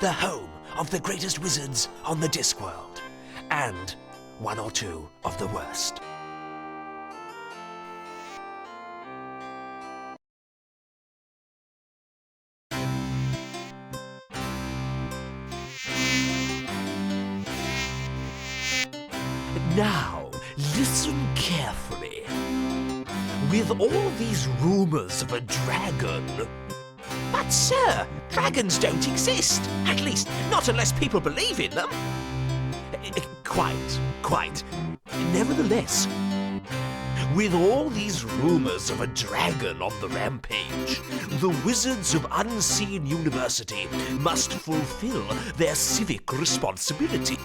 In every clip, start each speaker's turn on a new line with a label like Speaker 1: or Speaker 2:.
Speaker 1: the home of the greatest wizards on the Discworld, and one or two of the worst. Now, listen carefully. With all these rumors of a dragon... But, sir, dragons don't exist. At least, not unless people believe in them. Quite. Nevertheless, with all these rumors of a dragon on the rampage, the wizards of Unseen University must fulfill their civic responsibility.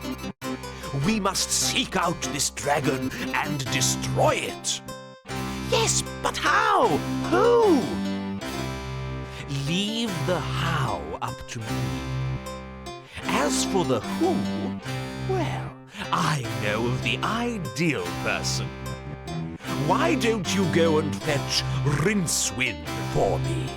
Speaker 1: We must seek out this dragon and destroy it. Yes, but how? Who? Leave the how up to me. As for the who, well, I know of the ideal person. Why don't you go and fetch Rincewind for me?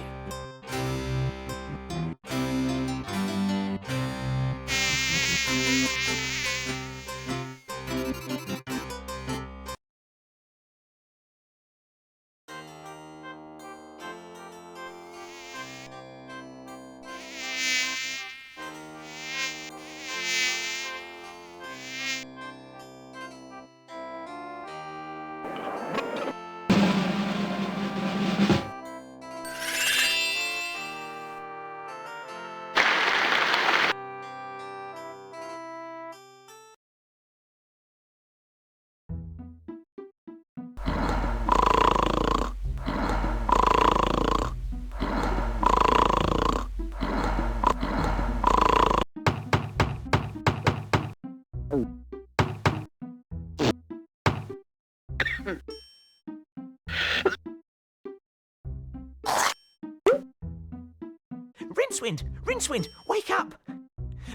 Speaker 1: Rincewind, wake up!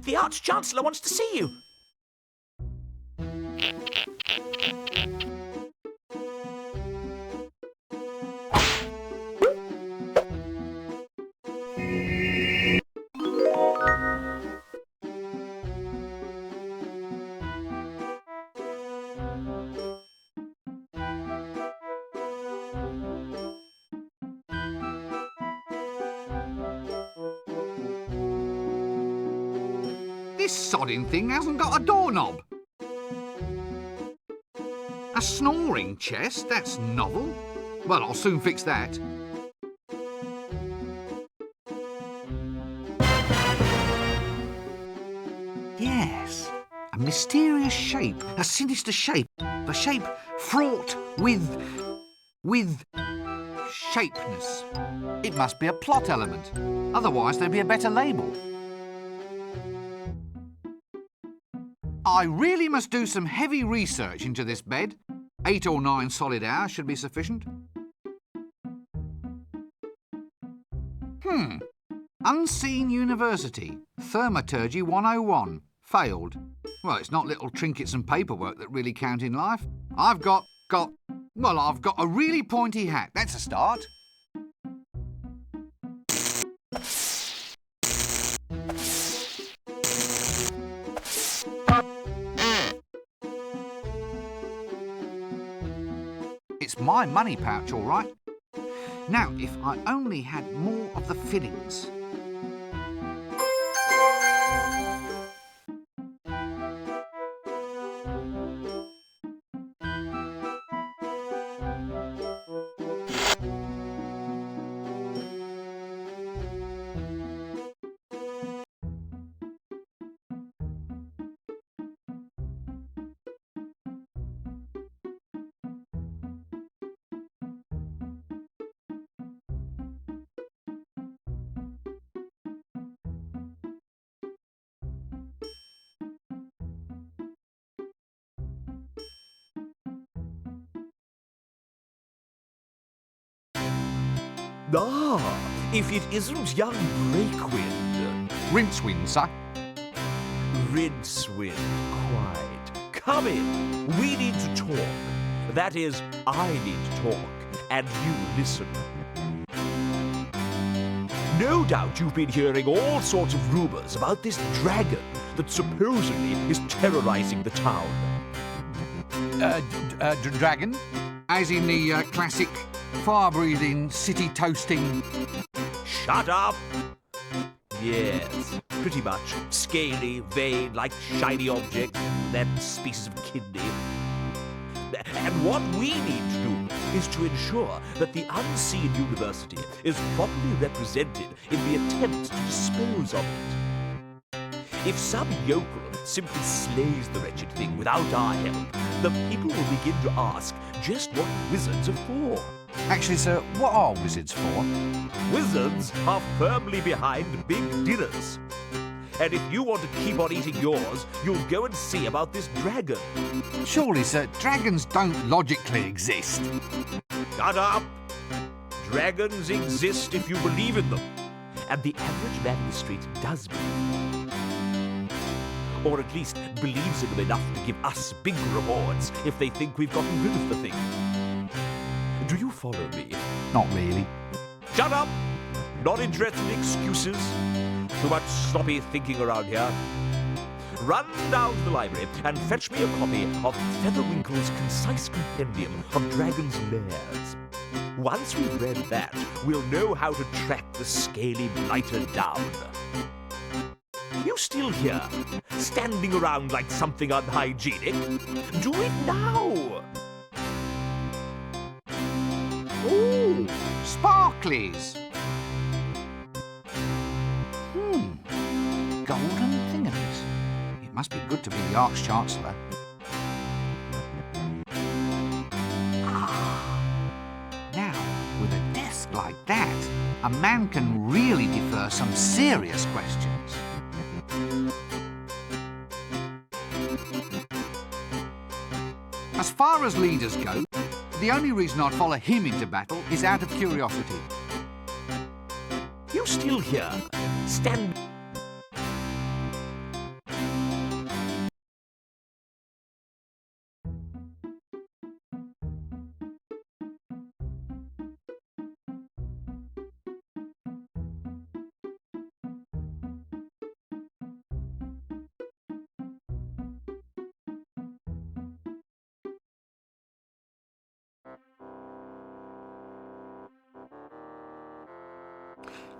Speaker 1: The Arch-Chancellor wants to see you.
Speaker 2: This sodding thing hasn't got a doorknob. A snoring chest? That's novel. Well, I'll soon fix that. Yes, a mysterious shape, a sinister shape, a shape fraught with shapeness. It must be a plot element, otherwise there'd be a better label. I really must do some heavy research into this bed. 8 or 9 solid hours should be sufficient. Unseen University, Thermaturgy 101, failed. Well, it's not little trinkets and paperwork that really count in life. I've got a really pointy hat. That's a start. It's my money pouch, all right. Now, if I only had more of the fillings.
Speaker 1: Ah, if it isn't young Breakwind.
Speaker 2: Rincewind, sir.
Speaker 1: Rincewind, quite. Come in. We need to talk. That is, I need to talk, and you listen. No doubt you've been hearing all sorts of rumors about this dragon that supposedly is terrorizing the town.
Speaker 2: Dragon? As in the classic fire-breathing, city-toasting...
Speaker 1: Shut up! Yes, pretty much. Scaly, vein, like shiny object, that species of kidney. And what we need to do is to ensure that the unseen university is properly represented in the attempt to dispose of it. If some yokel simply slays the wretched thing without our help, the people will begin to ask just what wizards are for.
Speaker 2: Actually, sir, what are wizards for?
Speaker 1: Wizards are firmly behind big dinners. And if you want to keep on eating yours, you'll go and see about this dragon.
Speaker 2: Surely, sir, dragons don't logically exist.
Speaker 1: Shut up! Dragons exist if you believe in them.
Speaker 3: And the average man in the street does believe.
Speaker 1: Or at least believes in them enough to give us big rewards if they think we've gotten rid of the thing. Do you follow me?
Speaker 2: Not really.
Speaker 1: Shut up! Not interested in excuses. Too much sloppy thinking around here. Run down to the library and fetch me a copy of Featherwinkle's concise compendium of dragons' lairs. Once we've read that, we'll know how to track the scaly blighter down. You still here, standing around like something unhygienic? Do it now!
Speaker 2: Ooh, sparklies. Golden thingamies. It must be good to be the Arch-Chancellor. Now, with a desk like that, a man can really defer some serious questions. As far as leaders go, the only reason I'd follow him into battle is out of curiosity.
Speaker 1: You still here, stand...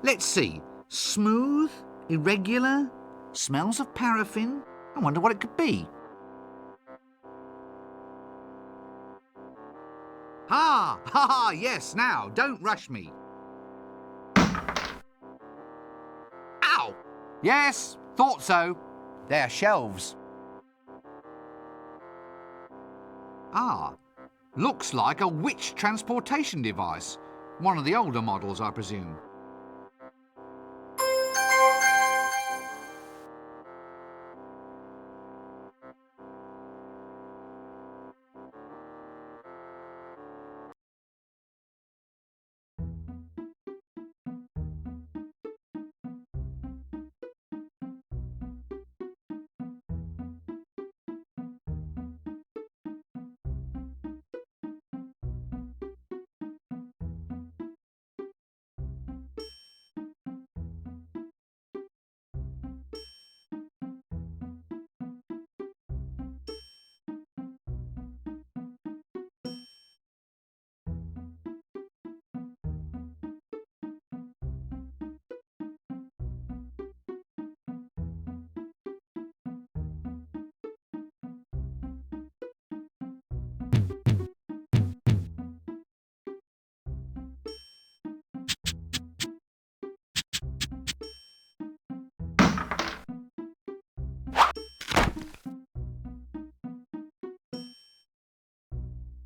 Speaker 2: Let's see. Smooth, irregular, smells of paraffin. I wonder what it could be. Ha! Ha ha! Yes, now, don't rush me. Ow! Yes, thought so. They're shelves. Ah, looks like a witch transportation device. One of the older models, I presume.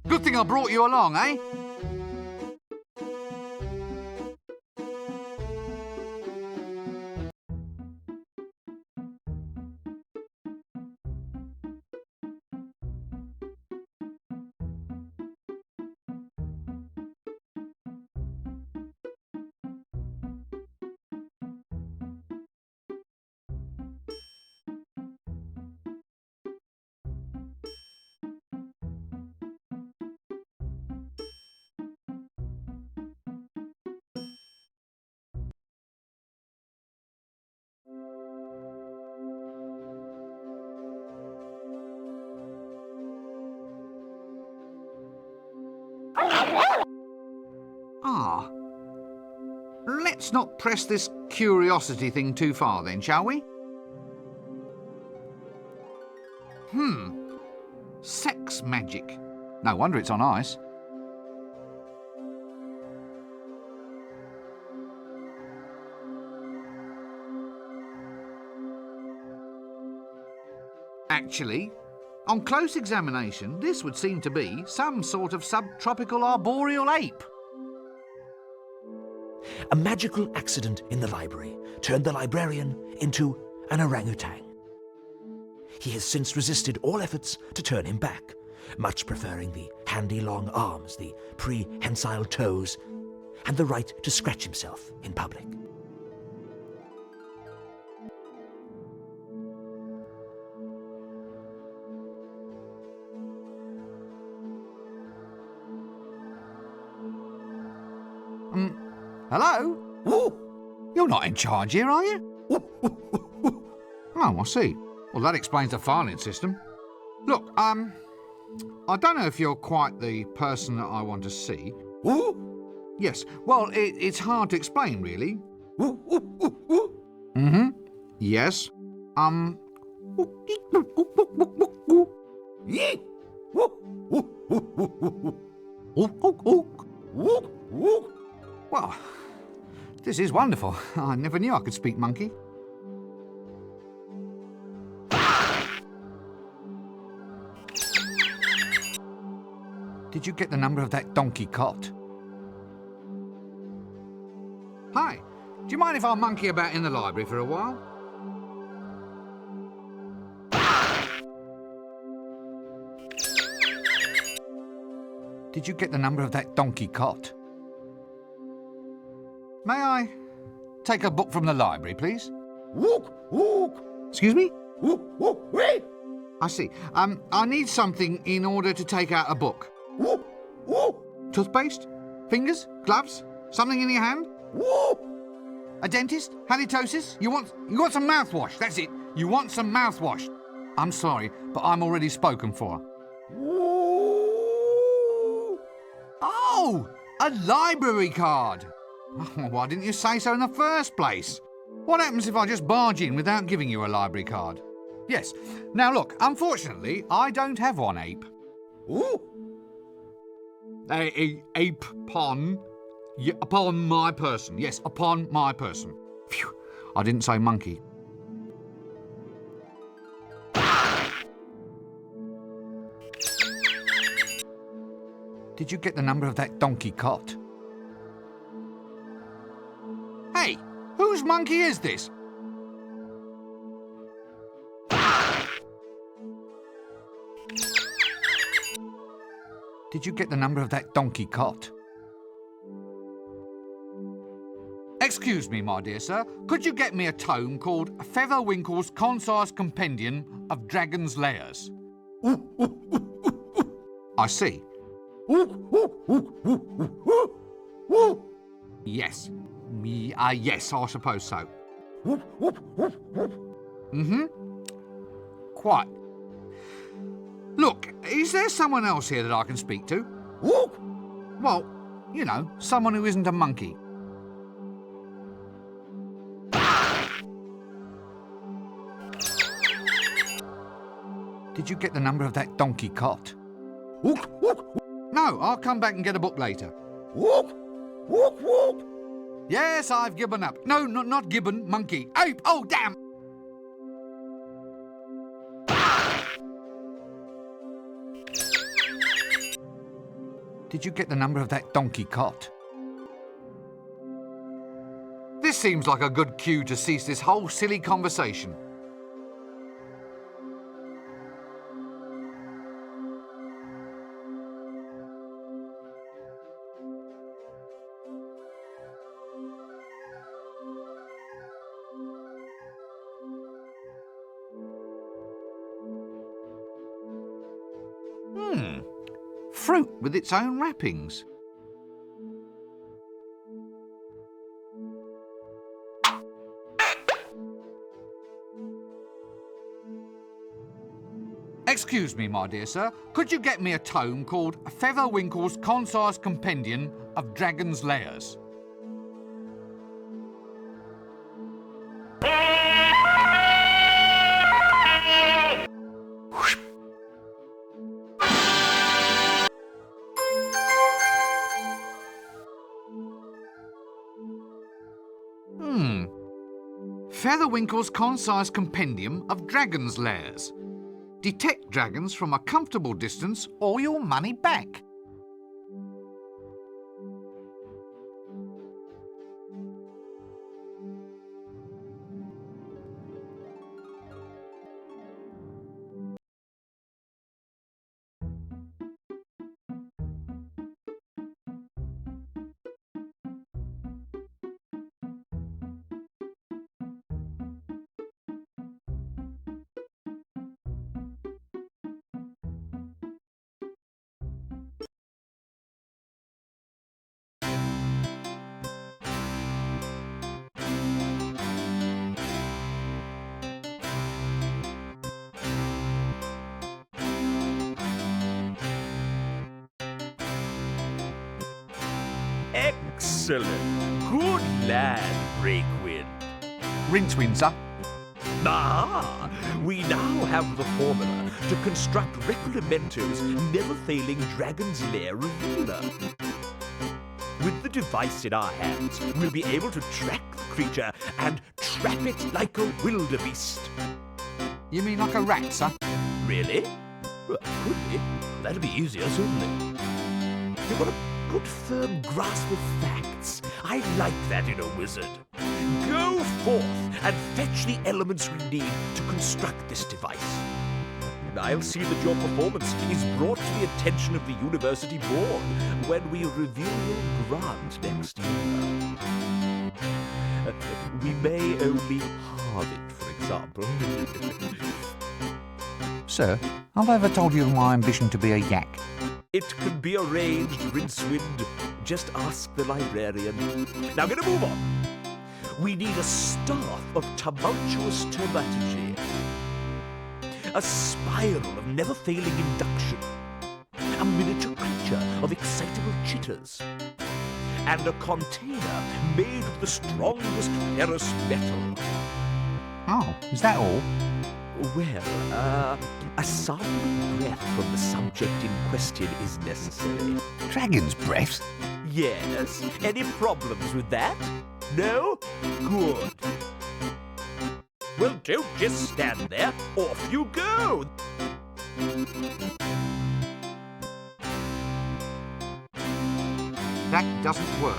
Speaker 2: Good thing I brought you along, eh? Ah. Let's not press this curiosity thing too far then, shall we? Sex magic. No wonder it's on ice. Actually, on close examination, this would seem to be some sort of subtropical arboreal ape.
Speaker 1: A magical accident in the library turned the librarian into an orangutan. He has since resisted all efforts to turn him back, much preferring the handy long arms, the prehensile toes, and the right to scratch himself in public.
Speaker 2: Hello? Ooh. You're not in charge here, are you? Oh, I see. Well, that explains the filing system. Look, I don't know if you're quite the person that I want to see. Yes, well, it's hard to explain, really. Yes. Well, this is wonderful. I never knew I could speak monkey. Did you get the number of that donkey cot? Hi, do you mind if I monkey about in the library for a while? Did you get the number of that donkey cot? May I take a book from the library, please? Excuse me? I see. I need something in order to take out a book. Toothpaste? Fingers? Gloves? Something in your hand? A dentist? Halitosis? You want some mouthwash? That's it. You want some mouthwash. I'm sorry, but I'm already spoken for. Oh, a library card. Why didn't you say so in the first place? What happens if I just barge in without giving you a library card? Yes. Now look, unfortunately, I don't have one ape. Ooh. Ape upon my person. Yes, upon my person. Phew, I didn't say monkey. Did you get the number of that donkey cot? Hey, whose monkey is this? Did you get the number of that donkey cot? Excuse me, my dear sir. Could you get me a tome called Featherwinkle's Concise Compendium of Dragon's Lairs? I see. Yes. Yes, I suppose so. Quite. Look, is there someone else here that I can speak to? Well, you know, someone who isn't a monkey. Did you get the number of that donkey cot? No, I'll come back and get a book later. Yes, I've given up. No, not gibbon, monkey. Ape! Oh, damn! Did you get the number of that donkey cot? This seems like a good cue to cease this whole silly conversation. Fruit with its own wrappings. Excuse me, my dear sir. Could you get me a tome called Featherwinkle's Concise Compendium of Dragon's Lairs? Featherwinkle's Concise Compendium of Dragon's Lairs. Detect dragons from a comfortable distance or your money back.
Speaker 1: Excellent. Good lad, Breakwind.
Speaker 2: Rincewind, sir.
Speaker 1: Ah, we now have the formula to construct Reclamento's never-failing Dragon's Lair revealer. With the device in our hands, we'll be able to track the creature and trap it like a wildebeest.
Speaker 2: You mean like a rat, sir?
Speaker 1: Really? Well, could be. That'd be easier, certainly. You've got a good firm grasp of facts. I like that in a wizard. Go forth and fetch the elements we need to construct this device. And I'll see that your performance is brought to the attention of the university board when we review your grant next year. We may only halve it, for example.
Speaker 2: Sir, have I ever told you of my ambition to be a yak?
Speaker 1: It can be arranged, Rincewind. Just ask the librarian. Now, gonna move on. We need a staff of tumultuous terminology, a spiral of never-failing induction, a miniature creature of excitable chitters, and a container made of the strongest ferrous metal.
Speaker 2: Oh, is that all?
Speaker 1: Well, a sample of breath from the subject in question is necessary.
Speaker 2: Dragon's breath?
Speaker 1: Yes. Any problems with that? No? Good. Well, don't just stand there. Off you go.
Speaker 2: That doesn't work.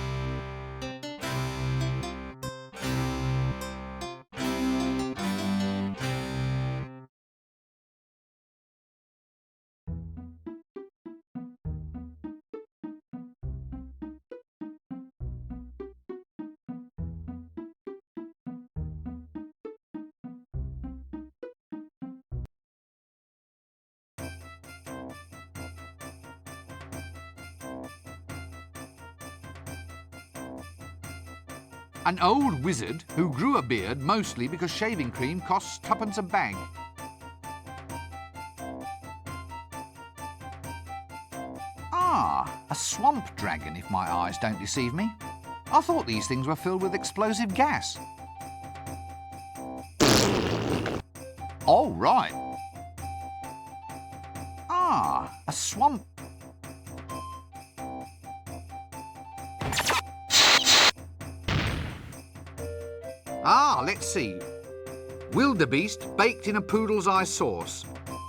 Speaker 2: An old wizard who grew a beard mostly because shaving cream costs twopence a bag. Ah, a swamp dragon, if my eyes don't deceive me. I thought these things were filled with explosive gas. Oh, right. Ah, a swamp... Ah, let's see. Wildebeest baked in a poodle's eye sauce.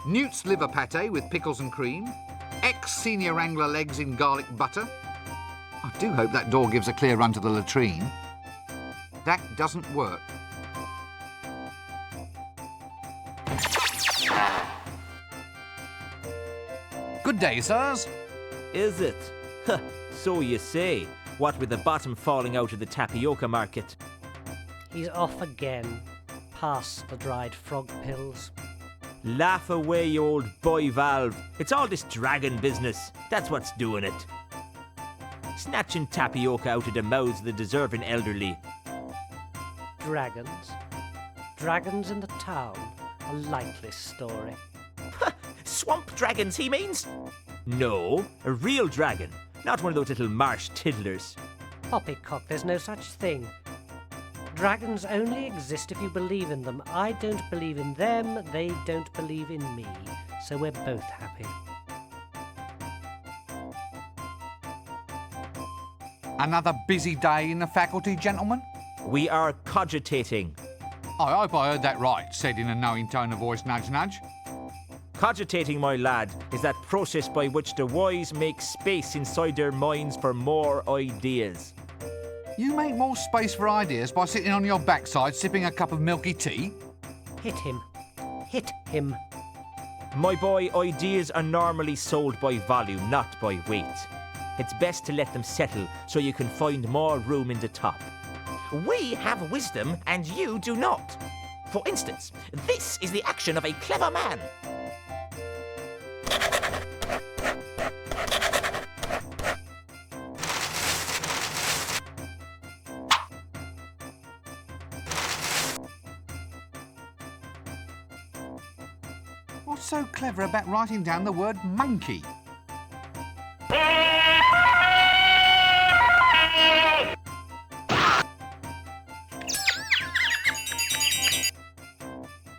Speaker 2: Newt's liver pate with pickles and cream. Ex-senior wrangler legs in garlic butter. I do hope that door gives a clear run to the latrine. That doesn't work. Good day, sirs.
Speaker 4: Is it? Huh, so you say. What with the bottom falling out of the tapioca market.
Speaker 5: He's off again, past the dried frog pills.
Speaker 4: Laugh away, you old boy Valve. It's all this dragon business. That's what's doing it. Snatching tapioca out of the mouths of the deserving elderly.
Speaker 5: Dragons? Dragons in the town? A likely story.
Speaker 4: swamp dragons, he means. No, a real dragon, not one of those little marsh tiddlers.
Speaker 5: Poppycock, there's no such thing. Dragons only exist if you believe in them. I don't believe in them, they don't believe in me. So we're both happy.
Speaker 2: Another busy day in the faculty, gentlemen?
Speaker 4: We are cogitating.
Speaker 2: I hope I heard that right, said in a knowing tone of voice, nudge, nudge.
Speaker 4: Cogitating, my lad, is that process by which the wise make space inside their minds for more ideas.
Speaker 2: You make more space for ideas by sitting on your backside sipping a cup of milky tea?
Speaker 5: Hit him. Hit him.
Speaker 4: My boy, ideas are normally sold by volume, not by weight. It's best to let them settle so you can find more room in the top. We have wisdom and you do not. For instance, this is the action of a clever man.
Speaker 2: What's so clever about writing down the word monkey?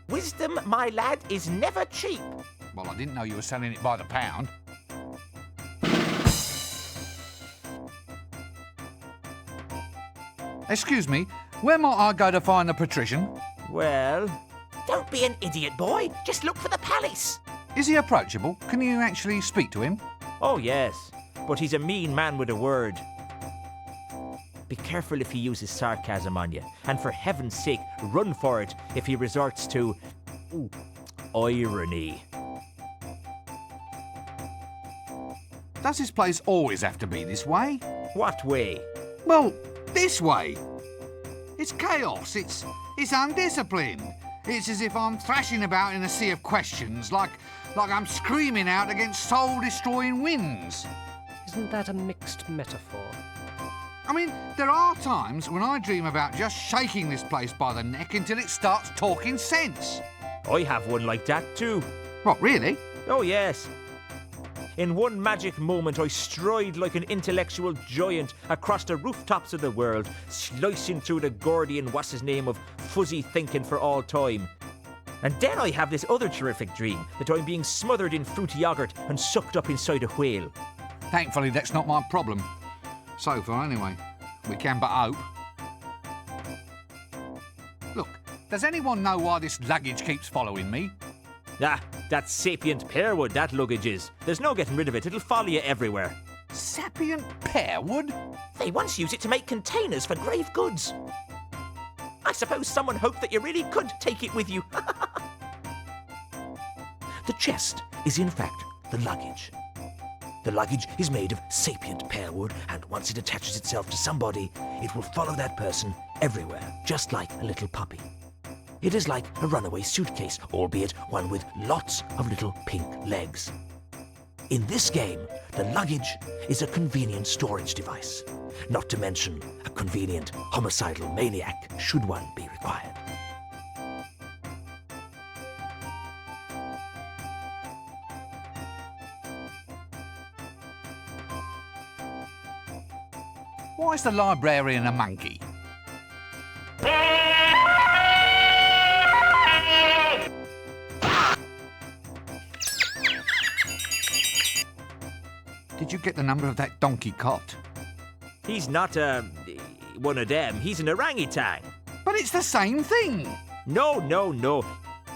Speaker 4: Wisdom, my lad, is never cheap.
Speaker 2: Well, I didn't know you were selling it by the pound. Excuse me, where might I go to find the patrician?
Speaker 4: Well,
Speaker 1: Don't be an idiot, boy. Just look for the palace.
Speaker 2: Is he approachable? Can you actually speak to him?
Speaker 4: oh yes, but he's a mean man with a word. Be careful if he uses sarcasm on you, and for heaven's sake, run for it if he resorts to irony.
Speaker 2: Does this place always have to be this way?
Speaker 4: What way?
Speaker 2: Well, this way. It's chaos. It's undisciplined. It's as if I'm thrashing about in a sea of questions, like I'm screaming out against soul-destroying winds.
Speaker 5: Isn't that a mixed metaphor?
Speaker 2: I mean, there are times when I dream about just shaking this place by the neck until it starts talking sense.
Speaker 4: I have one like that too.
Speaker 2: What, really?
Speaker 4: Oh yes. In one magic moment, I stride like an intellectual giant across the rooftops of the world, slicing through the Gordian what's-his-name of fuzzy thinking for all time. And then I have this other terrific dream that I'm being smothered in fruity yogurt and sucked up inside a whale.
Speaker 2: Thankfully, that's not my problem. So far, anyway. We can but hope. Look, does anyone know why this luggage keeps following me?
Speaker 4: Ah, that's sapient pearwood, that luggage is. There's no getting rid of it, it'll follow you everywhere.
Speaker 2: Sapient pearwood?
Speaker 1: They once used it to make containers for grave goods. I suppose someone hoped that you really could take it with you. The chest is in fact the luggage. The luggage is made of sapient pearwood, and once it attaches itself to somebody, it will follow that person everywhere, just like a little puppy. It is like a runaway suitcase, albeit one with lots of little pink legs. In this game, the luggage is a convenient storage device, not to mention a convenient homicidal maniac, should one be required.
Speaker 2: Why is the librarian a monkey? Did you get the number of that donkey cot?
Speaker 4: He's not one of them, he's an orangutan.
Speaker 2: But it's the same thing!
Speaker 4: No.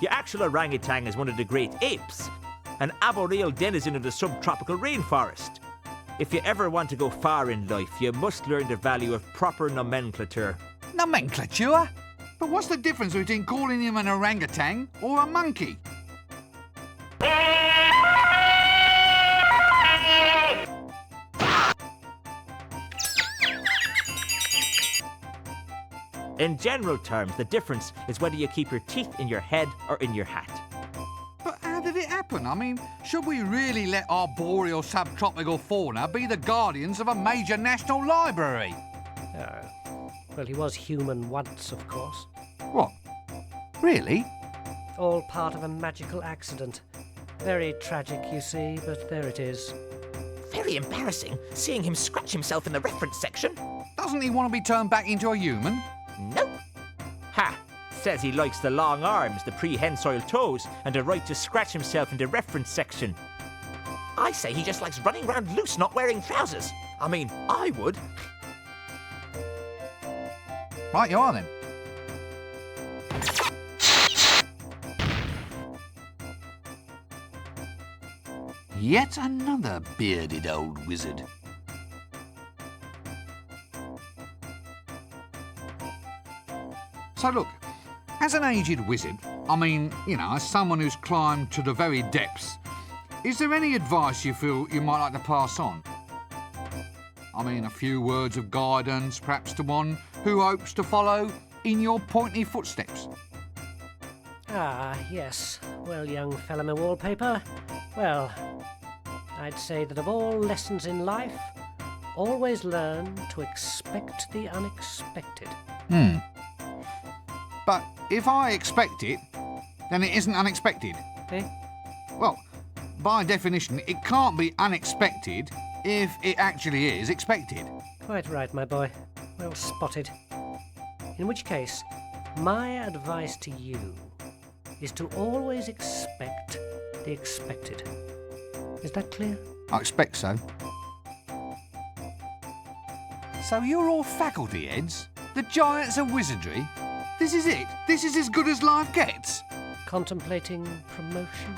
Speaker 4: The actual orangutan is one of the great apes, an arboreal denizen of the subtropical rainforest. If you ever want to go far in life, you must learn the value of proper nomenclature.
Speaker 2: Nomenclature? But what's the difference between calling him an orangutan or a monkey?
Speaker 4: In general terms, the difference is whether you keep your teeth in your head or in your hat.
Speaker 2: But how did it happen? I mean, should we really let arboreal subtropical fauna be the guardians of a major national library?
Speaker 5: Well, he was human once, of course.
Speaker 2: What? Really?
Speaker 5: All part of a magical accident. Very tragic, you see, but there it is.
Speaker 6: Very embarrassing, seeing him scratch himself in the reference section.
Speaker 2: Doesn't he want to be turned back into a human?
Speaker 6: Nope.
Speaker 4: Ha! Says he likes the long arms, the prehensile toes, and the right to scratch himself in the reference section.
Speaker 6: I say he just likes running around loose, not wearing trousers. I mean, I would.
Speaker 2: Right you are then. Yet another bearded old wizard. So look, as an aged wizard, I mean, you know, as someone who's climbed to the very depths, is there any advice you feel you might like to pass on? I mean, a few words of guidance, perhaps to one who hopes to follow in your pointy footsteps.
Speaker 5: Ah, yes. Well, young fellow wallpaper. Well, I'd say that of all lessons in life, always learn to expect the unexpected.
Speaker 2: But if I expect it, then it isn't unexpected.
Speaker 5: Eh?
Speaker 2: Well, by definition, it can't be unexpected if it actually is expected.
Speaker 5: Quite right, my boy. Well spotted. In which case, my advice to you is to always expect the expected. Is that clear?
Speaker 2: I expect so. So you're all faculty heads? The giants of wizardry? This is it? This is as good as life gets?
Speaker 5: Contemplating promotion?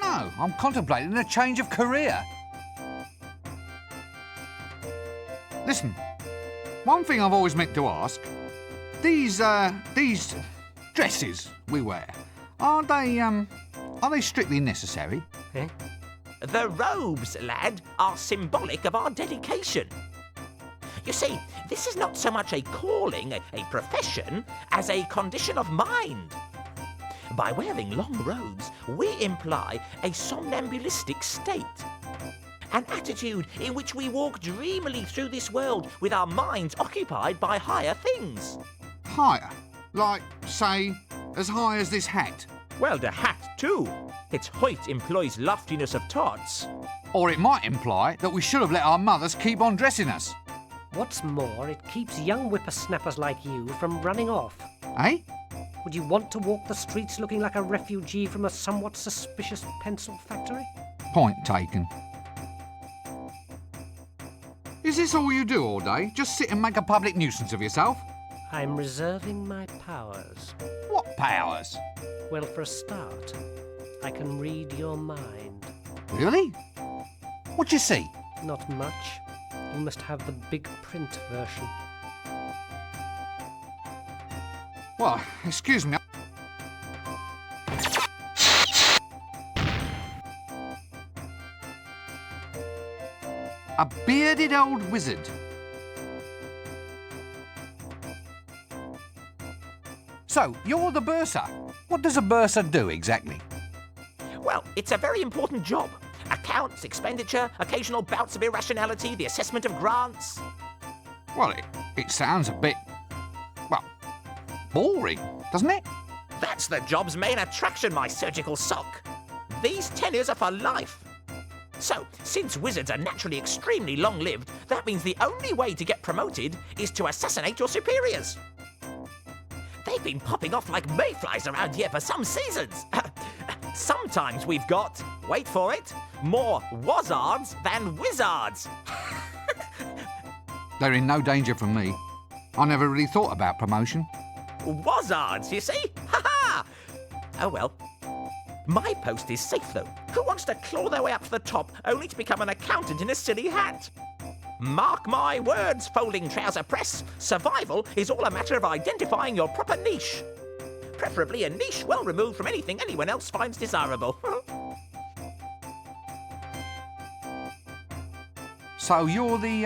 Speaker 2: No, I'm contemplating a change of career. Listen, one thing I've always meant to ask, these dresses we wear, are they strictly necessary?
Speaker 5: Eh?
Speaker 6: The robes, lad, are symbolic of our dedication. You see, this is not so much a calling, a profession, as a condition of mind. By wearing long robes, we imply a somnambulistic state. An attitude in which we walk dreamily through this world with our minds occupied by higher things.
Speaker 2: Higher? Like, say, as high as this hat?
Speaker 4: Well, the hat, too. Its height implies loftiness of thoughts.
Speaker 2: Or it might imply that we should have let our mothers keep on dressing us.
Speaker 5: What's more, it keeps young whippersnappers like you from running off.
Speaker 2: Eh?
Speaker 5: Would you want to walk the streets looking like a refugee from a somewhat suspicious pencil factory?
Speaker 2: Point taken. Is this all you do all day? Just sit and make a public nuisance of yourself?
Speaker 5: I'm reserving my powers.
Speaker 2: What powers?
Speaker 5: Well, for a start, I can read your mind.
Speaker 2: Really? What you see?
Speaker 5: Not much. You must have the big print version.
Speaker 2: Well, excuse me. A bearded old wizard. So, you're the bursar. What does a bursar do exactly?
Speaker 6: Well, it's a very important job. Accounts, expenditure, occasional bouts of irrationality, the assessment of grants.
Speaker 2: Well, it sounds a bit, well, boring, doesn't it?
Speaker 6: That's the job's main attraction, my surgical sock. These tenures are for life. So, since wizards are naturally extremely long-lived, that means the only way to get promoted is to assassinate your superiors. They've been popping off like mayflies around here for some seasons. Sometimes we've got, wait for it, more wazards than wizards.
Speaker 2: They're in no danger from me. I never really thought about promotion.
Speaker 6: Wazards, you see? Ha-ha! Oh well. My post is safe, though. Who wants to claw their way up to the top only to become an accountant in a silly hat? Mark my words, folding trouser press. Survival is all a matter of identifying your proper niche. Preferably a niche well removed from anything anyone else finds desirable.
Speaker 2: So you're the,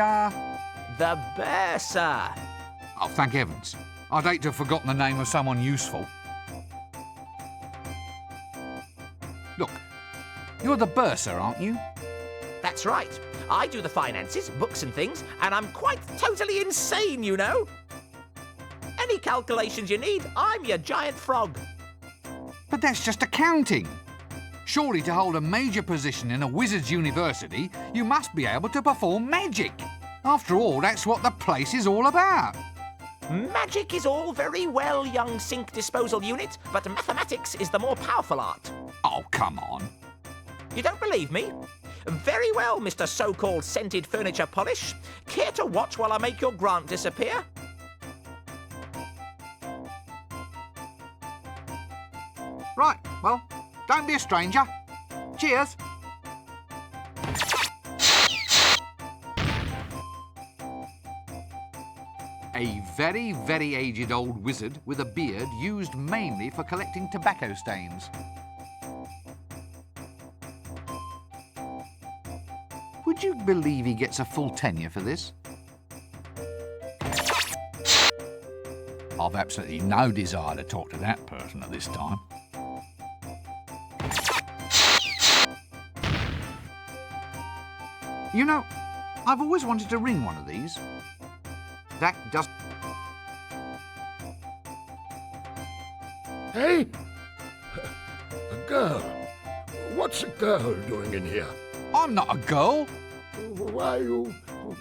Speaker 6: The bursar.
Speaker 2: Oh, thank heavens. I'd hate to have forgotten the name of someone useful. Look, you're the bursar, aren't you?
Speaker 6: That's right. I do the finances, books and things, and I'm quite totally insane, you know. Any calculations you need, I'm your giant frog.
Speaker 2: But that's just accounting. Surely to hold a major position in a wizard's university, you must be able to perform magic. After all, that's what the place is all about.
Speaker 6: Magic is all very well, young sink disposal unit, but mathematics is the more powerful art.
Speaker 2: Oh, come on.
Speaker 6: You don't believe me? Very well, Mr. So-called scented furniture polish. Care to watch while I make your grant disappear?
Speaker 2: Right, well, don't be a stranger. Cheers. A very, very aged old wizard with a beard used mainly for collecting tobacco stains. Would you believe he gets a full tenure for this? I've absolutely no desire to talk to that person at this time. You know, I've always wanted to ring one of these. That does...
Speaker 7: Hey? A girl? What's a girl doing in here?
Speaker 2: I'm not a girl.
Speaker 7: Why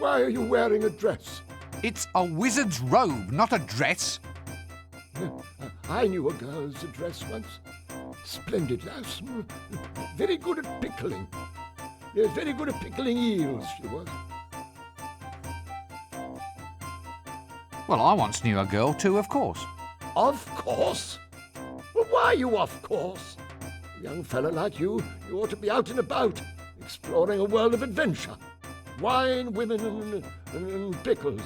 Speaker 7: are you wearing a dress?
Speaker 2: It's a wizard's robe, not a dress.
Speaker 7: I knew a girl's dress once. Splendid lass. Very good at pickling. Yes, very good at pickling eels, she was.
Speaker 2: Well, I once knew a girl too, of course.
Speaker 7: Of course? Well, why you of course? A young fella like you ought to be out and about, exploring a world of adventure. Wine, women, and pickles.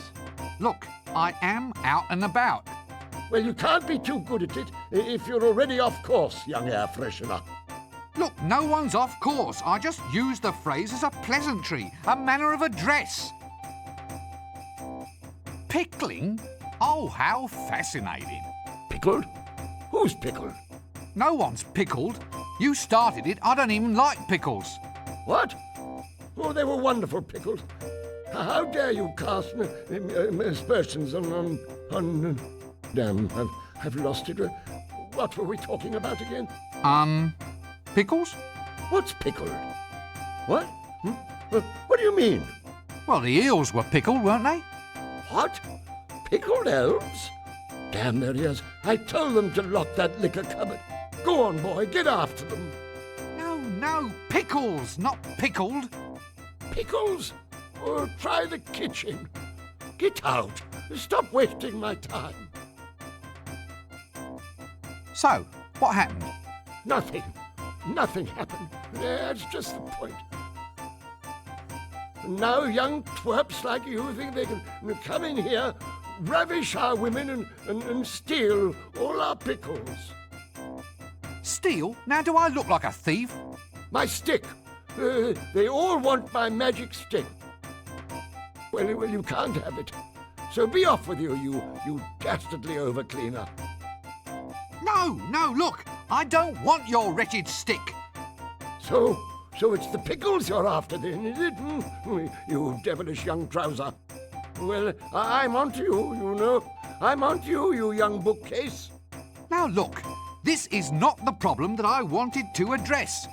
Speaker 2: Look, I am out and about.
Speaker 7: Well, you can't be too good at it if you're already off course, young air freshener.
Speaker 2: Look, no one's off course. I just used the phrase as a pleasantry, a manner of address. Pickling? Oh, how fascinating.
Speaker 7: Pickled? Who's pickled?
Speaker 2: No one's pickled. You started it. I don't even like pickles.
Speaker 7: What? Oh, they were wonderful pickles. How dare you cast aspersions on... Damn, I've lost it. What were we talking about again?
Speaker 2: Pickles?
Speaker 7: What's pickled? What? What do you mean?
Speaker 2: Well, the eels were pickled, weren't they?
Speaker 7: What? Pickled elves? Damn their ears. I told them to lock that liquor cupboard. Go on, boy, get after them.
Speaker 2: No, pickles, not pickled.
Speaker 7: Pickles? Oh, try the kitchen. Get out. Stop wasting my time.
Speaker 2: So, what happened?
Speaker 7: Nothing. Nothing happened. That's just the point. Now young twerps like you think they can come in here, ravish our women and steal all our pickles.
Speaker 2: Steal? Now do I look like a thief?
Speaker 7: My stick. They all want my magic stick. Well, you can't have it. So be off with you, you dastardly overcleaner.
Speaker 2: No, look, I don't want your wretched stick.
Speaker 7: So it's the pickles you're after then, is it? You devilish young trouser. Well, I'm onto you, you know. I'm onto you, you young bookcase.
Speaker 2: Now look, this is not the problem that I wanted to address.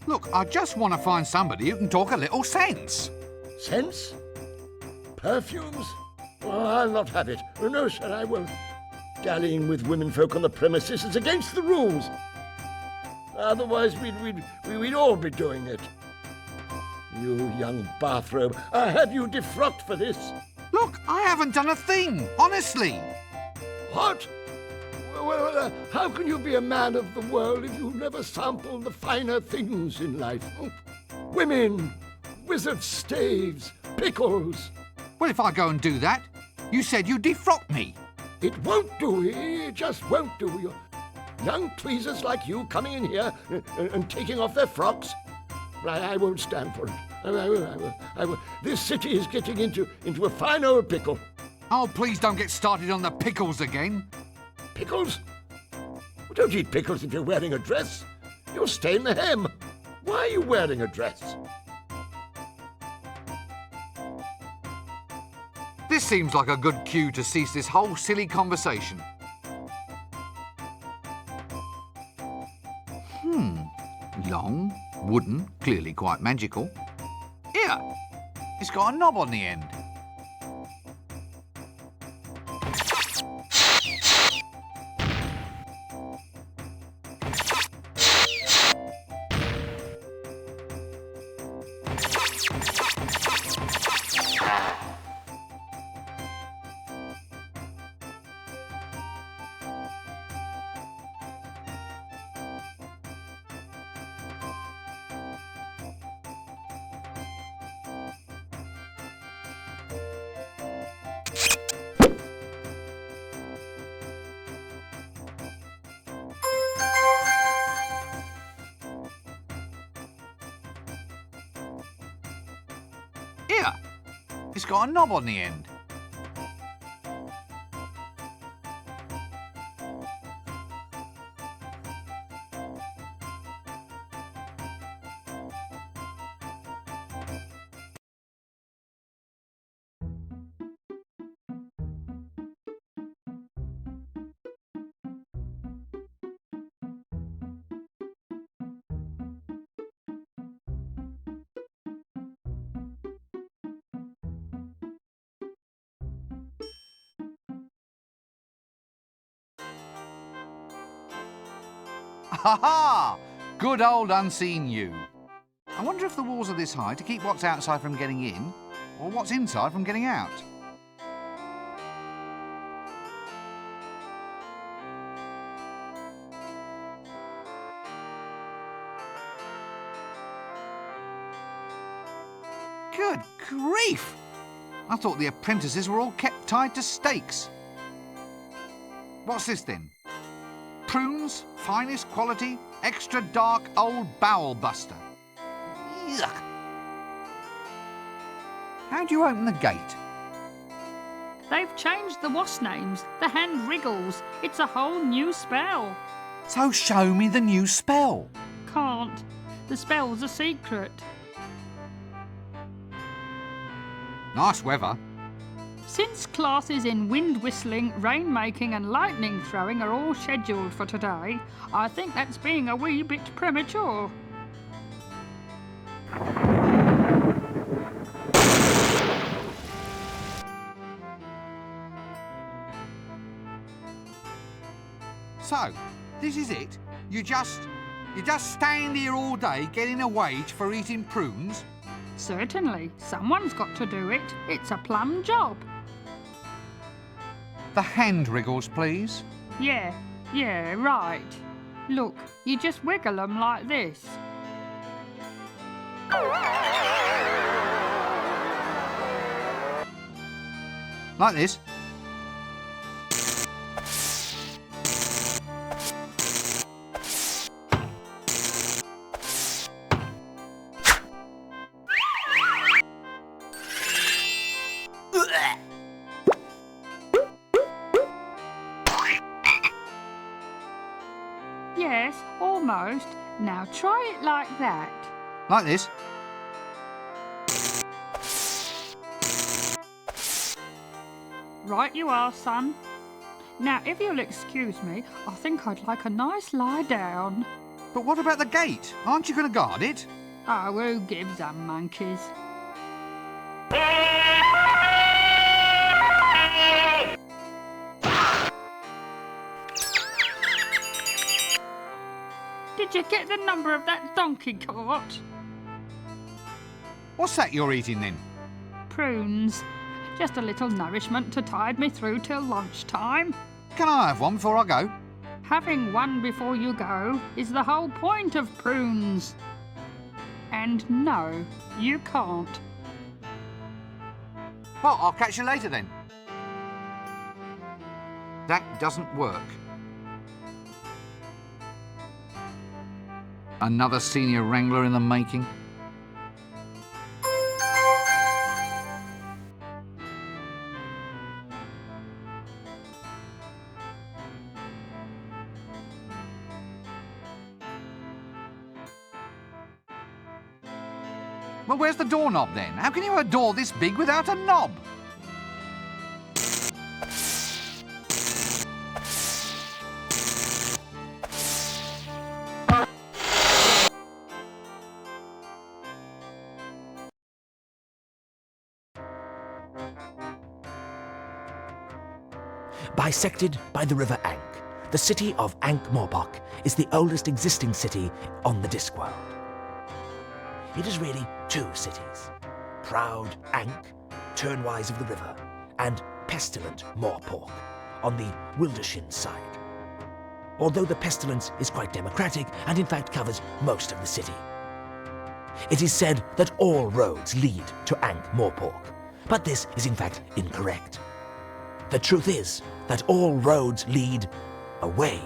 Speaker 2: Look, I just want to find somebody who can talk a little sense.
Speaker 7: Sense? Perfumes? Oh, I'll not have it. No, sir, I won't. Dallying with womenfolk on the premises is against the rules. Otherwise, we'd all be doing it. You young bathrobe, I have you defrocked for this.
Speaker 2: Look, I haven't done a thing, honestly.
Speaker 7: What? Well, how can you be a man of the world if you never sample the finer things in life? Women, wizard staves, pickles.
Speaker 2: Well, if I go and do that, you said you'd defrock me.
Speaker 7: It won't do. It just won't do. Young tweezers like you coming in here and taking off their frocks. I won't stand for it. I will. This city is getting into a fine old pickle.
Speaker 2: Oh, please don't get started on the pickles again.
Speaker 7: Pickles? Well, don't eat pickles if you're wearing a dress. You'll stain the hem. Why are you wearing a dress?
Speaker 2: This seems like a good cue to cease this whole silly conversation. Long, wooden, clearly quite magical. Here, it's got a knob on the end. Here, it's got a knob on the end. Ha ha! Good old unseen you. I wonder if the walls are this high to keep what's outside from getting in, or what's inside from getting out. Good grief! I thought the apprentices were all kept tied to stakes. What's this then? Prunes, finest quality, extra dark old bowel buster. Yuck! How do you open the gate?
Speaker 8: They've changed the wasp names, the hand wriggles. It's a whole new spell.
Speaker 2: So show me the new spell.
Speaker 8: Can't. The spell's a secret.
Speaker 2: Nice weather.
Speaker 8: Since classes in wind whistling, rain making and lightning throwing are all scheduled for today, I think that's being a wee bit premature.
Speaker 2: So, this is it? You just stand here all day getting a wage for eating prunes?
Speaker 8: Certainly, someone's got to do it. It's a plum job.
Speaker 2: The hand wriggles, please.
Speaker 8: Yeah, right. Look, you just wiggle them like this.
Speaker 2: Like this?
Speaker 8: Yes, almost. Now try it like that.
Speaker 2: Like this?
Speaker 8: Right you are, son. Now, if you'll excuse me, I think I'd like a nice lie down.
Speaker 2: But what about the gate? Aren't you going to guard it?
Speaker 8: Oh, who gives them monkeys? Did you get the number of that donkey cart?
Speaker 2: What's that you're eating then?
Speaker 8: Prunes. Just a little nourishment to tide me through till lunchtime.
Speaker 2: Can I have one before I go?
Speaker 8: Having one before you go is the whole point of prunes. And no, you can't.
Speaker 2: Well, I'll catch you later then. That doesn't work. Another senior wrangler in the making. Well, where's the doorknob then? How can you have a door this big without a knob?
Speaker 3: Bisected by the River Ankh, the city of Ankh-Morpork is the oldest existing city on the Discworld. It is really two cities, proud Ankh, turnwise of the river, and pestilent Morpork on the Wildershin side. Although the pestilence is quite democratic and in fact covers most of the city. It is said that all roads lead to Ankh-Morpork, but this is in fact incorrect. The truth is that all roads lead away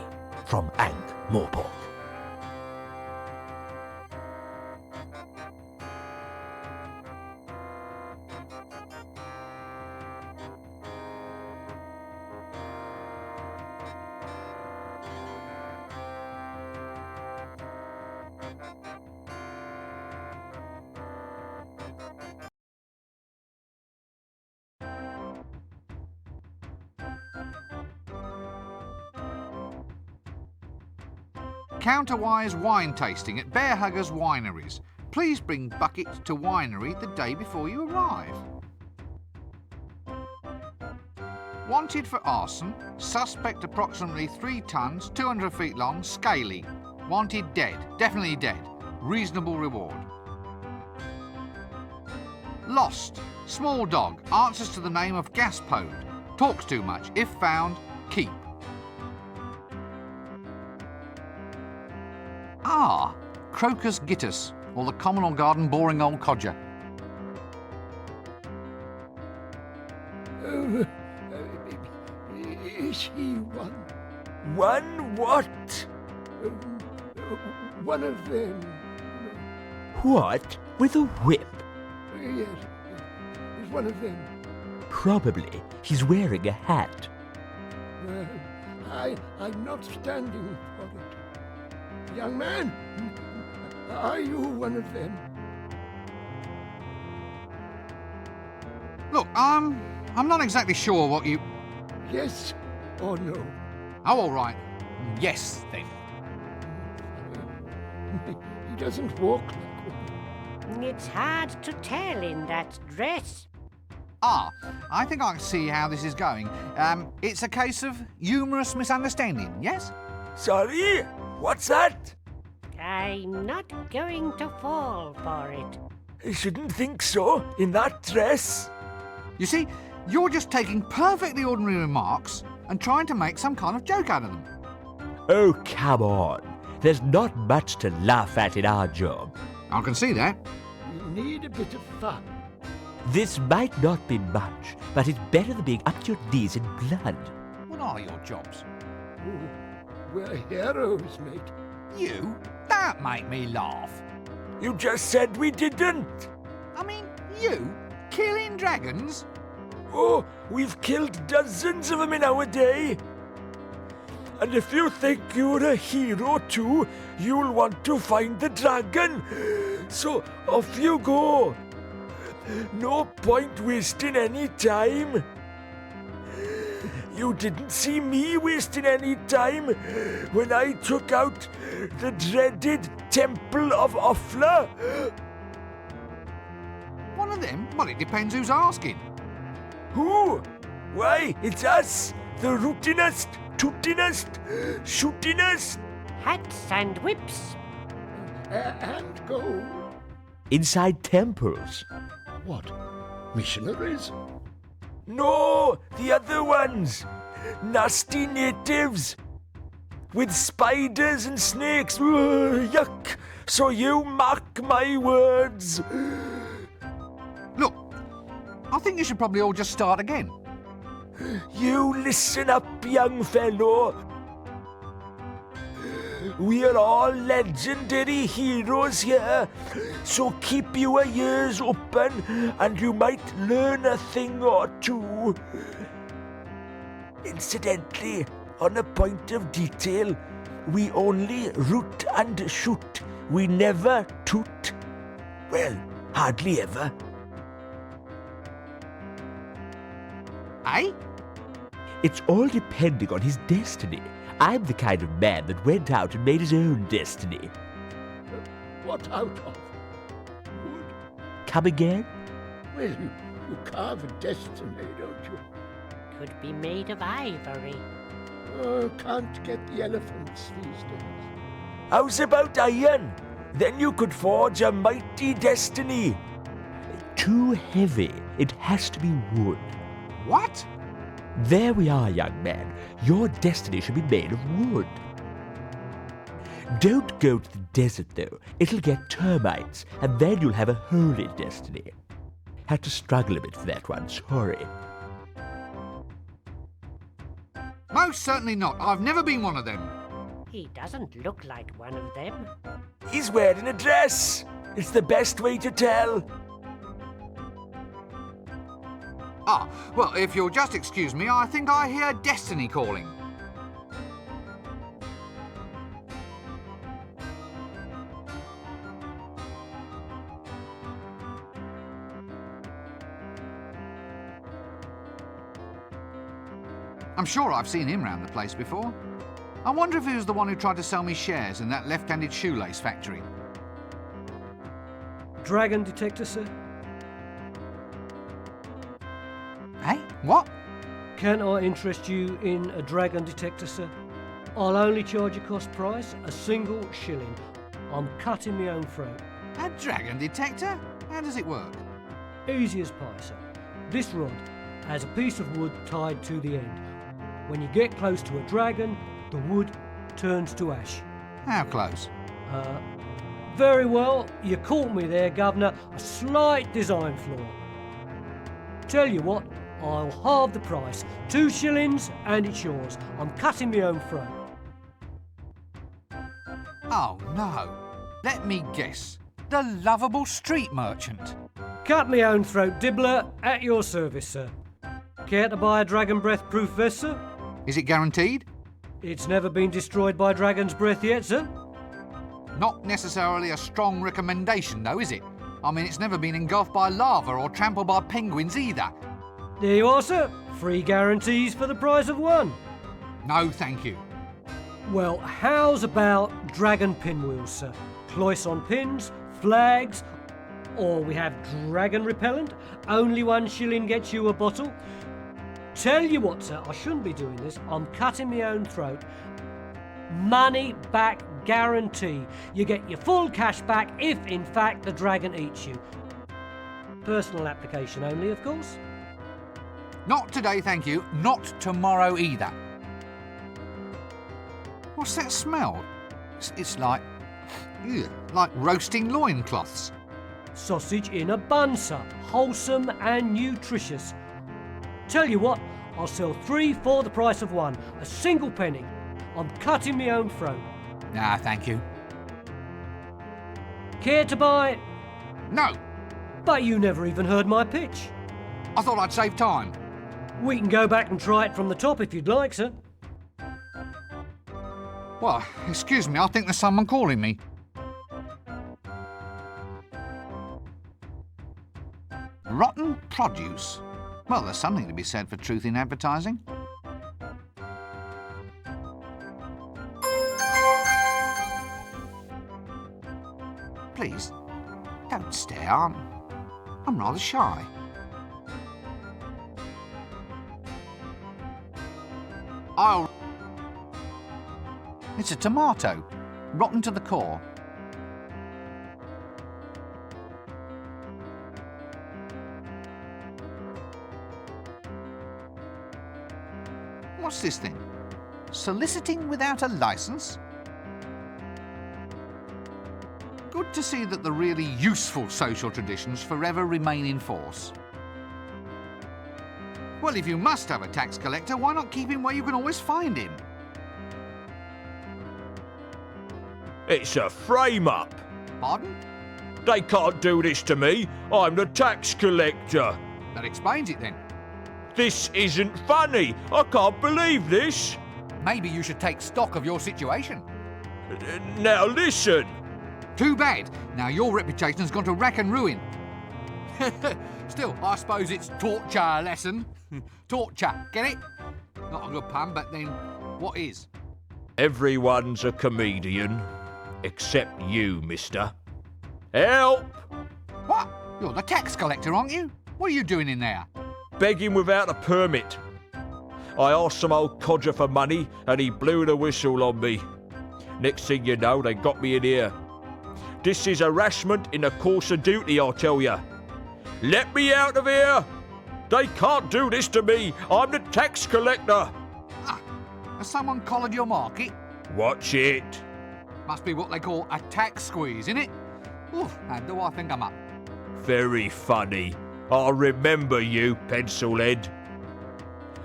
Speaker 3: from Ankh-Morpork.
Speaker 2: Counterwise wine tasting at Bear Huggers Wineries. Please bring buckets to winery the day before you arrive. Wanted for arson. Suspect approximately 3 tons, 200 feet long, scaly. Wanted dead. Definitely dead. Reasonable reward. Lost. Small dog. Answers to the name of Gaspode. Talks too much. If found, keep. Ah, Crocus gittus, or the common or garden boring old codger.
Speaker 7: Is he one?
Speaker 4: One what?
Speaker 7: One of them?
Speaker 4: What? With a whip?
Speaker 7: Yes, he's one of them.
Speaker 4: Probably. He's wearing a hat.
Speaker 7: Well, I'm not standing for it. Young man, are you one of them?
Speaker 2: Look, I'm not exactly sure what you...
Speaker 7: Yes or no?
Speaker 2: Oh, all right. Yes, then.
Speaker 7: He doesn't walk like one.
Speaker 5: It's hard to tell in that dress.
Speaker 2: Ah, I think I can see how this is going. It's a case of humorous misunderstanding, yes?
Speaker 4: Sorry? What's that?
Speaker 5: I'm not going to fall for it.
Speaker 4: I shouldn't think so, in that dress.
Speaker 2: You see, you're just taking perfectly ordinary remarks and trying to make some kind of joke out of them.
Speaker 4: Oh, come on. There's not much to laugh at in our job.
Speaker 2: I can see that.
Speaker 7: We need a bit of fun.
Speaker 4: This might not be much, but it's better than being up to your knees in blood.
Speaker 2: What are your jobs?
Speaker 7: Oh, we're heroes, mate.
Speaker 2: You? That make me laugh.
Speaker 4: You just said we didn't.
Speaker 2: I mean, you? Killing dragons?
Speaker 4: Oh, we've killed dozens of them in our day. And if you think you're a hero too, you'll want to find the dragon. So off you go. No point wasting any time. You didn't see me wasting any time when I took out the dreaded Temple of Offla.
Speaker 2: One of them? Well, it depends who's asking.
Speaker 4: Who? Why, it's us, the rootinest, tootinest, shootinest.
Speaker 5: Hats and whips.
Speaker 7: And gold.
Speaker 4: Inside temples.
Speaker 7: What? Missionaries?
Speaker 4: No, the other ones. Nasty natives. With spiders and snakes. Ugh, yuck. So you mark my words.
Speaker 2: Look, I think you should probably all just start again.
Speaker 4: You listen up, young fellow. We're all legendary heroes here, so keep your ears open and you might learn a thing or two. Incidentally, on a point of detail, we only root and shoot. We never toot. Well, hardly ever.
Speaker 2: Eh?
Speaker 4: It's all depending on his destiny. I'm the kind of man that went out and made his own destiny.
Speaker 7: What out of? Wood?
Speaker 4: Come again?
Speaker 7: Well, you carve a destiny, don't you?
Speaker 5: could be made of ivory.
Speaker 7: Oh, can't get the elephants these days.
Speaker 3: How's about iron? Then you could forge a mighty destiny. Too heavy. It has to be wood.
Speaker 2: What?
Speaker 3: There we are, young man. Your destiny should be made of wood. Don't go to the desert, though. It'll get termites, and then you'll have a holy destiny. Had to struggle a bit for that one, sorry.
Speaker 2: Most certainly not. I've never been one of them.
Speaker 5: He doesn't look like one of them.
Speaker 3: He's wearing a dress. It's the best way to tell.
Speaker 2: Ah, well, if you'll just excuse me, I think I hear destiny calling. I'm sure I've seen him round the place before. I wonder if he was the one who tried to sell me shares in that left-handed shoelace factory.
Speaker 9: Dragon detector, sir?
Speaker 2: Hey, what?
Speaker 9: Can I interest you in a dragon detector, sir? I'll only charge you cost price, a single shilling. I'm cutting my own throat.
Speaker 2: A dragon detector? How does it work?
Speaker 9: Easy as pie, sir. This rod has a piece of wood tied to the end. When you get close to a dragon, the wood turns to ash.
Speaker 2: How close?
Speaker 9: Very well, you caught me there, Governor. A slight design flaw. Tell you what, I'll halve the price. 2 shillings and it's yours. I'm cutting my own throat.
Speaker 2: Oh, no. Let me guess. The lovable street merchant.
Speaker 9: Cut me own throat, Dibbler, at your service, sir. Care to buy a dragon breath proof vest, sir?
Speaker 2: Is it guaranteed?
Speaker 9: It's never been destroyed by dragon's breath yet, sir.
Speaker 2: Not necessarily a strong recommendation, though, is it? I mean, it's never been engulfed by lava or trampled by penguins either.
Speaker 9: There you are, sir. 3 guarantees for the price of 1.
Speaker 2: No, thank you.
Speaker 9: Well, how's about dragon pinwheels, sir? Cloyce on pins, flags, or we have dragon repellent. Only 1 shilling gets you a bottle. Tell you what, sir, I shouldn't be doing this. I'm cutting my own throat. Money back guarantee. You get your full cash back if, in fact, the dragon eats you. Personal application only, of course.
Speaker 2: Not today, thank you. Not tomorrow either. What's that smell? It's like... Ew, like roasting loincloths.
Speaker 9: Sausage in a bun, sir. Wholesome and nutritious. Tell you what, I'll sell 3 for the price of 1. A single penny. I'm cutting my own throat.
Speaker 2: Nah, thank you.
Speaker 9: Care to buy?
Speaker 2: No,
Speaker 9: But you never even heard my pitch.
Speaker 2: I thought I'd save time.
Speaker 9: We can go back and try it from the top if you'd like, sir.
Speaker 2: Well, excuse me, I think there's someone calling me. Rotten produce. Well, there's something to be said for truth in advertising. Please, don't stare. I'm rather shy. It's a tomato, rotten to the core. What's this thing? Soliciting without a license? Good to see that the really useful social traditions forever remain in force. Well, if you must have a tax collector, why not keep him where you can always find him?
Speaker 4: It's a frame-up.
Speaker 2: Pardon?
Speaker 4: They can't do this to me. I'm the tax collector.
Speaker 2: That explains it then.
Speaker 4: This isn't funny. I can't believe this.
Speaker 2: Maybe you should take stock of your situation.
Speaker 4: Now listen.
Speaker 2: Too bad. Now your reputation's gone to rack and ruin. Still, I suppose it's torture lesson. Torture, get it? Not a good pun, but then what is?
Speaker 4: Everyone's a comedian. Except you, mister. Help!
Speaker 2: What? You're the tax collector, aren't you? What are you doing in there?
Speaker 4: Begging without a permit. I asked some old codger for money and he blew the whistle on me. Next thing you know, they got me in here. This is harassment in the course of duty, I tell ya. Let me out of here! They can't do this to me. I'm the tax collector.
Speaker 2: Ah, has someone collared your market?
Speaker 4: Watch it.
Speaker 2: Must be what they call a tax squeeze, innit? Oof, and do I think I'm up?
Speaker 4: Very funny. I'll remember you, pencilhead.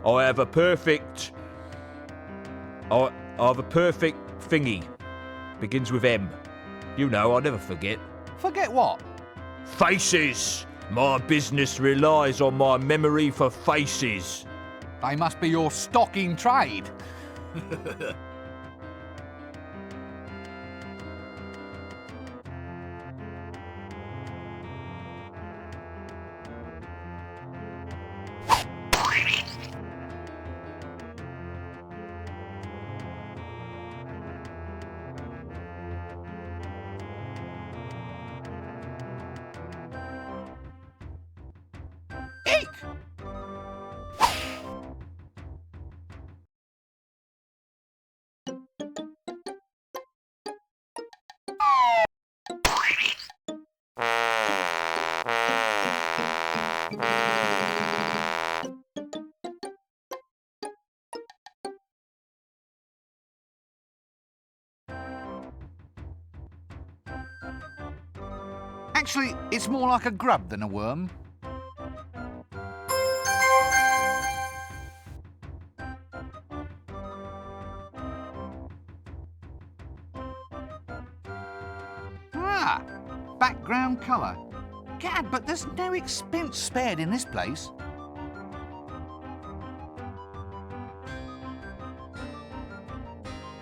Speaker 4: I have a perfect thingy. Begins with M. You know, I'll never forget.
Speaker 2: Forget what?
Speaker 4: Faces! My business relies on my memory for faces.
Speaker 2: They must be your stock in trade. Actually, it's more like a grub than a worm. Ah, background colour. Gad, but there's no expense spared in this place.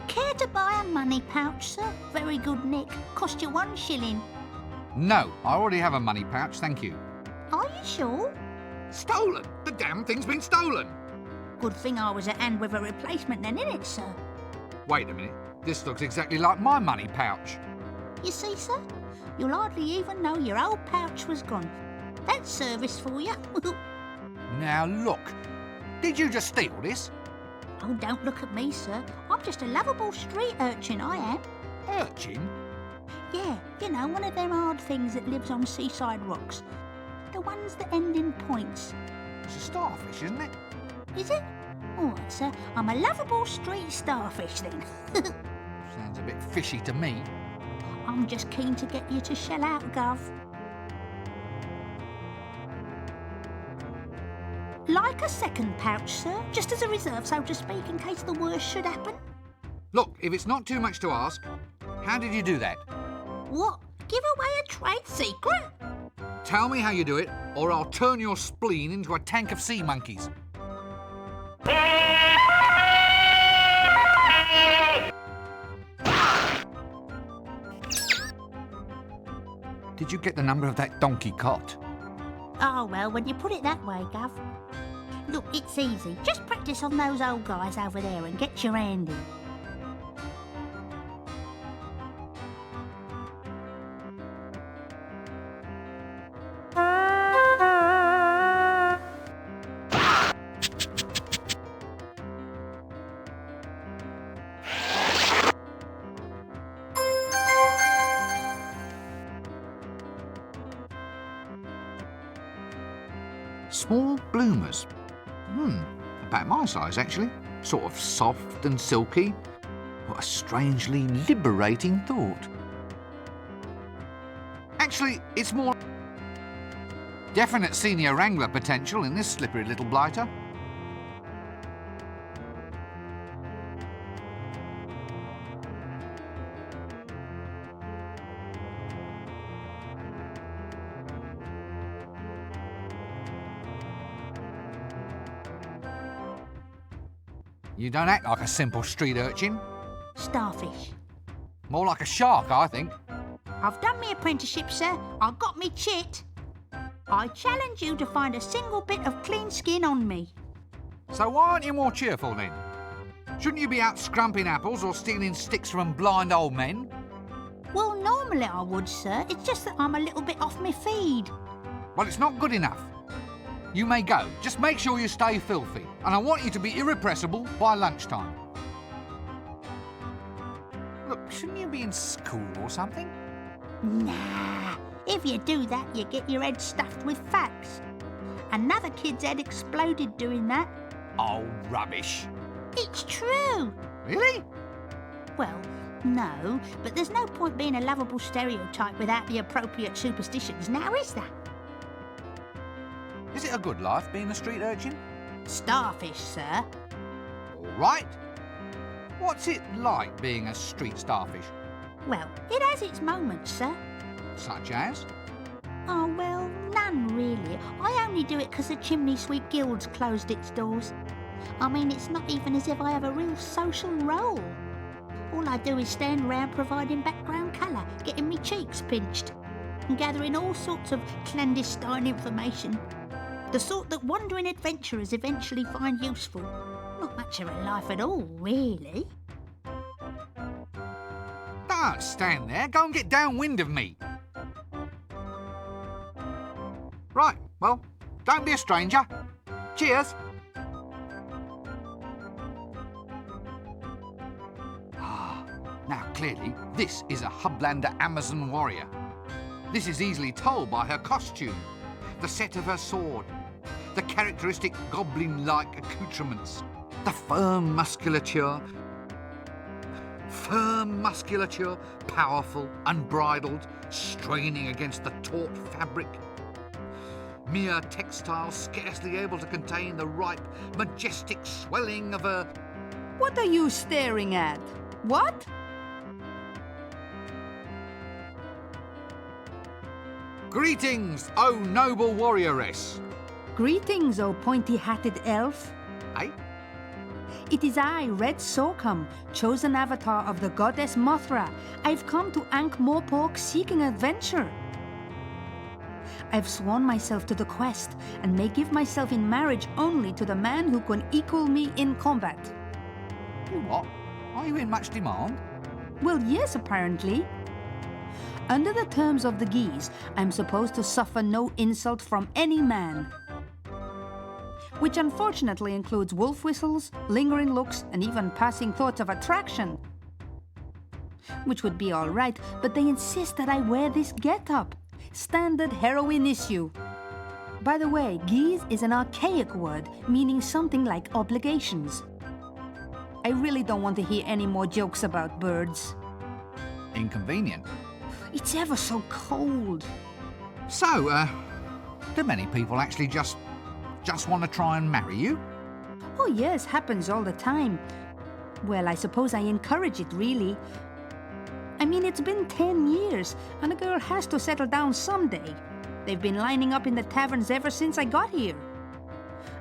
Speaker 10: Care to buy a money pouch, sir? Very good nick. Cost you 1 shilling.
Speaker 2: No, I already have a money pouch, thank you.
Speaker 10: Are you sure?
Speaker 2: Stolen! The damn thing's been stolen!
Speaker 10: Good thing I was at hand with a replacement then, innit, sir?
Speaker 2: Wait a minute, this looks exactly like my money pouch.
Speaker 10: You see, sir? You'll hardly even know your old pouch was gone. That's service for you.
Speaker 2: Now look, did you just steal this?
Speaker 10: Oh, don't look at me, sir. I'm just a lovable street urchin, I am.
Speaker 2: Urchin?
Speaker 10: Yeah, you know, one of them hard things that lives on seaside rocks. The ones that end in points.
Speaker 2: It's a starfish, isn't it?
Speaker 10: Is it? All right, sir. I'm a lovable street starfish, then.
Speaker 2: Sounds a bit fishy to me.
Speaker 10: I'm just keen to get you to shell out, Gov. Like a second pouch, sir, just as a reserve, so to speak, in case the worst should happen.
Speaker 2: Look, if it's not too much to ask, how did you do that?
Speaker 10: What? Give away a trade secret?
Speaker 2: Tell me how you do it, or I'll turn your spleen into a tank of sea monkeys. Did you get the number of that donkey cot?
Speaker 10: Oh, well, when you put it that way, Gov. Look, it's easy. Just practice on those old guys over there and get your hand in.
Speaker 2: Small bloomers. About my size, actually. Sort of soft and silky. What a strangely liberating thought. Actually, it's more... definite senior wrangler potential in this slippery little blighter. You don't act like a simple street urchin.
Speaker 10: Starfish.
Speaker 2: More like a shark, I think.
Speaker 10: I've done my apprenticeship, sir. I got me chit. I challenge you to find a single bit of clean skin on me.
Speaker 2: So why aren't you more cheerful then? Shouldn't you be out scrumping apples or stealing sticks from blind old men?
Speaker 10: Well, normally I would, sir. It's just that I'm a little bit off my feed.
Speaker 2: Well, it's not good enough. You may go. Just make sure you stay filthy. And I want you to be irrepressible by lunchtime. Look, shouldn't you be in school or something?
Speaker 10: Nah, if you do that, you get your head stuffed with facts. Another kid's head exploded doing that.
Speaker 2: Oh, rubbish.
Speaker 10: It's true.
Speaker 2: Really?
Speaker 10: Well, no, but there's no point being a lovable stereotype without the appropriate superstitions, now is there?
Speaker 2: Is it a good life being a street urchin?
Speaker 10: Starfish, sir.
Speaker 2: All right. What's it like being a street starfish?
Speaker 10: Well, it has its moments, sir.
Speaker 2: Such as?
Speaker 10: Oh, well, none really. I only do it because the Chimney Sweep Guild's closed its doors. I mean, it's not even as if I have a real social role. All I do is stand around providing background colour, getting me cheeks pinched, and gathering all sorts of clandestine information. The sort that wandering adventurers eventually find useful. Not much of a life at all, really.
Speaker 2: Don't stand there. Go and get downwind of me. Right, well, don't be a stranger. Cheers. Now, clearly, this is a Hublander Amazon warrior. This is easily told by her costume, the set of her sword, the characteristic goblin-like accoutrements, the firm musculature, powerful, unbridled, straining against the taut fabric. Mere textile scarcely able to contain the ripe, majestic swelling of her...
Speaker 11: What are you staring at? What?
Speaker 2: Greetings, O noble warrioress.
Speaker 11: Greetings, O pointy-hatted elf.
Speaker 2: Eh?
Speaker 11: It is I, Red Sorghum, chosen avatar of the goddess Mothra. I've come to Ankh-Morpork seeking adventure. I've sworn myself to the quest and may give myself in marriage only to the man who can equal me in combat.
Speaker 2: You what? Are you in much demand?
Speaker 11: Well, yes, apparently. Under the terms of the Geese, I'm supposed to suffer no insult from any man. Which unfortunately includes wolf whistles, lingering looks, and even passing thoughts of attraction. Which would be all right, but they insist that I wear this get-up. Standard heroine issue. By the way, geese is an archaic word, meaning something like obligations. I really don't want to hear any more jokes about birds.
Speaker 2: Inconvenient.
Speaker 11: It's ever so cold.
Speaker 2: So, do many people actually just want to try and marry you?
Speaker 11: Oh yes, happens all the time. Well, I suppose I encourage it, really. I mean, it's been 10 years, and a girl has to settle down someday. They've been lining up in the taverns ever since I got here.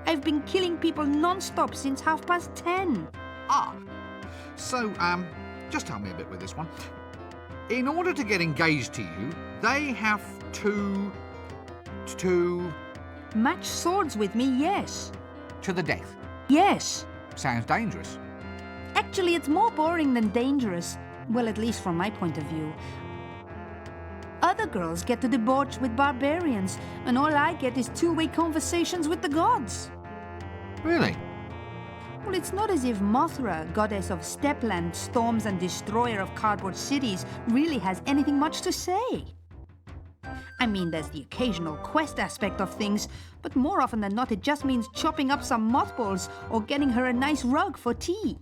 Speaker 11: I've been killing people non-stop since 10:30.
Speaker 2: Ah, so, just help me a bit with this one. In order to get engaged to you, they have to...
Speaker 11: Match swords with me, yes.
Speaker 2: To the death.
Speaker 11: Yes.
Speaker 2: Sounds dangerous.
Speaker 11: Actually, it's more boring than dangerous. Well, at least from my point of view. Other girls get to debauch with barbarians, and all I get is two-way conversations with the gods.
Speaker 2: Really?
Speaker 11: Well, it's not as if Mothra, goddess of Stepland, storms and destroyer of cardboard cities, really has anything much to say. I mean, there's the occasional quest aspect of things, but more often than not it just means chopping up some mothballs or getting her a nice rug for tea.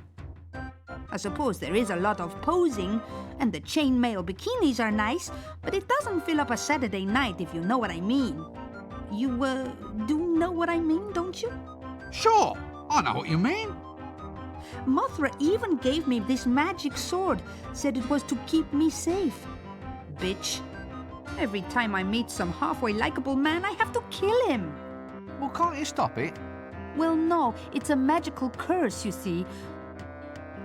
Speaker 11: I suppose there is a lot of posing, and the chainmail bikinis are nice, but it doesn't fill up a Saturday night, if you know what I mean. You, do know what I mean, don't you?
Speaker 2: Sure, I know what you mean.
Speaker 11: Mothra even gave me this magic sword, said it was to keep me safe. Bitch. Every time I meet some halfway likable man, I have to kill him.
Speaker 2: Well, can't you stop it?
Speaker 11: Well, no, it's a magical curse, you see.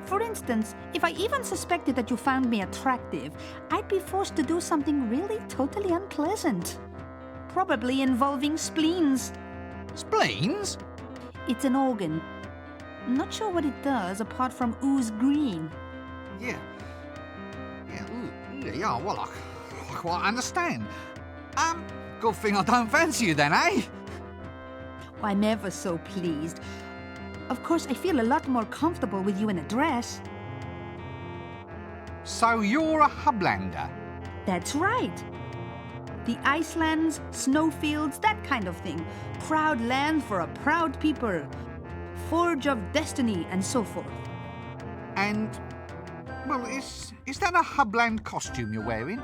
Speaker 11: For instance, if I even suspected that you found me attractive, I'd be forced to do something really totally unpleasant. Probably involving spleens.
Speaker 2: Spleens?
Speaker 11: It's an organ. Not sure what it does apart from ooze green.
Speaker 2: Yeah, well, I quite understand. Good thing I don't fancy you then, eh?
Speaker 11: I'm ever so pleased. Of course, I feel a lot more comfortable with you in a dress.
Speaker 2: So you're a Hublander?
Speaker 11: That's right. The Icelands, snowfields, that kind of thing. Proud land for a proud people. Forge of destiny and so forth.
Speaker 2: And, well, is that a Hubland costume you're wearing?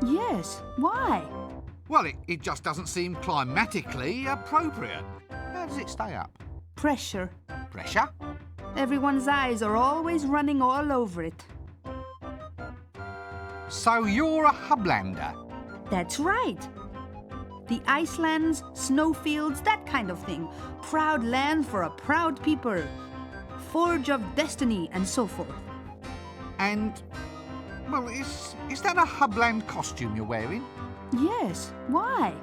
Speaker 11: Yes, why?
Speaker 2: Well, it just doesn't seem climatically appropriate. How does it stay up?
Speaker 11: Pressure.
Speaker 2: Pressure?
Speaker 11: Everyone's eyes are always running all over it.
Speaker 2: So you're a Hublander?
Speaker 11: That's right. The Icelands, snowfields, that kind of thing. Proud land for a proud people. Forge of destiny and so forth.
Speaker 2: And, well, is that a Hubland costume you're wearing?
Speaker 11: Yes, why?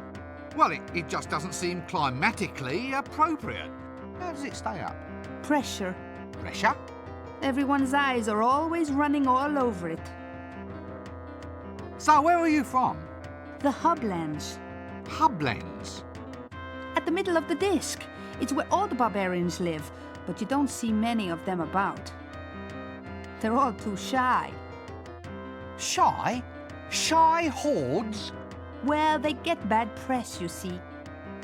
Speaker 2: Well, it just doesn't seem climatically appropriate. How does it stay up?
Speaker 11: Pressure.
Speaker 2: Pressure?
Speaker 11: Everyone's eyes are always running all over it.
Speaker 2: So where are you from?
Speaker 11: The Hublands.
Speaker 2: Hublands?
Speaker 11: At the middle of the disc. It's where all the barbarians live, but you don't see many of them about. They're all too shy.
Speaker 2: Shy? Shy hordes?
Speaker 11: Well, they get bad press, you see.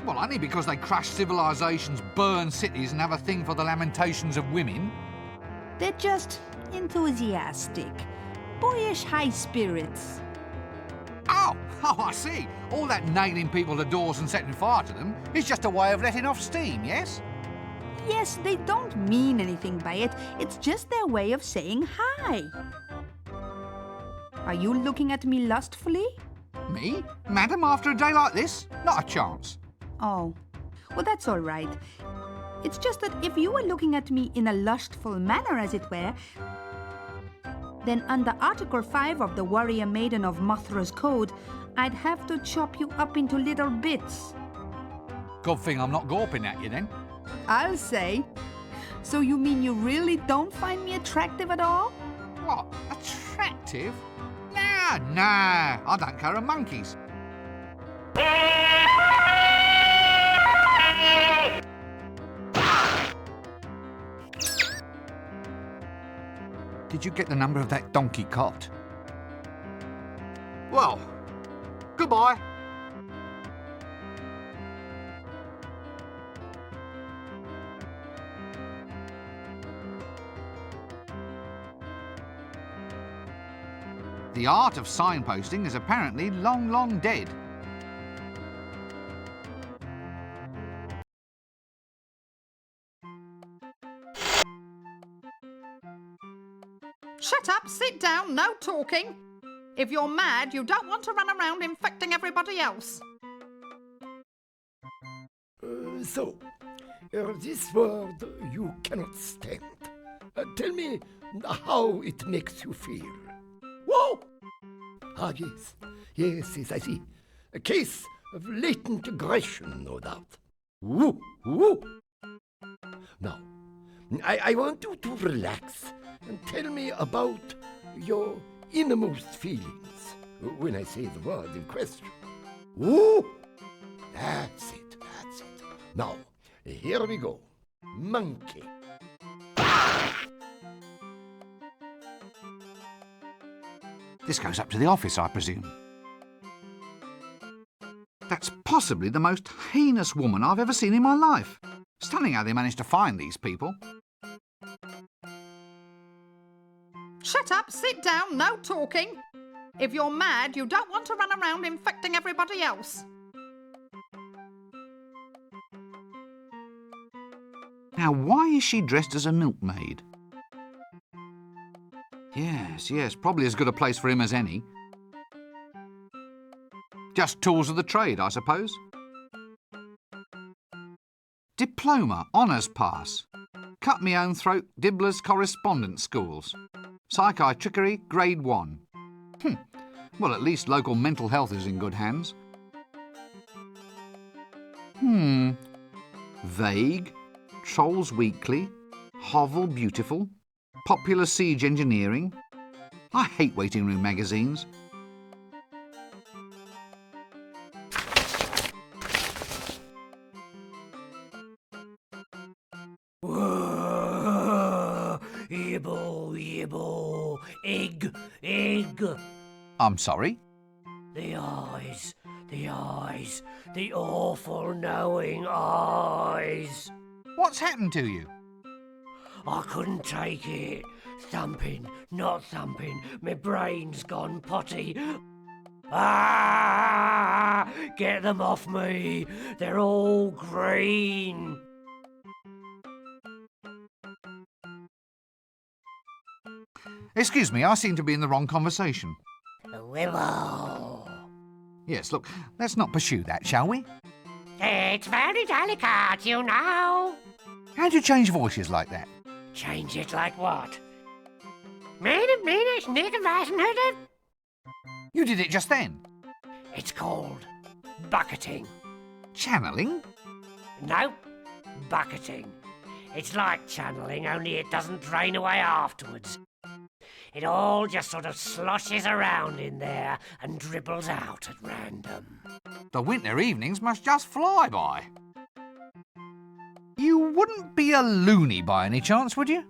Speaker 2: Well, only because they crash civilizations, burn cities and have a thing for the lamentations of women.
Speaker 11: They're just enthusiastic. Boyish high spirits.
Speaker 2: Oh, I see. All that nailing people to doors and setting fire to them is just a way of letting off steam, yes?
Speaker 11: Yes, they don't mean anything by it. It's just their way of saying hi. Are you looking at me lustfully?
Speaker 2: Me? Madam, after a day like this? Not a chance.
Speaker 11: Oh, well, that's all right. It's just that if you were looking at me in a lustful manner, as it were, then under Article 5 of the Warrior Maiden of Mothra's Code, I'd have to chop you up into little bits.
Speaker 2: Good thing I'm not gawping at you then.
Speaker 11: I'll say. So you mean you really don't find me attractive at all?
Speaker 2: What? Attractive? Nah, I don't care a monkey's. Did you get the number of that donkey cot? Well, goodbye. The art of signposting is apparently long, long dead.
Speaker 12: Shut up, sit down, no talking. If you're mad, you don't want to run around infecting everybody else.
Speaker 7: This word you cannot stand. Tell me how it makes you feel. Whoa! Ah, yes, I see. A case of latent aggression, no doubt. Woo! Now, I want you to relax and tell me about your innermost feelings when I say the word in question. Woo! That's it. Now, here we go. Monkey.
Speaker 2: This goes up to the office, I presume. That's possibly the most heinous woman I've ever seen in my life. Stunning how they managed to find these people.
Speaker 12: Shut up, sit down, no talking. If you're mad, you don't want to run around infecting everybody else.
Speaker 2: Now, why is she dressed as a milkmaid? Yes, probably as good a place for him as any. Just tools of the trade, I suppose. Diploma, honours pass. Cut me own throat, Dibbler's correspondence schools. Psychiatrickery, grade 1. Well, at least local mental health is in good hands. Vague, Trolls Weekly, Hovel Beautiful, Popular Siege Engineering. I hate waiting room magazines.
Speaker 5: yibble, egg, egg.
Speaker 2: I'm sorry?
Speaker 5: The eyes, the awful knowing eyes.
Speaker 2: What's happened to you?
Speaker 5: I couldn't take it. Thumping, not thumping, my brain's gone potty. Ah! Get them off me. They're all green.
Speaker 2: Excuse me, I seem to be in the wrong conversation.
Speaker 5: Wibble.
Speaker 2: Yes, look, let's not pursue that, shall we?
Speaker 5: It's very delicate, you know.
Speaker 2: How'd you change voices like that?
Speaker 5: Change it like what? Minute, snicker, fascinated.
Speaker 2: You did it just then.
Speaker 5: It's called bucketing.
Speaker 2: Channeling?
Speaker 5: No, bucketing. It's like channeling, only it doesn't drain away afterwards. It all just sort of sloshes around in there and dribbles out at random.
Speaker 2: The winter evenings must just fly by. You wouldn't be a loony by any chance, would you?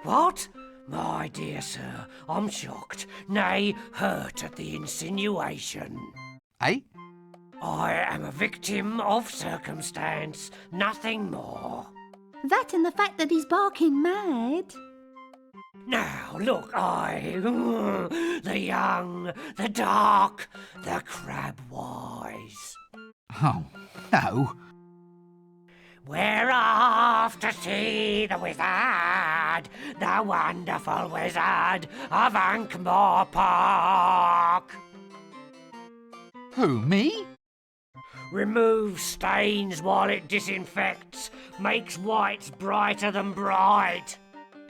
Speaker 5: What? My dear sir, I'm shocked, nay, hurt at the insinuation.
Speaker 2: Eh?
Speaker 5: I am a victim of circumstance, nothing more.
Speaker 10: That and the fact that he's barking mad.
Speaker 5: Now, look, the young, the dark, the crab-wise.
Speaker 2: Oh, no.
Speaker 5: We're off to see the wizard, the wonderful wizard of Ankh-Morpork.
Speaker 2: Who, me?
Speaker 5: Remove stains while it disinfects, makes whites brighter than bright.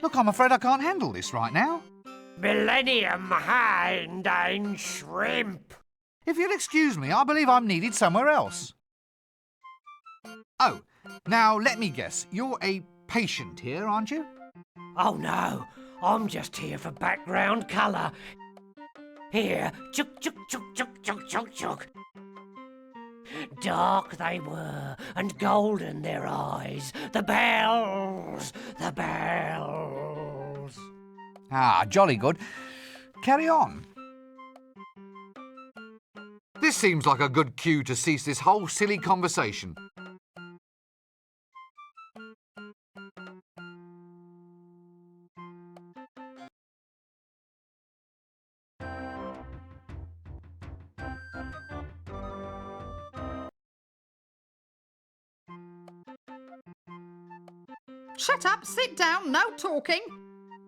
Speaker 2: Look, I'm afraid I can't handle this right now.
Speaker 5: Millennium Hand and Shrimp.
Speaker 2: If you'll excuse me, I believe I'm needed somewhere else. Oh, now let me guess. You're a patient here, aren't you?
Speaker 5: Oh no, I'm just here for background colour. Here, chuk chuk chuk chuk chuk chuk chuk. Dark they were, and golden their eyes. The bells, the bells.
Speaker 2: Ah, jolly good. Carry on. This seems like a good cue to cease this whole silly conversation.
Speaker 12: Shut up, sit down, no talking.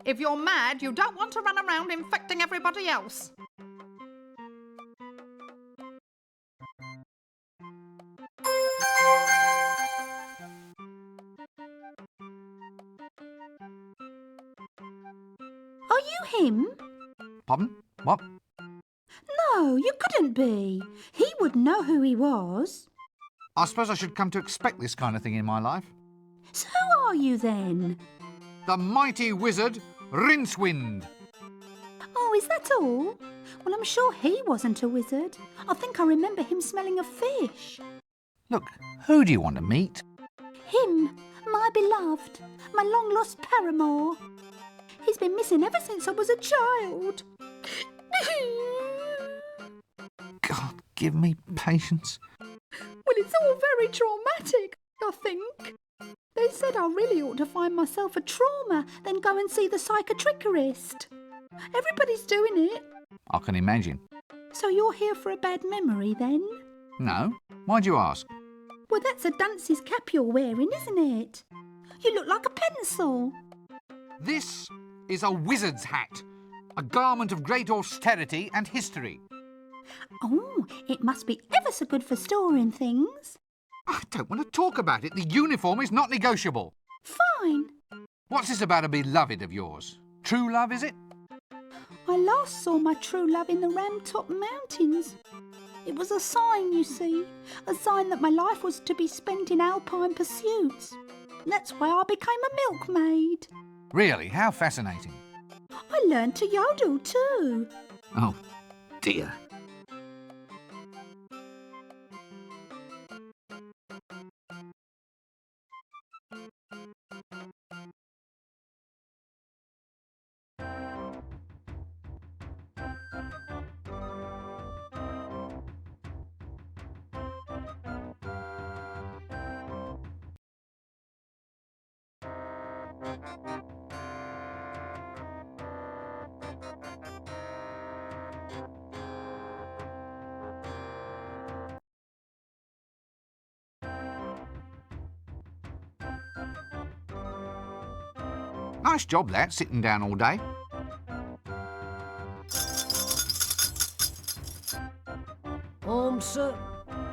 Speaker 12: If you're mad, you don't want to run around infecting everybody else.
Speaker 10: Are you him?
Speaker 2: Pardon? What?
Speaker 10: No, you couldn't be. He would know who he was.
Speaker 2: I suppose I should come to expect this kind of thing in my life.
Speaker 10: So who are you then?
Speaker 2: The mighty wizard, Rincewind.
Speaker 10: Oh, is that all? Well, I'm sure he wasn't a wizard. I think I remember him smelling of fish.
Speaker 2: Look, who do you want to meet?
Speaker 10: Him, my beloved, my long-lost paramour. He's been missing ever since I was a child.
Speaker 2: God, give me patience.
Speaker 10: Well, it's all very traumatic, I think. They said I really ought to find myself a trauma, then go and see the psychiatrist. Everybody's doing it.
Speaker 2: I can imagine.
Speaker 10: So you're here for a bad memory, then?
Speaker 2: No? Why'd you ask?
Speaker 10: Well, that's a dunce's cap you're wearing, isn't it? You look like a pencil.
Speaker 2: This is a wizard's hat. A garment of great austerity and history.
Speaker 10: Oh, it must be ever so good for storing things.
Speaker 2: I don't want to talk about it. The uniform is not negotiable.
Speaker 10: Fine.
Speaker 2: What's this about a beloved of yours? True love, is it?
Speaker 10: I last saw my true love in the Ramtop Mountains. It was a sign, you see. A sign that my life was to be spent in alpine pursuits. That's why I became a milkmaid.
Speaker 2: Really? How fascinating.
Speaker 10: I learned to yodel too.
Speaker 2: Oh, dear. Nice job, that, sitting down all day.
Speaker 9: Alms, sir.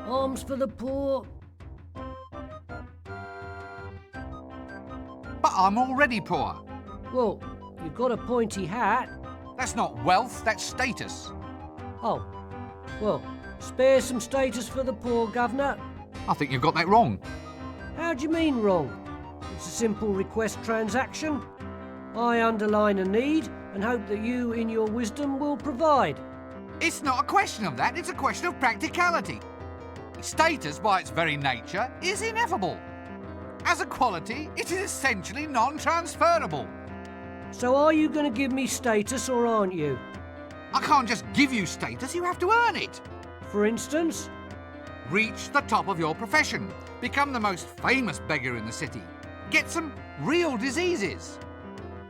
Speaker 9: Alms for the poor.
Speaker 2: But I'm already poor.
Speaker 9: Well, you've got a pointy hat.
Speaker 2: That's not wealth, that's status.
Speaker 9: Oh, well, spare some status for the poor, Governor.
Speaker 2: I think you've got that wrong.
Speaker 9: How do you mean wrong? It's a simple request transaction. I underline a need and hope that you, in your wisdom, will provide.
Speaker 2: It's not a question of that, it's a question of practicality. Status, by its very nature, is ineffable. As a quality, it is essentially non-transferable.
Speaker 9: So are you going to give me status or aren't you?
Speaker 2: I can't just give you status, you have to earn it.
Speaker 9: For instance?
Speaker 2: Reach the top of your profession. Become the most famous beggar in the city. Get some real diseases.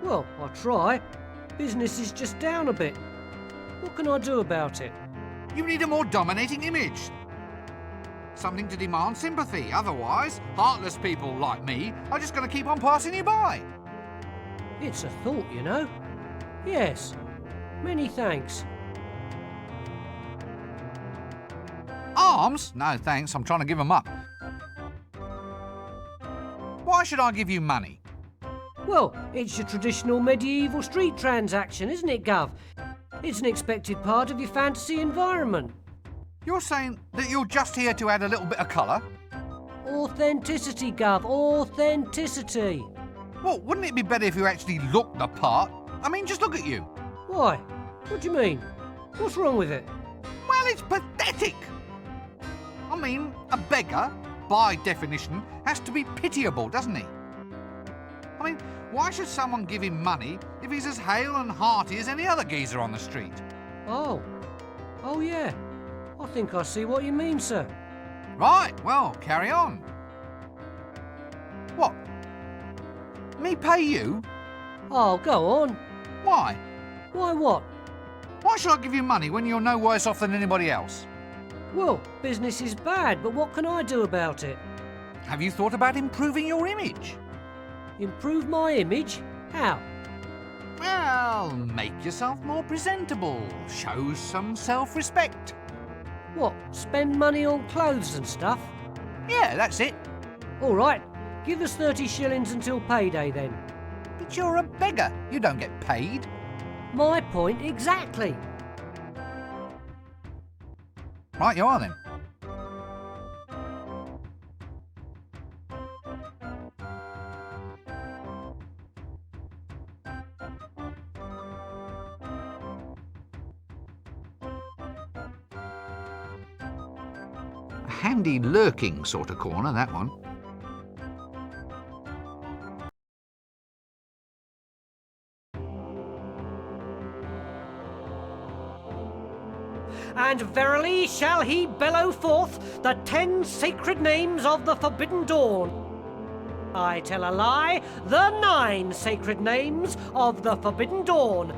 Speaker 9: Well, I'll try. Business is just down a bit. What can I do about it?
Speaker 2: You need a more dominating image. Something to demand sympathy. Otherwise, heartless people like me are just going to keep on passing you by.
Speaker 9: It's a thought, you know. Yes. Many thanks.
Speaker 2: Arms? No, thanks. I'm trying to give them up. Why should I give you money?
Speaker 9: Well, it's your traditional medieval street transaction, isn't it, Gov? It's an expected part of your fantasy environment.
Speaker 2: You're saying that you're just here to add a little bit of colour?
Speaker 9: Authenticity, Gov. Authenticity.
Speaker 2: Well, wouldn't it be better if you actually looked the part? I mean, just look at you.
Speaker 9: Why? What do you mean? What's wrong with it?
Speaker 2: Well, it's pathetic. I mean, a beggar, by definition, has to be pitiable, doesn't he? I mean, why should someone give him money if he's as hale and hearty as any other geezer on the street?
Speaker 9: Oh. Oh, yeah. I think I see what you mean, sir.
Speaker 2: Right, well, carry on. What? Me pay you?
Speaker 9: Oh, go on.
Speaker 2: Why?
Speaker 9: Why what?
Speaker 2: Why should I give you money when you're no worse off than anybody else?
Speaker 9: Well, business is bad, but what can I do about it?
Speaker 2: Have you thought about improving your image?
Speaker 9: Improve my image? How?
Speaker 2: Well, make yourself more presentable. Show some self-respect.
Speaker 9: What, spend money on clothes and stuff?
Speaker 2: Yeah, that's it.
Speaker 9: All right, give us 30 shillings until payday then.
Speaker 2: But you're a beggar. You don't get paid.
Speaker 9: My point exactly.
Speaker 2: Right, you are then. A handy lurking sort of corner, that one.
Speaker 9: And verily shall he bellow forth the 10 sacred names of the Forbidden Dawn. I tell a lie, the 9 sacred names of the Forbidden Dawn.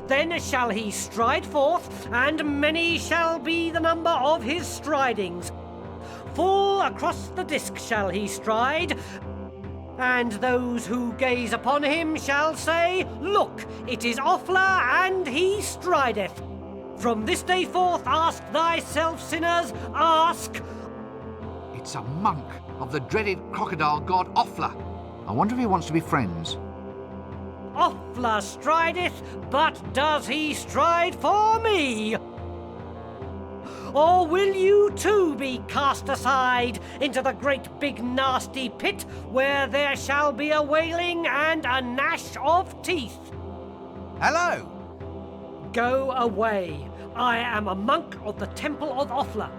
Speaker 9: Then shall he stride forth, and many shall be the number of his stridings. Full across the disc shall he stride, and those who gaze upon him shall say, Look, it is Offler, and he strideth. From this day forth ask thyself, sinners, ask.
Speaker 2: It's a monk of the dreaded crocodile god Offler. I wonder if he wants to be friends.
Speaker 9: Offler strideth, but does he stride for me? Or will you too be cast aside into the great big nasty pit where there shall be a wailing and a gnash of teeth?
Speaker 2: Hello.
Speaker 9: Go away. I am a monk of the Temple of Offler.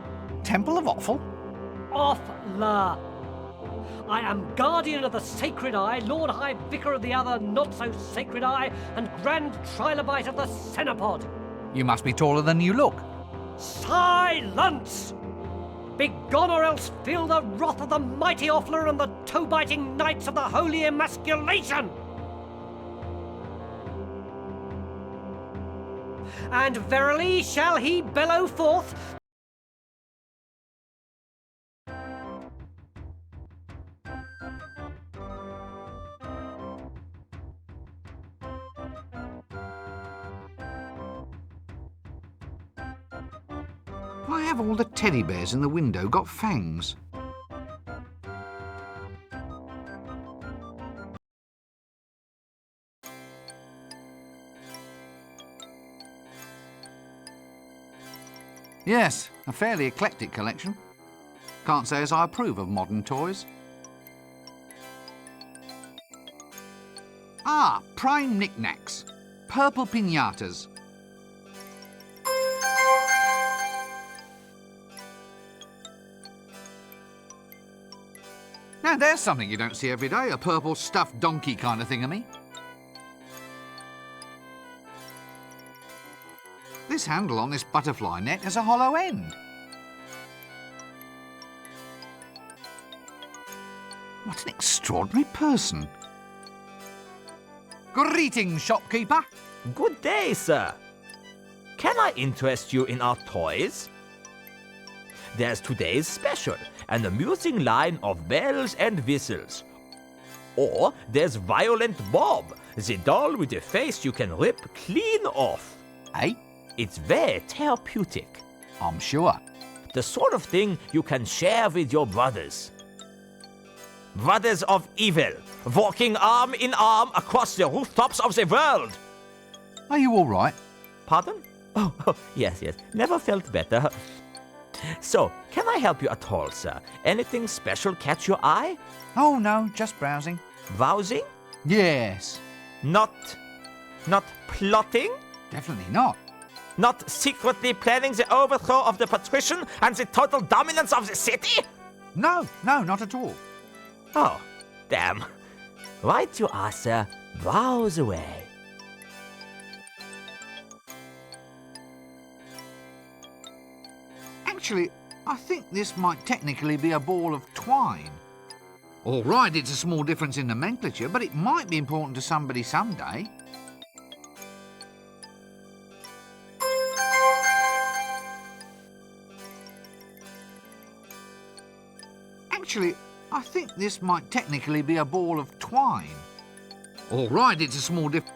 Speaker 2: Temple of Offal?
Speaker 9: Offler. I am guardian of the Sacred Eye, Lord High Vicar of the other not-so-sacred Eye, and Grand Trilobite of the Cenopod.
Speaker 2: You must be taller than you look.
Speaker 9: Silence! Begone, or else feel the wrath of the mighty Offler and the toe-biting knights of the Holy Emasculation! And verily shall he bellow forth.
Speaker 2: Why have all the teddy bears in the window got fangs? Yes, a fairly eclectic collection. Can't say as I approve of modern toys. Ah, prime knickknacks. Purple piñatas. Now there's something you don't see every day, a purple stuffed donkey kind of thingamy. This handle on this butterfly net has a hollow end. What an extraordinary person. Greetings, shopkeeper.
Speaker 6: Good day, sir. Can I interest you in our toys? There's today's special, an amusing line of bells and whistles. Or there's Violent Bob, the doll with a face you can rip clean off.
Speaker 2: Eh?
Speaker 6: It's very therapeutic.
Speaker 2: I'm sure.
Speaker 6: The sort of thing you can share with your brothers. Brothers of evil, walking arm in arm across the rooftops of the world.
Speaker 2: Are you all right?
Speaker 6: Pardon? Oh, yes. Never felt better. So, can I help you at all, sir? Anything special catch your eye?
Speaker 2: Oh, no, just browsing.
Speaker 6: Browsing?
Speaker 2: Yes.
Speaker 6: Not plotting?
Speaker 2: Definitely not.
Speaker 6: Not secretly planning the overthrow of the patrician and the total dominance of the city?
Speaker 2: No, not at all.
Speaker 6: Oh, damn. Right you are, sir. Browse away.
Speaker 2: Actually, I think this might technically be a ball of twine. All right, it's a small difference in nomenclature, but it might be important to somebody someday. Actually, I think this might technically be a ball of twine. All right, it's a small difference.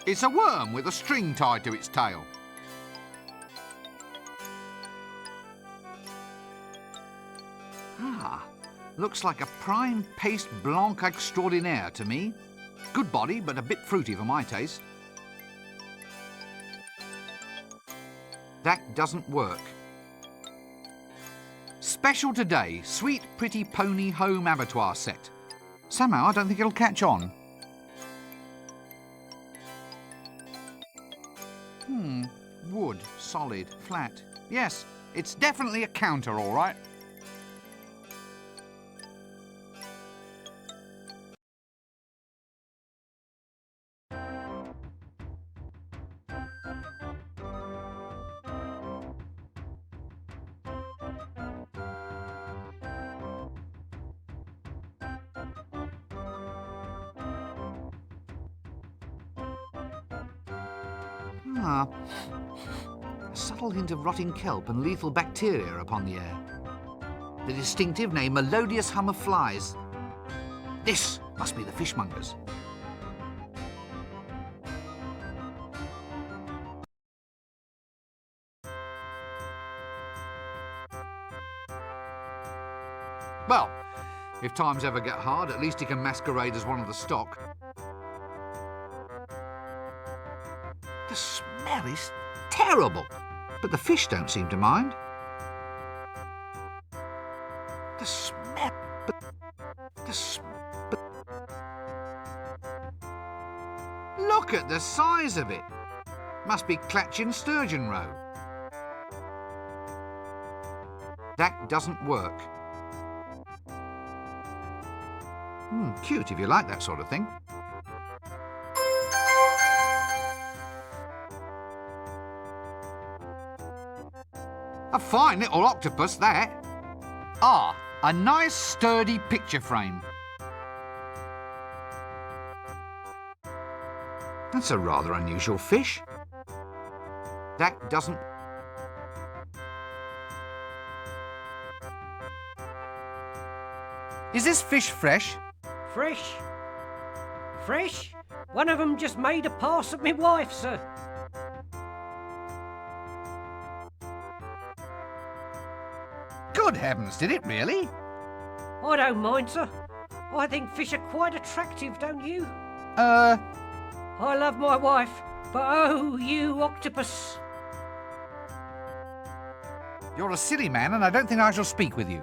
Speaker 2: It's a worm with a string tied to its tail. Ah, looks like a prime paste blanc extraordinaire to me. Good body, but a bit fruity for my taste. That doesn't work. Special today, Sweet Pretty Pony Home Abattoir set. Somehow I don't think it'll catch on. Wood, solid, flat. Yes, it's definitely a counter, all right. A subtle hint of rotting kelp and lethal bacteria upon the air. The distinctive name, melodious hum of flies. This must be the fishmongers. Well, if times ever get hard, at least he can masquerade as one of the stock. The smell is terrible, but the fish don't seem to mind. The smell, Look at the size of it. Must be Clatchin sturgeon roe. That doesn't work. Cute if you like that sort of thing. A fine little octopus, that. Ah, a nice sturdy picture frame. That's a rather unusual fish. That doesn't... Is this fish fresh?
Speaker 9: Fresh? Fresh? One of 'em just made a pass at me wife, sir.
Speaker 2: Good heavens, did it really?
Speaker 9: I don't mind, sir. I think fish are quite attractive, don't you?
Speaker 2: Uh,
Speaker 9: I love my wife, but oh, you octopus.
Speaker 2: You're a silly man, and I don't think I shall speak with you.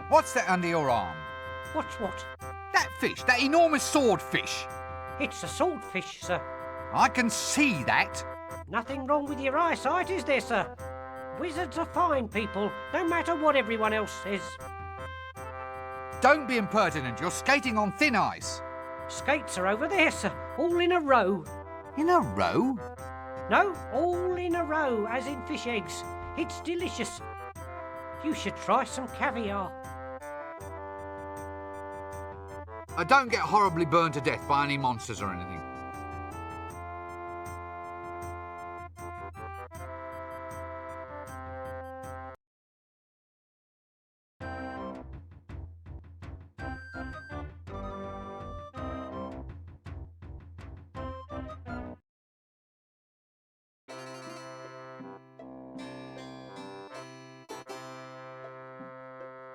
Speaker 2: What's that under your arm?
Speaker 9: What's what?
Speaker 2: That fish, that enormous swordfish.
Speaker 9: It's a swordfish, sir.
Speaker 2: I can see that.
Speaker 9: Nothing wrong with your eyesight, is there, sir? Wizards are fine people, no matter what everyone else says.
Speaker 2: Don't be impertinent, you're skating on thin ice.
Speaker 9: Skates are over there, sir, all in a row.
Speaker 2: In a row?
Speaker 9: No, all in a row, as in fish eggs. It's delicious. You should try some caviar.
Speaker 2: I don't get horribly burned to death by any monsters or anything.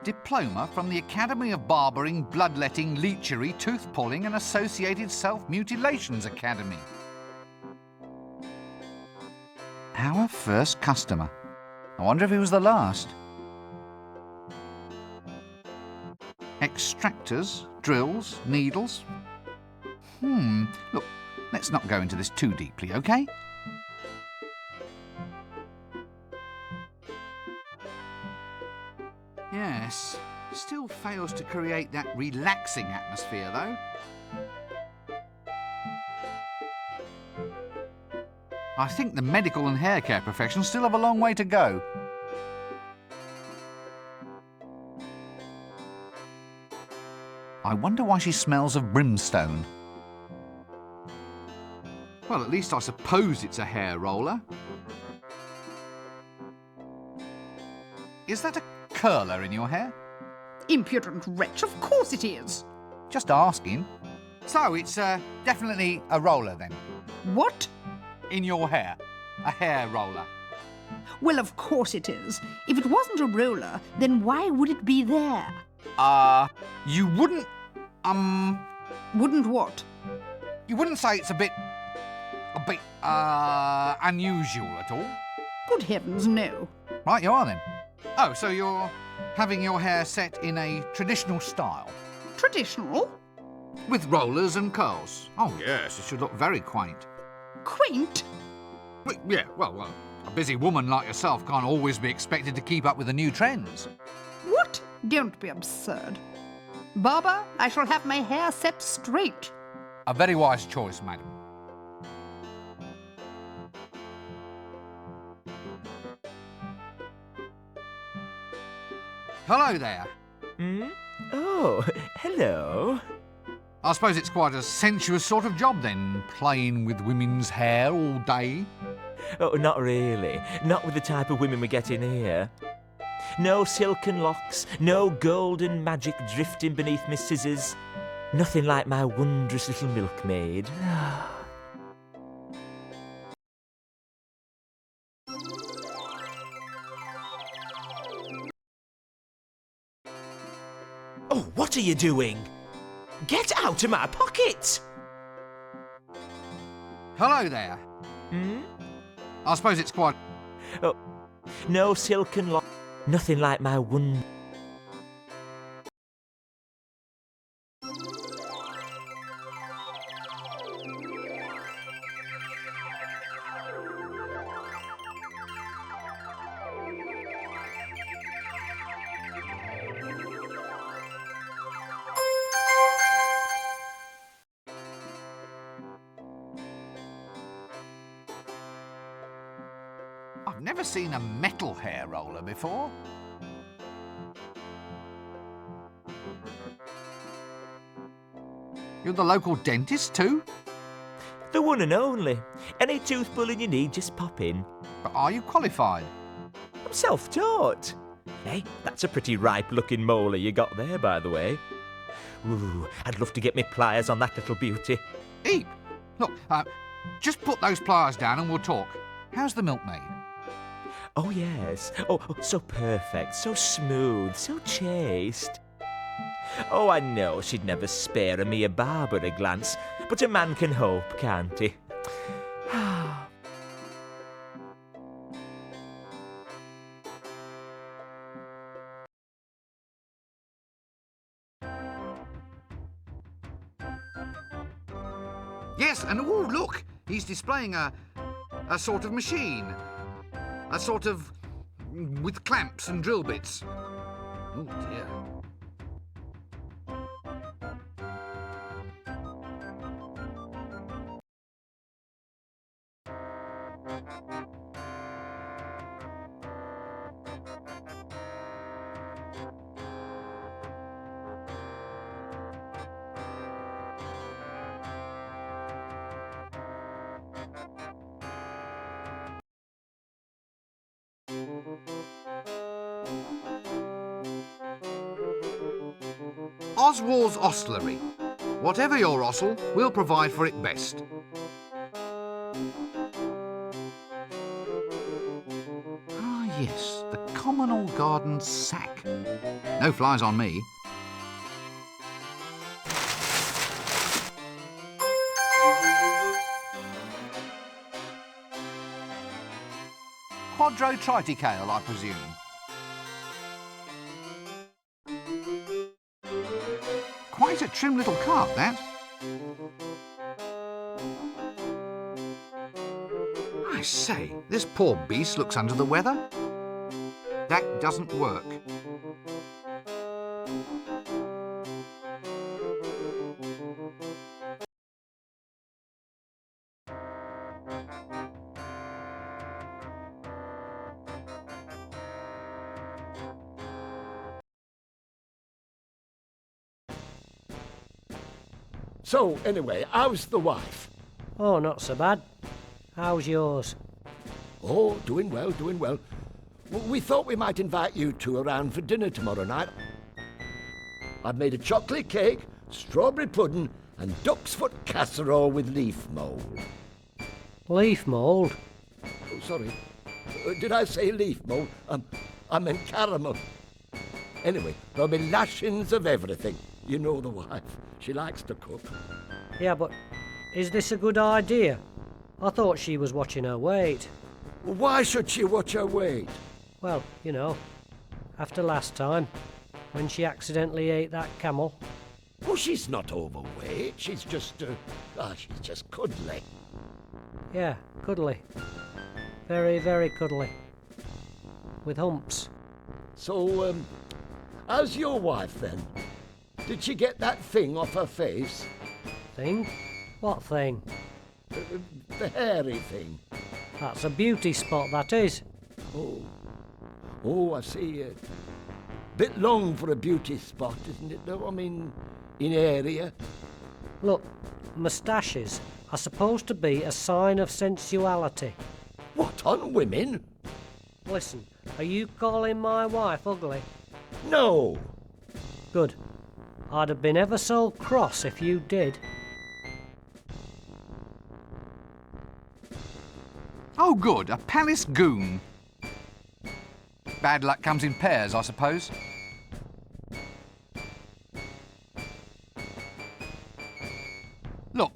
Speaker 2: Diploma from the Academy of Barbering, Bloodletting, Leechery, Tooth-Pulling and Associated Self-Mutilations Academy. Our first customer. I wonder if he was the last. Extractors, drills, needles. Look, let's not go into this too deeply, okay? Yes, still fails to create that relaxing atmosphere, though. I think the medical and hair care professions still have a long way to go. I wonder why she smells of brimstone. Well, at least I suppose it's a hair roller. Is that a curler in your hair?
Speaker 12: Impudent wretch, of course it is.
Speaker 2: Just asking. So it's definitely a roller then?
Speaker 12: What?
Speaker 2: In your hair. A hair roller.
Speaker 11: Well, of course it is. If it wasn't a roller, then why would it be there?
Speaker 2: You wouldn't,
Speaker 11: Wouldn't what?
Speaker 2: you wouldn't say it's a bit, unusual at all?
Speaker 12: Good heavens, no.
Speaker 2: Right, you are then. Oh, so you're having your hair set in a traditional style?
Speaker 12: Traditional?
Speaker 2: With rollers and curls? Oh, yes, it should look very quaint.
Speaker 12: Quaint?
Speaker 2: Yeah, well, a busy woman like yourself can't always be expected to keep up with the new trends.
Speaker 12: What? Don't be absurd. Barber, I shall have my hair set straight.
Speaker 2: A very wise choice, madam. Hello there.
Speaker 4: Oh, hello.
Speaker 2: I suppose it's quite a sensuous sort of job then, playing with women's hair all day.
Speaker 4: Oh, not really. Not with the type of women we get in here. No silken locks, no golden magic drifting beneath my scissors. Nothing like my wondrous little milkmaid. Oh, what are you doing? Get out of my pocket!
Speaker 2: Hello there. I suppose it's quite...
Speaker 4: Oh, no silken lock. Nothing like my wonder.
Speaker 2: never seen a metal hair roller before. You're the local dentist too?
Speaker 4: The one and only. Any tooth pulling you need, just pop in.
Speaker 2: But are you qualified?
Speaker 4: I'm self-taught. Hey, that's a pretty ripe-looking molar you got there, by the way. Ooh, I'd love to get me pliers on that little beauty.
Speaker 2: Eep! Look, just put those pliers down and we'll talk. How's the milkmaid?
Speaker 4: Oh, yes. Oh, so perfect, so smooth, so chaste. Oh, I know she'd never spare a mere barber a glance, but a man can hope, can't he?
Speaker 2: Yes, and oh, look! He's displaying a sort of machine. A sort of... with clamps and drill bits. Oh, dear. Oswald's Ostlery. Whatever your ostle, we'll provide for it best. Ah, yes, the communal garden sack. No flies on me. Quadro triticale, I presume. Quite a trim little cart, that. I say, this poor beast looks under the weather. That doesn't work.
Speaker 7: So, anyway, how's the wife?
Speaker 5: Oh, not so bad. How's yours?
Speaker 7: Oh, doing well, doing well. We thought we might invite you two around for dinner tomorrow night. I've made a chocolate cake, strawberry pudding, and duck's foot casserole with leaf mould.
Speaker 5: Leaf mould?
Speaker 7: Oh, sorry. Did I say leaf mould? I meant caramel. Anyway, there'll be lashings of everything. You know the wife. She likes to cook.
Speaker 5: Yeah, but is this a good idea? I thought she was watching her weight.
Speaker 7: Why should she watch her weight?
Speaker 5: Well, you know, after last time, when she accidentally ate that camel.
Speaker 7: Oh, she's not overweight. She's just, she's just cuddly.
Speaker 5: Yeah, cuddly. Very, very cuddly. With humps.
Speaker 7: So, how's your wife then? Did she get that thing off her face?
Speaker 5: Thing? What thing?
Speaker 7: The hairy thing.
Speaker 5: That's a beauty spot, that is.
Speaker 7: Oh, I see. Bit long for a beauty spot, isn't it, though? I mean, in area.
Speaker 5: Look, moustaches are supposed to be a sign of sensuality.
Speaker 7: What, on women?
Speaker 5: Listen, are you calling my wife ugly?
Speaker 7: No.
Speaker 5: Good. I'd have been ever so cross if you did.
Speaker 2: Oh, good, a palace goon. Bad luck comes in pairs, I suppose. Look,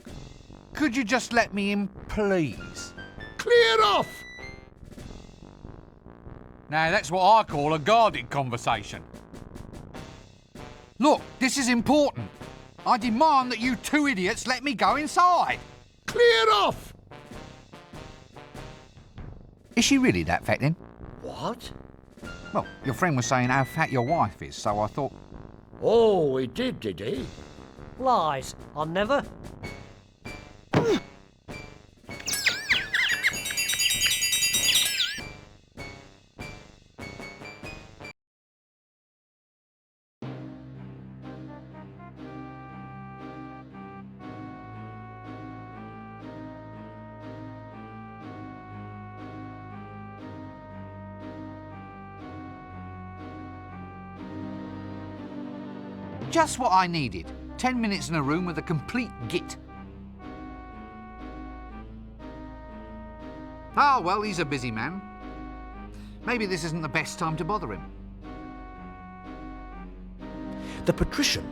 Speaker 2: could you just let me in, please?
Speaker 7: Clear off!
Speaker 2: Now, that's what I call a guarded conversation. Look, this is important. I demand that you two idiots let me go inside.
Speaker 7: Clear off!
Speaker 2: Is she really that fat then?
Speaker 7: What?
Speaker 2: Well, your friend was saying how fat your wife is, so I thought...
Speaker 7: Oh, he did he?
Speaker 5: Lies. I never...
Speaker 2: Just what I needed. 10 minutes in a room with a complete git. Ah, well, he's a busy man. Maybe this isn't the best time to bother him.
Speaker 3: The patrician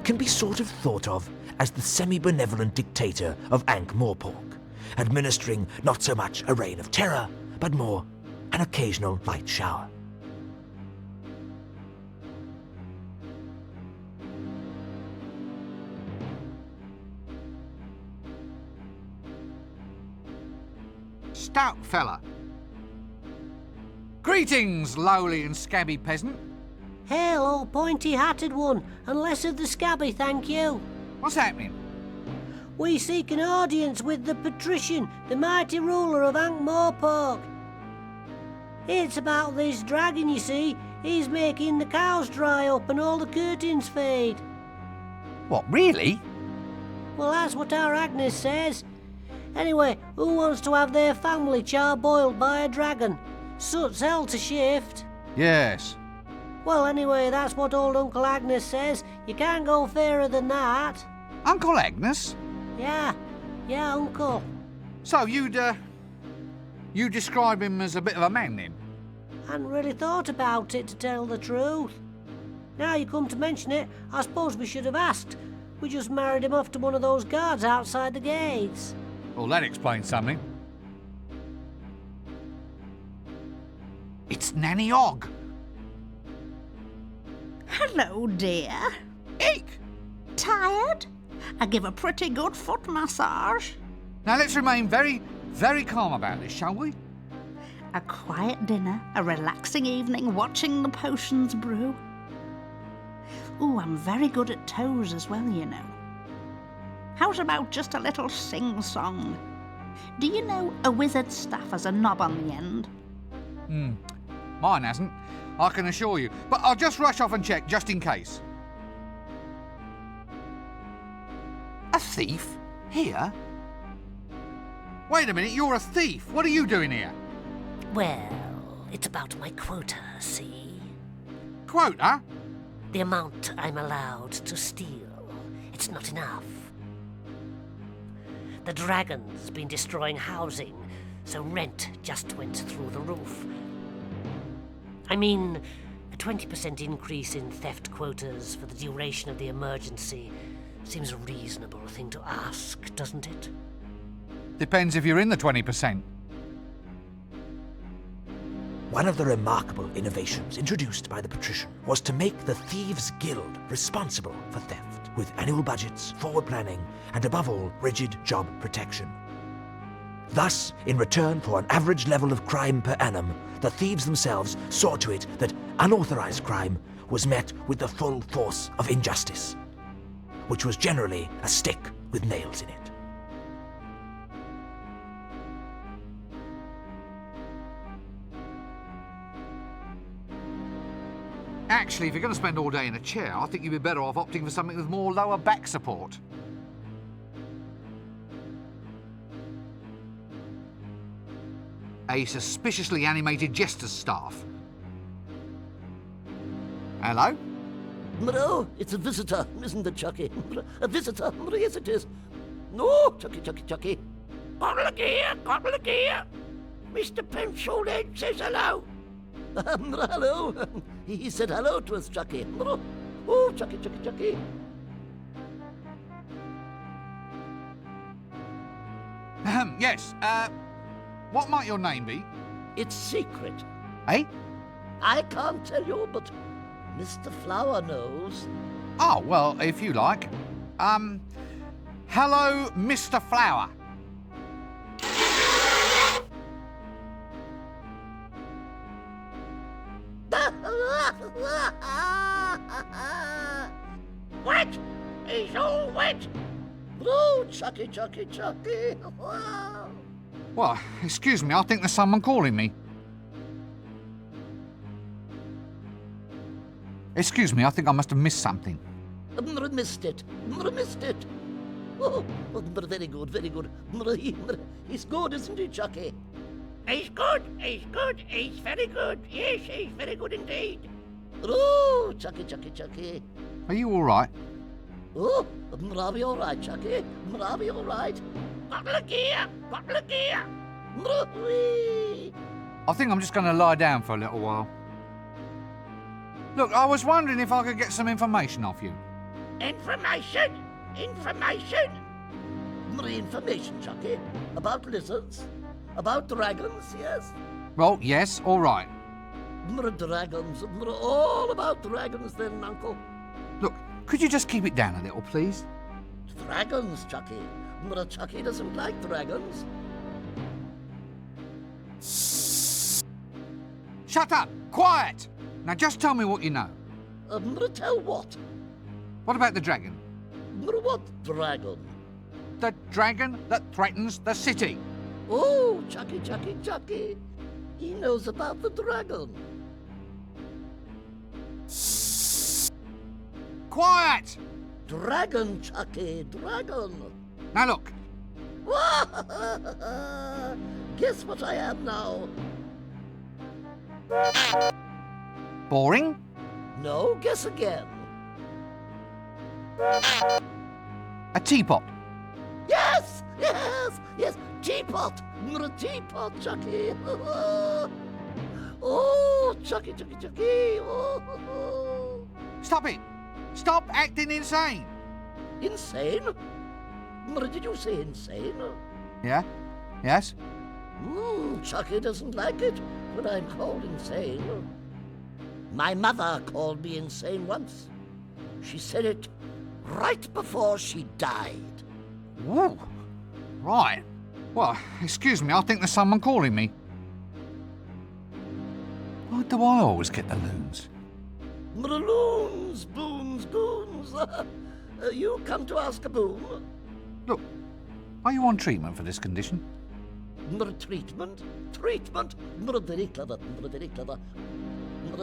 Speaker 3: can be sort of thought of as the semi-benevolent dictator of Ankh-Morpork, administering not so much a reign of terror, but more an occasional light shower.
Speaker 2: Stout fella. Greetings, lowly and scabby peasant.
Speaker 5: Hail, old pointy-hatted one, and less of the scabby, thank you.
Speaker 2: What's happening?
Speaker 5: We seek an audience with the patrician, the mighty ruler of Ankh-Morpork. It's about this dragon, you see. He's making the cows dry up and all the curtains fade.
Speaker 2: What, really?
Speaker 5: Well, that's what our Agnes says. Anyway, who wants to have their family char-boiled by a dragon? Suits hell to shift.
Speaker 2: Yes.
Speaker 5: Well, anyway, that's what old Uncle Agnes says. You can't go fairer than that.
Speaker 2: Uncle Agnes?
Speaker 5: Yeah, Uncle.
Speaker 2: So you describe him as a bit of a man then?
Speaker 5: Hadn't really thought about it, to tell the truth. Now you come to mention it, I suppose we should have asked. We just married him off to one of those guards outside the gates.
Speaker 2: Well, that explains something. It's Nanny Og.
Speaker 10: Hello, dear.
Speaker 2: Eek!
Speaker 10: Tired? I give a pretty good foot massage.
Speaker 2: Now let's remain very, very calm about this, shall we?
Speaker 10: A quiet dinner, a relaxing evening watching the potions brew. Ooh, I'm very good at toes as well, you know. How's about just a little sing-song? Do you know a wizard's staff has a knob on the end?
Speaker 2: Mine hasn't, I can assure you. But I'll just rush off and check, just in case. A thief? Here? Wait a minute, you're a thief. What are you doing here?
Speaker 5: Well, it's about my quota, see?
Speaker 2: Quota?
Speaker 5: The amount I'm allowed to steal. It's not enough. The dragon's been destroying housing, so rent just went through the roof. I mean, a 20% increase in theft quotas for the duration of the emergency seems a reasonable thing to ask, doesn't it?
Speaker 2: Depends if you're in the 20%.
Speaker 3: One of the remarkable innovations introduced by the patrician was to make the Thieves' Guild responsible for theft, with annual budgets, forward planning, and above all, rigid job protection. Thus, in return for an average level of crime per annum, the thieves themselves saw to it that unauthorized crime was met with the full force of injustice, which was generally a stick with nails in it.
Speaker 2: Actually, if you're going to spend all day in a chair, I think you'd be better off opting for something with more lower back support. A suspiciously animated jester's staff. Hello?
Speaker 7: No, it's a visitor, isn't it, Chucky? A visitor, yes it is. No, Chucky.
Speaker 6: Bottle of gear. Mr. Pencil Head says hello.
Speaker 7: Hello. He said hello to us, Chucky. Oh, Chucky.
Speaker 2: Yes, what might your name be?
Speaker 7: It's secret.
Speaker 2: Eh?
Speaker 7: I can't tell you, but Mr. Flower knows.
Speaker 2: Oh, well, if you like. Hello, Mr. Flower.
Speaker 6: Wet! He's all wet!
Speaker 7: Oh, Chucky.
Speaker 2: Well, excuse me, I think there's someone calling me. Excuse me, I think I must have missed something.
Speaker 7: Missed it. Oh, very good. He's good, isn't he, Chucky?
Speaker 6: He's good. He's very good. Yes, he's very good indeed.
Speaker 7: Oh, Chucky.
Speaker 2: Are you all right?
Speaker 7: Oh, I'll be all right, Chucky. I'll be all right.
Speaker 2: I think I'm just going to lie down for a little while. Look, I was wondering if I could get some information off you.
Speaker 7: Information! Information! Information, Chucky. About lizards. About dragons, yes.
Speaker 2: Well, yes, all right.
Speaker 7: Dragons. All about dragons then, Uncle.
Speaker 2: Look, could you just keep it down a little, please?
Speaker 7: Dragons, Chucky. Chucky doesn't like dragons.
Speaker 2: Shut up! Quiet! Now just tell me what you know.
Speaker 7: Tell what?
Speaker 2: What about the dragon?
Speaker 7: What dragon?
Speaker 2: The dragon that threatens the city.
Speaker 7: Oh, Chucky. He knows about the dragon.
Speaker 2: Quiet!
Speaker 7: Dragon, Chucky, dragon.
Speaker 2: Now look.
Speaker 7: Guess what I am now?
Speaker 2: Boring?
Speaker 7: No, guess again.
Speaker 2: A teapot.
Speaker 7: Yes, teapot. Teapot, Chucky. Oh, Chucky. Oh.
Speaker 2: Stop it! Stop acting insane!
Speaker 7: Insane? Did you say insane?
Speaker 2: Yeah? Yes?
Speaker 7: Chucky doesn't like it when I'm called insane. My mother called me insane once. She said it right before she died.
Speaker 2: Ooh. Right. Well, excuse me, I think there's someone calling me. Why do I always get the loons?
Speaker 7: Loons, boons, goons. You come to ask a boon?
Speaker 2: Look, are you on treatment for this condition?
Speaker 7: Treatment? Very clever.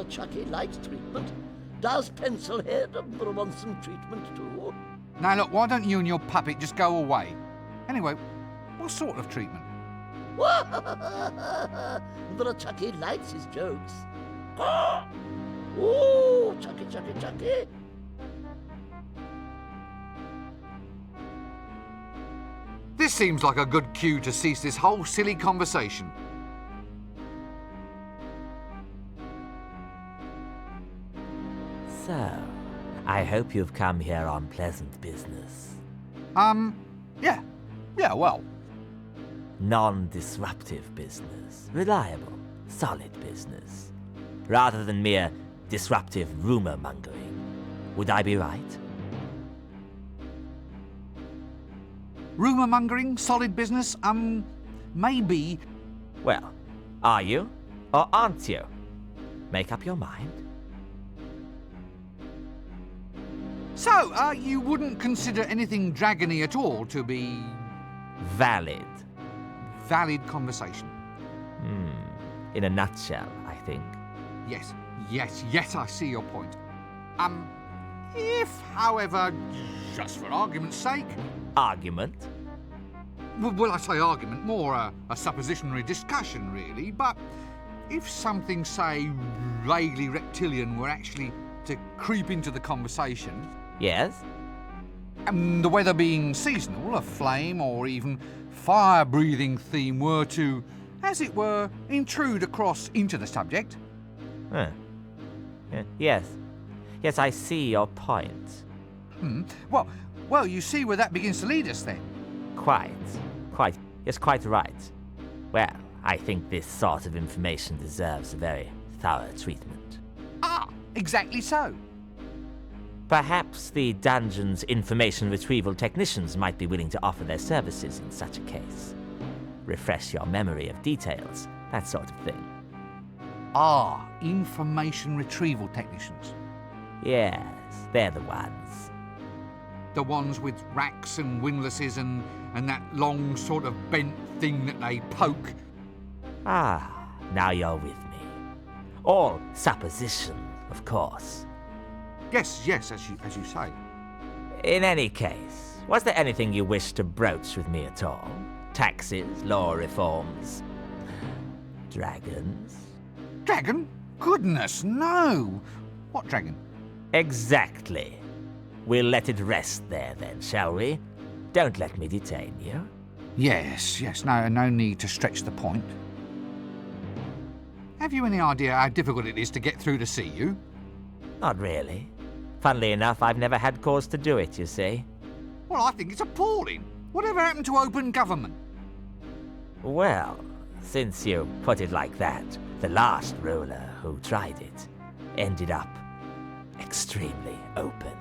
Speaker 7: Chucky likes treatment. Does Pencilhead want some treatment too?
Speaker 2: Now look, why don't you and your puppet just go away? Anyway, what sort of treatment?
Speaker 7: Chucky likes his jokes. Oh, Chucky.
Speaker 2: This seems like a good cue to cease this whole silly conversation.
Speaker 3: So, I hope you've come here on pleasant business.
Speaker 2: Yeah, well.
Speaker 3: Non-disruptive business. Reliable, solid business. Rather than mere disruptive rumor-mongering. Would I be right?
Speaker 2: Rumour-mongering, solid business, maybe.
Speaker 3: Well, are you or aren't you? Make up your mind.
Speaker 2: So, you wouldn't consider anything dragony at all to be...
Speaker 3: Valid.
Speaker 2: Valid conversation.
Speaker 3: In a nutshell, I think.
Speaker 2: Yes, I see your point. If, however, just for argument's sake...
Speaker 3: Argument?
Speaker 2: Well, I say argument, more a suppositionary discussion, really, but if something, say, vaguely reptilian were actually to creep into the conversation...
Speaker 3: Yes?
Speaker 2: The weather being seasonal, a flame or even fire-breathing theme were to, as it were, intrude across into the subject...
Speaker 3: Yes, I see your point.
Speaker 2: Well, you see where that begins to lead us, then.
Speaker 3: Quite. Yes, quite right. Well, I think this sort of information deserves a very thorough treatment.
Speaker 2: Exactly so.
Speaker 3: Perhaps the dungeon's information retrieval technicians might be willing to offer their services in such a case. Refresh your memory of details, that sort of thing.
Speaker 2: Information retrieval technicians.
Speaker 3: Yes, they're the ones.
Speaker 2: The ones with racks and windlasses and that long sort of bent thing that they poke.
Speaker 3: Now you're with me. All supposition, of course.
Speaker 2: Yes, as you say.
Speaker 3: In any case, was there anything you wished to broach with me at all? Taxes, law reforms, dragons?
Speaker 2: Dragon? Goodness, no! What dragon?
Speaker 3: Exactly.
Speaker 4: We'll let it rest there then, shall we? Don't let me detain you.
Speaker 2: Yes, no need to stretch the point. Have you any idea how difficult it is to get through to see you?
Speaker 4: Not really. Funnily enough, I've never had cause to do it, you see.
Speaker 2: Well, I think it's appalling. Whatever happened to open government?
Speaker 4: Well, since you put it like that, the last ruler who tried it ended up extremely open.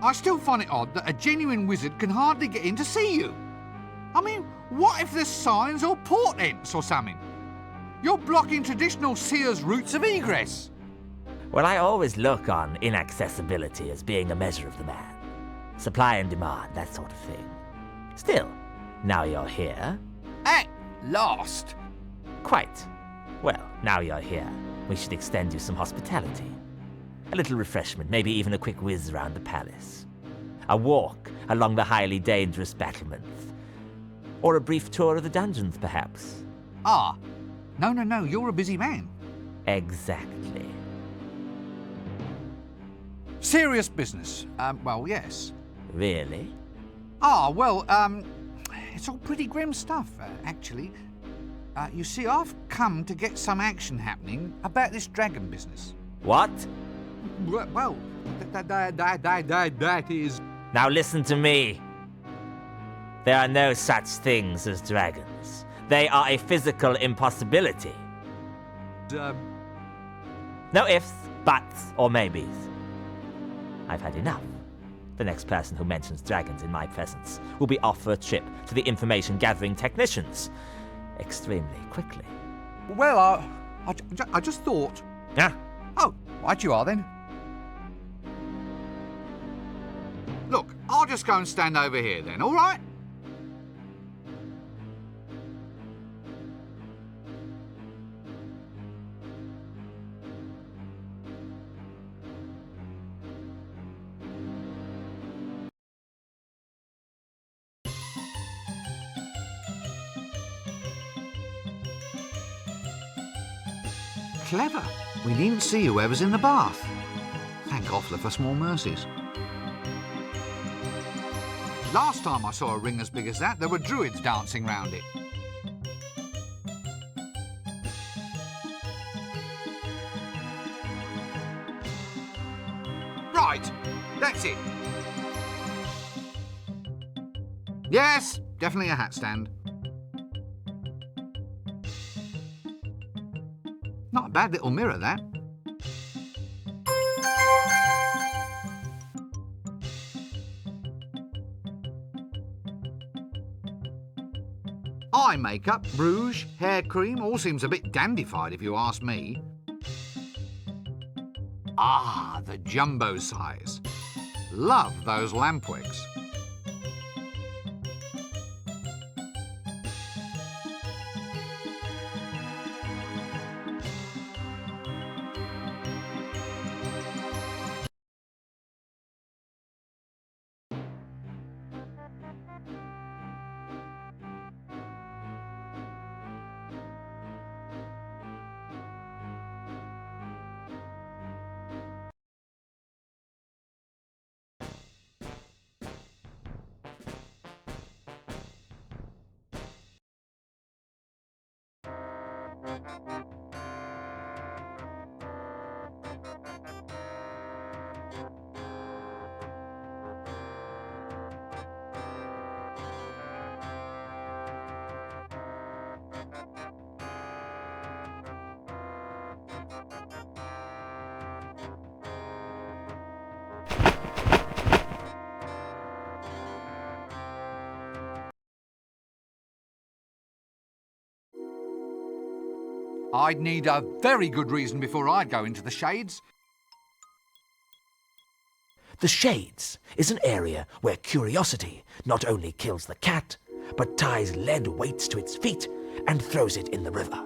Speaker 2: I still find it odd that a genuine wizard can hardly get in to see you. I mean, what if there's signs or portents or something? You're blocking traditional seers' routes of egress.
Speaker 4: Well, I always look on inaccessibility as being a measure of the man. Supply and demand, that sort of thing. Still, now you're here.
Speaker 2: At last.
Speaker 4: Quite. Well, now you're here, we should extend you some hospitality. A little refreshment, maybe even a quick whiz around the palace. A walk along the highly dangerous battlements. Or a brief tour of the dungeons, perhaps.
Speaker 2: Ah, no, you're a busy man.
Speaker 4: Exactly.
Speaker 2: Serious business. Well, yes.
Speaker 4: Really?
Speaker 2: It's all pretty grim stuff, actually. You see, I've come to get some action happening about this dragon business.
Speaker 4: What?
Speaker 2: Well, that is...
Speaker 4: Now listen to me. There are no such things as dragons. They are a physical impossibility. No ifs, buts, or maybes. I've had enough. The next person who mentions dragons in my presence will be off for a trip to the information-gathering technicians. Extremely quickly.
Speaker 2: Well, I just thought...
Speaker 4: Ah?
Speaker 2: Oh, right you are then. Look, I'll just go and stand over here then, all right? Clever. We needn't see whoever's in the bath. Thank Offler for small mercies. Last time I saw a ring as big as that, there were druids dancing round it. Right, that's it. Yes, definitely a hat stand. Not a bad little mirror, that. Eye makeup, rouge, hair cream, all seems a bit dandified if you ask me. Ah, the jumbo size. Love those lampwicks. I'd need a very good reason before I'd go into the Shades.
Speaker 3: The Shades is an area where curiosity not only kills the cat, but ties lead weights to its feet and throws it in the river.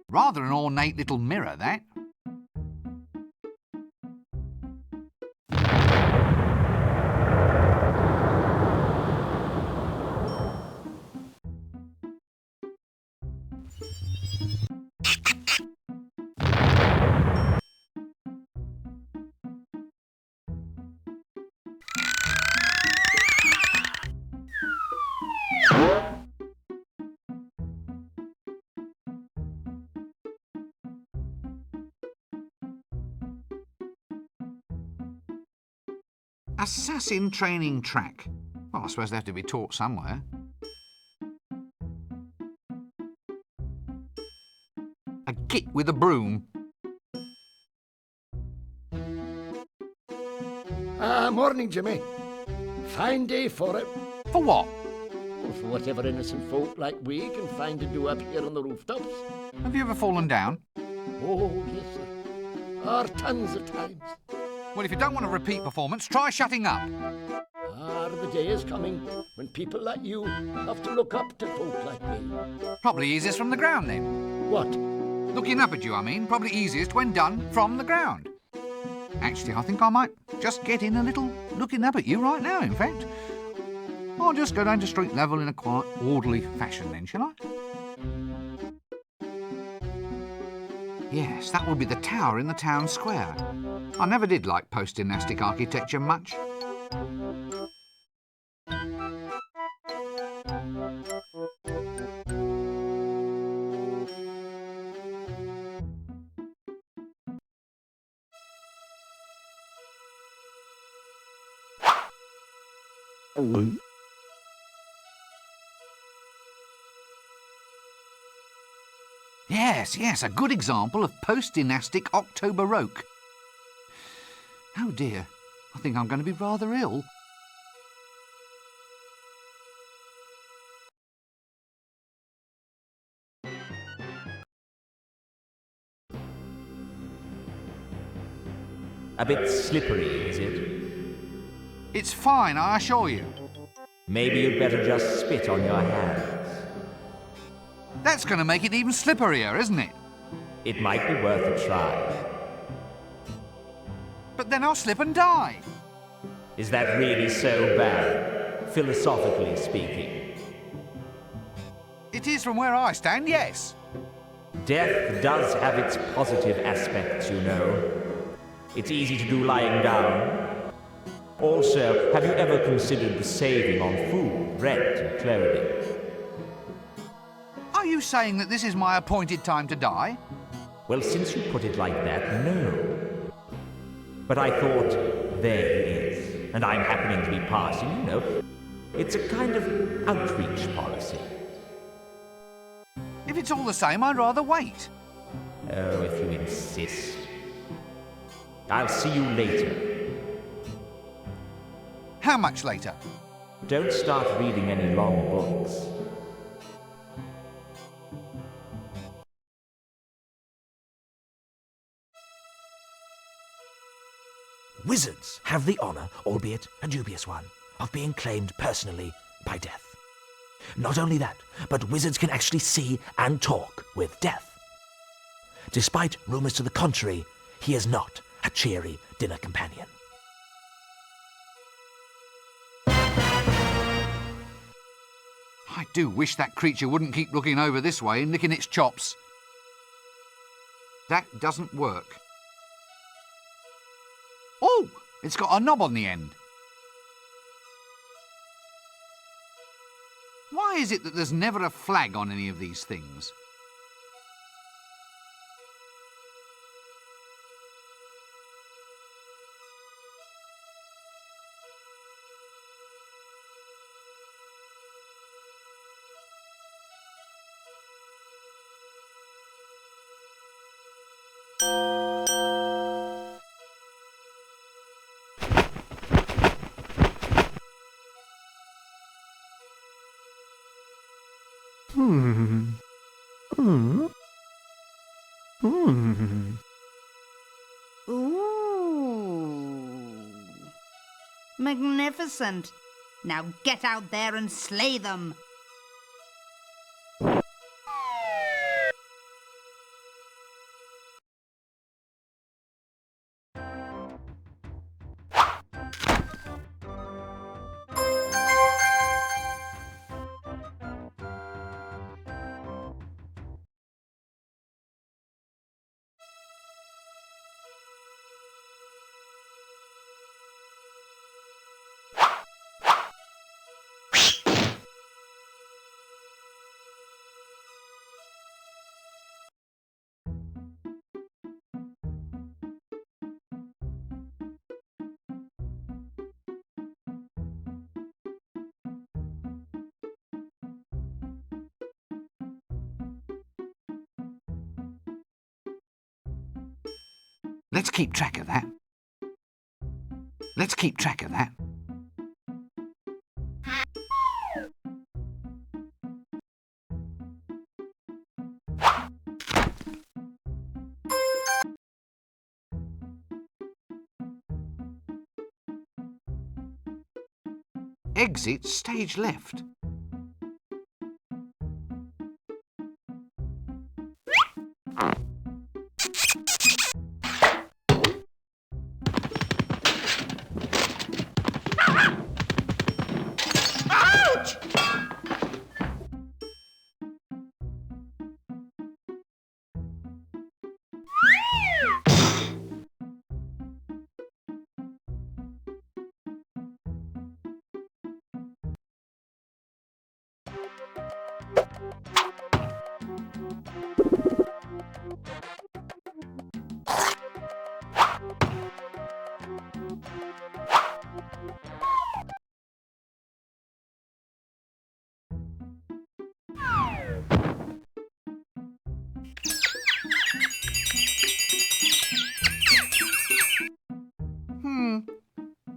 Speaker 2: Rather an ornate little mirror, that. Assassin training track. Well, I suppose they have to be taught somewhere. A git with a broom.
Speaker 7: Morning, Jimmy. Fine day for it.
Speaker 2: For what?
Speaker 7: Well, for whatever innocent folk like we can find to do up here on the rooftops.
Speaker 2: Have you ever fallen down?
Speaker 7: Oh, yes, sir. Tons of times.
Speaker 2: Well, if you don't want a repeat performance, try shutting up.
Speaker 7: The day is coming when people like you have to look up to folk like me.
Speaker 2: Probably easiest from the ground, then.
Speaker 7: What?
Speaker 2: Looking up at you, I mean. Probably easiest when done from the ground. Actually, I think I might just get in a little looking up at you right now, in fact. I'll just go down to street level in a quiet, orderly fashion then, shall I? Yes, that will be the tower in the town square. I never did like post-dynastic architecture much. Yes, a good example of post-dynastic October-Roke. Oh dear, I think I'm going to be rather ill.
Speaker 4: A bit slippery, is it?
Speaker 2: It's fine, I assure you.
Speaker 4: Maybe you'd better just spit on your hands.
Speaker 2: That's going to make it even slipperier, isn't it?
Speaker 4: It might be worth a try.
Speaker 2: But then I'll slip and die.
Speaker 4: Is that really so bad, philosophically speaking?
Speaker 2: It is from where I stand, yes.
Speaker 4: Death does have its positive aspects, you know. It's easy to do lying down. Also, have you ever considered the saving on food, rent, and clothing?
Speaker 2: Are you saying that this is my appointed time to die?
Speaker 4: Well, since you put it like that, no. But I thought, there he is, and I'm happening to be passing, you know. It's a kind of outreach policy.
Speaker 2: If it's all the same, I'd rather wait.
Speaker 4: Oh, if you insist. I'll see you later.
Speaker 2: How much later?
Speaker 4: Don't start reading any long books.
Speaker 3: Wizards have the honour, albeit a dubious one, of being claimed personally by death. Not only that, but wizards can actually see and talk with death. Despite rumours to the contrary, he is not a cheery dinner companion.
Speaker 2: I do wish that creature wouldn't keep looking over this way and licking its chops. That doesn't work. Oh, it's got a knob on the end. Why is it that there's never a flag on any of these things?
Speaker 11: Magnificent. Now get out there and slay them.
Speaker 2: Let's keep track of that. Let's keep track of that. Exit stage left.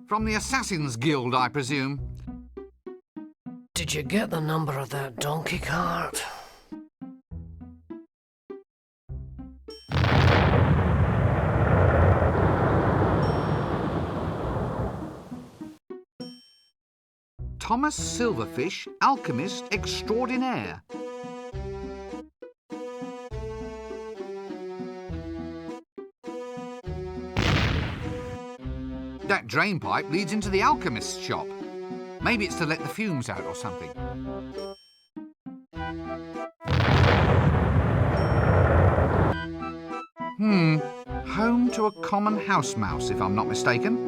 Speaker 2: From the Assassin's Guild, I presume.
Speaker 5: Did you get the number of that donkey cart?
Speaker 2: Thomas Silverfish, alchemist extraordinaire. That drain pipe leads into the alchemist's shop. Maybe it's to let the fumes out or something. Home to a common house mouse, if I'm not mistaken.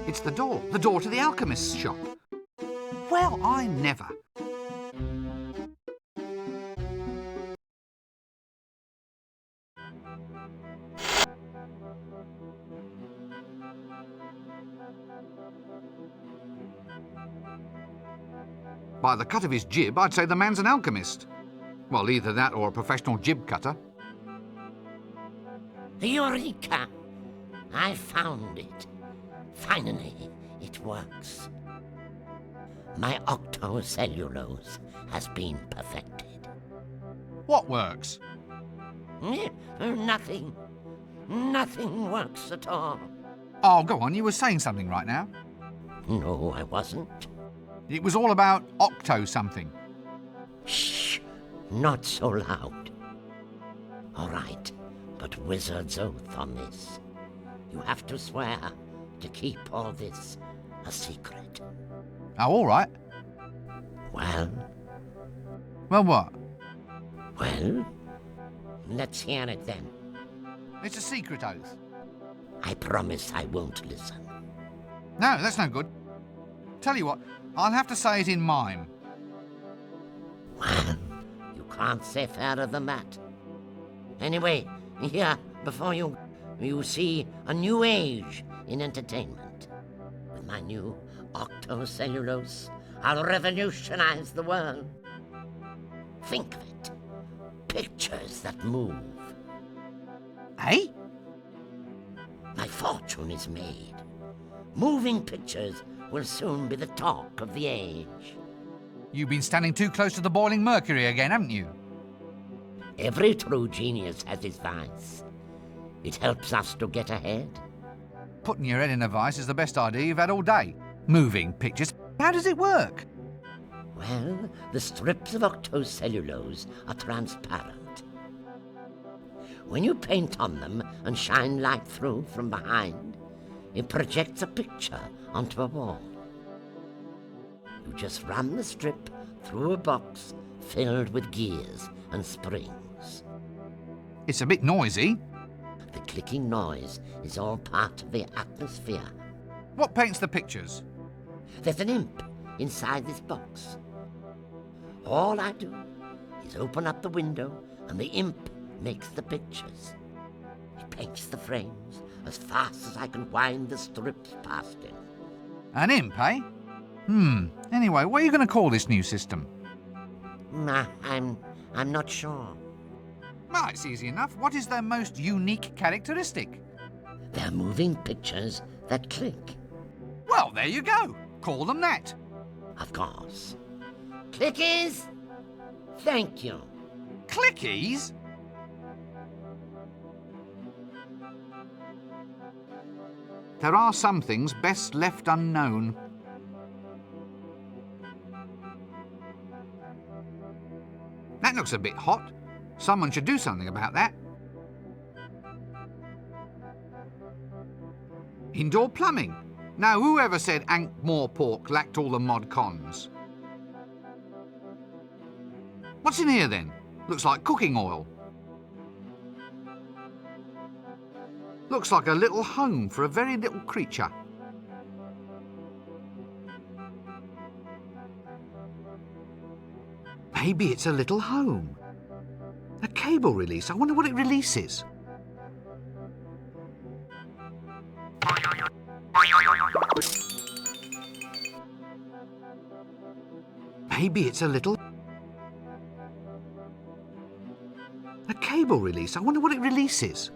Speaker 2: It's the door to the alchemist's shop. Well, I never. By the cut of his jib, I'd say the man's an alchemist. Well, either that or a professional jib cutter.
Speaker 6: Eureka! I found it. Finally, it works. My octocellulose has been perfected.
Speaker 2: What works?
Speaker 6: Nothing. Nothing works at all.
Speaker 2: Oh, go on, you were saying something right now.
Speaker 6: No, I wasn't.
Speaker 2: It was all about octo-something.
Speaker 6: Shh! Not so loud. All right, but wizard's oath on this. You have to swear to keep all this a secret.
Speaker 2: Oh, all right.
Speaker 6: Well?
Speaker 2: Well, what?
Speaker 6: Well, let's hear it then.
Speaker 2: It's a secret oath.
Speaker 6: I promise I won't listen.
Speaker 2: No, that's no good. Tell you what, I'll have to say it in mime.
Speaker 6: Well, you can't say fairer than that. Anyway, here, before you see a new age in entertainment. With my new octocellulose, I'll revolutionize the world. Think of it. Pictures that move.
Speaker 2: Eh?
Speaker 6: My fortune is made. Moving pictures will soon be the talk of the age.
Speaker 2: You've been standing too close to the boiling mercury again, haven't you?
Speaker 13: Every true genius has his vice. It helps us to get ahead.
Speaker 2: Putting your head in a vice is the best idea you've had all day. Moving pictures. How does it work?
Speaker 13: Well, the strips of octocellulose are transparent. When you paint on them and shine light through from behind, it projects a picture onto a wall. You just run the strip through a box filled with gears and springs.
Speaker 2: It's a bit noisy.
Speaker 13: The clicking noise is all part of the atmosphere.
Speaker 2: What paints the pictures?
Speaker 13: There's an imp inside this box. All I do is open up the window and the imp makes the pictures. He paints the frames as fast as I can wind the strips past him.
Speaker 2: An imp, eh? Anyway, what are you going to call this new system?
Speaker 13: I'm not sure.
Speaker 2: Well, it's easy enough. What is their most unique characteristic?
Speaker 13: They're moving pictures that click.
Speaker 2: Well, there you go. Call them that.
Speaker 13: Of course. Clickies! Thank you.
Speaker 2: Clickies? There are some things best left unknown. That looks a bit hot. Someone should do something about that. Indoor plumbing. Now, whoever said Ankh-Morpork lacked all the mod cons? What's in here, then? Looks like cooking oil. Looks like a little home for a very little creature. Maybe it's a little home. A cable release. I wonder what it releases. Maybe it's a little... A cable release. I wonder what it releases.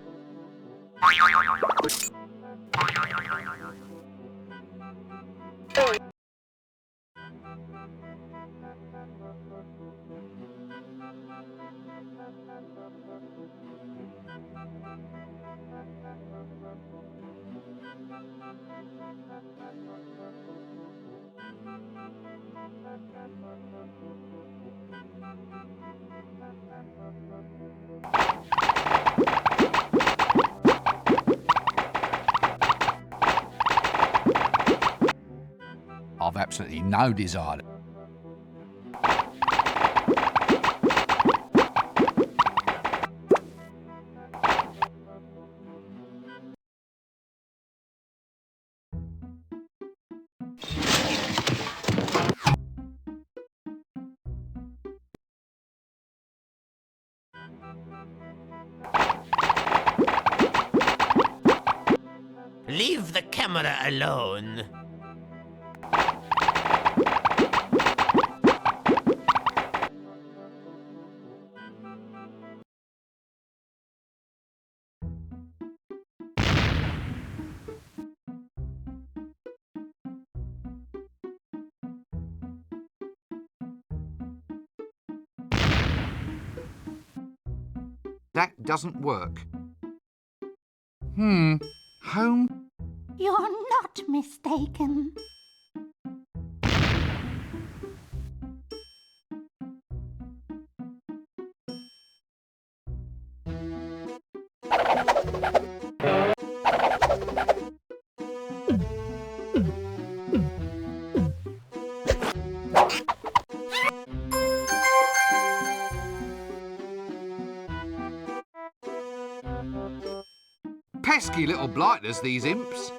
Speaker 2: I've absolutely no desire.
Speaker 6: Leave the camera alone.
Speaker 2: That doesn't work. Home?
Speaker 10: You're not mistaken.
Speaker 2: Pesky little blighters, these imps.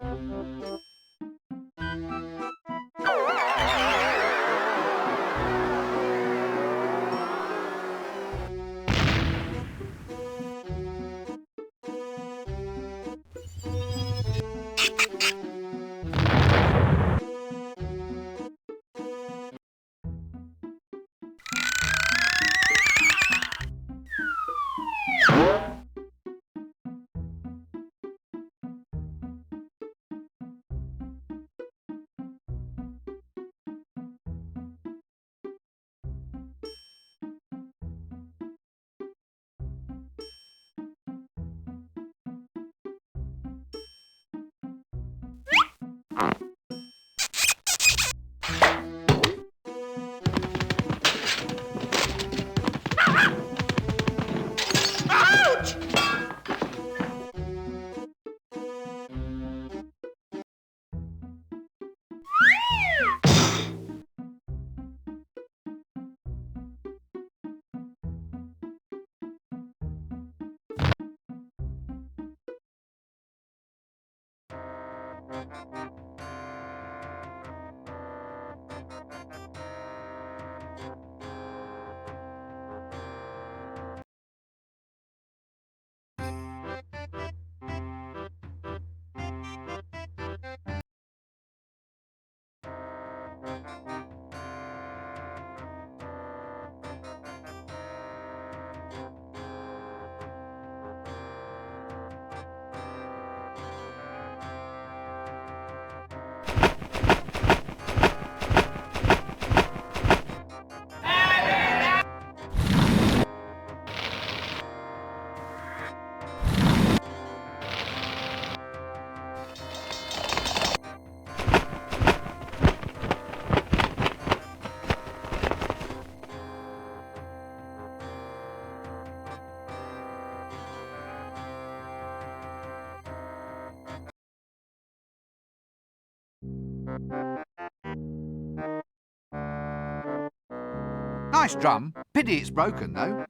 Speaker 2: Nice drum. Pity it's broken, though.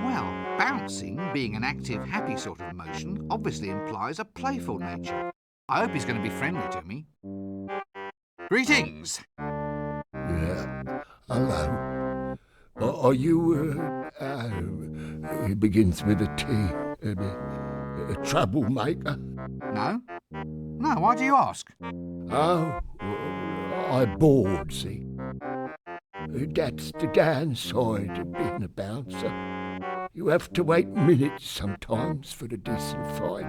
Speaker 2: Well, bouncing, being an active, happy sort of motion, obviously implies a playful nature. I hope he's going to be friendly to me. Greetings.
Speaker 7: Yeah. Hello. Are you, it begins with a T, a troublemaker?
Speaker 2: No. No, why do you ask?
Speaker 7: Oh, I'm bored, see. That's the downside of being a bouncer. You have to wait minutes sometimes for a decent fight.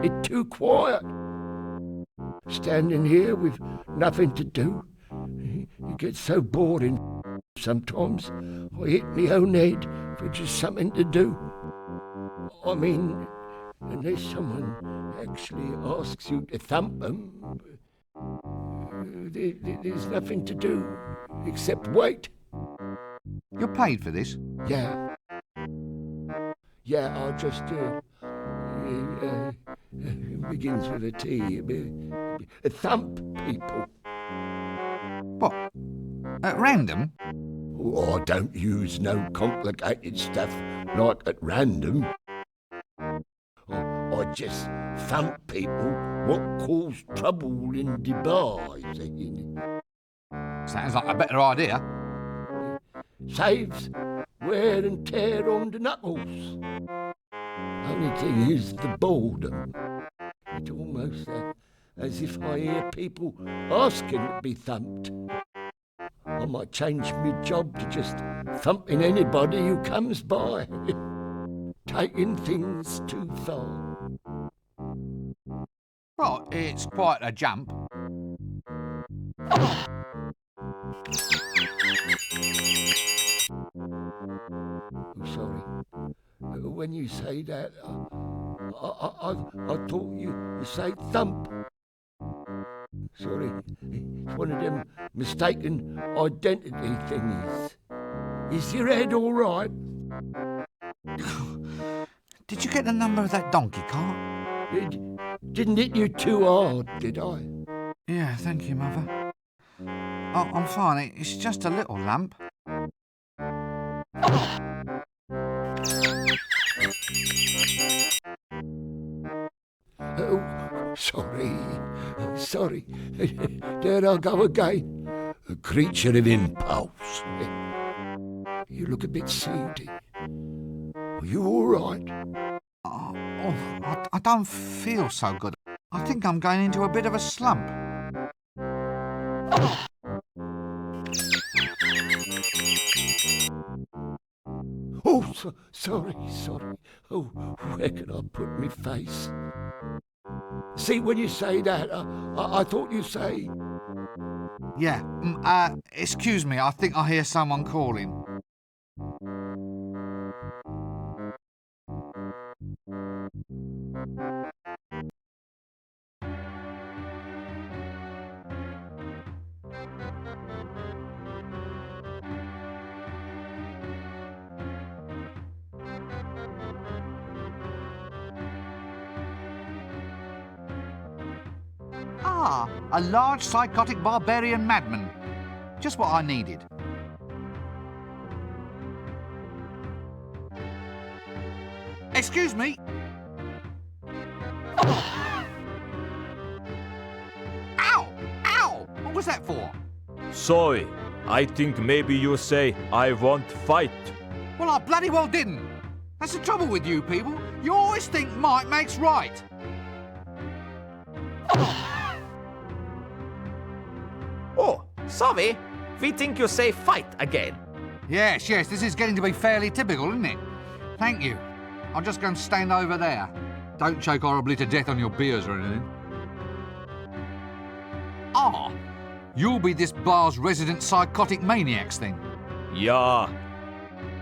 Speaker 7: It's too quiet. Standing here with nothing to do. It gets so boring sometimes. I hit my own head for just something to do. I mean, unless someone actually asks you to thump them, there's nothing to do except wait.
Speaker 2: You're paid for this?
Speaker 7: Yeah. Yeah, I'll just begins with a T. Thump people.
Speaker 2: What? At random?
Speaker 7: Oh, I don't use no complicated stuff like at random. I just thump people what cause trouble in the bars.
Speaker 2: Sounds like a better idea.
Speaker 7: Saves wear and tear on the knuckles. Only thing is the boredom. It's almost as if I hear people asking to be thumped. I might change my job to just thumping anybody who comes by. Taking things too far.
Speaker 2: Well, it's quite a jump.
Speaker 7: Sorry. When you say that, I thought you say thump. Sorry. It's one of them mistaken identity thingies. Is your head all right?
Speaker 2: Did you get the number of that donkey cart?
Speaker 7: Didn't hit you too hard, did I?
Speaker 2: Yeah, thank you, Mother. Oh, I'm fine. It's just a little lump.
Speaker 7: Oh, sorry. There I go again. A creature of impulse. You look a bit seedy. Are you all right?
Speaker 2: I don't feel so good. I think I'm going into a bit of a slump.
Speaker 7: Oh, sorry. Oh, where can I put my face? See, when you say that, I thought you say...
Speaker 2: Yeah, excuse me, I think I hear someone calling. Ah, a large psychotic barbarian madman. Just what I needed. Excuse me. Ow! Ow! What was that for?
Speaker 4: Sorry, I think maybe you say I won't fight.
Speaker 2: Well, I bloody well didn't. That's the trouble with you people. You always think might makes right.
Speaker 6: Oh, sorry. We think you say fight again.
Speaker 2: Yes, this is getting to be fairly typical, isn't it? Thank you. I'll just go and stand over there. Don't choke horribly to death on your beers or anything. Ah, you'll be this bar's resident psychotic maniacs then.
Speaker 4: Yeah,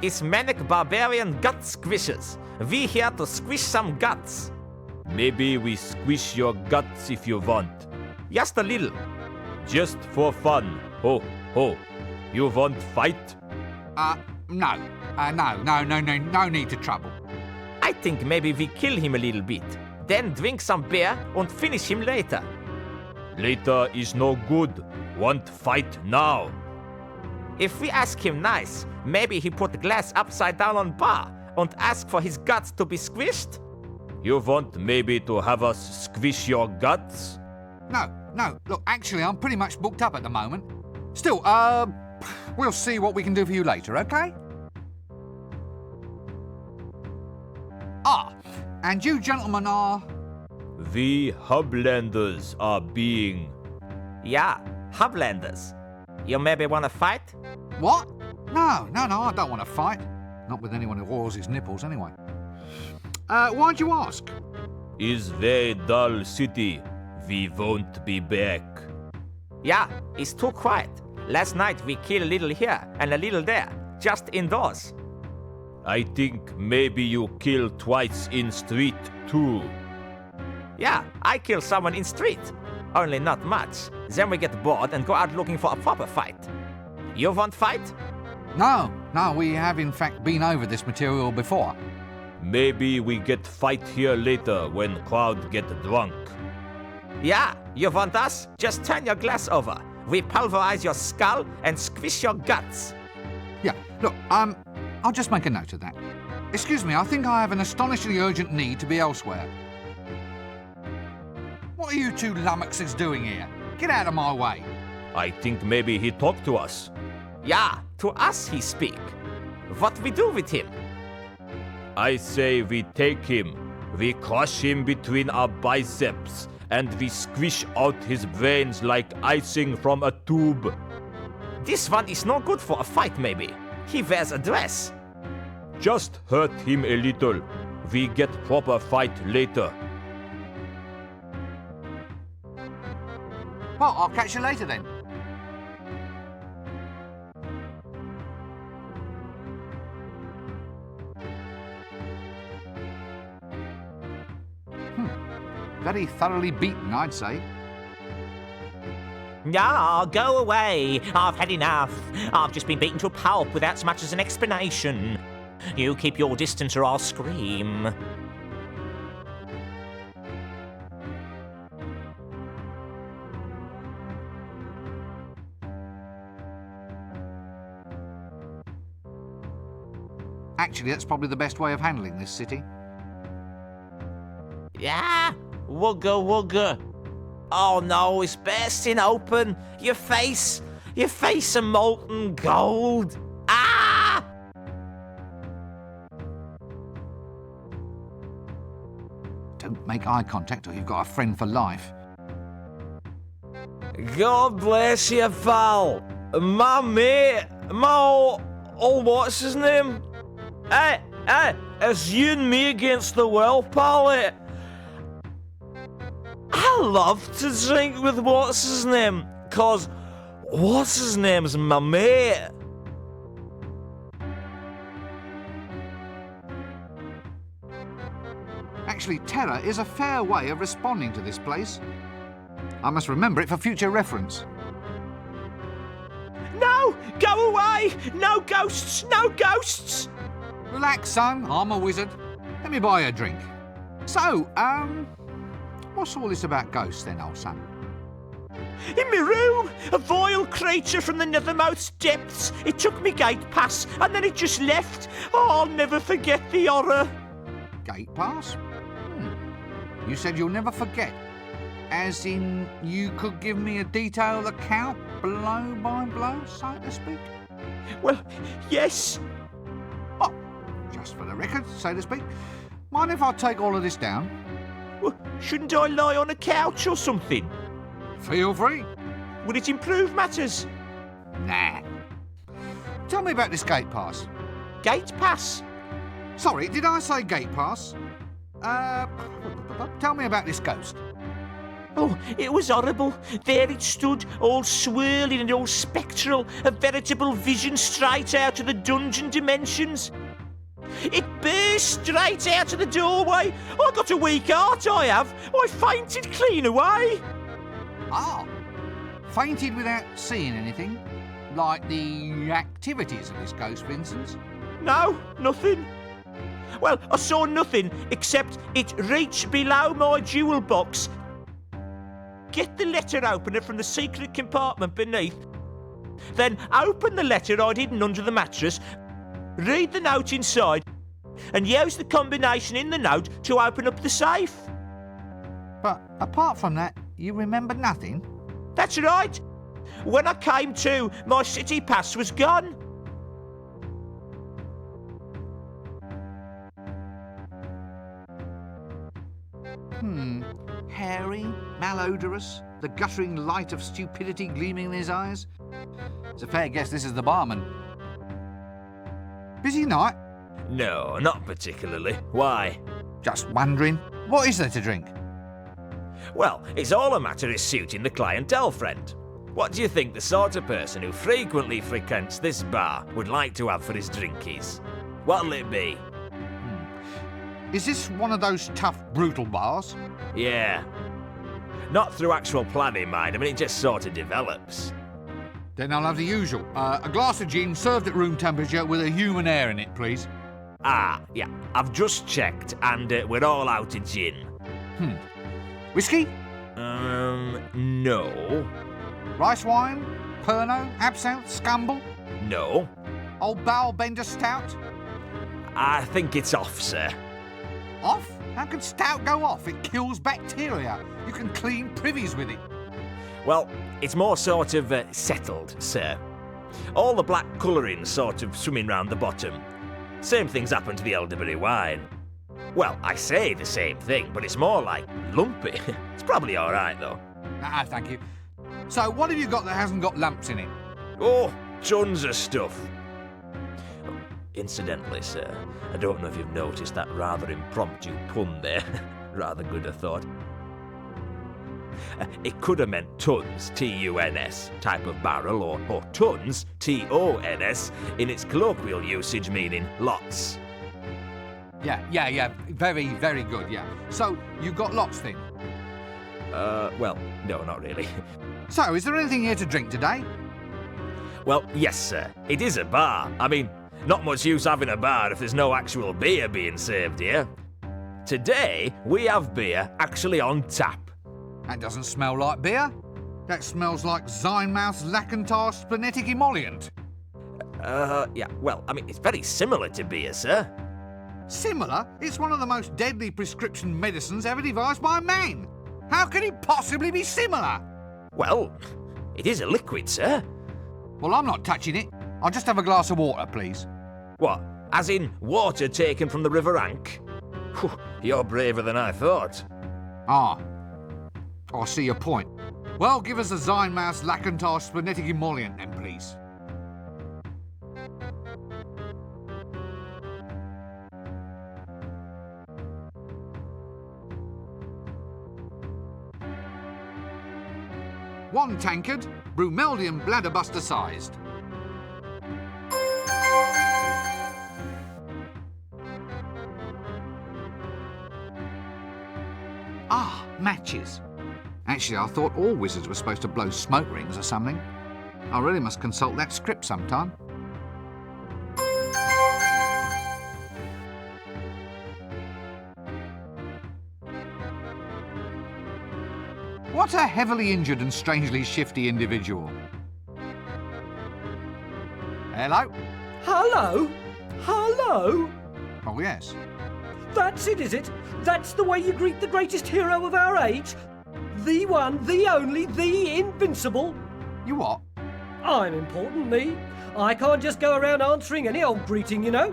Speaker 6: It's manic barbarian gut squishers. We here to squish some guts.
Speaker 4: maybe we squish your guts if you want.
Speaker 6: Just a little.
Speaker 4: Just for fun. Ho, ho. You want fight?
Speaker 2: No. No need to trouble.
Speaker 6: I think maybe we kill him a little bit. Then drink some beer and finish him later.
Speaker 4: Later is no good. Want fight now.
Speaker 6: If we ask him nice, maybe he put the glass upside down on bar and ask for his guts to be squished?
Speaker 4: You want maybe to have us squish your guts?
Speaker 2: No. Look, actually, I'm pretty much booked up at the moment. Still, we'll see what we can do for you later, okay? Ah, and you gentlemen are...
Speaker 4: We Hublanders are being...
Speaker 6: Yeah, Hublanders. You maybe want to fight?
Speaker 2: What? No, I don't want to fight. Not with anyone who oils his nipples, anyway. Why'd you ask?
Speaker 4: Is very dull city. We won't be back.
Speaker 6: Yeah, it's too quiet. Last night we killed a little here and a little there, just indoors.
Speaker 4: I think maybe you kill twice in street too.
Speaker 6: Yeah, I kill someone in street. Only not much. Then we get bored and go out looking for a proper fight. You want fight?
Speaker 2: No, we have in fact been over this material before.
Speaker 4: Maybe we get fight here later when crowd get drunk.
Speaker 6: Yeah, you want us? Just turn your glass over. We pulverize your skull and squish your guts.
Speaker 2: Yeah, look, I'll just make a note of that. Excuse me, I think I have an astonishingly urgent need to be elsewhere. What are you two lummoxes doing here? Get out of my way.
Speaker 4: I think maybe he talked to us.
Speaker 6: Yeah, to us he speak. What we do with him?
Speaker 4: I say we take him, we crush him between our biceps, and we squish out his brains like icing from a tube.
Speaker 6: This one is no good for a fight, maybe. He wears a dress.
Speaker 4: Just hurt him a little. We get proper fight later.
Speaker 2: Well, I'll catch you later then. Very thoroughly beaten, I'd say.
Speaker 6: Yeah, go away. I've had enough. I've just been beaten to a pulp without so much as an explanation. You keep your distance or I'll scream.
Speaker 2: Actually, that's probably the best way of handling this city.
Speaker 6: Yeah, wugga wugga. Oh no, it's bursting open. Your face a molten gold. Ah!
Speaker 2: Don't make eye contact or you've got a friend for life.
Speaker 4: God bless you, pal. My mate, what's his name? Hey, it's you and me against the world, pal. I love to drink with what's his name, cause what's his name's my mate.
Speaker 2: Actually, terror is a fair way of responding to this place. I must remember it for future reference.
Speaker 6: No! Go away! No ghosts! No ghosts!
Speaker 2: Relax, son. I'm a wizard. Let me buy you a drink. So, what's all this about ghosts then, old son?
Speaker 4: In my room, a vile creature from the nethermost depths. It took me gate pass and then it just left. Oh, I'll never forget the horror.
Speaker 2: Gate pass? You said you'll never forget. As in, you could give me a detailed account, blow by blow, so to speak?
Speaker 4: Well, yes.
Speaker 2: Oh, just for the record, so to speak. Mind if I take all of this down?
Speaker 4: Well, shouldn't I lie on a couch or something?
Speaker 2: Feel free.
Speaker 4: Would it improve matters?
Speaker 2: Nah. Tell me about this gate pass.
Speaker 4: Gate pass?
Speaker 2: Sorry, did I say gate pass? Tell me about this ghost.
Speaker 4: Oh, it was horrible. There it stood, all swirling and all spectral, a veritable vision straight out of the dungeon dimensions. It burst straight out of the doorway. I got a weak heart, I have. I fainted clean away.
Speaker 2: Ah, fainted without seeing anything? Like the activities of this ghost, for instance?
Speaker 4: No, nothing. Well, I saw nothing except it reached below my jewel box, get the letter opener from the secret compartment beneath, then open the letter I'd hidden under the mattress, read the note inside, and use the combination in the note to open up the safe.
Speaker 2: But apart from that, you remember nothing?
Speaker 4: That's right. When I came to, my city pass was gone.
Speaker 2: Hairy, malodorous, the guttering light of stupidity gleaming in his eyes. It's a fair guess this is the barman. Busy night?
Speaker 4: No, not particularly. Why?
Speaker 2: Just wondering, what is there to drink?
Speaker 4: Well, it's all a matter of suiting the clientele, friend. What do you think the sort of person who frequently frequents this bar would like to have for his drinkies? What'll it be?
Speaker 2: Is this one of those tough, brutal bars?
Speaker 4: Yeah. Not through actual planning, mind. I mean, it just sort of develops.
Speaker 2: Then I'll have the usual. A glass of gin served at room temperature with a human air in it, please.
Speaker 4: Ah, yeah. I've just checked, and we're all out of gin.
Speaker 2: Whiskey?
Speaker 4: No.
Speaker 2: Rice wine? Pernod? Absinthe? Scumble?
Speaker 4: No.
Speaker 2: Old Bowel Bender Stout?
Speaker 4: I think it's off, sir.
Speaker 2: Off? How can stout go off? It kills bacteria. You can clean privies with it.
Speaker 4: Well, it's more sort of settled, sir. All the black colouring sort of swimming round the bottom. Same thing's happened to the elderberry wine. Well, I say the same thing, but it's more like lumpy. It's probably all right, though.
Speaker 2: Ah, thank you. So, what have you got that hasn't got lumps in it?
Speaker 4: Oh, tons of stuff. Incidentally, sir, I don't know if you've noticed that rather impromptu pun there. Rather good, I thought. It could have meant tons, T-U-N-S, type of barrel, or tons, T-O-N-S, in its colloquial usage meaning lots.
Speaker 2: Yeah. Very, very good, yeah. So, you got lots then?
Speaker 4: Well, no, not really.
Speaker 2: So, is there anything here to drink today?
Speaker 4: Well, yes, sir. It is a bar. I mean, not much use having a bar if there's no actual beer being served here. Today, we have beer actually on tap.
Speaker 2: That doesn't smell like beer. That smells like Zynmouth's Lackentar Splenetic Emollient.
Speaker 4: Yeah, well, I mean, it's very similar to beer, sir.
Speaker 2: Similar? It's one of the most deadly prescription medicines ever devised by man. How can it possibly be similar?
Speaker 4: Well, it is a liquid, sir.
Speaker 2: Well, I'm not touching it. I'll just have a glass of water, please.
Speaker 4: What, as in water taken from the River Ank? Whew, you're braver than I thought.
Speaker 2: Ah, I see your point. Well, give us a Zynmouth's Lackentar Splenetic Emollient then, please. One tankard, Brumeldium bladderbuster sized. Ah, matches. Actually, I thought all wizards were supposed to blow smoke rings or something. I really must consult that script sometime. What a heavily injured and strangely shifty individual. Hello?
Speaker 9: Hello? Hello?
Speaker 2: Oh, yes.
Speaker 9: That's it, is it? That's the way you greet the greatest hero of our age? The one, the only, the invincible?
Speaker 2: You what?
Speaker 9: I'm important, me. I can't just go around answering any old greeting, you know.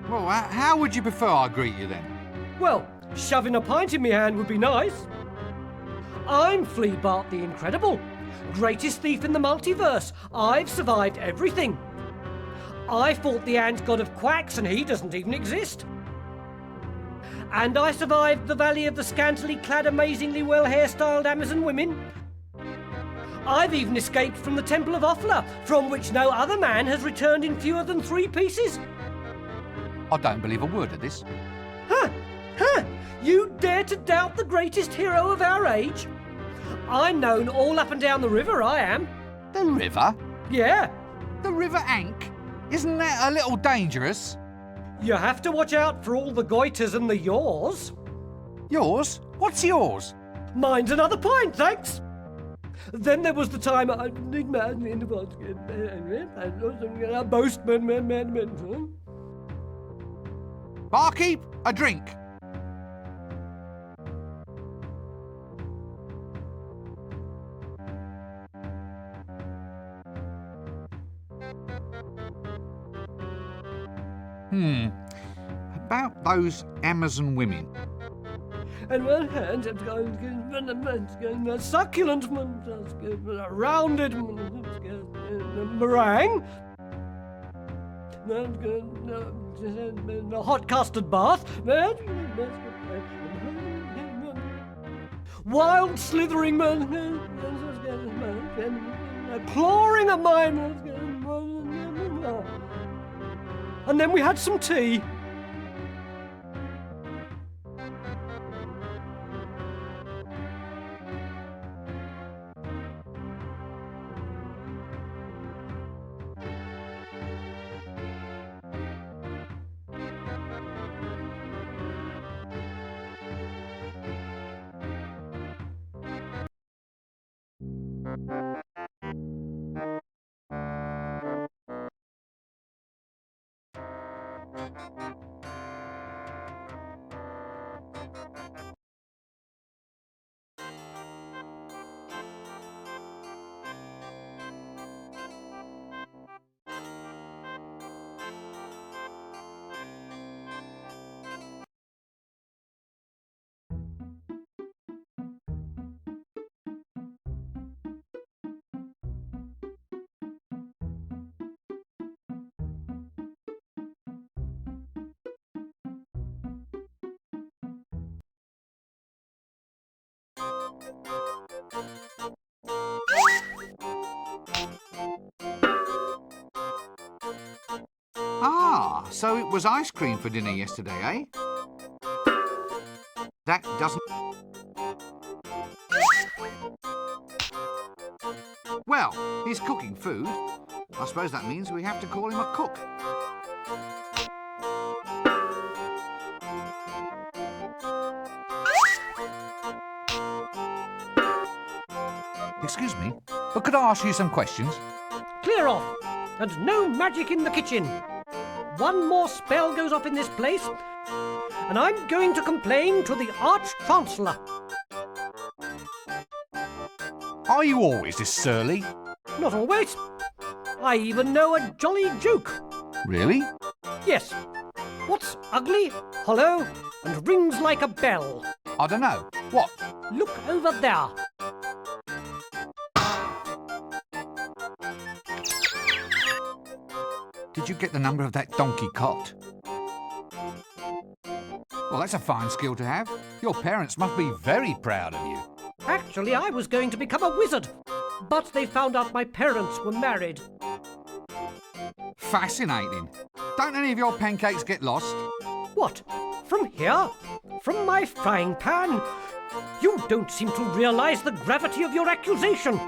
Speaker 2: Well, how would you prefer I greet you then?
Speaker 9: Well, shoving a pint in my hand would be nice. I'm Flea Bart the Incredible, greatest thief in the multiverse. I've survived everything. I fought the ant god of quacks and he doesn't even exist. And I survived the Valley of the Scantily Clad, Amazingly Well Hairstyled Amazon Women. I've even escaped from the Temple of Offla, from which no other man has returned in fewer than 3 pieces.
Speaker 2: I don't believe a word of this.
Speaker 9: Huh? You dare to doubt the greatest hero of our age? I'm known all up and down the river, I am.
Speaker 2: The river?
Speaker 9: Yeah.
Speaker 2: The River Ank? Isn't that a little dangerous?
Speaker 9: You have to watch out for all the goiters and the yaws. Yours? What's yours? Mine's another pint, thanks. Then there was the time I need man in the basket.
Speaker 2: Barkeep, a drink. About those Amazon women.
Speaker 9: And one hand, succulent, rounded meringue, hot custard bath, wild slithering, clawing at mine, and then we had some tea.
Speaker 2: Ah, so it was ice cream for dinner yesterday, eh? That doesn't... Well, he's cooking food. I suppose that means we have to call him a cook. Excuse me, but could I ask you some questions?
Speaker 9: Clear off, and no magic in the kitchen. One more spell goes off in this place, and I'm going to complain to the Arch-Chancellor.
Speaker 2: Are you always this surly?
Speaker 9: Not always. I even know a jolly joke.
Speaker 2: Really?
Speaker 9: Yes. What's ugly, hollow, and rings like a bell?
Speaker 2: I don't know. What?
Speaker 9: Look over there.
Speaker 2: Did you get the number of that donkey cot? Well, that's a fine skill to have. Your parents must be very proud of you.
Speaker 9: Actually, I was going to become a wizard, but they found out my parents were married.
Speaker 2: Fascinating. Don't any of your pancakes get lost?
Speaker 9: What? From here? From my frying pan? You don't seem to realise the gravity of your accusation.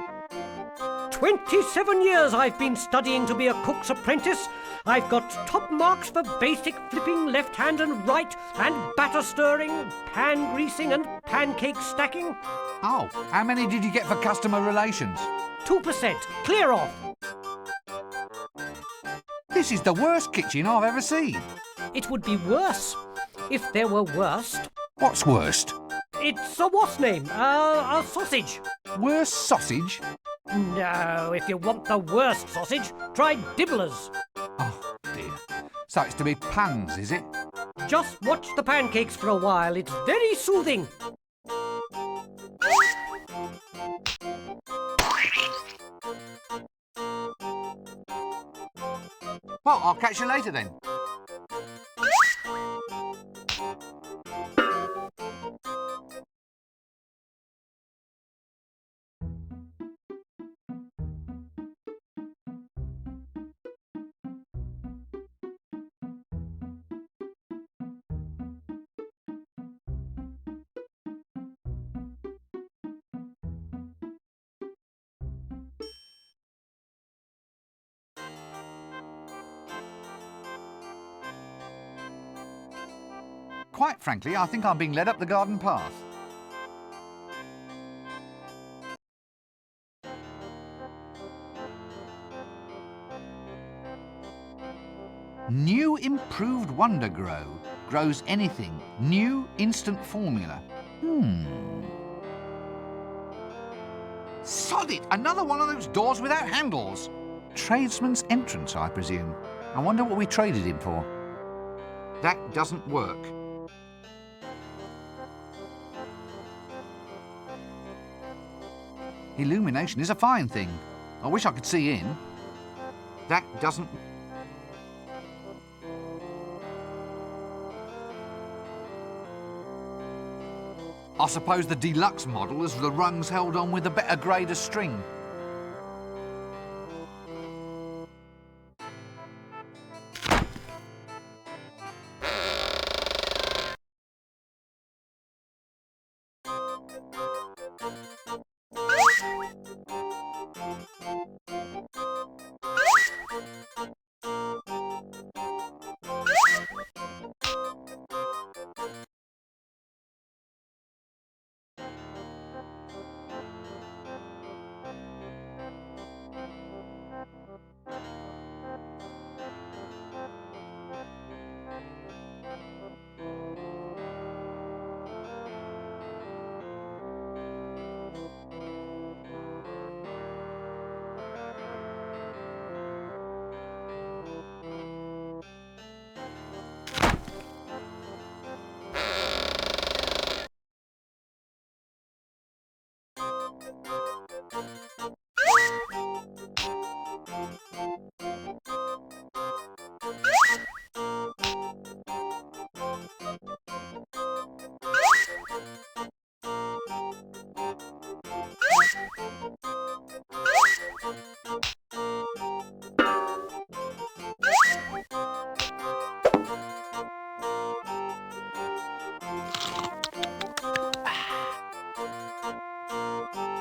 Speaker 9: 27 years I've been studying to be a cook's apprentice. I've got top marks for basic flipping left hand and right, and batter stirring, pan greasing and pancake stacking.
Speaker 2: Oh, how many did you get for customer relations?
Speaker 9: 2%. Clear off.
Speaker 2: This is the worst kitchen I've ever seen.
Speaker 9: It would be worse if there were worst.
Speaker 2: What's worst?
Speaker 9: It's a what's name? A sausage.
Speaker 2: Worst sausage?
Speaker 9: No, if you want the worst sausage, try Dibblers.
Speaker 2: Oh, dear. So it's to be puns, is it?
Speaker 9: Just watch the pancakes for a while. It's very soothing.
Speaker 2: Well, I'll catch you later then. Quite frankly, I think I'm being led up the garden path. New improved Wonder Grow. Grows anything. New instant formula. Sod it! Another one of those doors without handles. Tradesman's entrance, I presume. I wonder what we traded him for. That doesn't work. Illumination is a fine thing. I wish I could see in. That doesn't... I suppose the deluxe model has the rungs held on with a better grade of string.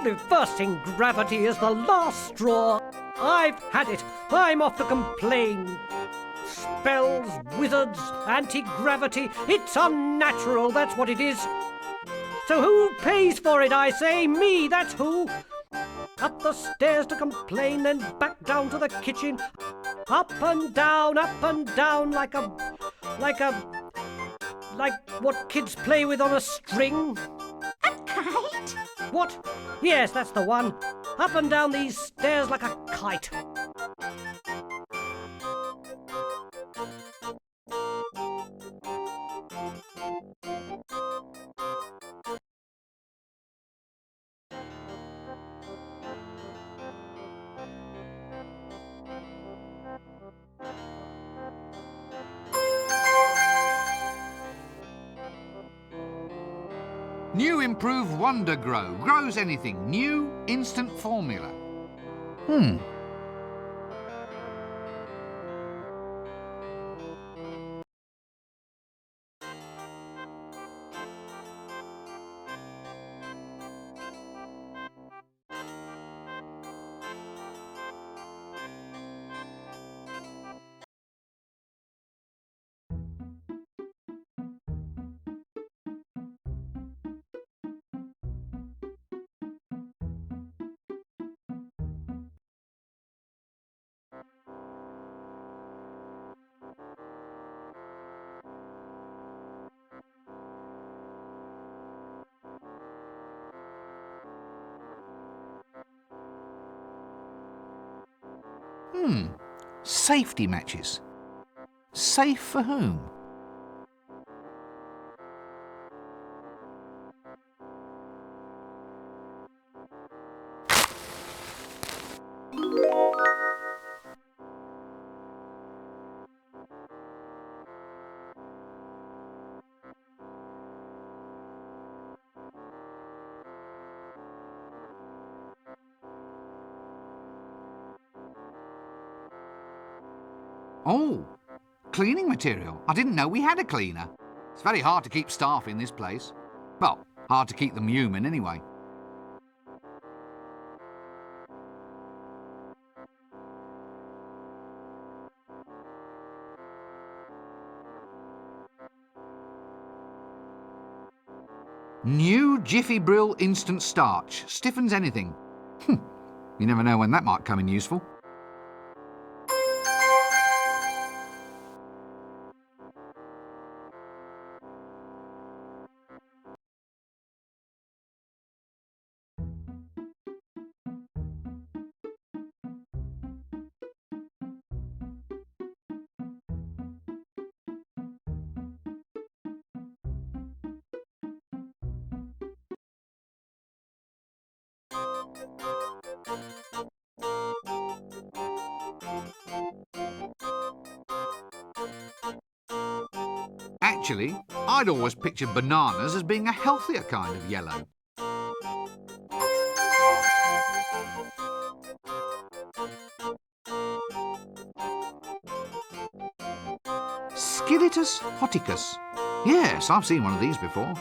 Speaker 9: Reversing gravity is the last straw. I've had it. I'm off to complain. Spells, wizards, anti-gravity. It's unnatural, that's what it is. So who pays for it, I say? Me, that's who. Up the stairs to complain, then back down to the kitchen. Up and down, like what kids play with on a string.
Speaker 10: A kite?
Speaker 9: What? Yes, that's the one. Up and down these stairs like a kite.
Speaker 2: New improved Wonder Grow. Grows anything. New instant formula. Safety matches. Safe for whom? Oh, cleaning material. I didn't know we had a cleaner. It's very hard to keep staff in this place. Well, hard to keep them human anyway. New Jiffy Brill Instant Starch. Stiffens anything. You never know when that might come in useful. Actually, I'd always pictured bananas as being a healthier kind of yellow. Skilletus hoticus. Yes, I've seen one of these before.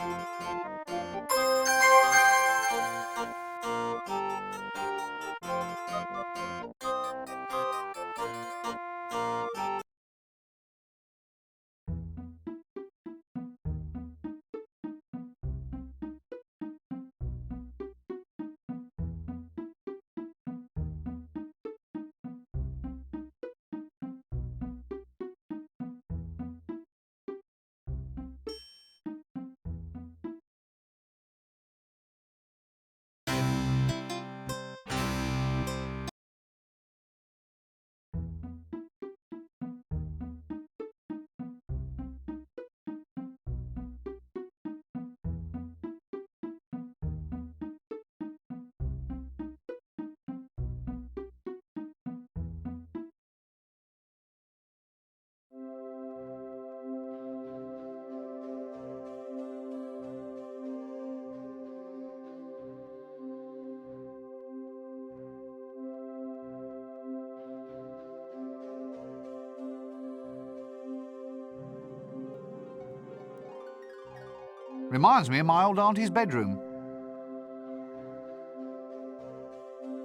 Speaker 2: Reminds me of my old auntie's bedroom.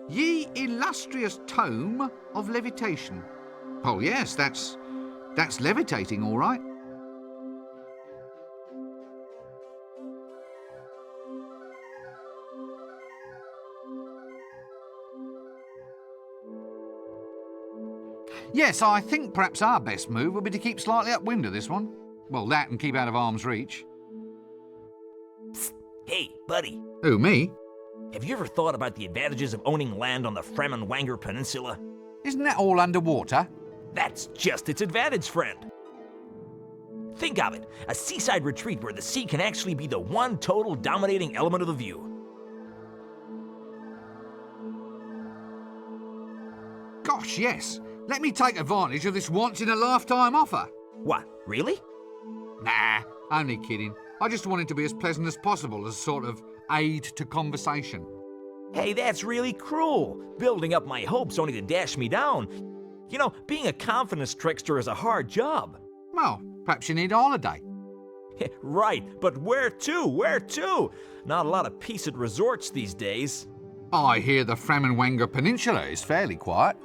Speaker 2: Ye illustrious tome of levitation. Oh yes, that's levitating, all right. Yes, I think perhaps our best move would be to keep slightly upwind of this one. Well, that and keep out of arm's reach.
Speaker 6: Psst. Hey, buddy.
Speaker 2: Who, me?
Speaker 6: Have you ever thought about the advantages of owning land on the Fremenwanger Peninsula?
Speaker 2: Isn't that all underwater?
Speaker 6: That's just its advantage, friend. Think of it, a seaside retreat where the sea can actually be the one total dominating element of the view.
Speaker 2: Gosh, yes. Let me take advantage of this once-in-a-lifetime offer.
Speaker 6: What, really?
Speaker 2: Nah, only kidding. I just want it to be as pleasant as possible as a sort of aid to conversation.
Speaker 6: Hey, that's really cruel. Building up my hopes only to dash me down. You know, being a confidence trickster is a hard job.
Speaker 2: Well, perhaps you need a holiday.
Speaker 6: Right, but where to? Where to? Not a lot of peace at resorts these days.
Speaker 2: I hear the Fremenwanger Peninsula is fairly quiet.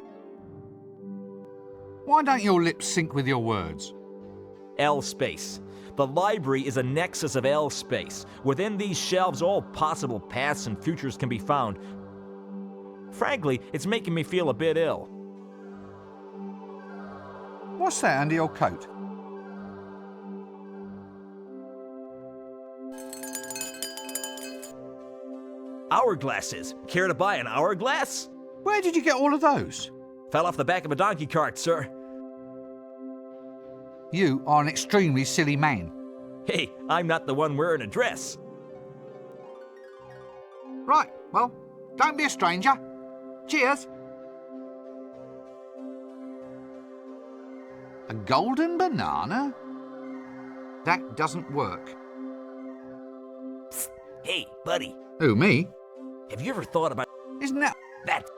Speaker 2: Why don't your lips sync with your words?
Speaker 6: L-space. The library is a nexus of L-space. Within these shelves, all possible paths and futures can be found. Frankly, it's making me feel a bit ill.
Speaker 2: What's that under your coat?
Speaker 6: Hourglasses. Care to buy an hourglass?
Speaker 2: Where did you get all of those?
Speaker 4: Fell off the back of a donkey cart, sir.
Speaker 2: You are an extremely silly man.
Speaker 4: Hey, I'm not the one wearing a dress.
Speaker 2: Right, well, don't be a stranger. Cheers. A golden banana? That doesn't work.
Speaker 4: Psst. Hey, buddy.
Speaker 2: Who, me?
Speaker 4: Have you ever thought about
Speaker 2: Isn't that...
Speaker 4: that?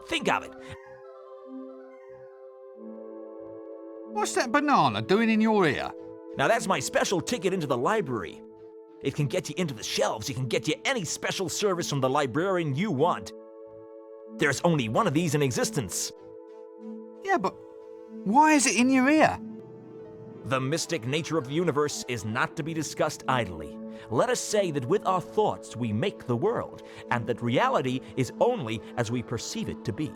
Speaker 4: Think of it.
Speaker 2: What's that banana doing in your ear?
Speaker 4: Now that's my special ticket into the library. It can get you into the shelves. It can get you any special service from the librarian you want. There's only one of these in existence.
Speaker 2: Yeah, but why is it in your ear?
Speaker 4: The mystic nature of the universe is not to be discussed idly. Let us say that with our thoughts we make the world, and that reality is only as we perceive it to be.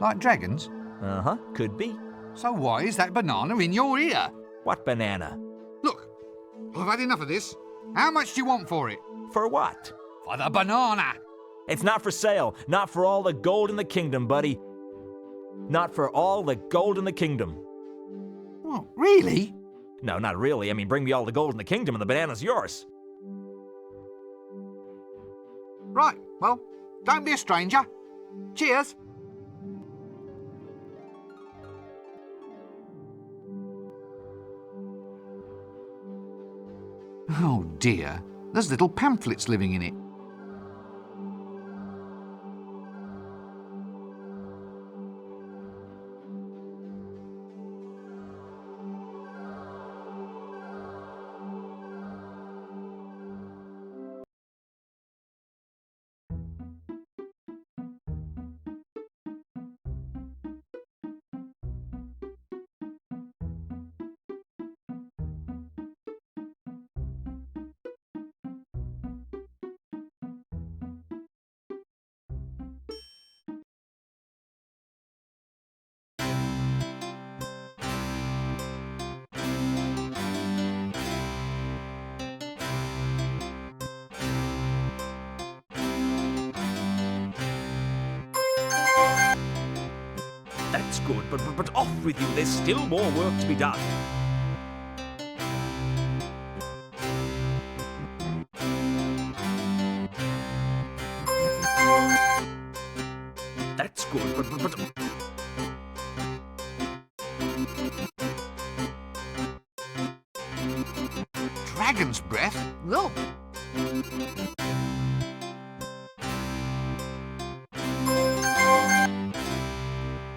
Speaker 2: Like dragons?
Speaker 4: Uh-huh, could be.
Speaker 2: So why is that banana in your ear?
Speaker 4: What banana?
Speaker 2: Look, I've had enough of this. How much do you want for it?
Speaker 4: For what?
Speaker 2: For the banana.
Speaker 4: It's not for sale. Not for all the gold in the kingdom, buddy. Not for all the gold in the kingdom.
Speaker 2: Well, really?
Speaker 4: No, not really. I mean, bring me all the gold in the kingdom and the banana's yours.
Speaker 2: Right, well, don't be a stranger. Cheers. Oh dear, there's little pamphlets living in it.
Speaker 4: That's good, but off with you. There's still more work to be done. That's good, but...
Speaker 2: Dragon's breath? Look.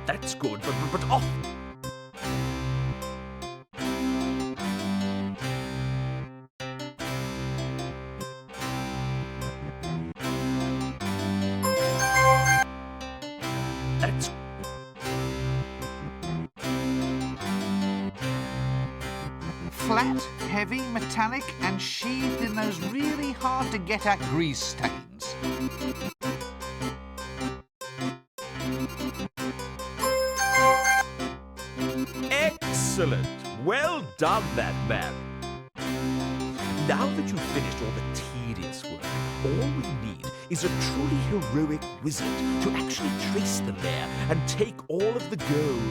Speaker 4: That's good, but off. That's...
Speaker 2: Flat, heavy, metallic, and sheathed in those really hard-to-get-at grease stains.
Speaker 4: Excellent. Well done, that man. Now that you've finished all the tedious work, all we need is a truly heroic wizard to actually trace the lair and take all of the glory.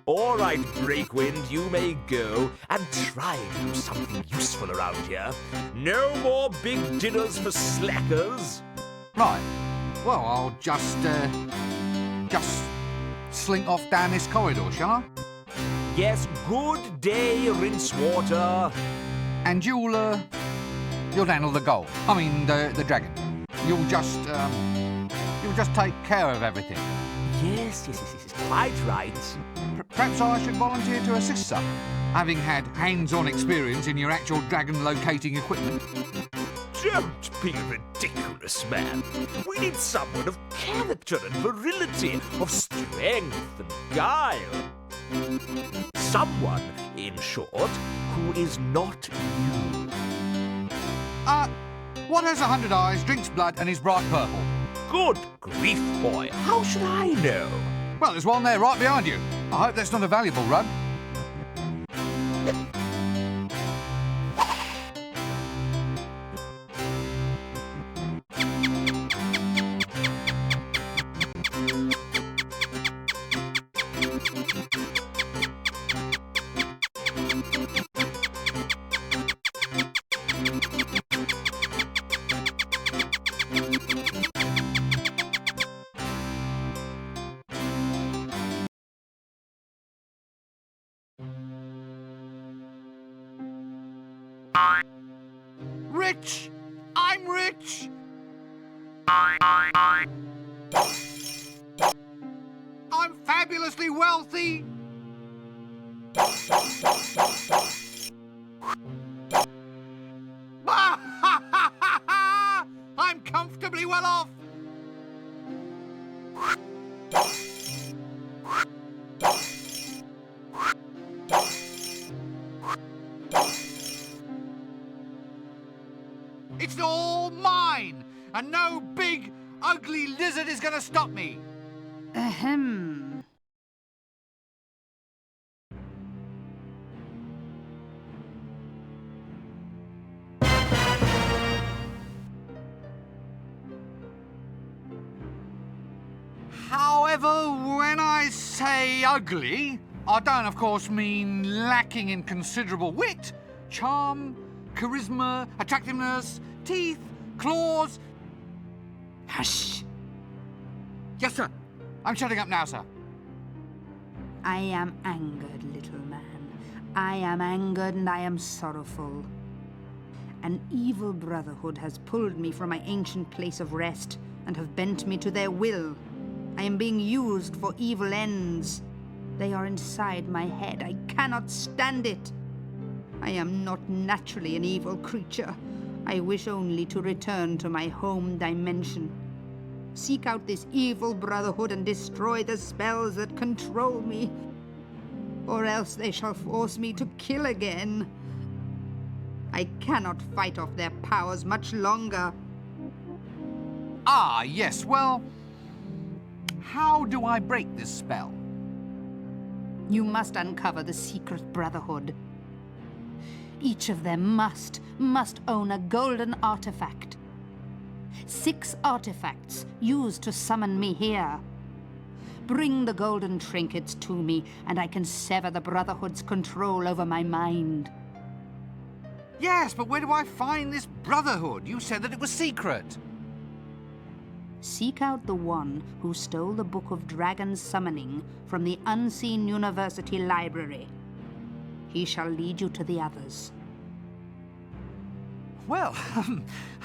Speaker 4: All right, Breakwind, you may go and try to do something useful around here. No more big dinners for slackers.
Speaker 2: Right. Well, I'll just slink off down this corridor, shall I?
Speaker 4: Yes, good day, Rincewater.
Speaker 2: And you'll handle the gold. I mean, the dragon. You'll just take care of everything.
Speaker 4: Yes, quite right.
Speaker 2: Perhaps I should volunteer to assist, sir, having had hands-on experience in your actual dragon locating equipment.
Speaker 4: Don't be ridiculous, man. We need someone of character and virility, of strength and guile. Someone, in short, who is not you.
Speaker 2: What has 100 eyes, drinks blood, and is bright purple?
Speaker 1: Good grief, boy. How should I know?
Speaker 2: Well, there's one there right behind you. I hope that's not a valuable rug. Rich! I'm rich! I'm fabulously wealthy! I'm comfortably well off! It's all mine, and no big, ugly lizard is going to stop me.
Speaker 11: Ahem.
Speaker 2: However, when I say ugly, I don't, of course, mean lacking in considerable wit, charm, charisma, attractiveness, teeth, claws.
Speaker 11: Hush.
Speaker 2: Yes, sir. I'm shutting up now, sir.
Speaker 11: I am angered, little man. I am angered and I am sorrowful. An evil brotherhood has pulled me from my ancient place of rest and have bent me to their will. I am being used for evil ends. They are inside my head. I cannot stand it. I am not naturally an evil creature. I wish only to return to my home dimension. Seek out this evil brotherhood and destroy the spells that control me. Or else they shall force me to kill again. I cannot fight off their powers much longer.
Speaker 2: Ah, yes, well, how do I break this spell?
Speaker 11: You must uncover the secret brotherhood. Each of them must own a golden artifact. 6 artifacts used to summon me here. Bring the golden trinkets to me, and I can sever the Brotherhood's control over my mind.
Speaker 2: Yes, but where do I find this brotherhood? You said that it was secret.
Speaker 11: Seek out the one who stole the Book of Dragon Summoning from the Unseen University Library. He shall lead you to the others.
Speaker 2: Well,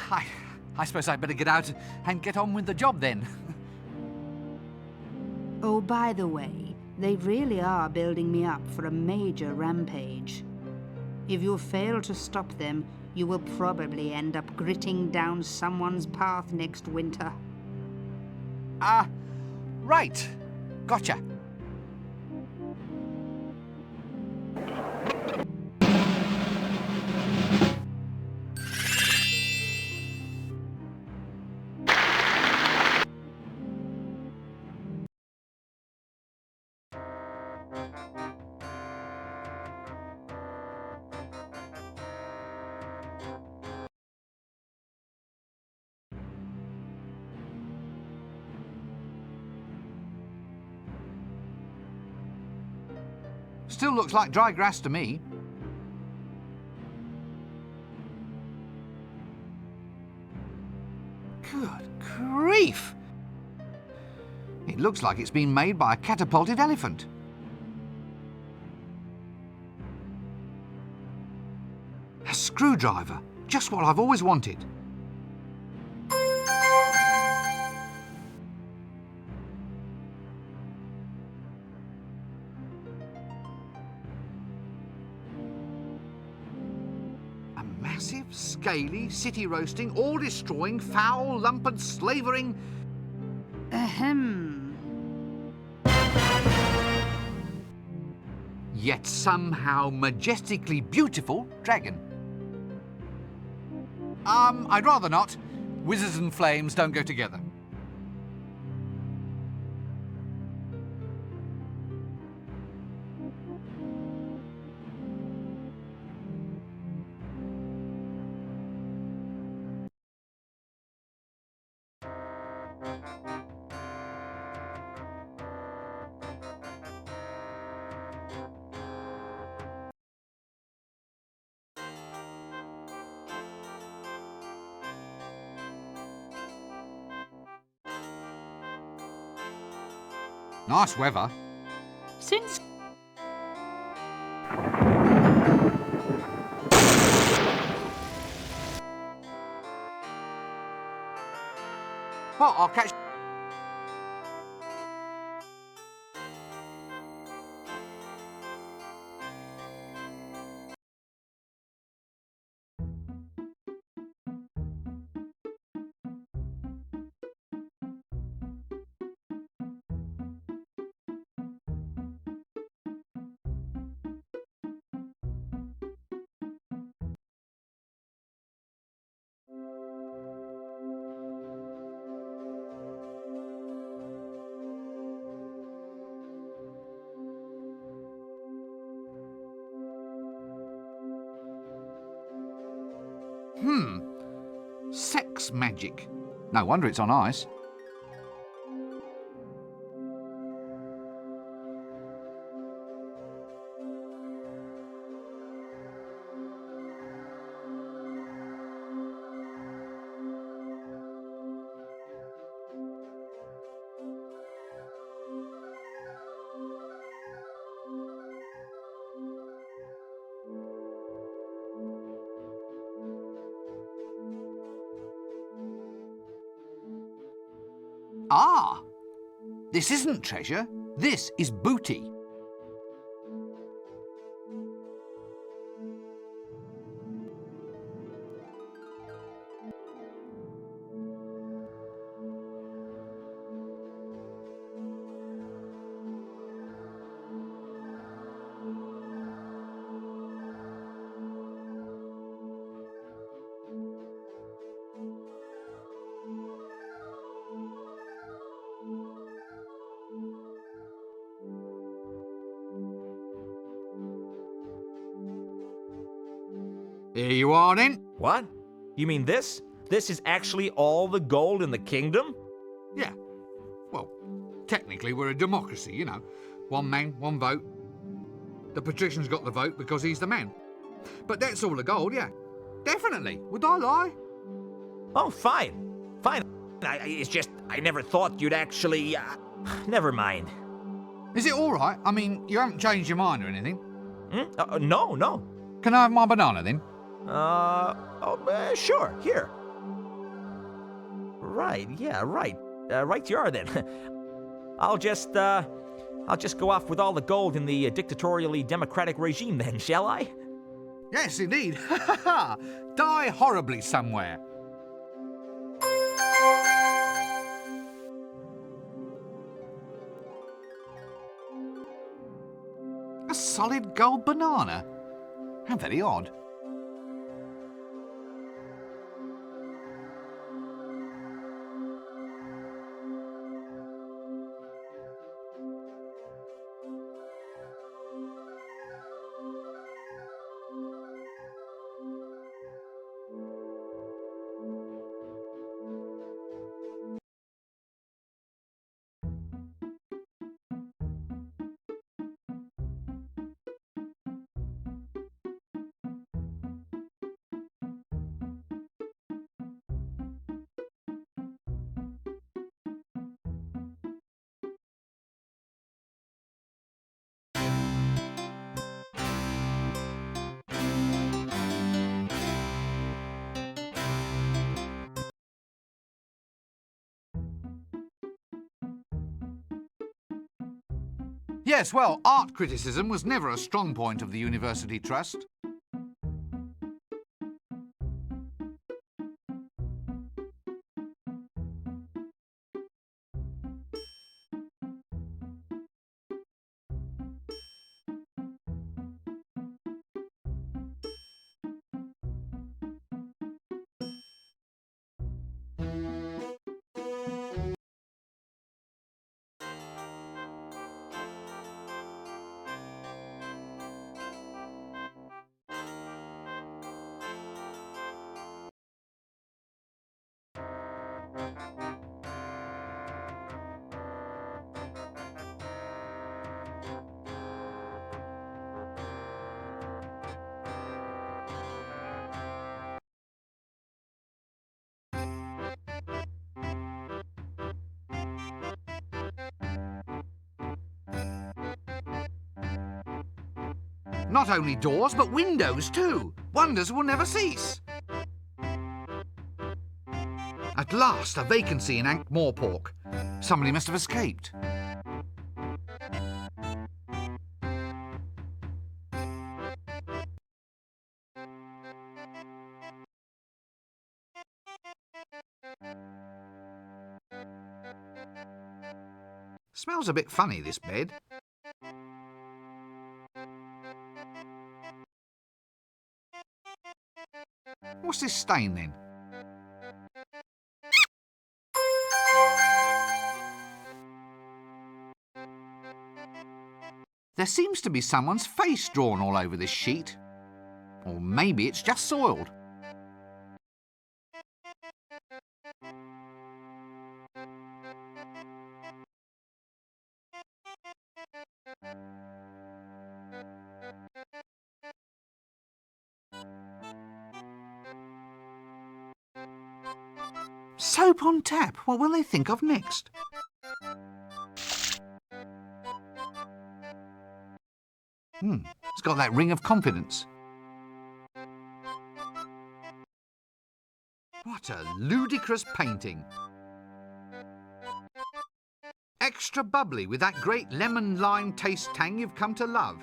Speaker 2: I suppose I'd better get out and get on with the job then.
Speaker 11: Oh, by the way, they really are building me up for a major rampage. If you fail to stop them, you will probably end up gritting down someone's path next winter.
Speaker 2: Right. Gotcha. Still looks like dry grass to me. Good grief! It looks like it's been made by a catapulted elephant. A screwdriver, just what I've always wanted. Massive, scaly, city-roasting, all-destroying, foul, lumped, slavering...
Speaker 11: Ahem.
Speaker 2: Yet somehow majestically beautiful dragon. I'd rather not. Wizards and flames don't go together. Nice weather.
Speaker 8: Since
Speaker 2: Well, I'll catch... Sex magic. No wonder it's on ice. Ah! This isn't treasure. This is booty. Here you are, then.
Speaker 4: What? You mean this? This is actually all the gold in the kingdom?
Speaker 2: Yeah. Well, technically we're a democracy, you know. One man, one vote. The patrician's got the vote because he's the man. But that's all the gold, yeah. Definitely. Would I lie?
Speaker 4: Oh, fine. Fine. It's just, I never thought you'd actually... never mind.
Speaker 2: Is it all right? I mean, you haven't changed your mind or anything?
Speaker 4: No, no.
Speaker 2: Can I have my banana, then?
Speaker 4: Sure, here. Right, yeah, right. Right you are, then. I'll just go off with all the gold in the dictatorially democratic regime, then, shall I?
Speaker 2: Yes, indeed. Die horribly somewhere. A solid gold banana? How very odd. Yes, well, art criticism was never a strong point of the University Trust. Not only doors, but windows too. Wonders will never cease. At last, a vacancy in Ankh-Morpork. Somebody must have escaped. Smells a bit funny, this bed. What's this stain then? There seems to be someone's face drawn all over this sheet. Or maybe it's just soiled. Soap on tap. What will they think of next? It's got that ring of confidence. What a ludicrous painting. Extra bubbly with that great lemon lime taste tang you've come to love.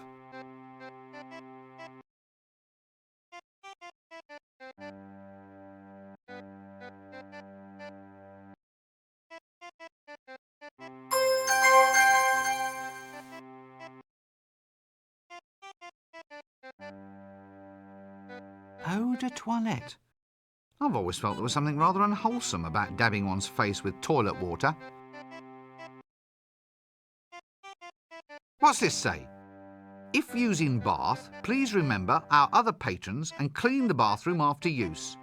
Speaker 2: Eau de toilette. I've always felt there was something rather unwholesome about dabbing one's face with toilet water. What's this say? If using bath, please remember our other patrons and clean the bathroom after use.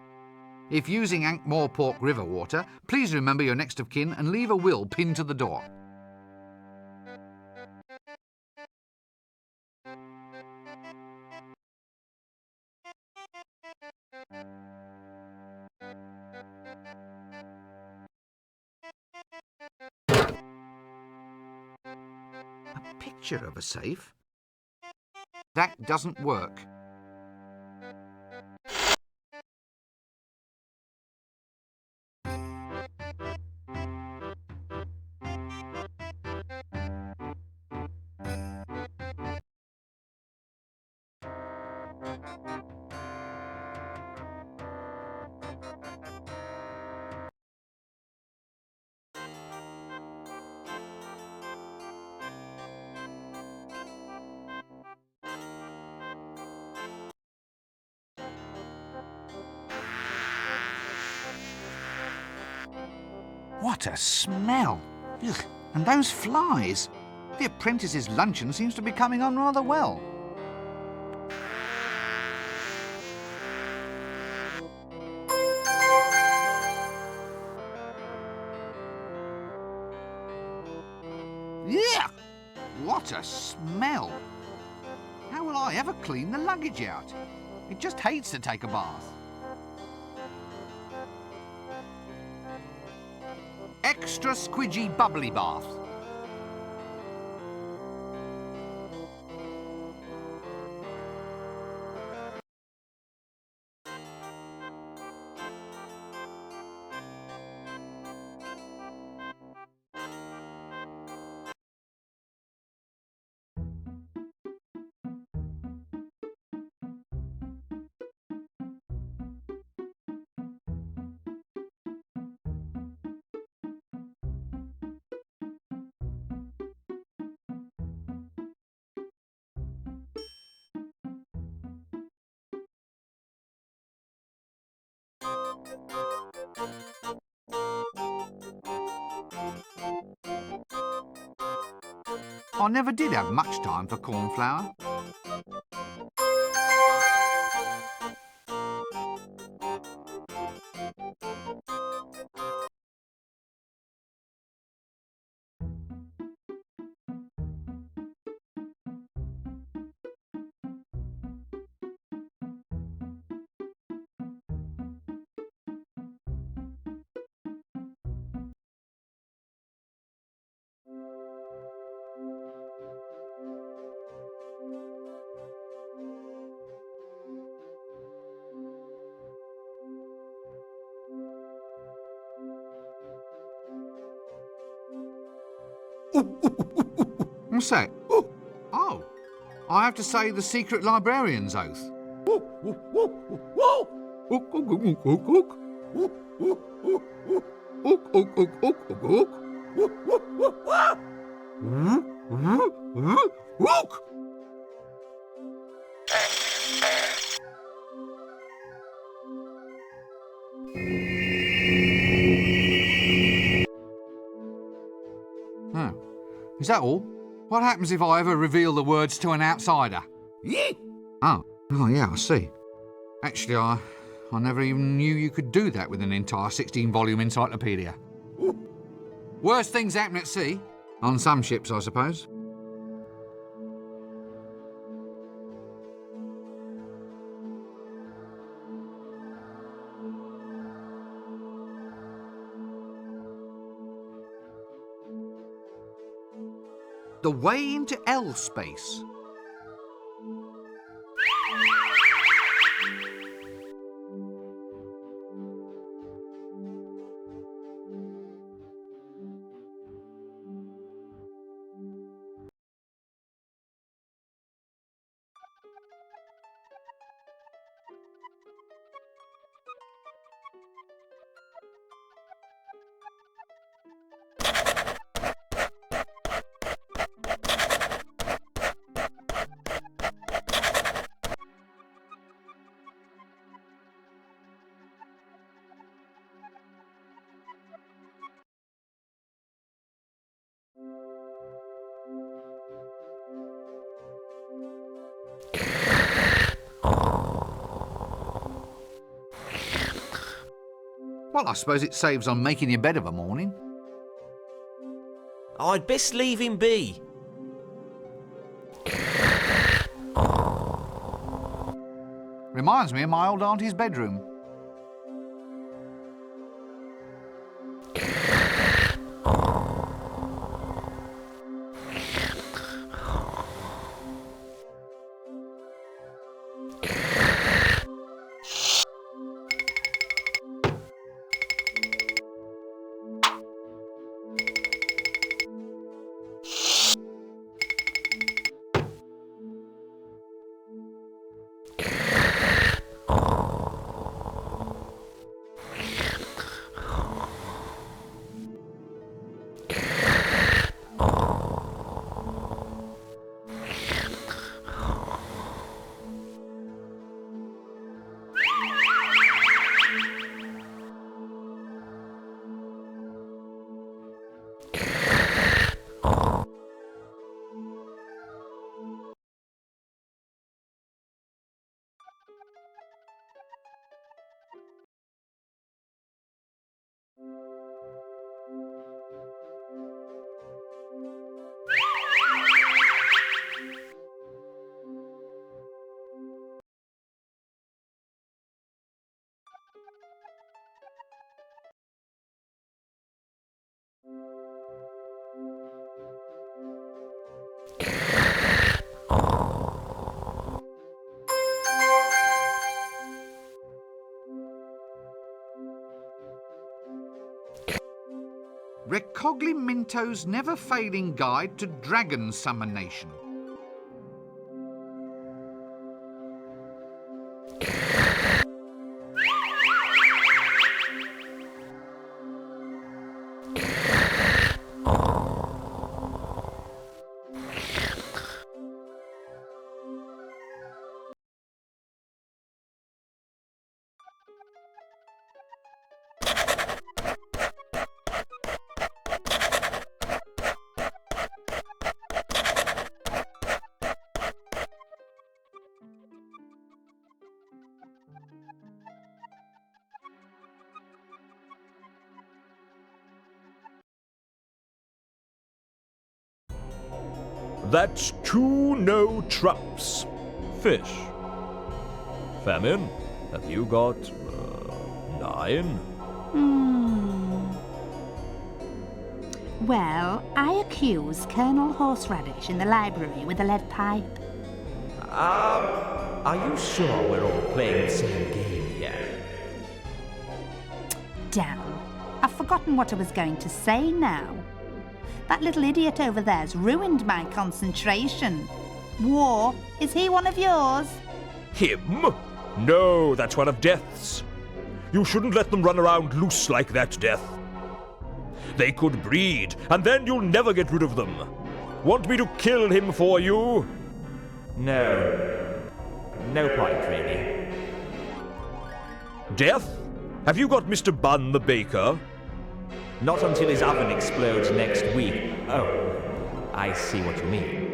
Speaker 2: If using Ankh-Morpork river water, please remember your next of kin and leave a will pinned to the door. A picture of a safe? That doesn't work. What a smell! Ugh. And those flies! The apprentice's luncheon seems to be coming on rather well. Yeah! What a smell! How will I ever clean the luggage out? It just hates to take a bath. Extra squidgy bubbly bath. I never did have much time for cornflour. What's that? Oh, I have to say the secret librarian's oath. Oh, is that all? What happens if I ever reveal the words to an outsider? Oh, yeah, I see. Actually, I never even knew you could do that with an entire 16-volume encyclopedia. Worst things happen at sea. On some ships, I suppose. The way into L space. Well, I suppose it saves on making your bed of a morning.
Speaker 4: I'd best leave him be.
Speaker 2: Reminds me of my old auntie's bedroom. Recogniminto's never-failing guide to dragon summonation.
Speaker 1: That's 2 no traps. Fish. Famine, have you got 9?
Speaker 11: Well, I accuse Colonel Horseradish in the library with a lead pipe.
Speaker 4: Are you sure we're all playing the same game here?
Speaker 11: Damn, I've forgotten what I was going to say now. That little idiot over there's ruined my concentration. War, is he one of yours?
Speaker 14: Him? No, that's one of Death's. You shouldn't let them run around loose like that, Death. They could breed, and then you'll never get rid of them. Want me to kill him for you?
Speaker 4: No. No point, really.
Speaker 14: Death? Have you got Mr. Bunn the baker?
Speaker 4: Not until his oven explodes next week. Oh, I see what you mean.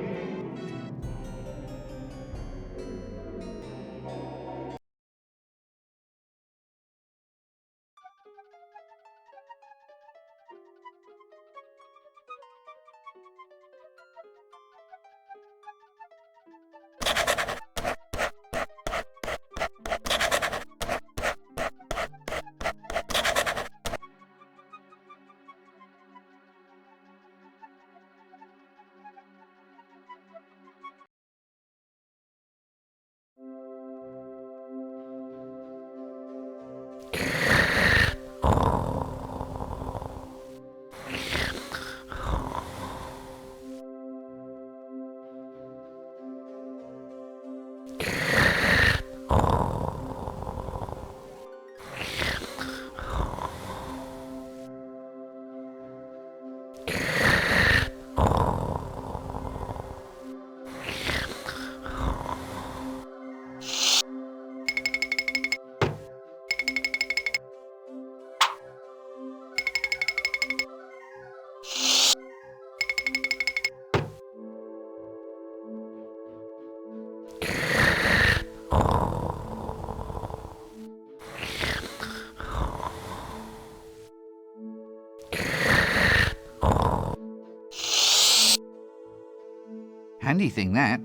Speaker 2: Handy thing, that.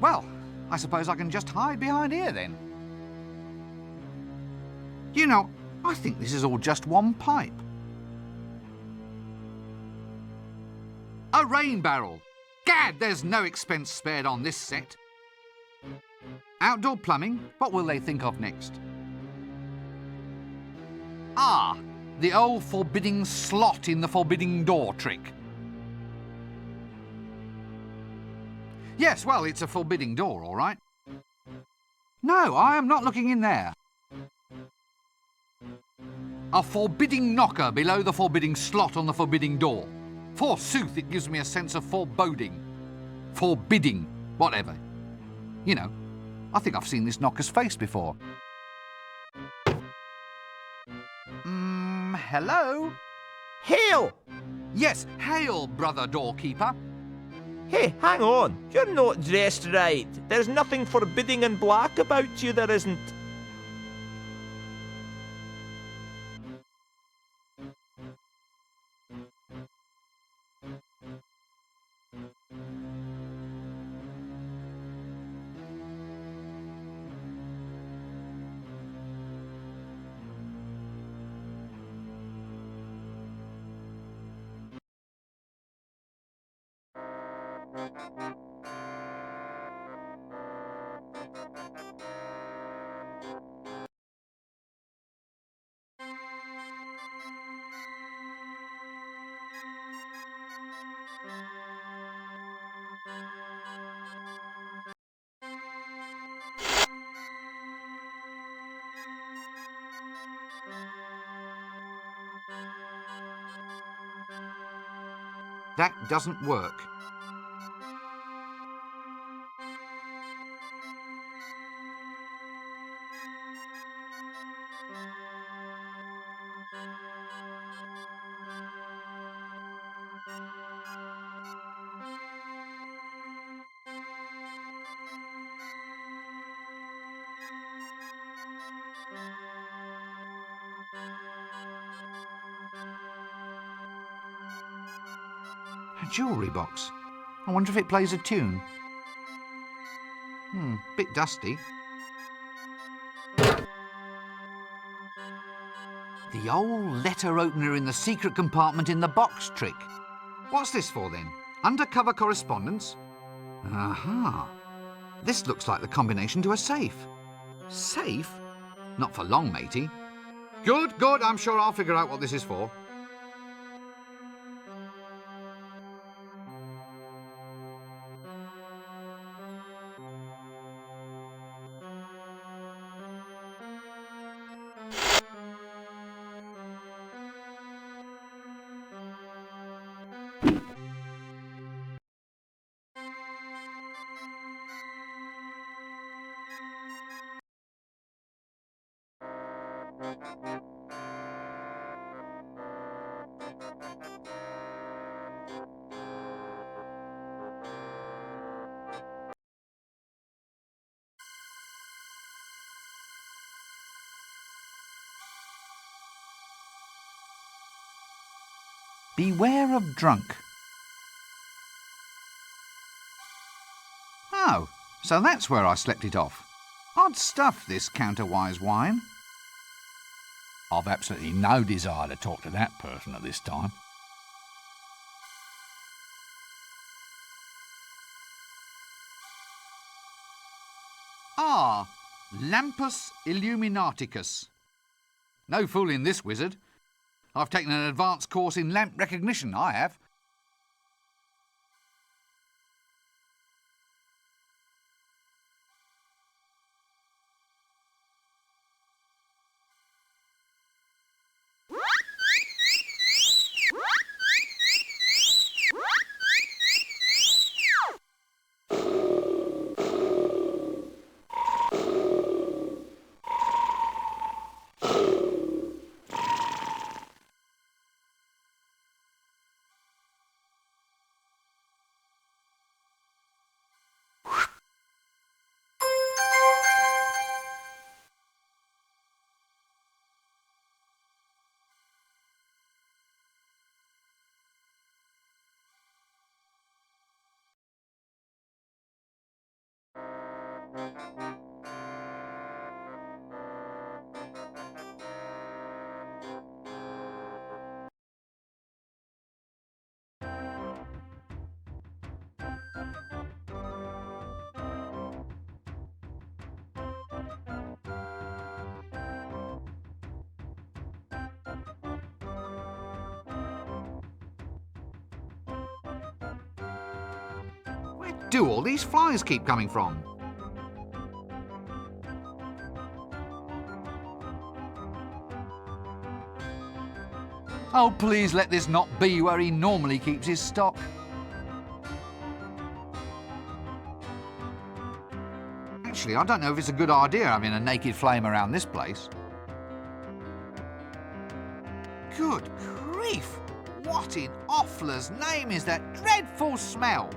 Speaker 2: Well, I suppose I can just hide behind here then. You know, I think this is all just one pipe. A rain barrel! Gad, there's no expense spared on this set. Outdoor plumbing, what will they think of next? Ah, the old forbidding slot in the forbidding door trick. Yes, well, it's a forbidding door, all right. No, I am not looking in there. A forbidding knocker below the forbidding slot on the forbidding door. Forsooth, it gives me a sense of foreboding. Forbidding, whatever. You know, I think I've seen this knocker's face before. Hello?
Speaker 4: Hail!
Speaker 2: Yes, hail, brother doorkeeper.
Speaker 4: Hey, hang on. You're not dressed right. There's nothing forbidding and black about you, there isn't.
Speaker 2: That doesn't work. A jewellery box. I wonder if it plays a tune. Bit dusty. The old letter opener in the secret compartment in the box trick. What's this for then? Undercover correspondence? Aha. This looks like the combination to a safe. Safe? Not for long, matey. Good. I'm sure I'll figure out what this is for. Beware of drunk. Oh, so that's where I slept it off. Odd stuff, this counterwise wine. I've absolutely no desire to talk to that person at this time. Ah, Lampus Illuminaticus. No fooling this wizard. I've taken an advanced course in lamp recognition, I have. Where do all these flies keep coming from? Oh, please let this not be where he normally keeps his stock. Actually, I don't know if it's a good idea having a naked flame around this place. Good grief! What in Offler's name is that dreadful smell?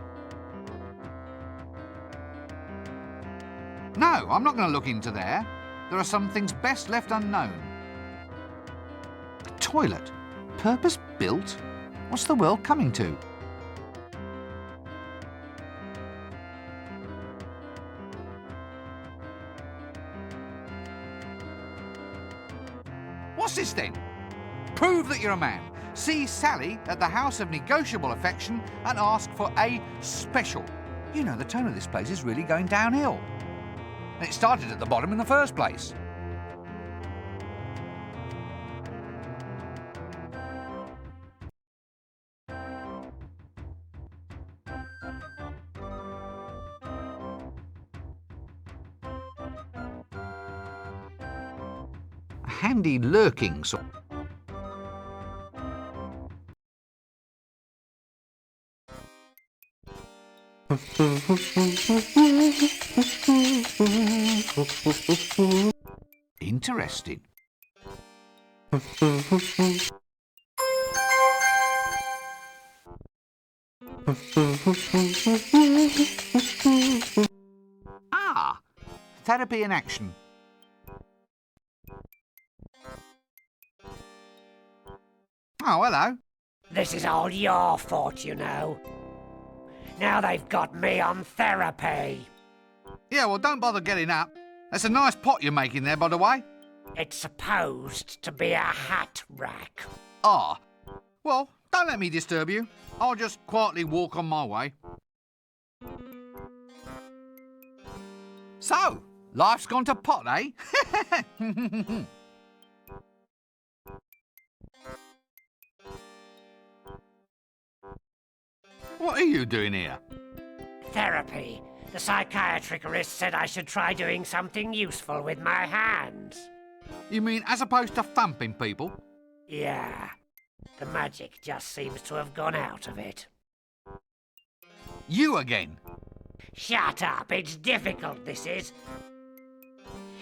Speaker 2: No, I'm not going to look into there. There are some things best left unknown. A toilet? Purpose-built? What's the world coming to? What's this then? Prove that you're a man. See Sally at the House of Negotiable Affection and ask for a special. You know, the tone of this place is really going downhill. And it started at the bottom in the first place. A handy lurking sort. Interesting. Ah, therapy in action. Oh, hello.
Speaker 5: This is all your fault, you know. Now they've got me on therapy.
Speaker 2: Yeah, well, don't bother getting up. That's a nice pot you're making there, by the way.
Speaker 5: It's supposed to be a hat rack.
Speaker 2: Ah. Well, don't let me disturb you. I'll just quietly walk on my way. So, life's gone to pot, eh? What are you doing here?
Speaker 5: Therapy. The psychiatrist said I should try doing something useful with my hands.
Speaker 2: You mean as opposed to thumping people?
Speaker 5: Yeah. The magic just seems to have gone out of it.
Speaker 2: You again?
Speaker 5: Shut up. It's difficult, this is.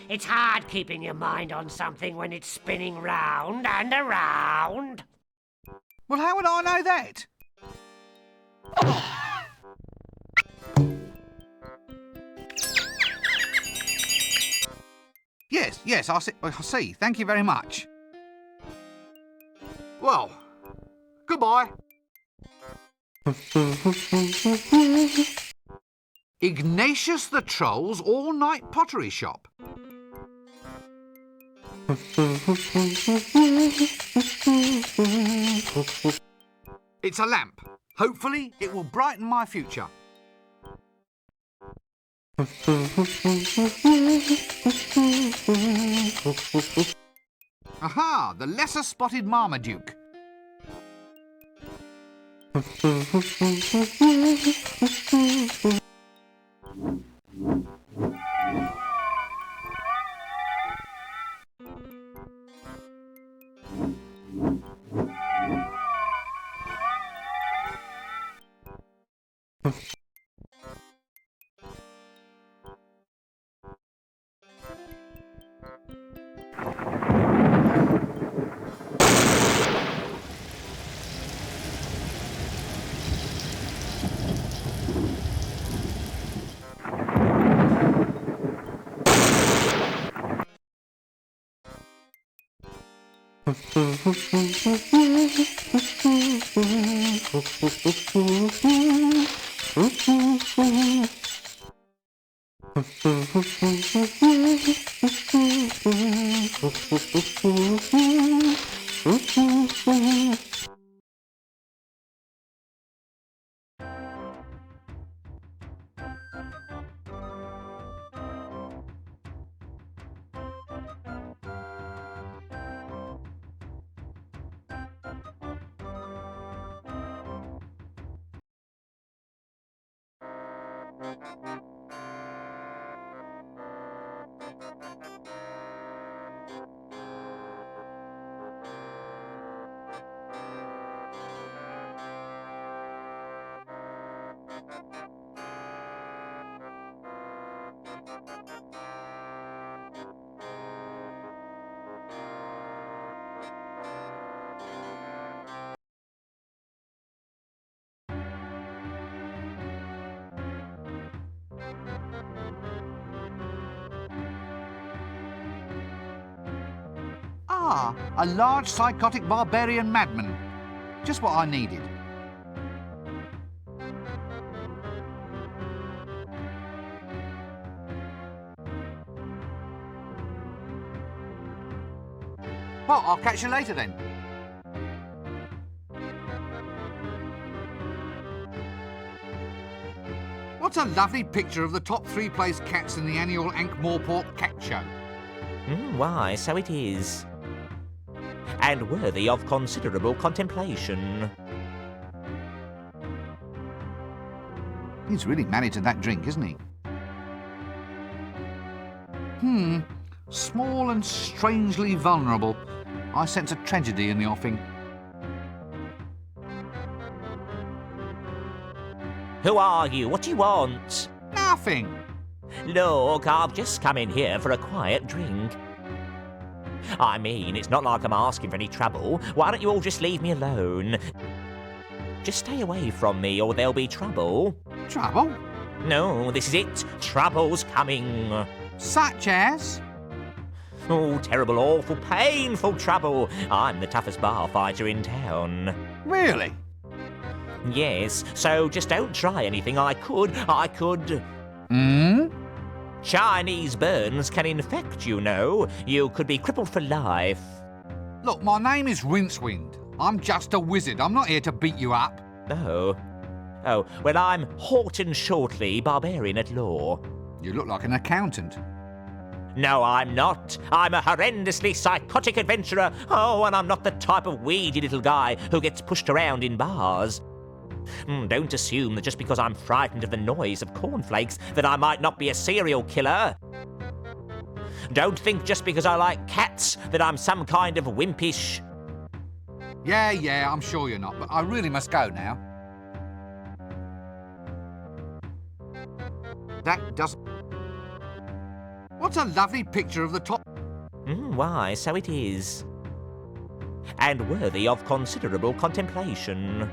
Speaker 5: It's hard keeping your mind on something when it's spinning round and around.
Speaker 2: Well, how would I know that? Yes, I see. Thank you very much. Well, goodbye. Ignatius the Troll's all-night pottery shop. It's a lamp. Hopefully, it will brighten my future. Aha! The lesser-spotted Marmaduke. Ah, a large psychotic barbarian madman. Just what I needed. Well, I'll catch you later then. What a lovely picture of the top 3 placed cats in the annual Ankh-Morpork Cat Show.
Speaker 6: Why, so it is. And worthy of considerable contemplation.
Speaker 2: He's really married to that drink, isn't he? Small and strangely vulnerable. I sense a tragedy in the offing.
Speaker 6: Who are you? What do you want?
Speaker 2: Nothing.
Speaker 6: Look, I've just come in here for a quiet drink. I mean, it's not like I'm asking for any trouble. Why don't you all just leave me alone? Just stay away from me or there'll be trouble.
Speaker 2: Trouble?
Speaker 6: No, this is it. Trouble's coming.
Speaker 2: Such as?
Speaker 6: Oh, terrible, awful, painful trouble. I'm the toughest bar fighter in town.
Speaker 2: Really?
Speaker 6: Yes, so just don't try anything. I could. Chinese burns can infect, you know. You could be crippled for life.
Speaker 2: Look, my name is Rincewind. I'm just a wizard. I'm not here to beat you up.
Speaker 6: Oh, well, I'm Horton Shortley, barbarian at law.
Speaker 2: You look like an accountant.
Speaker 6: No, I'm not. I'm a horrendously psychotic adventurer. Oh, and I'm not the type of weedy little guy who gets pushed around in bars. Don't assume that just because I'm frightened of the noise of cornflakes that I might not be a serial killer. Don't think just because I like cats that I'm some kind of wimpish.
Speaker 2: Yeah, I'm sure you're not, but I really must go now. That doesn't... What's a lovely picture of the top...
Speaker 6: Why, so it is. And worthy of considerable contemplation.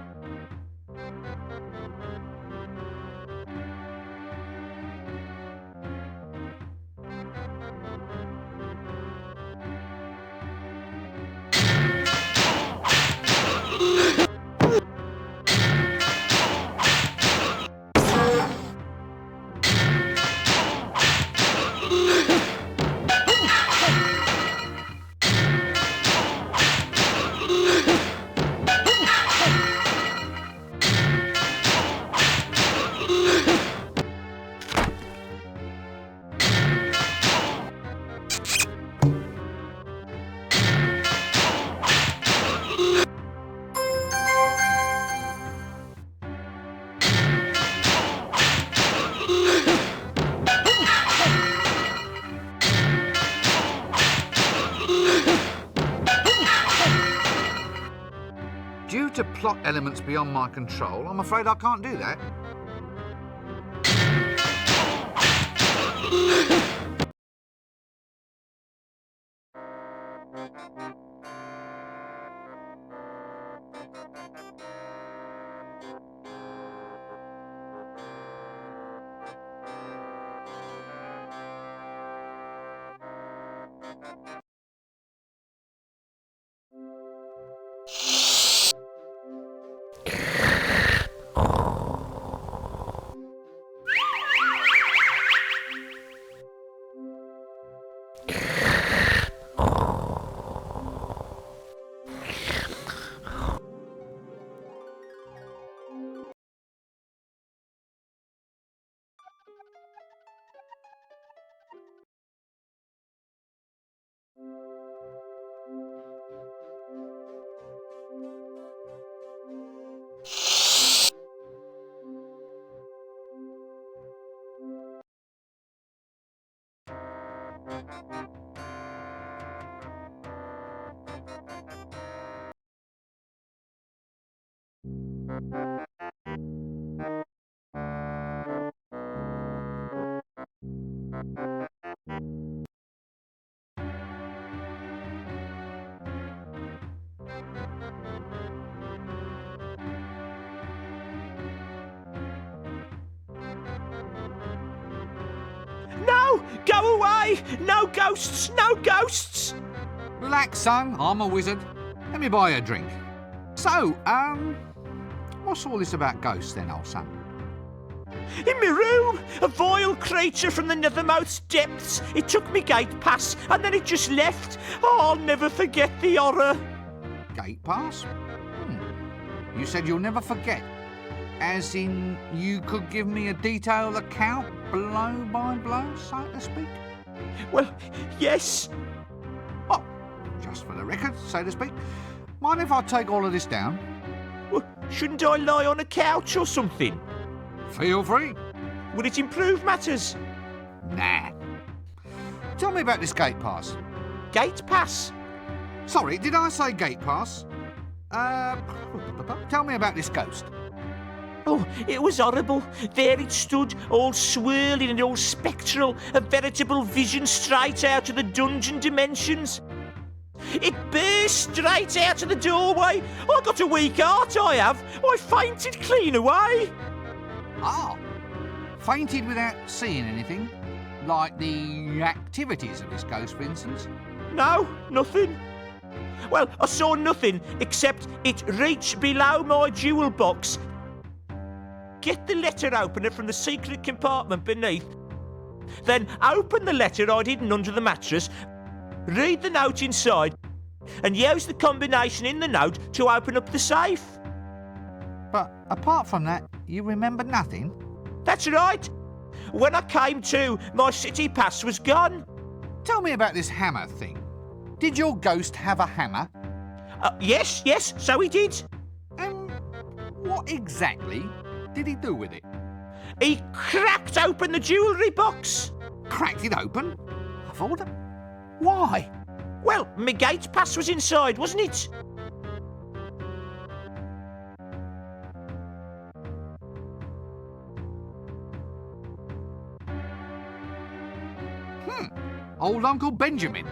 Speaker 2: Due to plot elements beyond my control, I'm afraid I can't do that.
Speaker 6: No! Go away! No ghosts! No ghosts!
Speaker 2: Relax, son. I'm a wizard. Let me buy you a drink. So, what's all this about ghosts then, old son?
Speaker 6: In my room, a vile creature from the nethermost depths. It took me gate pass and then it just left. Oh, I'll never forget the horror.
Speaker 2: Gate pass? You said you'll never forget. As in, you could give me a detailed account, blow by blow, so to speak?
Speaker 6: Well, yes.
Speaker 2: Oh, just for the record, so to speak. Mind if I take all of this down?
Speaker 6: Well, shouldn't I lie on a couch or something?
Speaker 2: Feel free.
Speaker 6: Would it improve matters?
Speaker 2: Nah. Tell me about this gate pass.
Speaker 6: Gate pass?
Speaker 2: Sorry, did I say gate pass? Tell me about this ghost.
Speaker 6: Oh, it was horrible. There it stood, all swirling and all spectral, a veritable vision straight out of the dungeon dimensions. It burst straight out of the doorway. I got a weak heart, I have. I fainted clean away.
Speaker 2: Ah, fainted without seeing anything? Like the activities of this ghost, for instance?
Speaker 6: No, nothing.
Speaker 4: Well, I saw nothing except it reached below my jewel box. Get the letter opener from the secret compartment beneath. Then open the letter I'd hidden under the mattress, read the note inside, and use the combination in the note to open up the safe.
Speaker 2: But apart from that, you remember nothing?
Speaker 4: That's right. When I came to, my city pass was gone.
Speaker 2: Tell me about this hammer thing. Did your ghost have a hammer?
Speaker 4: Yes, so he did.
Speaker 2: And what exactly did he do with it?
Speaker 4: He cracked open the jewellery box.
Speaker 2: Cracked it open? Of all the... Why?
Speaker 4: Well, my gate pass was inside, wasn't it?
Speaker 2: Old Uncle Benjamin.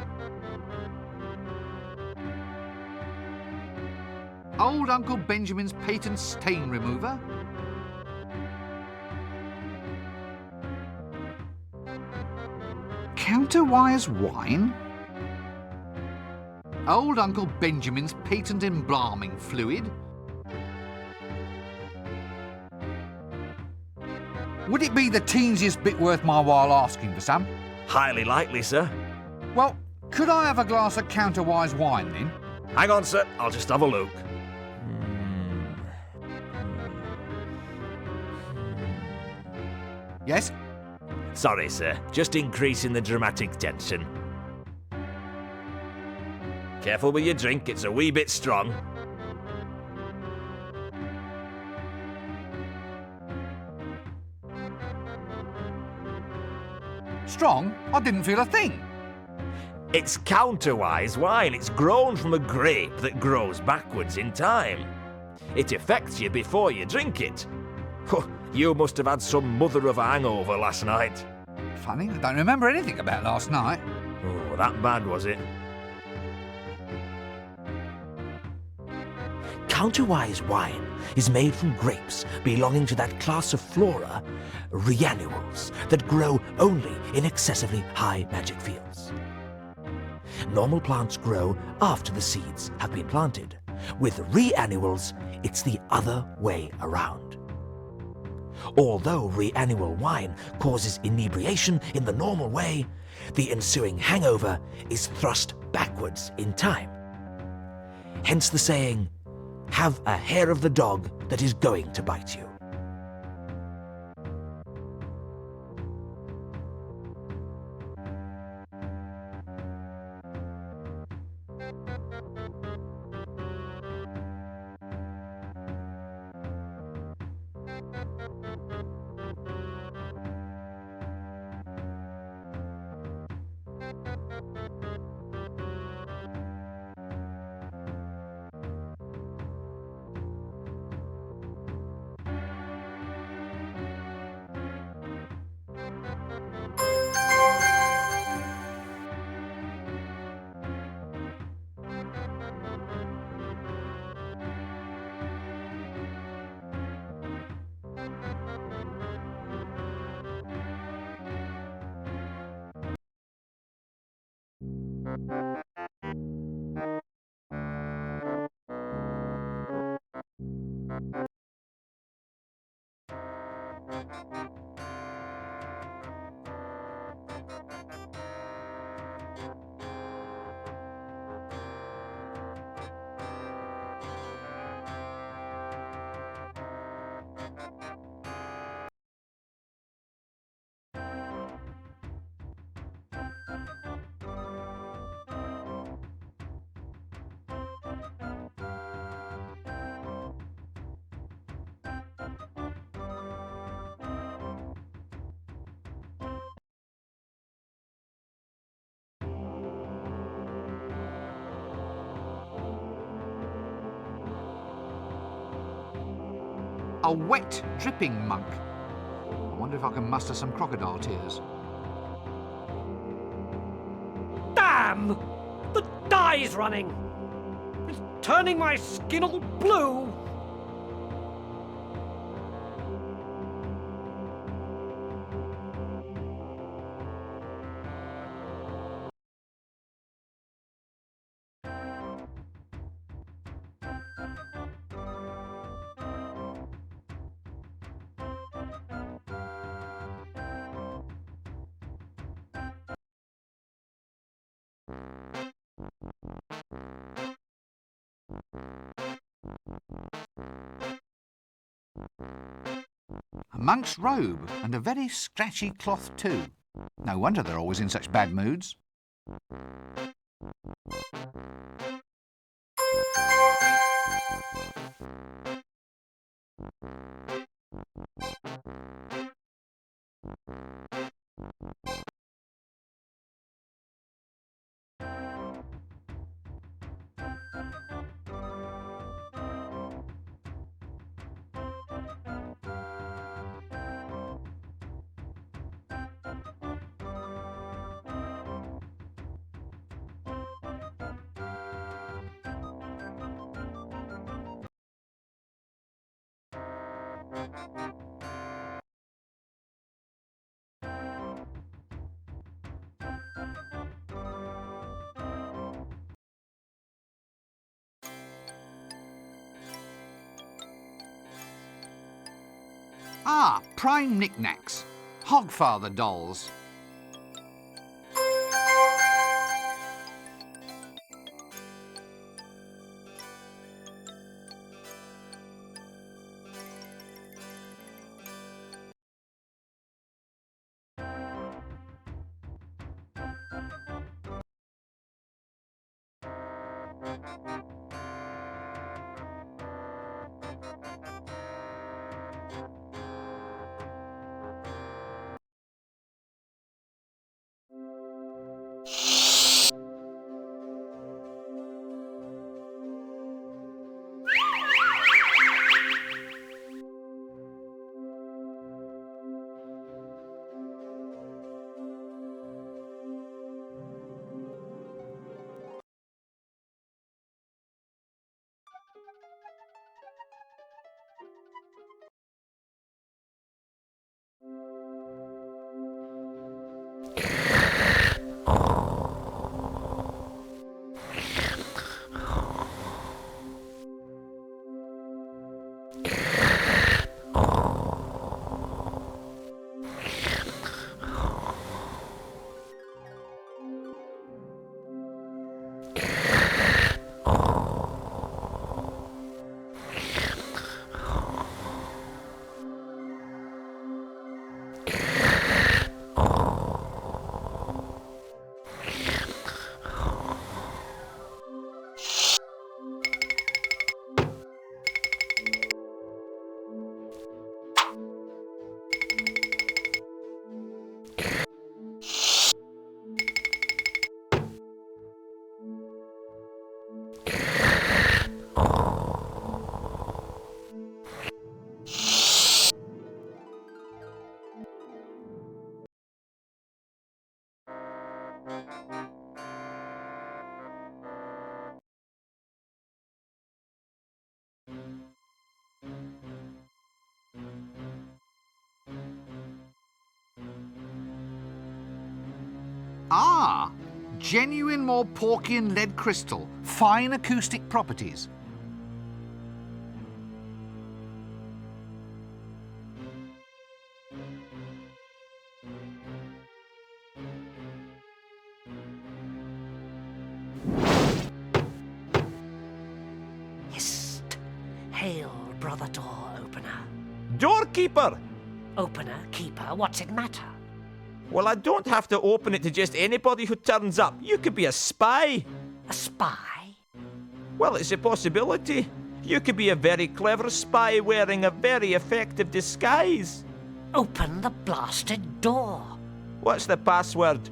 Speaker 2: Old Uncle Benjamin's patent stain remover. Counterwise wine. Old Uncle Benjamin's patent embalming fluid. Would it be the teensiest bit worth my while asking for some?
Speaker 3: Highly likely, sir.
Speaker 2: Well, could I have a glass of counterwise wine then?
Speaker 3: Hang on, sir. I'll just have a look.
Speaker 2: Yes?
Speaker 3: Sorry, sir. Just increasing the dramatic tension. Careful with your drink. It's a wee bit strong.
Speaker 2: Strong? I didn't feel a thing.
Speaker 3: It's counterwise wine. It's grown from a grape that grows backwards in time. It affects you before you drink it. You must have had some mother of a hangover last night.
Speaker 2: Funny, I don't remember anything about last night.
Speaker 3: Oh, that bad, was it?
Speaker 1: Counterwise wine is made from grapes belonging to that class of flora, reannuals, that grow only in excessively high magic fields. Normal plants grow after the seeds have been planted. With reannuals, it's the other way around. Although reannual wine causes inebriation in the normal way, the ensuing hangover is thrust backwards in time. Hence the saying, have a hair of the dog that is going to bite you.
Speaker 2: A wet, dripping monk. I wonder if I can muster some crocodile tears.
Speaker 9: Damn! The dye's running! It's turning my skin all blue!
Speaker 2: A monk's robe, and a very scratchy cloth too. No wonder they're always in such bad moods. Ah, prime knickknacks. Hogfather dolls. Ah, genuine Morporkian lead crystal. Fine acoustic properties.
Speaker 5: Hist! Hail, brother door opener.
Speaker 4: Doorkeeper!
Speaker 5: Opener, keeper, what's it matter?
Speaker 4: Well, I don't have to open it to just anybody who turns up. You could be a spy.
Speaker 5: A spy?
Speaker 4: Well, it's a possibility. You could be a very clever spy wearing a very effective disguise.
Speaker 5: Open the blasted door.
Speaker 4: What's the password?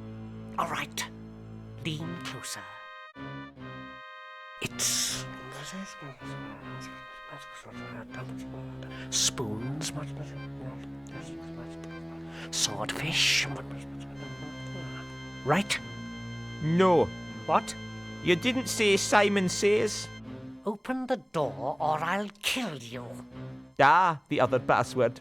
Speaker 5: All right. Lean closer. It's... spoons, swordfish. Right?
Speaker 4: No.
Speaker 5: What?
Speaker 4: You didn't say Simon Says.
Speaker 5: Open the door or I'll kill you.
Speaker 4: Ah, the other password.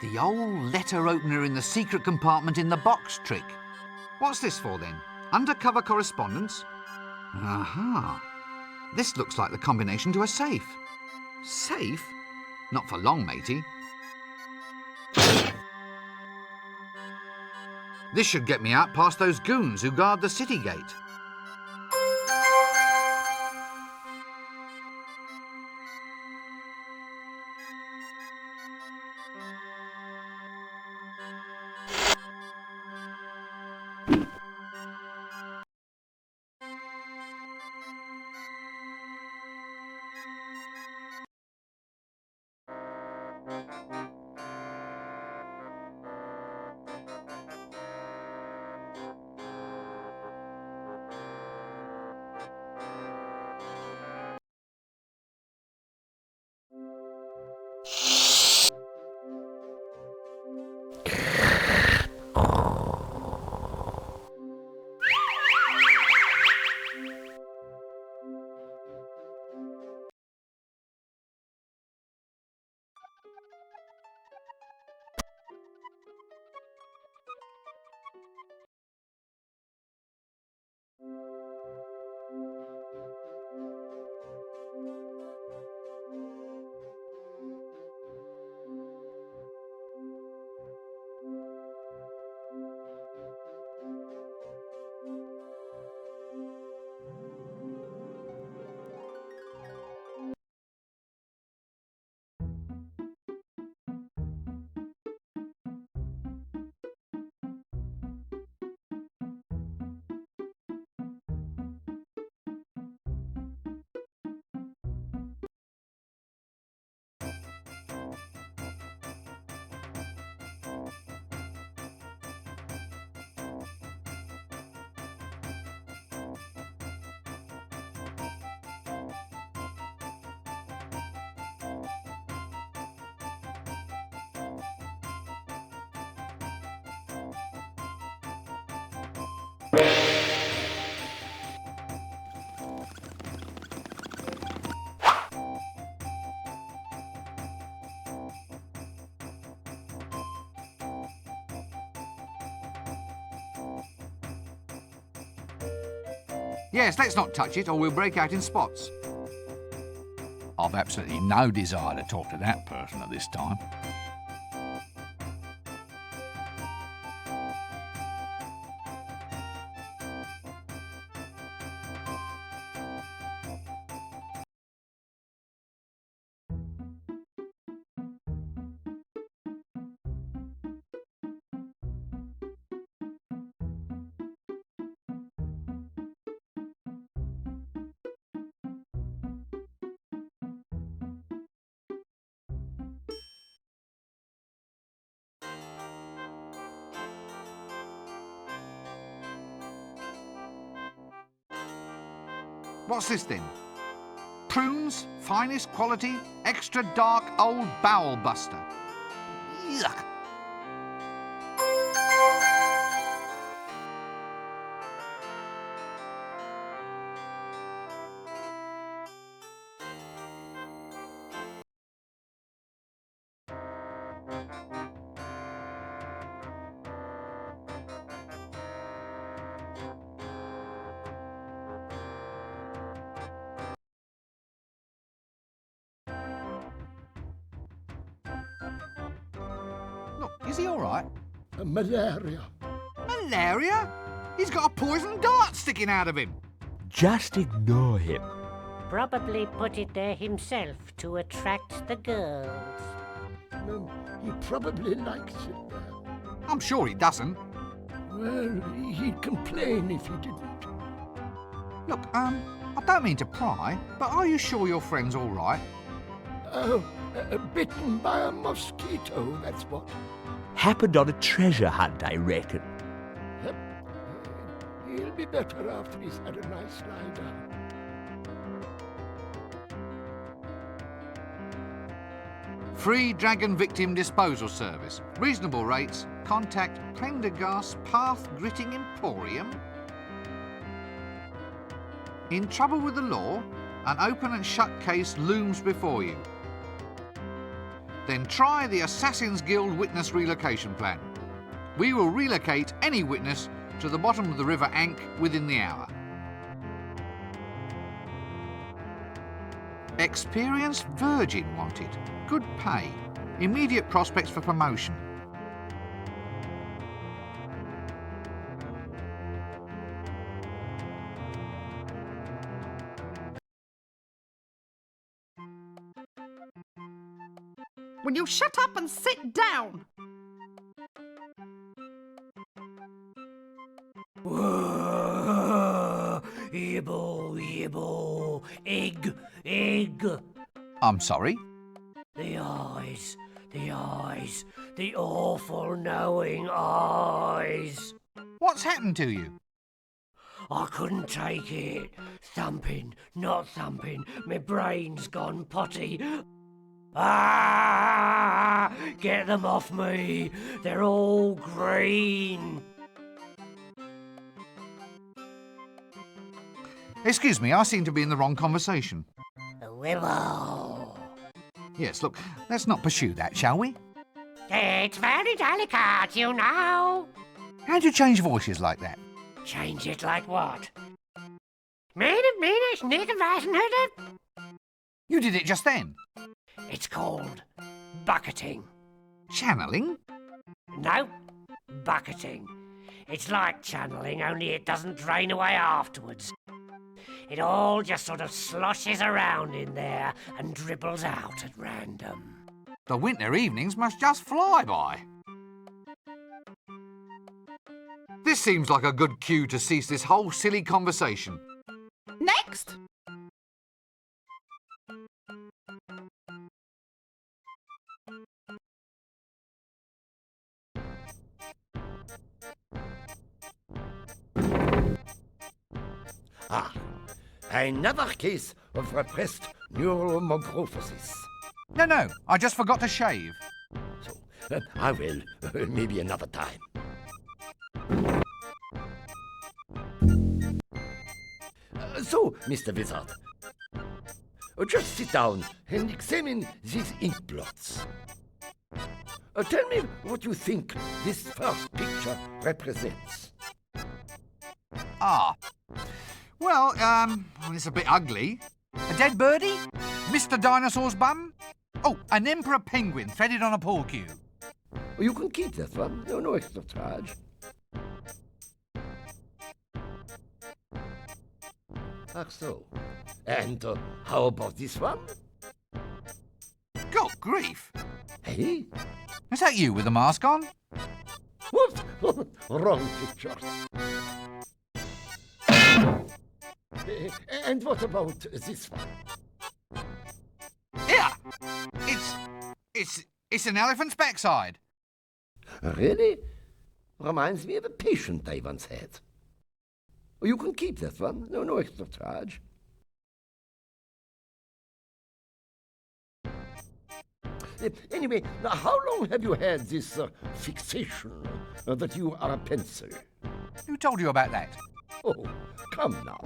Speaker 2: The old letter opener in the secret compartment in the box trick. What's this for then? Undercover correspondence? Aha. This looks like the combination to a safe. Safe? Not for long, matey. This should get me out past those goons who guard the city gate. Yes, let's not touch it or we'll break out in spots.
Speaker 15: I've absolutely no desire to talk to that person at this time.
Speaker 2: What's this then? Prunes, finest quality, extra dark old bowel buster. Yuck. Look, is he all right?
Speaker 7: Malaria.
Speaker 2: Malaria? He's got a poison dart sticking out of him.
Speaker 4: Just ignore him.
Speaker 5: Probably put it there himself to attract the girls.
Speaker 7: He probably likes it there.
Speaker 2: I'm sure he doesn't.
Speaker 7: Well, he'd complain if he didn't.
Speaker 2: Look, I don't mean to pry, but are you sure your friend's all right?
Speaker 7: Oh, bitten by a mosquito, that's what.
Speaker 4: Happened on a treasure hunt, I reckon.
Speaker 7: Yep. He'll be better after he's had a nice lie down.
Speaker 2: Free dragon victim disposal service. Reasonable rates. Contact Prendergast Path Gritting Emporium. In trouble with the law? An open and shut case looms before you. Then try the Assassin's Guild Witness Relocation Plan. We will relocate any witness to the bottom of the River Ankh within the hour. Experienced Virgin wanted. Good pay. Immediate prospects for promotion.
Speaker 12: Will you shut up and sit down?
Speaker 5: Yibble, yibble, egg, egg.
Speaker 2: I'm sorry?
Speaker 5: The eyes, the awful knowing eyes.
Speaker 2: What's happened to you?
Speaker 5: I couldn't take it. Thumping, not thumping, my brain's gone potty. Ah! Get them off me. They're all green.
Speaker 2: Excuse me, I seem to be in the wrong conversation.
Speaker 5: Willow.
Speaker 2: Yes, look, let's not pursue that, shall we?
Speaker 5: It's very delicate, you know.
Speaker 2: How'd you change voices like that?
Speaker 5: Change it like what? Minute, snicker, it.
Speaker 2: You did it just then.
Speaker 5: It's called bucketing.
Speaker 2: Channeling?
Speaker 5: No, bucketing. It's like channeling, only it doesn't drain away afterwards. It all just sort of sloshes around in there and dribbles out at random.
Speaker 2: The winter evenings must just fly by. This seems like a good cue to cease this whole silly conversation.
Speaker 12: Next!
Speaker 7: Ah, another case of repressed neuromorphosis.
Speaker 2: No, I just forgot to shave.
Speaker 7: So, I will, maybe another time. So, Mr. Wizard, just sit down and examine these ink blots. Tell me what you think this first picture represents.
Speaker 2: Well, it's a bit ugly. A dead birdie? Mr. Dinosaur's bum? Oh, an emperor penguin threaded on a pool cue.
Speaker 7: You can keep that one, no extra charge. Ach so. And how about this one?
Speaker 2: Good grief!
Speaker 7: Hey?
Speaker 2: Is that you with the mask on?
Speaker 7: What? Wrong picture. And what about this one?
Speaker 2: Yeah! It's an elephant's backside.
Speaker 7: Really? Reminds me of a patient I once had. You can keep that one, no extra charge. Anyway, now how long have you had this fixation that you are a pencil?
Speaker 2: Who told you about that?
Speaker 7: Oh, come now.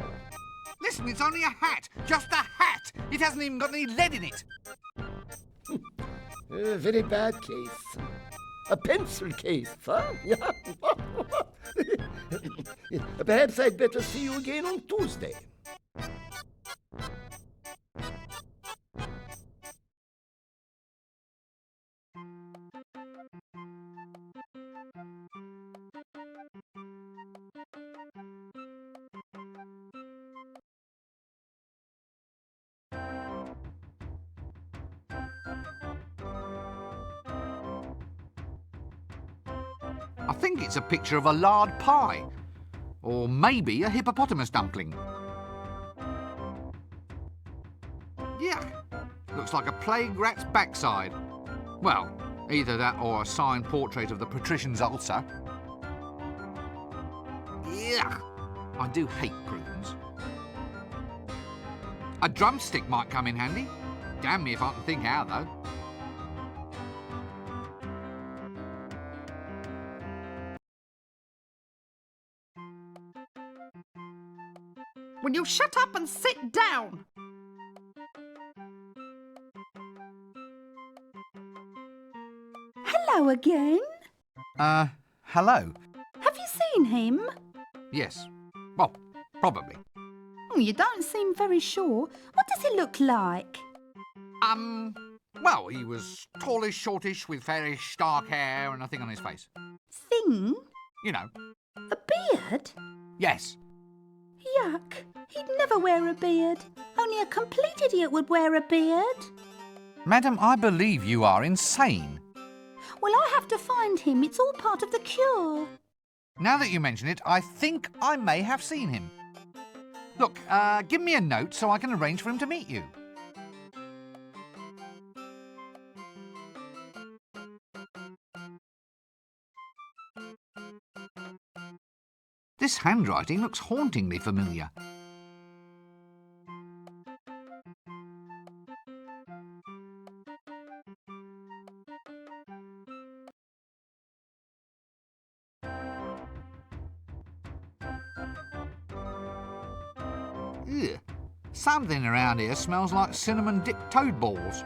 Speaker 2: Listen, it's only a hat. Just a hat. It hasn't even got any lead in it.
Speaker 7: A very bad case. A pencil case, huh? Perhaps I'd better see you again on Tuesday.
Speaker 2: I think it's a picture of a lard pie. Or maybe a hippopotamus dumpling. Yeah, looks like a plague rat's backside. Well, either that or a signed portrait of the patrician's ulcer. Yeah, I do hate prunes. A drumstick might come in handy. Damn me if I can think how, though.
Speaker 12: Will you shut up and sit down?
Speaker 11: Hello again.
Speaker 2: Hello.
Speaker 11: Have you seen him?
Speaker 2: Yes. Well, probably.
Speaker 11: You don't seem very sure. What does he look like?
Speaker 2: Well, he was tallish, shortish, with fairish, dark hair and a thing on his face.
Speaker 11: Thing?
Speaker 2: You know.
Speaker 11: A beard?
Speaker 2: Yes.
Speaker 11: Yuck. He'd never wear a beard. Only a complete idiot would wear a beard.
Speaker 2: Madam, I believe you are insane.
Speaker 11: Well, I have to find him. It's all part of the cure.
Speaker 2: Now that you mention it, I think I may have seen him. Look, give me a note so I can arrange for him to meet you. This handwriting looks hauntingly familiar. Ugh. Something around here smells like cinnamon-dipped toad balls.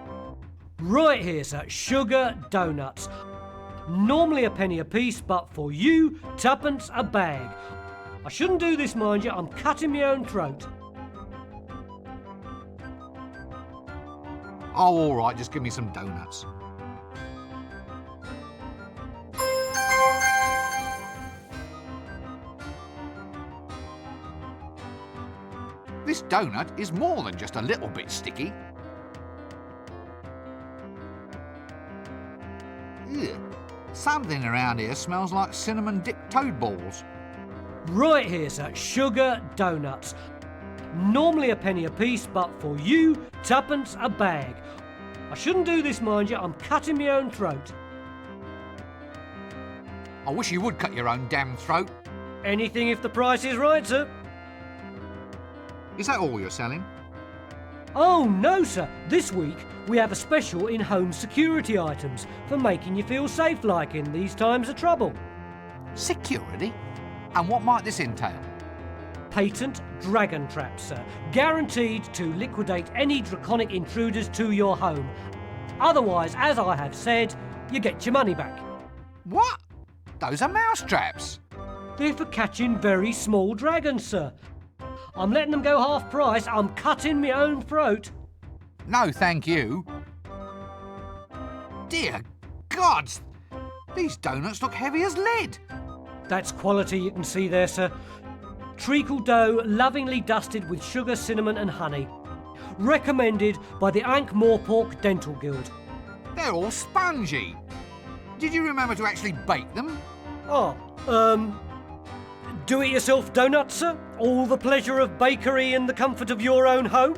Speaker 9: Right here, sir. Sugar donuts. Normally a penny a piece, but for you, twopence a bag. I shouldn't do this, mind you. I'm cutting my own throat.
Speaker 2: Oh, all right, just give me some donuts. This donut is more than just a little bit sticky. Ugh. Something around here smells like cinnamon-dipped toad balls.
Speaker 9: Right here, sir. Sugar donuts. Normally a penny a piece, but for you, twopence a bag. I shouldn't do this, mind you. I'm cutting my own throat.
Speaker 2: I wish you would cut your own damn throat.
Speaker 9: Anything if the price is right, sir.
Speaker 2: Is that all you're selling?
Speaker 9: Oh, no, sir. This week we have a special in home security items for making you feel safe like in these times of trouble.
Speaker 2: Security? And what might this entail?
Speaker 9: Patent dragon traps, sir. Guaranteed to liquidate any draconic intruders to your home. Otherwise, as I have said, you get your money back.
Speaker 2: What? Those are mouse traps.
Speaker 9: They're for catching very small dragons, sir. I'm letting them go half price. I'm cutting my own throat.
Speaker 2: No, thank you. Dear gods, these donuts look heavy as lead.
Speaker 9: That's quality you can see there, sir. Treacle dough lovingly dusted with sugar, cinnamon and honey. Recommended by the Ankh-Morpork Dental Guild.
Speaker 2: They're all spongy. Did you remember to actually bake them?
Speaker 9: Do-it-yourself donuts, sir? All the pleasure of bakery in the comfort of your own home?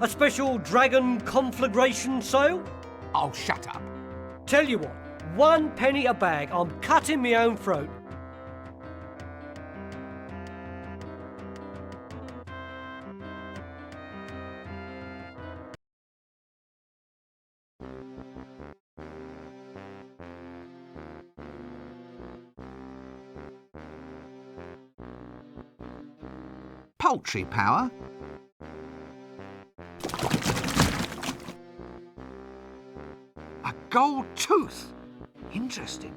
Speaker 9: A special dragon conflagration sale?
Speaker 2: Oh, shut up.
Speaker 9: Tell you what, 1 penny a bag. I'm cutting my own throat.
Speaker 2: Poultry power? A gold tooth? Interesting.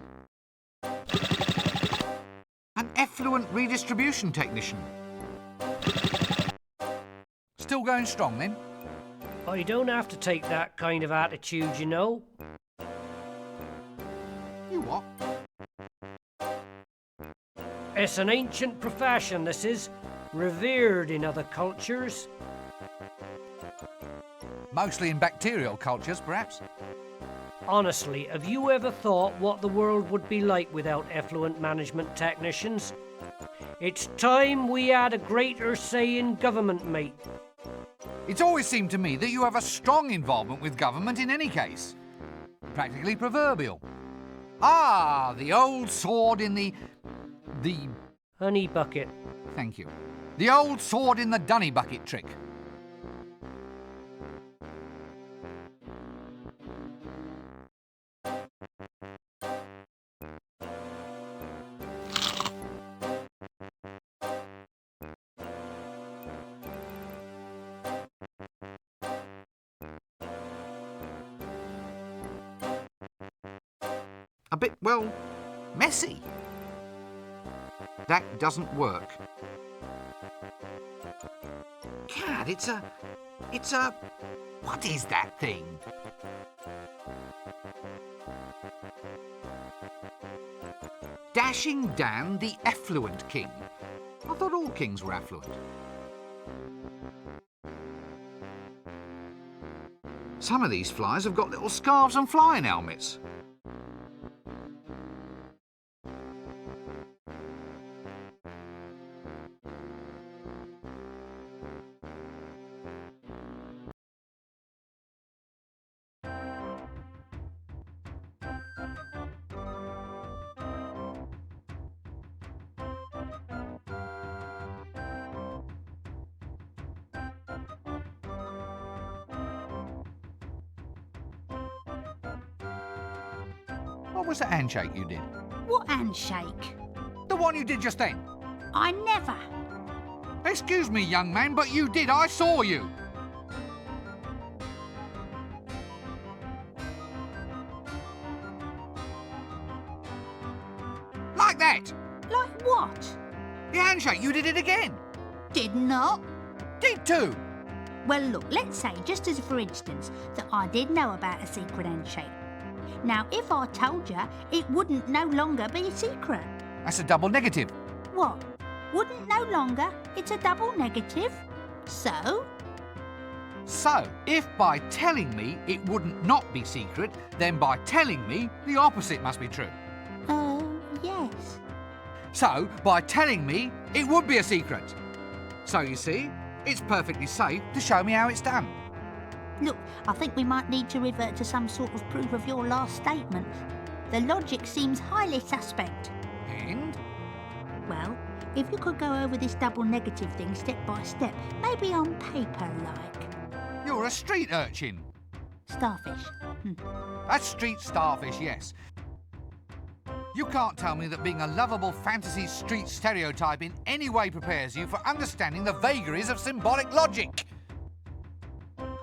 Speaker 2: An effluent redistribution technician. Still going strong then?
Speaker 9: Oh, you don't have to take that kind of attitude, you know.
Speaker 2: You what?
Speaker 9: It's an ancient profession, this is. Revered in other cultures.
Speaker 2: Mostly in bacterial cultures, perhaps.
Speaker 9: Honestly, have you ever thought what the world would be like without effluent management technicians? It's time we had a greater say in government, mate.
Speaker 2: It's always seemed to me that you have a strong involvement with government in any case. Practically proverbial. Ah, the old sword in the
Speaker 9: honey bucket.
Speaker 2: Thank you. The old sword in the dunny bucket trick. a bit, well, messy. That doesn't work. Gad, it's a... What is that thing? Dashing Dan the Effluent King. I thought all kings were affluent. Some of these flies have got little scarves and flying helmets. What was the handshake you did?
Speaker 10: What handshake?
Speaker 2: The one you did just then.
Speaker 10: I never.
Speaker 2: Excuse me, young man, but you did. I saw you. Like that.
Speaker 10: Like what?
Speaker 2: The handshake, you did it again.
Speaker 10: Did not.
Speaker 2: Did too.
Speaker 10: Well, look, let's say, just as for instance, that I did know about a secret handshake. Now, if I told you, it wouldn't no longer be a secret.
Speaker 2: That's a double negative.
Speaker 10: What? Wouldn't no longer? It's a double negative. So?
Speaker 2: So, if by telling me it wouldn't not be secret, then by telling me the opposite must be true.
Speaker 10: Yes.
Speaker 2: So, by telling me it would be a secret. So, you see, it's perfectly safe to show me how it's done.
Speaker 10: Look, I think we might need to revert to some sort of proof of your last statement. The logic seems highly suspect.
Speaker 2: And?
Speaker 10: Well, if you could go over this double negative thing step by step, maybe on paper, like.
Speaker 2: You're a street urchin.
Speaker 10: Starfish.
Speaker 2: A street starfish, yes. You can't tell me that being a lovable fantasy street stereotype in any way prepares you for understanding the vagaries of symbolic logic.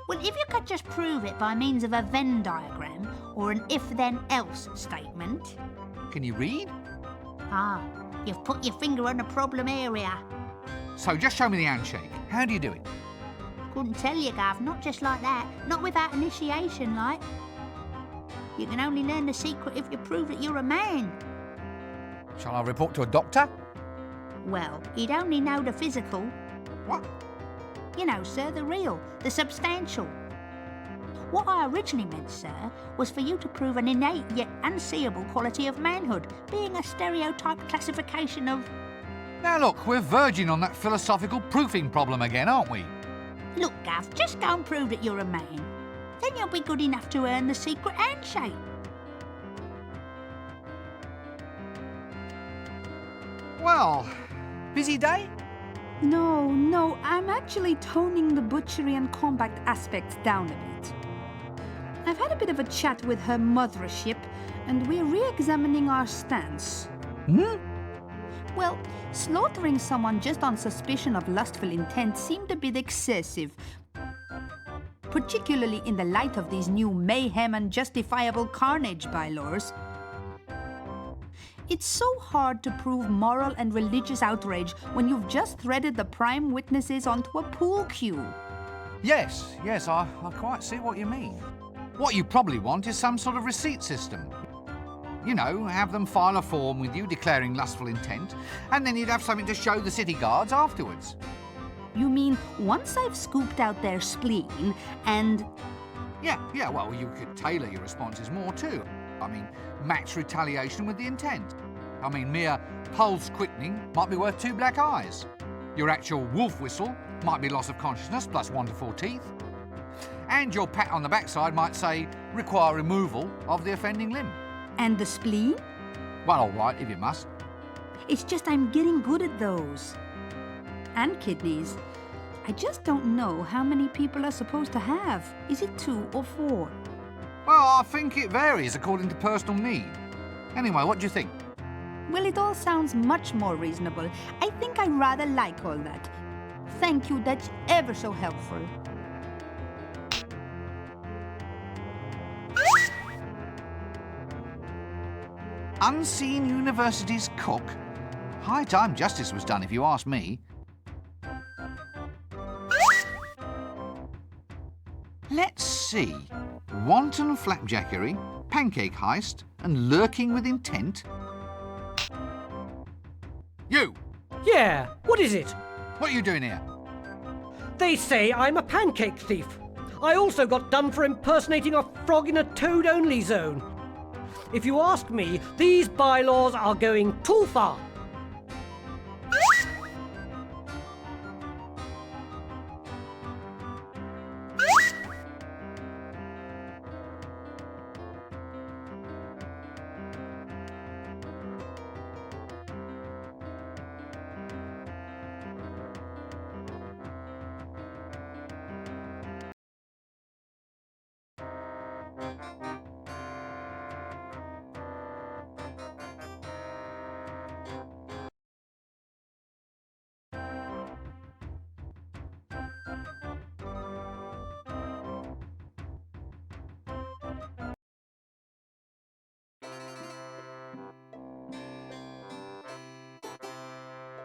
Speaker 10: Well, if you could just prove it by means of a Venn diagram or an if-then-else statement...
Speaker 2: Can you read?
Speaker 10: Ah, you've put your finger on a problem area.
Speaker 2: So just show me the handshake. How do you do it?
Speaker 10: Couldn't tell you, Gav, not just like that. Not without initiation, like. You can only learn the secret if you prove that you're a man.
Speaker 2: Shall I report to a doctor?
Speaker 10: Well, you'd only know the physical.
Speaker 2: What?
Speaker 10: You know, sir, the real, the substantial. What I originally meant, sir, was for you to prove an innate yet unseeable quality of manhood, being a stereotype classification of...
Speaker 2: Now look, we're verging on that philosophical proofing problem again, aren't we?
Speaker 10: Look, Gav, just go and prove that you're a man. Then you'll be good enough to earn the secret handshake.
Speaker 2: Well, busy day?
Speaker 11: No, I'm actually toning the butchery and combat aspects down a bit. I've had a bit of a chat with her mothership, and we're re-examining our stance. Well, slaughtering someone just on suspicion of lustful intent seemed a bit excessive, particularly in the light of these new mayhem and justifiable carnage bylaws. It's so hard to prove moral and religious outrage when you've just threaded the prime witnesses onto a pool cue.
Speaker 2: Yes, I quite see what you mean. What you probably want is some sort of receipt system. You know, have them file a form with you declaring lustful intent, and then you'd have something to show the city guards afterwards.
Speaker 11: You mean once I've scooped out their spleen and...
Speaker 2: Yeah, well, you could tailor your responses more too. I mean, match retaliation with the intent. I mean, mere pulse quickening might be worth 2 black eyes. Your actual wolf whistle might be loss of consciousness plus 1 to 4 teeth. And your pat on the backside might say, require removal of the offending limb.
Speaker 11: And the spleen?
Speaker 2: Well, all right, if you must.
Speaker 11: It's just I'm getting good at those. And kidneys. I just don't know how many people are supposed to have. Is it 2 or 4?
Speaker 2: Well, I think it varies according to personal need. Anyway, what do you think?
Speaker 11: Well, it all sounds much more reasonable. I think I rather like all that. Thank you, that's ever so helpful.
Speaker 2: Unseen University's cook? High time justice was done, if you ask me. Let's see. Wanton flapjackery, pancake heist, and lurking with intent. You!
Speaker 9: Yeah, what is it?
Speaker 2: What are you doing here?
Speaker 9: They say I'm a pancake thief. I also got done for impersonating a frog in a toad-only zone. If you ask me, these bylaws are going too far.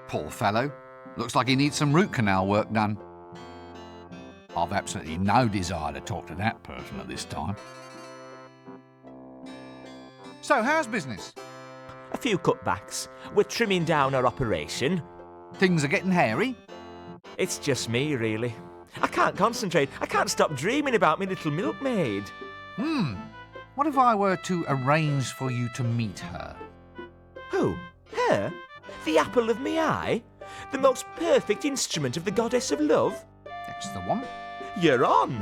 Speaker 2: Poor fellow. Looks like he needs some root canal work done. I've absolutely no desire to talk to that person at this time. So, how's business?
Speaker 4: A few cutbacks. We're trimming down our operation.
Speaker 2: Things are getting hairy?
Speaker 4: It's just me, really. I can't concentrate. I can't stop dreaming about me little milkmaid.
Speaker 2: What if I were to arrange for you to meet her?
Speaker 4: Who? Her? The apple of me eye? The most perfect instrument of the goddess of love?
Speaker 2: That's the one.
Speaker 4: You're on!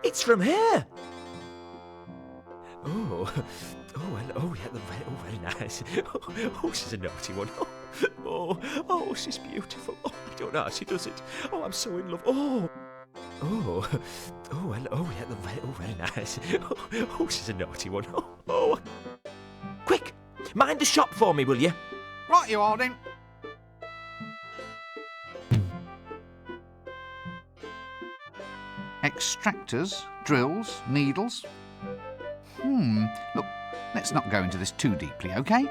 Speaker 4: It's from here! Very nice. Oh, she's a naughty one. Oh, she's beautiful. Oh, I don't know how she does it. Oh, I'm so in love. Very nice. Oh, she's a naughty one. Oh. Quick, mind the shop for me, will you?
Speaker 2: Right, you Aldin. Extractors, drills, needles. Look, let's not go into this too deeply, okay?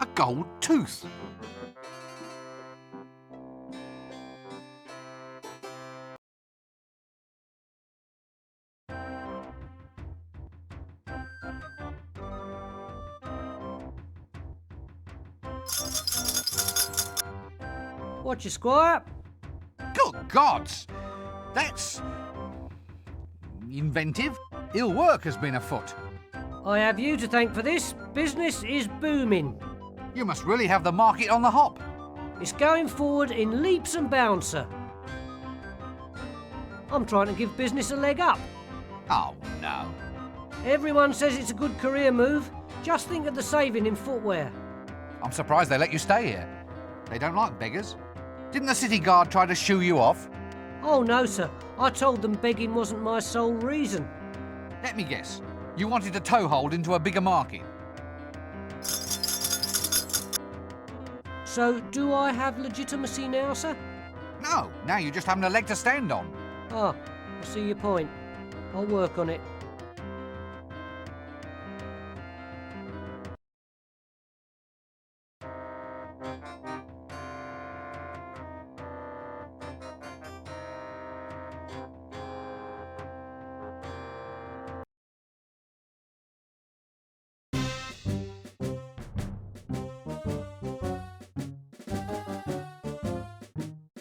Speaker 2: A gold tooth.
Speaker 9: Watch your squire.
Speaker 2: Good gods! That's inventive. Ill work has been afoot.
Speaker 9: I have you to thank for this. Business is booming.
Speaker 2: You must really have the market on the hop.
Speaker 9: It's going forward in leaps and bounds, sir. I'm trying to give business a leg up.
Speaker 2: Oh, no.
Speaker 9: Everyone says it's a good career move. Just think of the saving in footwear.
Speaker 2: I'm surprised they let you stay here. They don't like beggars. Didn't the city guard try to shoo you off?
Speaker 9: Oh, no, sir. I told them begging wasn't my sole reason.
Speaker 2: Let me guess. You wanted a toehold into a bigger market.
Speaker 9: So, do I have legitimacy now, sir?
Speaker 2: No, now you just haven't a leg to stand on.
Speaker 9: Ah, I see your point. I'll work on it.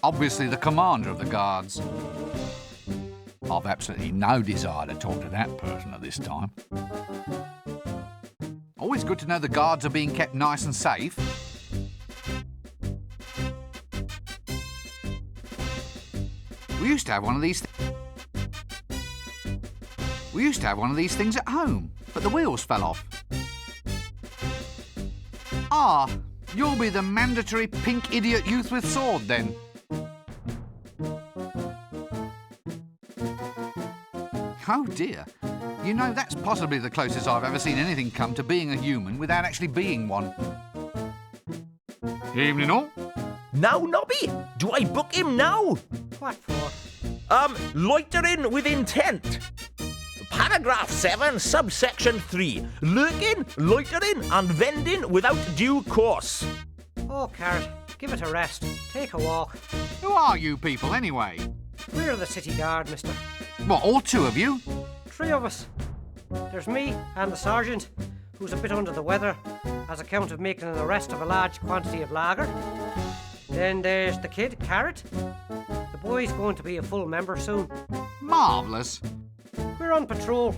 Speaker 2: Obviously the commander of the guards. I've absolutely no desire to talk to that person at this time. Always good to know the guards are being kept nice and safe. We used to have one of these things at home, but the wheels fell off. Ah, you'll be the mandatory pink idiot youth with sword, then. Oh dear. You know, that's possibly the closest I've ever seen anything come to being a human without actually being one. Evening all.
Speaker 6: Now, Nobby, do I book him now?
Speaker 5: What for?
Speaker 6: Loitering with intent. Paragraph 7, subsection 3. Lurking, loitering and vending without due course.
Speaker 5: Oh, Carrot, give it a rest. Take a walk.
Speaker 2: Who are you people, anyway?
Speaker 5: We're the city guard, mister.
Speaker 2: What, all two of you?
Speaker 5: 3 of us. There's me and the sergeant, who's a bit under the weather, as account of making an arrest of a large quantity of lager. Then there's the kid, Carrot. The boy's going to be a full member soon.
Speaker 2: Marvellous.
Speaker 5: We're on patrol.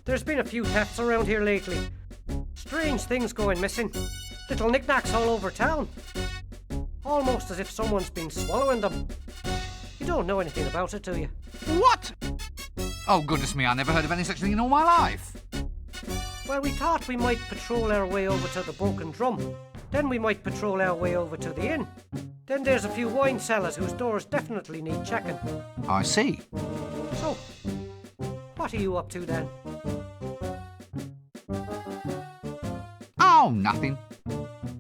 Speaker 5: There's been a few thefts around here lately. Strange things going missing. Little knickknacks all over town. Almost as if someone's been swallowing them. You don't know anything about it, do you?
Speaker 2: What? Oh, goodness me, I never heard of any such thing in all my life.
Speaker 5: Well, we thought we might patrol our way over to the Broken Drum. Then we might patrol our way over to the inn. Then there's a few wine cellars whose doors definitely need checking.
Speaker 2: I see.
Speaker 5: So, what are you up to then?
Speaker 2: Oh, nothing.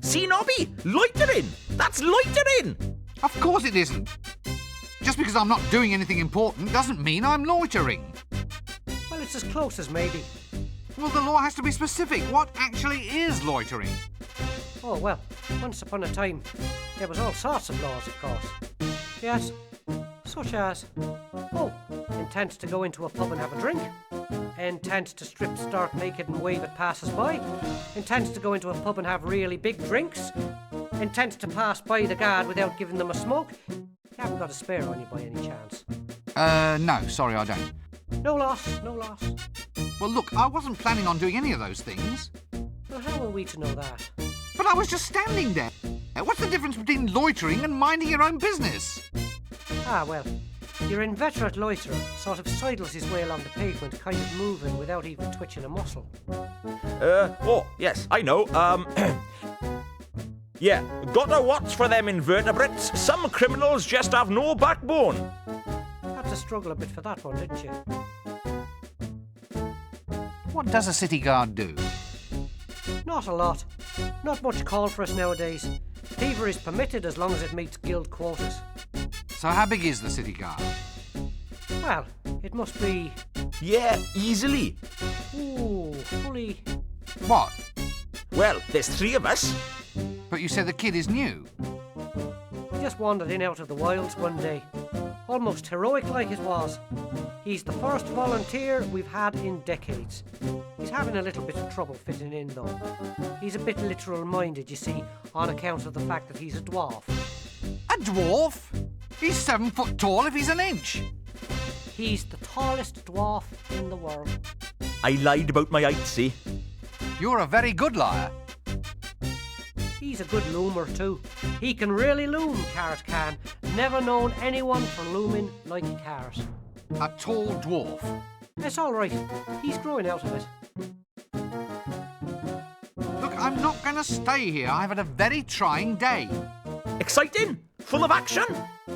Speaker 6: See, Nobby, loitering. That's loitering.
Speaker 2: Of course it isn't. Just because I'm not doing anything important doesn't mean I'm loitering.
Speaker 5: Well, it's as close as maybe.
Speaker 2: Well, the law has to be specific. What actually is loitering?
Speaker 5: Oh, well, once upon a time, there was all sorts of laws, of course. Yes, such as, intent to go into a pub and have a drink, intent to strip stark naked and wave at passers-by, intent to go into a pub and have really big drinks, intent to pass by the guard without giving them a smoke. You haven't got a spare on you by any chance?
Speaker 2: No, sorry, I don't.
Speaker 5: No loss, no loss.
Speaker 2: Well, look, I wasn't planning on doing any of those things.
Speaker 5: Well, how are we to know that?
Speaker 2: But I was just standing there. What's the difference between loitering and minding your own business?
Speaker 5: Ah, well, your inveterate loiterer sort of sidles his way along the pavement, kind of moving without even twitching a muscle.
Speaker 6: Yes, I know. Yeah, gotta watch for them invertebrates. Some criminals just have no backbone.
Speaker 5: Had to struggle a bit for that one, didn't you?
Speaker 2: What does a city guard do?
Speaker 5: Not a lot. Not much call for us nowadays. Thievery is permitted as long as it meets guild quotas.
Speaker 2: So how big is the city guard?
Speaker 5: Well, it must be...
Speaker 6: Yeah, easily.
Speaker 5: Ooh, fully...
Speaker 2: What?
Speaker 6: Well, there's 3 of us.
Speaker 2: But you said the kid is new.
Speaker 5: He just wandered in out of the wilds one day. Almost heroic like it was. He's the first volunteer we've had in decades. He's having a little bit of trouble fitting in, though. He's a bit literal-minded, you see, on account of the fact that he's a dwarf.
Speaker 2: A dwarf? He's 7 foot tall if he's an inch.
Speaker 5: He's the tallest dwarf in the world.
Speaker 6: I lied about my height, see?
Speaker 2: You're a very good liar.
Speaker 5: He's a good loomer, too. He can really loom, Carrot can. Never known anyone for looming like Carrot.
Speaker 2: A tall dwarf.
Speaker 5: It's all right. He's growing out of it.
Speaker 2: Look, I'm not going to stay here. I've had a very trying day.
Speaker 6: Exciting? Full of action?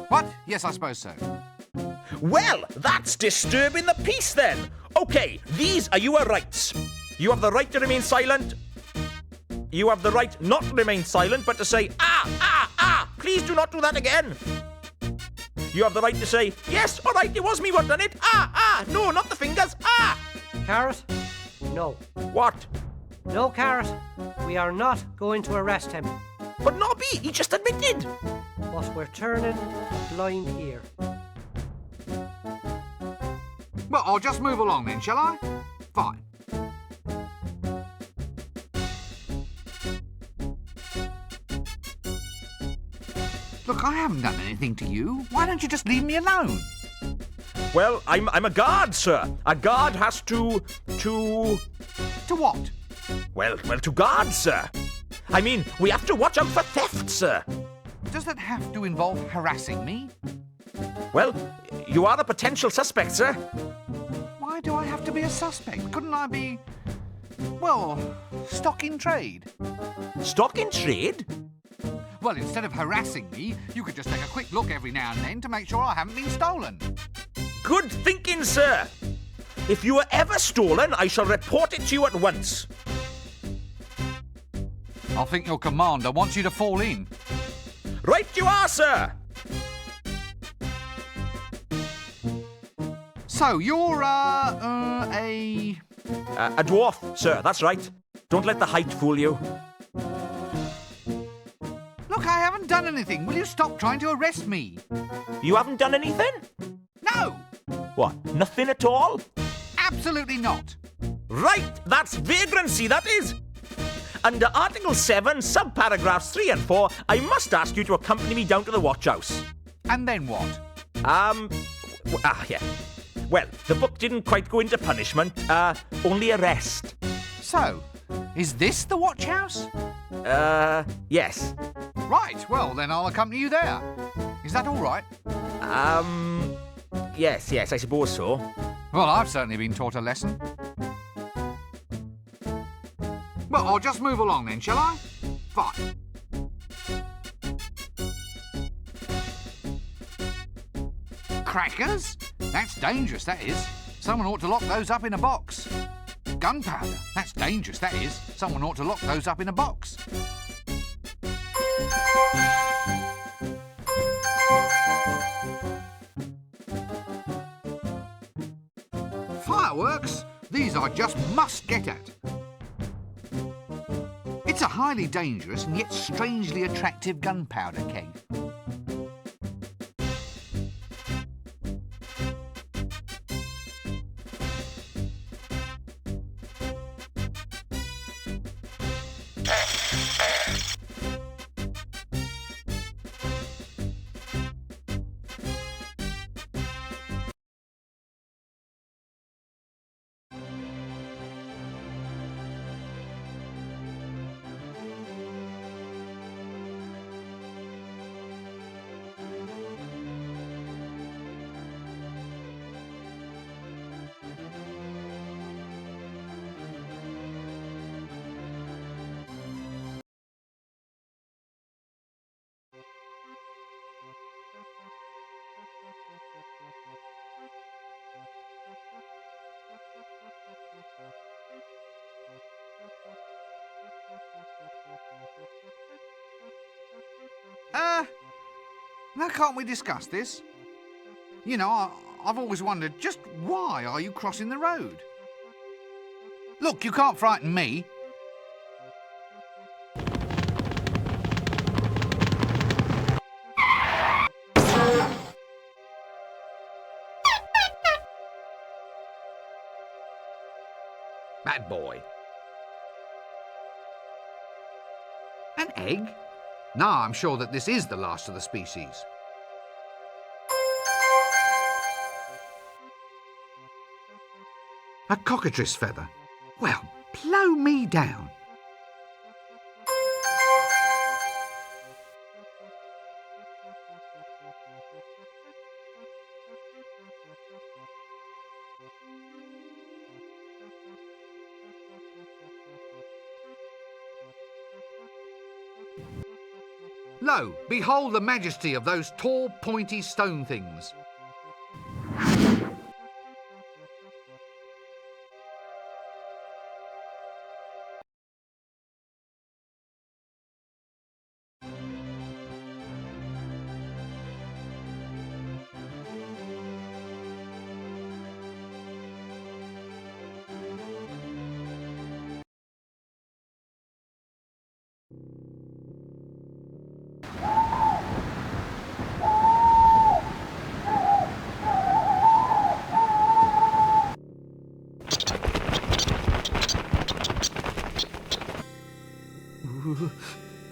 Speaker 2: What? Yes, I suppose so.
Speaker 6: Well, that's disturbing the peace then. Okay, these are your rights. You have the right to remain silent. You have the right not to remain silent, but to say, please do not do that again. You have the right to say, yes, all right, it was me what done it. No, not the fingers.
Speaker 5: Carrot? No.
Speaker 6: What?
Speaker 5: No, Carrot. We are not going to arrest him.
Speaker 6: But Nobby, he just admitted.
Speaker 5: But we're turning blind ear.
Speaker 2: Well, I'll just move along then, shall I? Fine. Look, I haven't done anything to you. Why don't you just leave me alone?
Speaker 6: Well, I'm a guard, sir. A guard has to... To
Speaker 2: what?
Speaker 6: Well, to guard, sir. I mean, we have to watch out for theft, sir.
Speaker 2: Does that have to involve harassing me?
Speaker 6: Well, you are a potential suspect, sir.
Speaker 2: Why do I have to be a suspect? Couldn't I be... Well, stock in trade.
Speaker 1: Stock in trade?
Speaker 2: Well, instead of harassing me, you could just take a quick look every now and then to make sure I haven't been stolen.
Speaker 14: Good thinking, sir. If you are ever stolen, I shall report it to you at once.
Speaker 2: I think your commander wants you to fall in.
Speaker 14: Right you are, sir.
Speaker 2: So, you're,
Speaker 14: A dwarf, sir, that's right. Don't let the height fool you.
Speaker 2: Look, I haven't done anything. Will you stop trying to arrest me?
Speaker 1: You haven't done anything?
Speaker 2: No!
Speaker 1: What, nothing at all?
Speaker 2: Absolutely not.
Speaker 14: Right, that's vagrancy, that is. Under Article 7, subparagraphs 3 and 4, I must ask you to accompany me down to the watch house.
Speaker 2: And then what?
Speaker 14: Yeah. Well, the book didn't quite go into punishment, only arrest.
Speaker 2: So, is this the watch house?
Speaker 14: Yes.
Speaker 2: Right, well, then I'll accompany you there. Is that all right?
Speaker 14: Yes, I suppose so.
Speaker 2: Well, I've certainly been taught a lesson. Well, I'll just move along then, shall I? Fine. Crackers? That's dangerous, that is. Someone ought to lock those up in a box. Gunpowder? That's dangerous, that is. Someone ought to lock those up in a box. Fireworks? These I just must get at. It's a highly dangerous and yet strangely attractive gunpowder keg. Now can't we discuss this? You know, I've always wondered, just why are you crossing the road? Look, you can't frighten me.
Speaker 1: Bad boy.
Speaker 2: An egg? No, I'm sure that this is the last of the species. A cockatrice feather? Well, blow me down. Lo, behold the majesty of those tall, pointy stone things.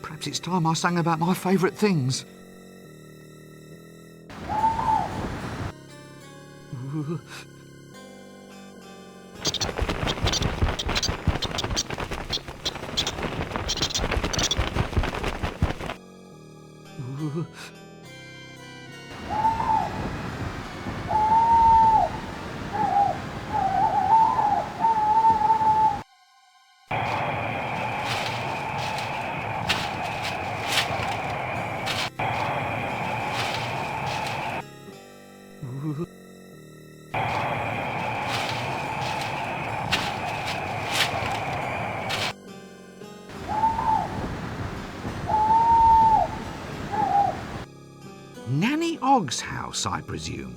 Speaker 2: Perhaps it's time I sang about my favourite things. Nanny Ogg's house, I presume.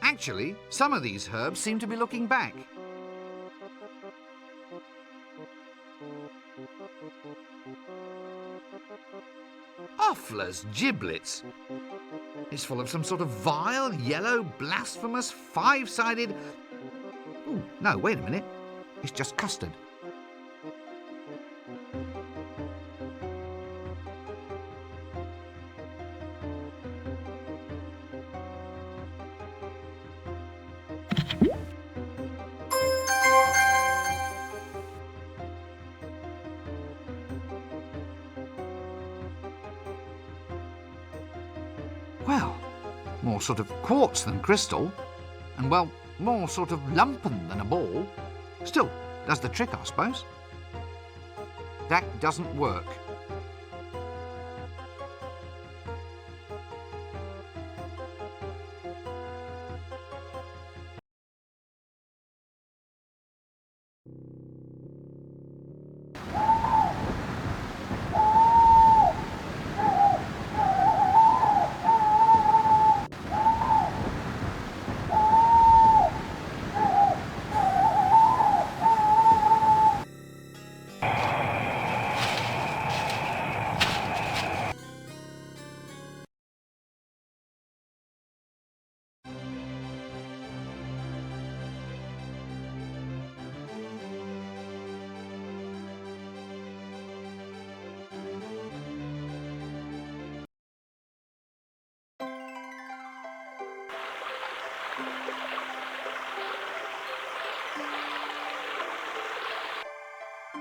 Speaker 2: Actually, some of these herbs seem to be looking back. Offler's giblets! It's full of some sort of vile, yellow, blasphemous, five-sided... Oh, no, wait a minute. It's just custard. Well, more sort of quartz than crystal, and, well, more sort of lumpen than a ball. Still, does the trick, I suppose. That doesn't work.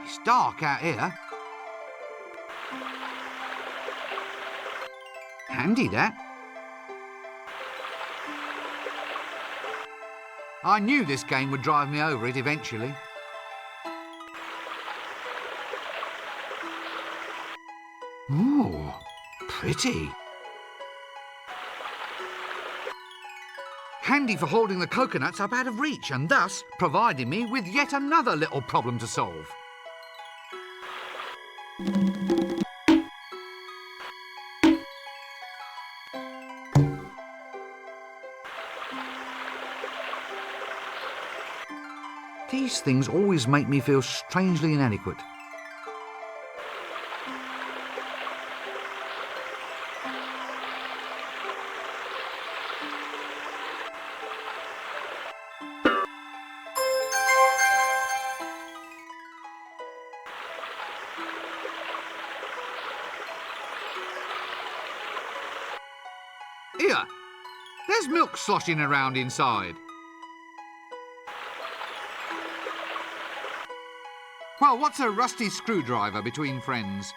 Speaker 2: It's dark out here. Handy, that. I knew this game would drive me over it eventually. Ooh, pretty. Handy for holding the coconuts up out of reach and thus providing me with yet another little problem to solve. These things always make me feel strangely inadequate. Here, there's milk sloshing around inside. Well, what's a rusty screwdriver between friends?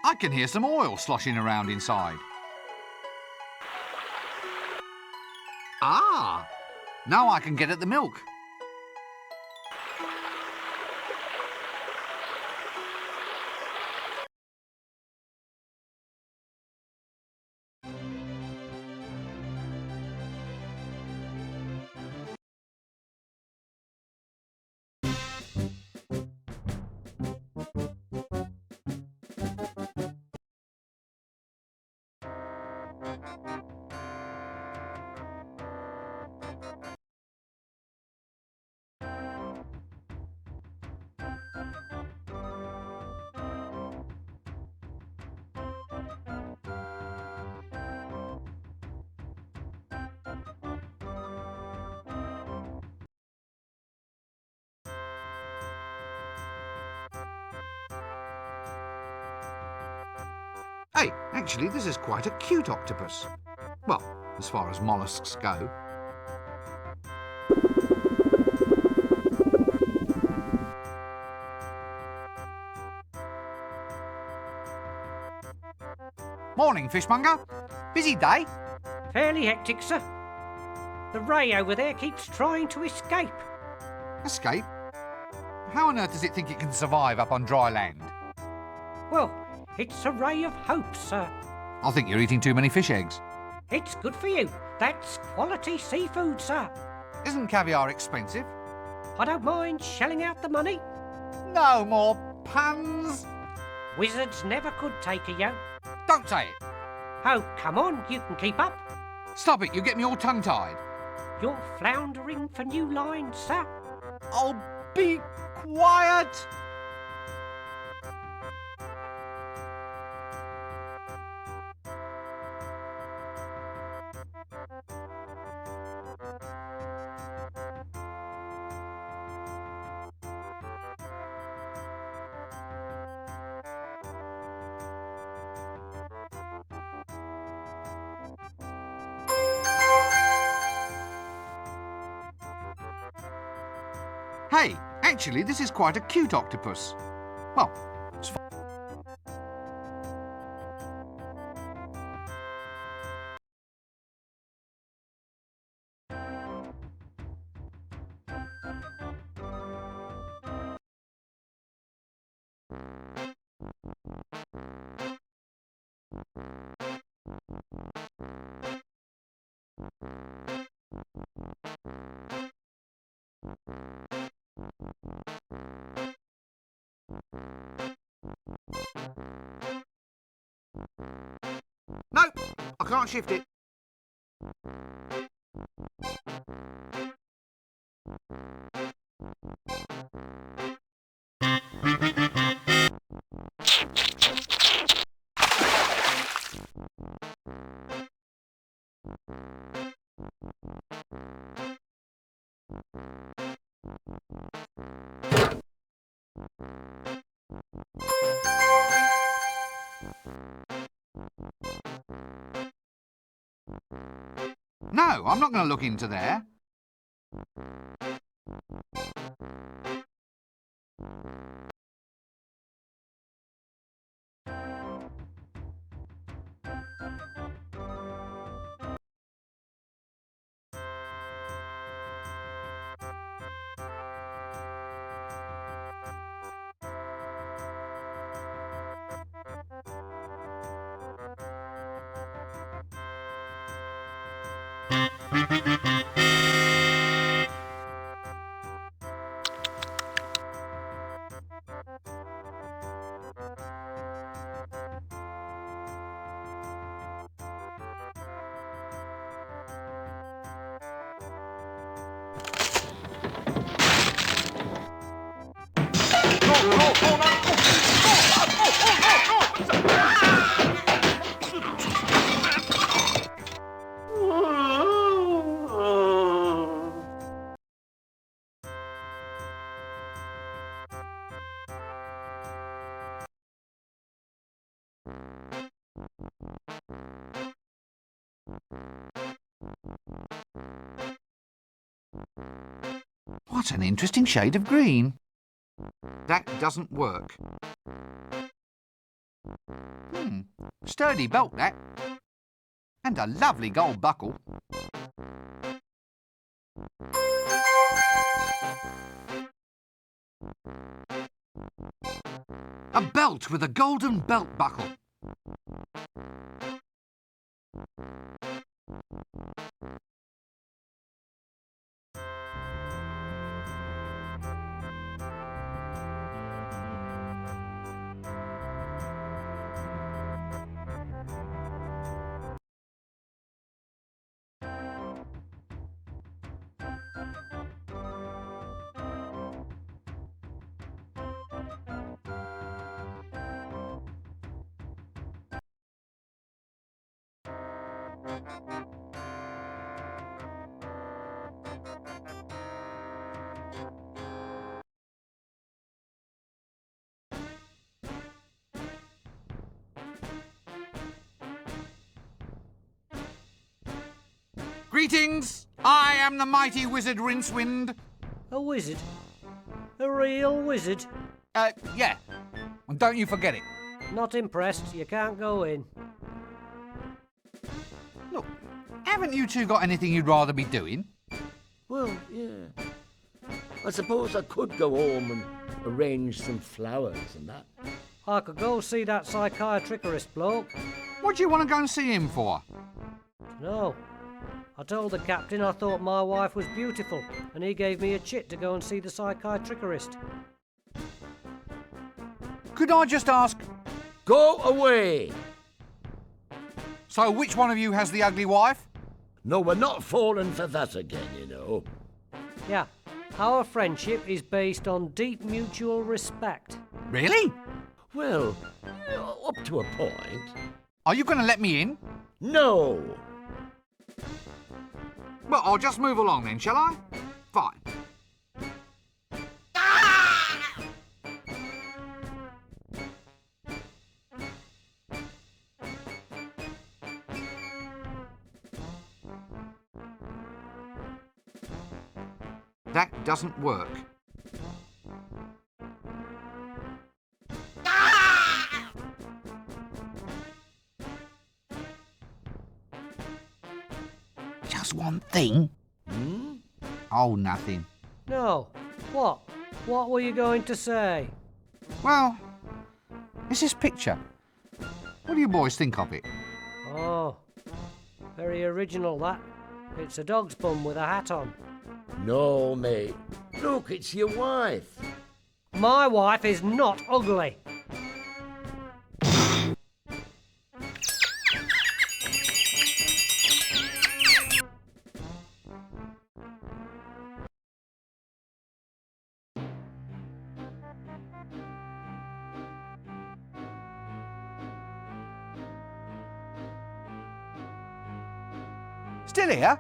Speaker 2: I can hear some oil sloshing around inside. Ah! Now I can get at the milk. Hey, actually, this is quite a cute octopus. Well, as far as mollusks go. Morning, fishmonger. Busy day?
Speaker 5: Fairly hectic, sir. The ray over there keeps trying to escape.
Speaker 2: Escape? How on earth does it think it can survive up on dry land?
Speaker 5: Well, it's a ray of hope, sir.
Speaker 2: I think you're eating too many fish eggs.
Speaker 5: It's good for you. That's quality seafood, sir.
Speaker 2: Isn't caviar expensive?
Speaker 5: I don't mind shelling out the money.
Speaker 2: No more puns.
Speaker 5: Wizards never could take a yo.
Speaker 2: Don't say it.
Speaker 5: Oh, come on, you can keep up.
Speaker 2: Stop it, you get me all tongue-tied.
Speaker 5: You're floundering for new lines, sir.
Speaker 2: Oh, be quiet. Hey, actually, this is quite a cute octopus. Well, it's fine. No, I can't shift it. No, I'm not going to look into there. What an interesting shade of green. That doesn't work. Sturdy belt, that. And a lovely gold buckle. A belt with a golden belt buckle. Greetings! I am the mighty wizard Rincewind.
Speaker 9: A wizard? A real wizard?
Speaker 2: Yeah. And don't you forget it.
Speaker 9: Not impressed. You can't go in.
Speaker 2: Look, haven't you two got anything you'd rather be doing?
Speaker 7: Well, yeah. I suppose I could go home and arrange some flowers and that.
Speaker 9: I could go see that psychiatrist bloke.
Speaker 2: What do you want to go and see him for?
Speaker 9: No. I told the captain I thought my wife was beautiful, and he gave me a chit to go and see the psychiatrist.
Speaker 2: Could I just ask...
Speaker 7: Go away!
Speaker 2: So which one of you has the ugly wife?
Speaker 7: No, we're not falling for that again, you know.
Speaker 9: Yeah. Our friendship is based on deep mutual respect.
Speaker 2: Really?
Speaker 7: Well, up to a point.
Speaker 2: Are you going to let me in?
Speaker 7: No!
Speaker 2: Well, I'll just move along then, shall I? Fine. That doesn't work. Just one thing. Oh, nothing.
Speaker 9: No. What? What were you going to say?
Speaker 2: Well, it's this picture. What do you boys think of it?
Speaker 9: Oh, very original that. It's a dog's bum with a hat on.
Speaker 7: No, mate. Look, it's your wife.
Speaker 9: My wife is not ugly.
Speaker 2: Still here?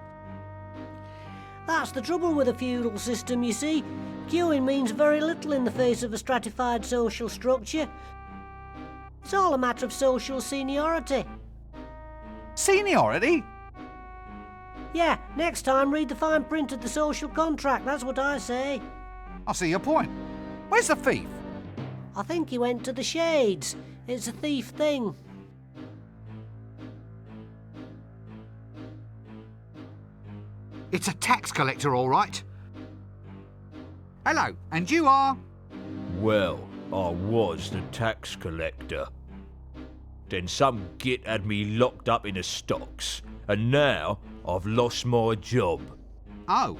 Speaker 5: That's the trouble with a feudal system, you see. Queuing means very little in the face of a stratified social structure. It's all a matter of social seniority.
Speaker 2: Seniority?
Speaker 5: Yeah, next time read the fine print of the social contract, that's what I say.
Speaker 2: I see your point. Where's the thief?
Speaker 5: I think he went to the Shades. It's a thief thing.
Speaker 2: It's a tax collector, all right. Hello, and you are?
Speaker 14: Well, I was the tax collector. Then some git had me locked up in the stocks, and now I've lost my job.
Speaker 2: Oh.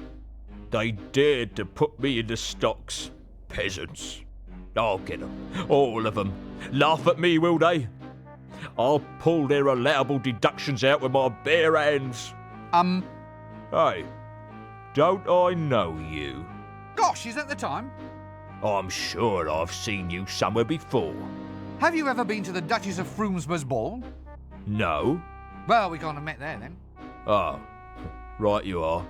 Speaker 14: They dared to put me in the stocks. Peasants. I'll get them. All of them. Laugh at me, will they? I'll pull their allowable deductions out with my bare hands. Hey, don't I know you?
Speaker 2: Gosh, is that the time?
Speaker 14: I'm sure I've seen you somewhere before.
Speaker 2: Have you ever been to the Duchess of Frumsbur's ball?
Speaker 14: No.
Speaker 2: Well, we can't have met there then.
Speaker 14: Oh, right you are.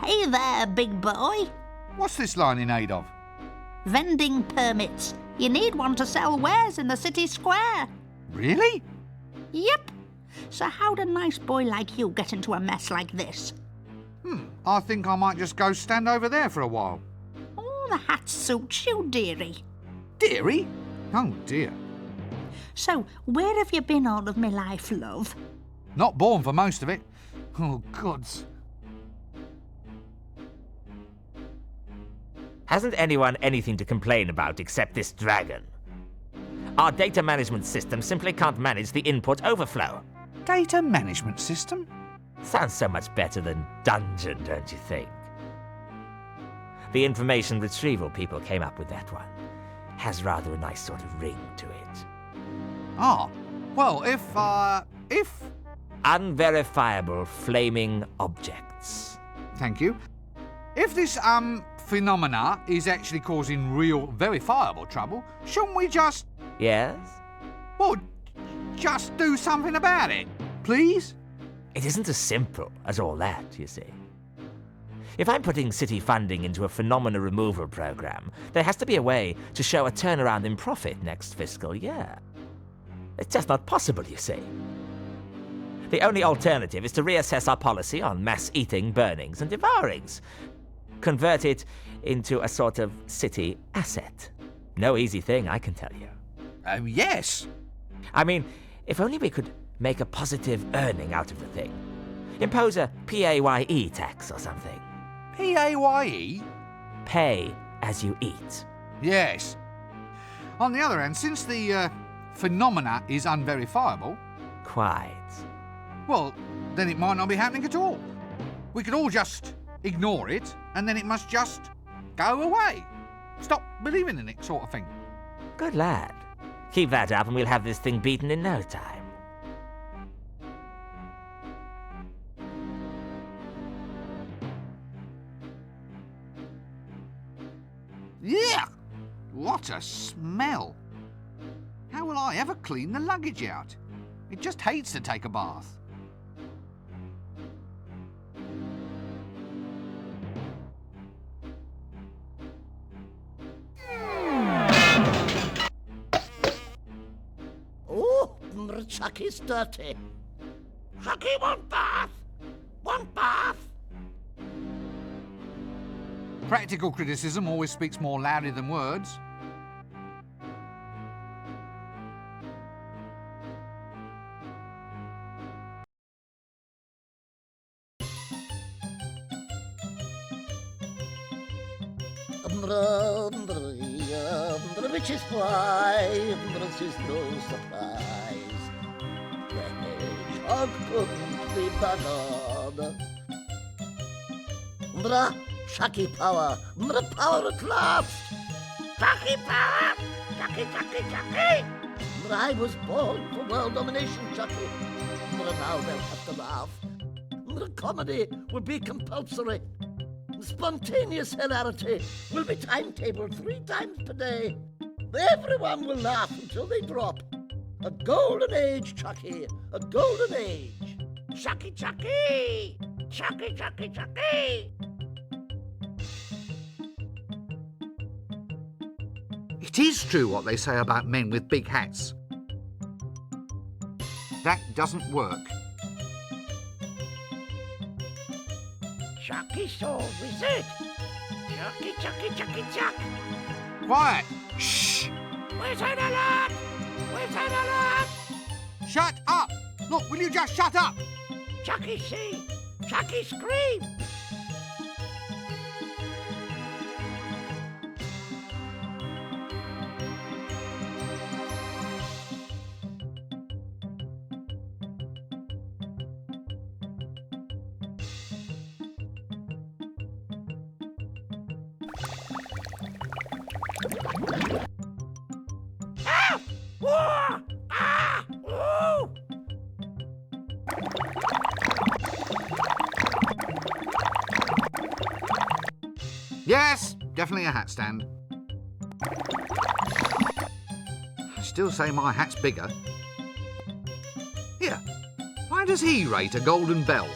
Speaker 10: Hey there, big boy.
Speaker 2: What's this line in aid of?
Speaker 10: Vending permits. You need one to sell wares in the city square.
Speaker 2: Really?
Speaker 10: Yep. So how'd a nice boy like you get into a mess like this?
Speaker 2: I think I might just go stand over there for a while.
Speaker 10: Oh, the hat suits you, dearie.
Speaker 2: Dearie? Oh, dear.
Speaker 10: So, where have you been all of my life, love?
Speaker 2: Not born for most of it. Oh, gods.
Speaker 6: Hasn't anyone anything to complain about except this dragon? Our data management system simply can't manage the input overflow.
Speaker 2: Data management system?
Speaker 6: Sounds so much better than dungeon, don't you think? The information retrieval people came up with that one. Has rather a nice sort of ring to it.
Speaker 2: Ah, well, if...
Speaker 6: Unverifiable flaming objects.
Speaker 2: Thank you. If this, phenomena is actually causing real, verifiable trouble, shouldn't we just...
Speaker 6: Yes?
Speaker 2: Well, just do something about it, please?
Speaker 6: It isn't as simple as all that, you see. If I'm putting city funding into a phenomena removal program, there has to be a way to show a turnaround in profit next fiscal year. It's just not possible, you see. The only alternative is to reassess our policy on mass eating, burnings, and devourings. Convert it into a sort of city asset. No easy thing, I can tell you.
Speaker 15: Yes.
Speaker 6: I mean, if only we could make a positive earning out of the thing. Impose a PAYE tax or something.
Speaker 15: PAYE?
Speaker 6: Pay as you eat.
Speaker 2: Yes. On the other hand, since the phenomena is unverifiable,
Speaker 6: Quite.
Speaker 2: well, then it might not be happening at all. We could all just ignore it, and then it must just go away. Stop believing in it, sort of thing.
Speaker 6: Good lad. Keep that up and we'll have this thing beaten in no time.
Speaker 2: Yeah! What a smell! How will I ever clean the luggage out? It just hates to take a bath.
Speaker 13: Oh, Chucky's dirty. Chucky, want bath? Want bath?
Speaker 2: Practical criticism always speaks more loudly than words.
Speaker 13: Which is why this is no surprise. The hedgehog couldn't be bothered. Chucky power, power at last. Chucky power, Chucky. I was born for world domination, Chucky. Now they'll have to laugh. Comedy will be compulsory. Spontaneous hilarity will be timetabled 3 times per day. Everyone will laugh until they drop. A golden age, Chucky. A golden age. Chucky. Chucky.
Speaker 2: It is true what they say about men with big hats. That doesn't work.
Speaker 13: Chucky saw wizard. Chuck.
Speaker 2: Quiet! Shh!
Speaker 13: Wizard alert! Wizard alert!
Speaker 2: Shut up! Look, will you just shut up?
Speaker 13: Chucky see! Chucky scream!
Speaker 2: Yes, definitely a hat stand. I still say my hat's bigger. Here, why does he rate a golden bell?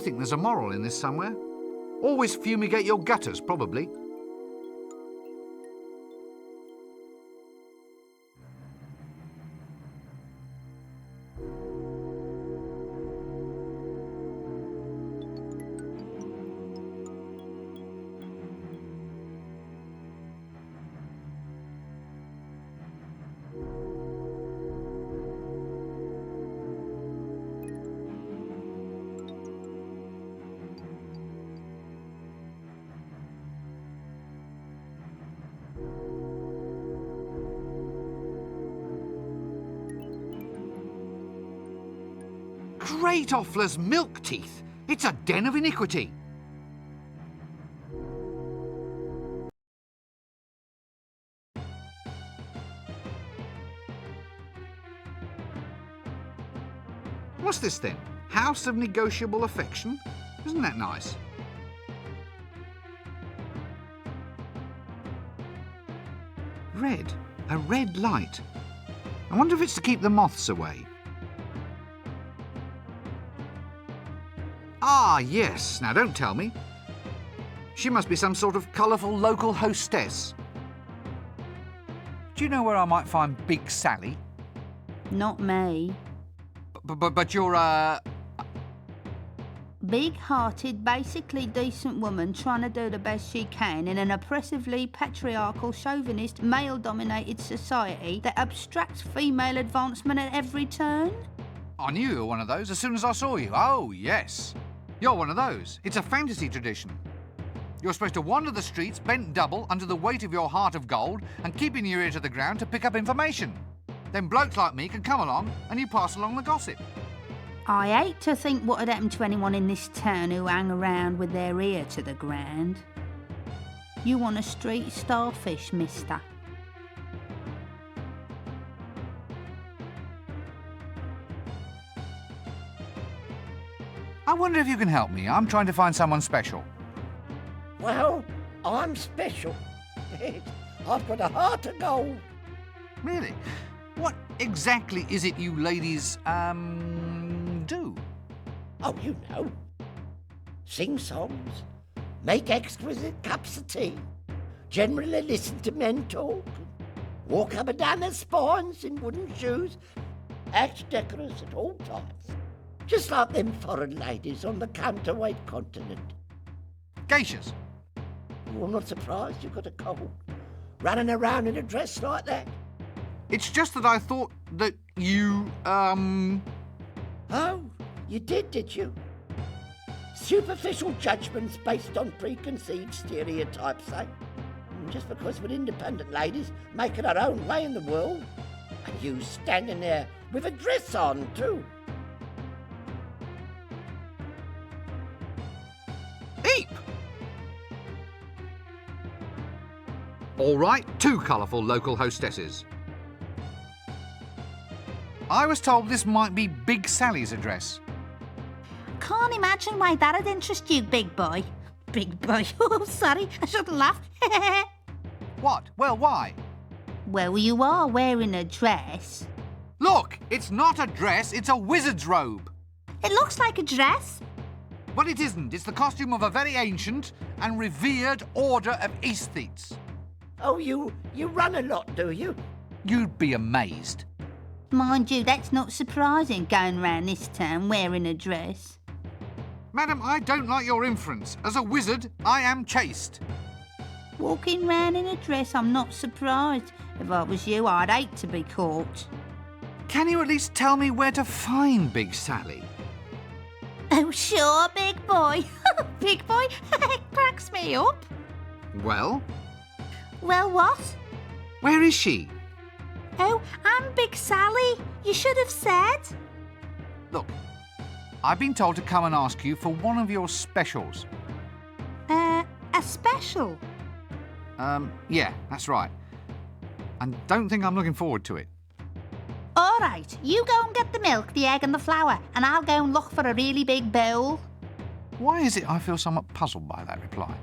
Speaker 2: think there's a moral in this somewhere. Always fumigate your gutters, probably. Great Offler's milk teeth! It's a den of iniquity! What's this then? House of Negotiable Affection? Isn't that nice? Red. A red light. I wonder if it's to keep the moths away. Ah, yes. Now, don't tell me. She must be some sort of colourful local hostess. Do you know where I might find Big Sally?
Speaker 11: Not me.
Speaker 2: But you're,
Speaker 11: Big-hearted, basically decent woman trying to do the best she can in an oppressively patriarchal, chauvinist, male-dominated society that abstracts female advancement at every turn?
Speaker 2: I knew you were one of those as soon as I saw you. Oh, yes. You're one of those. It's a fantasy tradition. You're supposed to wander the streets bent double under the weight of your heart of gold and keeping your ear to the ground to pick up information. Then blokes like me can come along and you pass along the gossip.
Speaker 11: I hate to think what had happened to anyone in this town who hang around with their ear to the ground. You want a street starfish, mister?
Speaker 2: I wonder if you can help me. I'm trying to find someone special.
Speaker 7: Well, I'm special. I've got a heart of gold.
Speaker 2: Really? What exactly is it you ladies, do?
Speaker 7: Oh, you know. Sing songs, make exquisite cups of tea, generally listen to men talk, walk up and down their spines in wooden shoes, act decorous at all times. Just like them foreign ladies on the counterweight continent.
Speaker 2: Geishas?
Speaker 7: Oh, I'm not surprised you've got a cold. Running around in a dress like that.
Speaker 2: It's just that I thought that you,
Speaker 7: Oh, you did you? Superficial judgments based on preconceived stereotypes, eh? Just because we're independent ladies making our own way in the world. And you standing there with a dress on, too.
Speaker 2: Eep! All right, 2 colourful local hostesses. I was told this might be Big Sally's address.
Speaker 10: Can't imagine why that'd interest you, big boy. Big boy. Oh, sorry, I shouldn't laugh.
Speaker 2: What? Well, why?
Speaker 10: Well, you are wearing a dress.
Speaker 2: Look, it's not a dress, it's a wizard's robe.
Speaker 10: It looks like a dress.
Speaker 2: But it isn't. It's the costume of a very ancient and revered order of aesthetes.
Speaker 7: Oh, you run a lot, do you?
Speaker 2: You'd be amazed.
Speaker 10: Mind you, that's not surprising, going round this town wearing a dress.
Speaker 2: Madam, I don't like your inference. As a wizard, I am chaste.
Speaker 10: Walking round in a dress, I'm not surprised. If I was you, I'd hate to be caught.
Speaker 2: Can you at least tell me where to find Big Sally?
Speaker 10: Oh, sure, big boy. Big boy, it cracks me up.
Speaker 2: Well?
Speaker 10: Well, what?
Speaker 2: Where is she?
Speaker 10: Oh, I'm Big Sally. You should have said.
Speaker 2: Look, I've been told to come and ask you for one of your specials.
Speaker 10: A special?
Speaker 2: Yeah, that's right. And don't think I'm looking forward to it.
Speaker 10: All right, you go and get the milk, the egg and the flour, and I'll go and look for a really big bowl.
Speaker 2: Why is it I feel somewhat puzzled by that reply?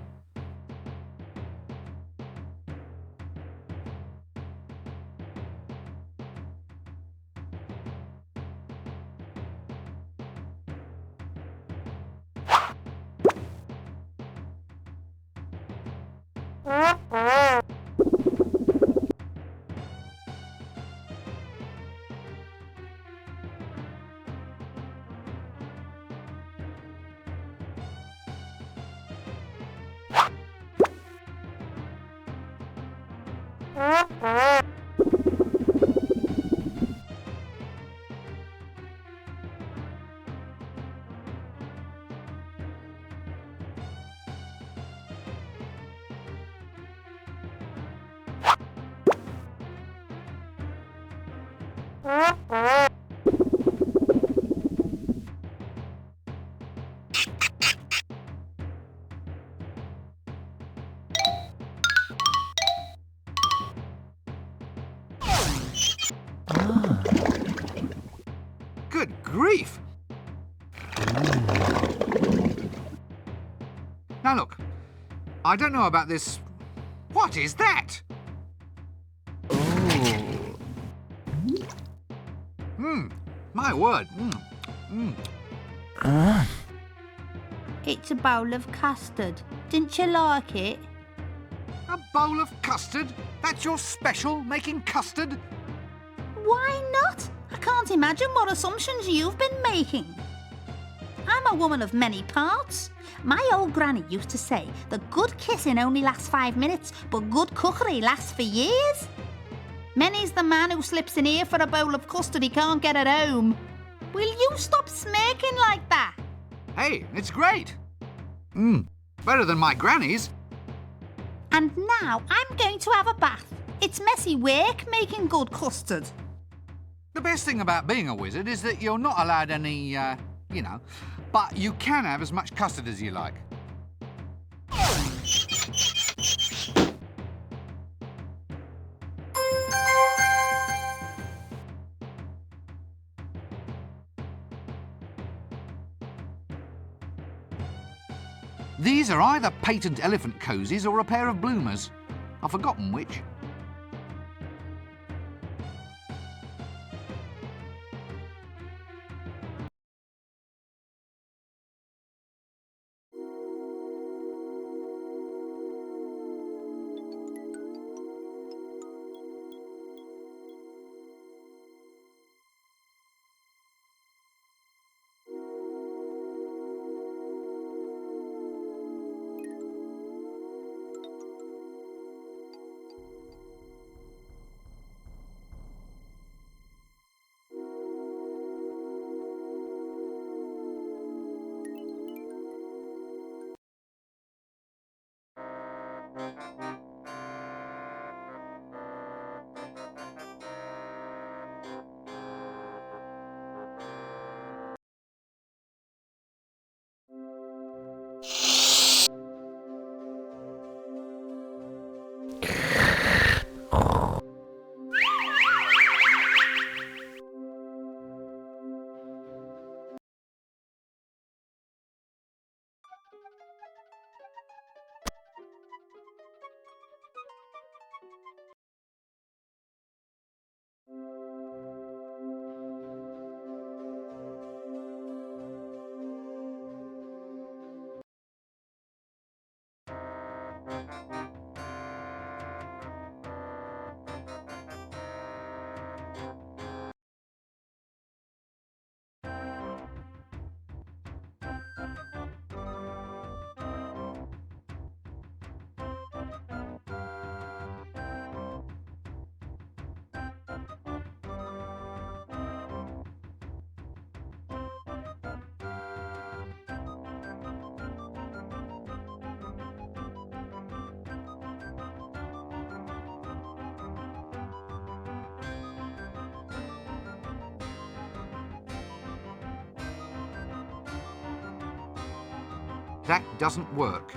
Speaker 2: Good grief! Now look, I don't know about this. What is that? My word.
Speaker 10: It's a bowl of custard. Didn't you like it?
Speaker 2: A bowl of custard? That's your special, making custard?
Speaker 10: Why not? I can't imagine what assumptions you've been making. I'm a woman of many parts. My old granny used to say that good kissing only lasts 5 minutes, but good cookery lasts for years. Many's the man who slips in here for a bowl of custard he can't get at home. Will you stop smirking like that?
Speaker 2: Hey, it's great. Better than my granny's.
Speaker 10: And now I'm going to have a bath. It's messy work making good custard.
Speaker 2: The best thing about being a wizard is that you're not allowed any, but you can have as much custard as you like. These are either patent elephant cozies or a pair of bloomers. I've forgotten which. That doesn't work.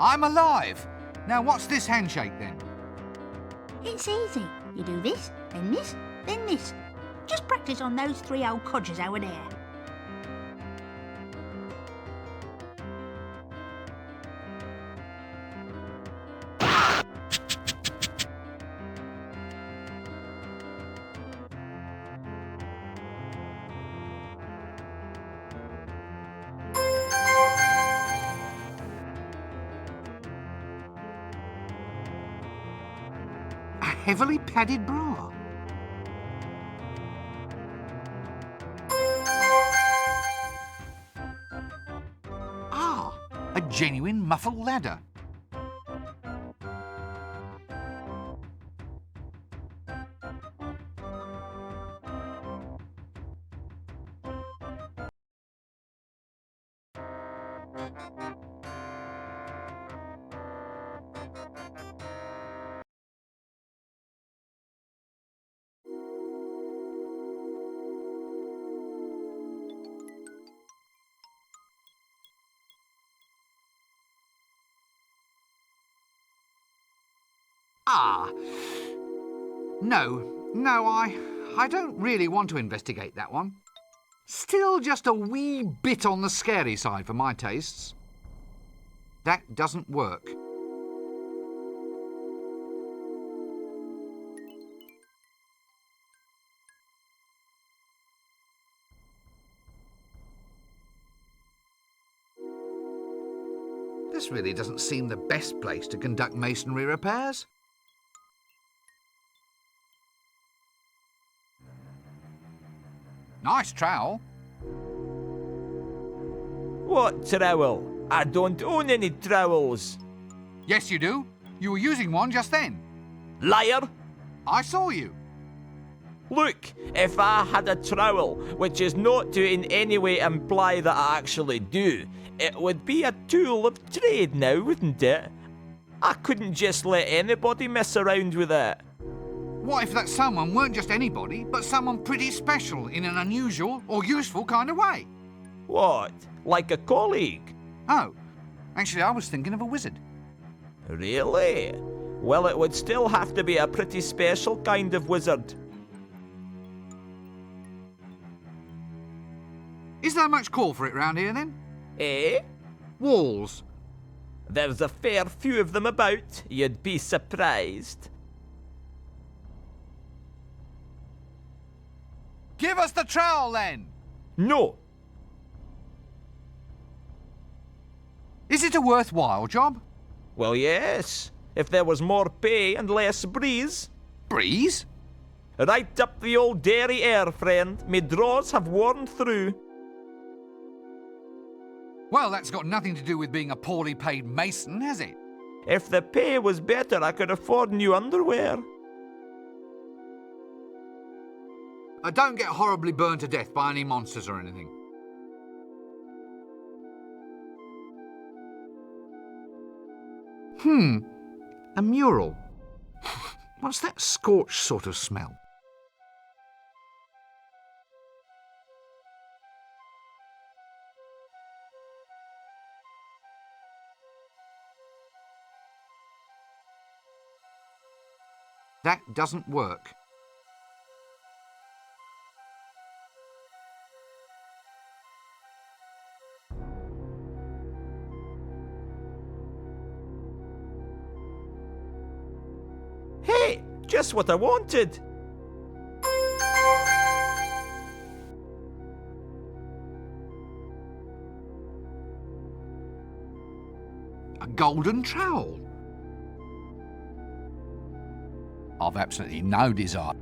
Speaker 2: I'm alive! Now what's this handshake then?
Speaker 10: It's easy. You do this, then this, then this. Just practice on those 3 old codgers over there.
Speaker 2: Heavily padded bra. genuine muffled ladder. Ah. No, I don't really want to investigate that one. Still just a wee bit on the scary side for my tastes. That doesn't work. This really doesn't seem the best place to conduct masonry repairs. Nice trowel.
Speaker 4: What trowel? I don't own any trowels.
Speaker 2: Yes, you do. You were using one just then.
Speaker 4: Liar!
Speaker 2: I saw you.
Speaker 4: Look, if I had a trowel, which is not to in any way imply that I actually do, it would be a tool of trade now, wouldn't it? I couldn't just let anybody mess around with it.
Speaker 2: What if that someone weren't just anybody, but someone pretty special in an unusual or useful kind of way?
Speaker 4: What? Like a colleague?
Speaker 2: Oh, actually I was thinking of a wizard.
Speaker 4: Really? Well, it would still have to be a pretty special kind of wizard.
Speaker 2: Is there much call for it round here then?
Speaker 4: Eh?
Speaker 2: Walls.
Speaker 4: There's a fair few of them about, you'd be surprised.
Speaker 2: Give us the trowel then!
Speaker 4: No.
Speaker 2: Is it a worthwhile job?
Speaker 4: Well, yes. If there was more pay and less breeze.
Speaker 2: Breeze?
Speaker 4: Right up the old dairy air, friend. Me drawers have worn through.
Speaker 2: Well, that's got nothing to do with being a poorly paid mason, has it?
Speaker 4: If the pay was better, I could afford new underwear.
Speaker 2: I don't get horribly burned to death by any monsters or anything. A mural. What's that scorched sort of smell? That doesn't work.
Speaker 4: Hey, just what I wanted.
Speaker 2: A golden trowel. I've absolutely no desire.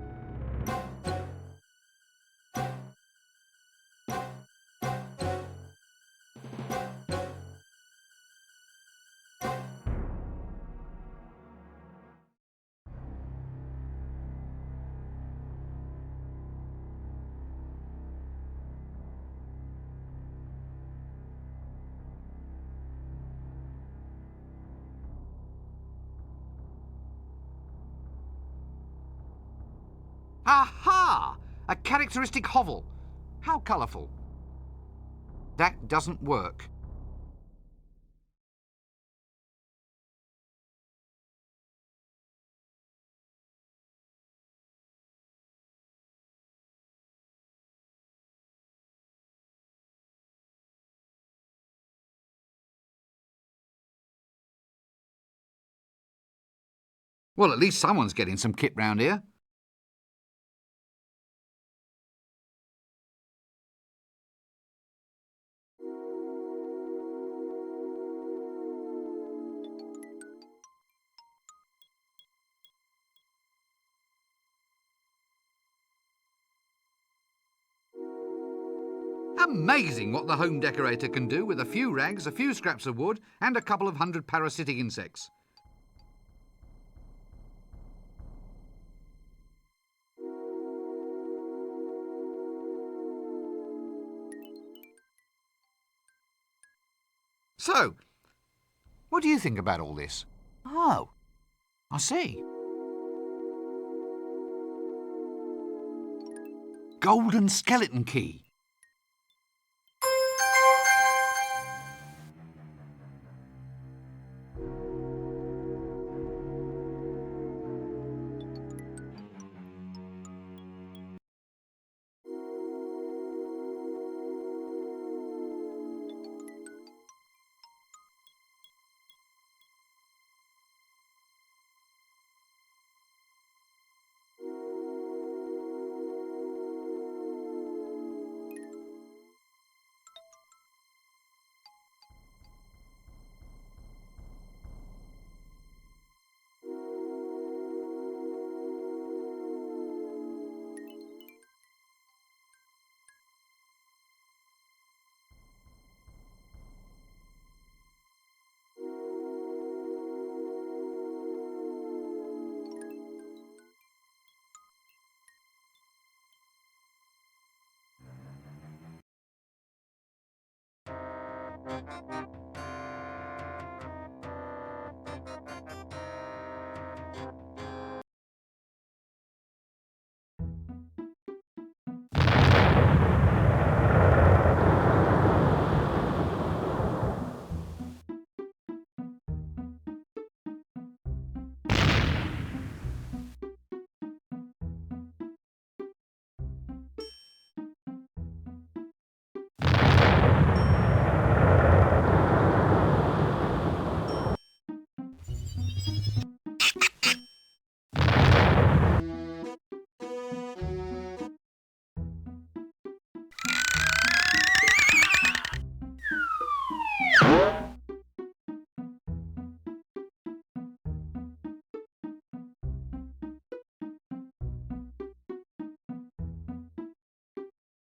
Speaker 2: Aha! A characteristic hovel. How colourful. That doesn't work. Well, at least someone's getting some kit round here. Amazing what the home decorator can do with a few rags, a few scraps of wood, and a couple of hundred parasitic insects. So, what do you think about all this? Oh, I see. Golden skeleton key.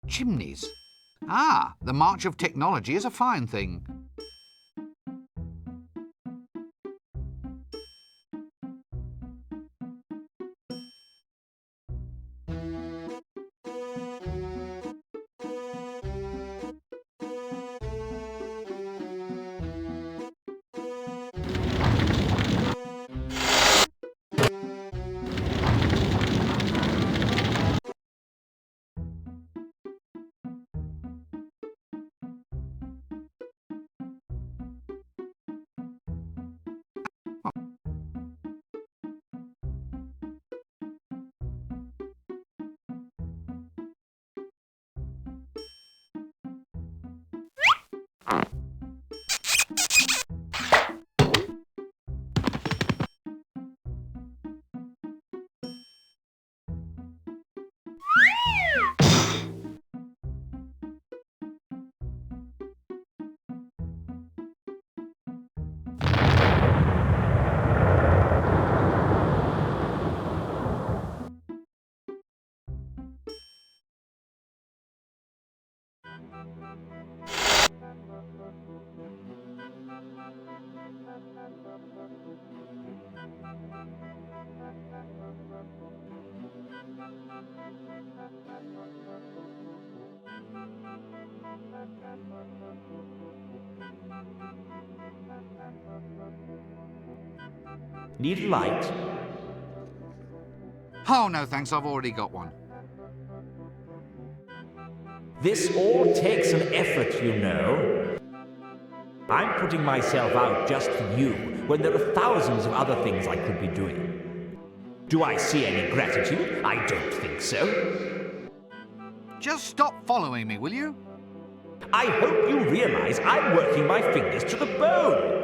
Speaker 2: Chimneys. Ah, the march of technology is a fine thing.
Speaker 4: Need a light?
Speaker 2: Oh, no thanks, I've already got one.
Speaker 4: This all takes an effort, you know. I'm putting myself out just for you, when there are thousands of other things I could be doing. Do I see any gratitude? I don't think so.
Speaker 2: Just stop following me, will you?
Speaker 4: I hope you realize I'm working my fingers to the bone.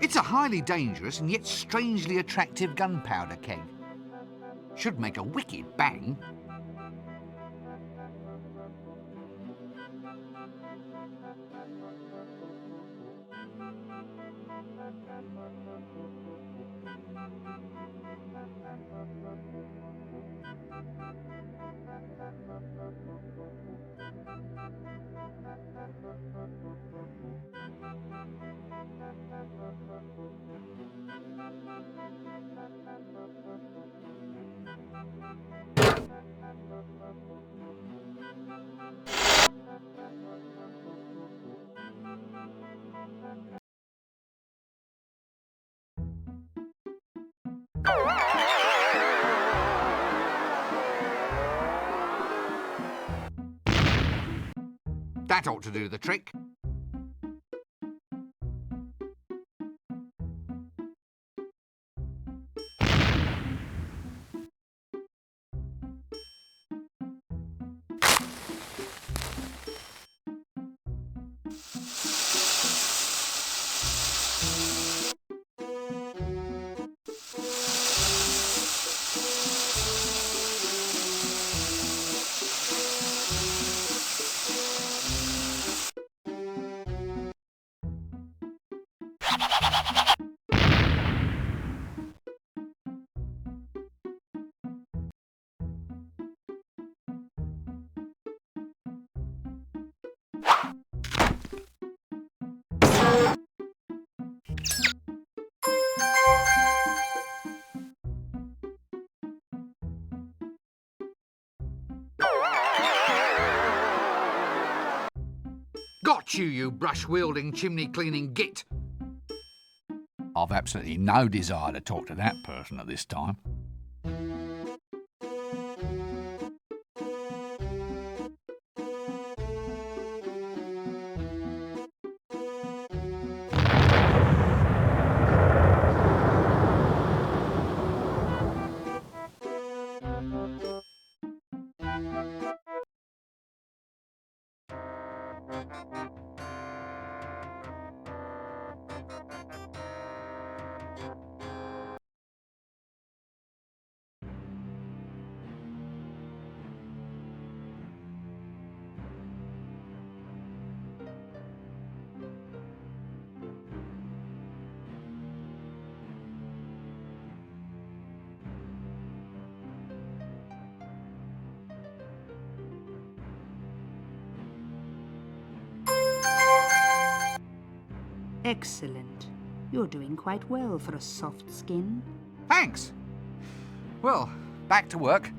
Speaker 2: It's a highly dangerous and yet strangely attractive gunpowder keg. Should make a wicked bang. That ought to do the trick. Got you, you brush-wielding, chimney-cleaning git!
Speaker 15: I've absolutely no desire to talk to that person at this time.
Speaker 11: Excellent. You're doing quite well for a soft skin.
Speaker 2: Thanks. Well, back to work.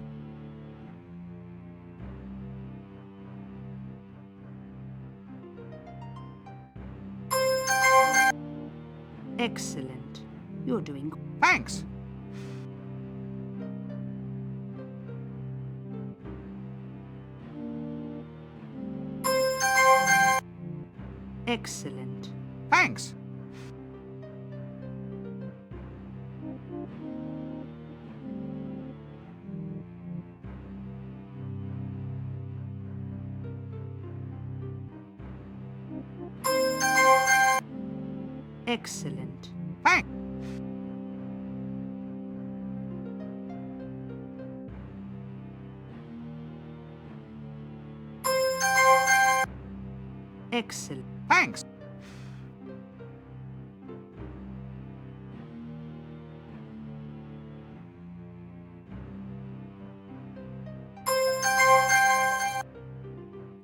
Speaker 11: Excellent. You're doing...
Speaker 2: Thanks.
Speaker 11: Excellent.
Speaker 2: Thanks.
Speaker 11: Excellent.
Speaker 2: Thanks.
Speaker 11: Excellent.
Speaker 2: Thanks.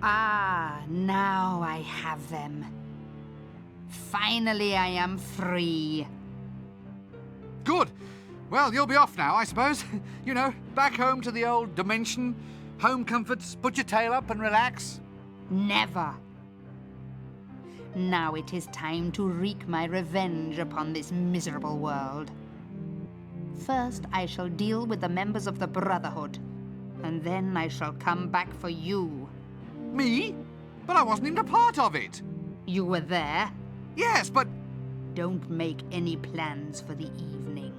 Speaker 11: Ah, now I have them. Finally, I am free.
Speaker 2: Good. Well, you'll be off now, I suppose. You know, back home to the old dimension. Home comforts, put your tail up and relax.
Speaker 11: Never. Now it is time to wreak my revenge upon this miserable world. First, I shall deal with the members of the Brotherhood, and then I shall come back for you.
Speaker 2: Me? But I wasn't even a part of it.
Speaker 11: You were there?
Speaker 2: Yes, but...
Speaker 11: Don't make any plans for the evening.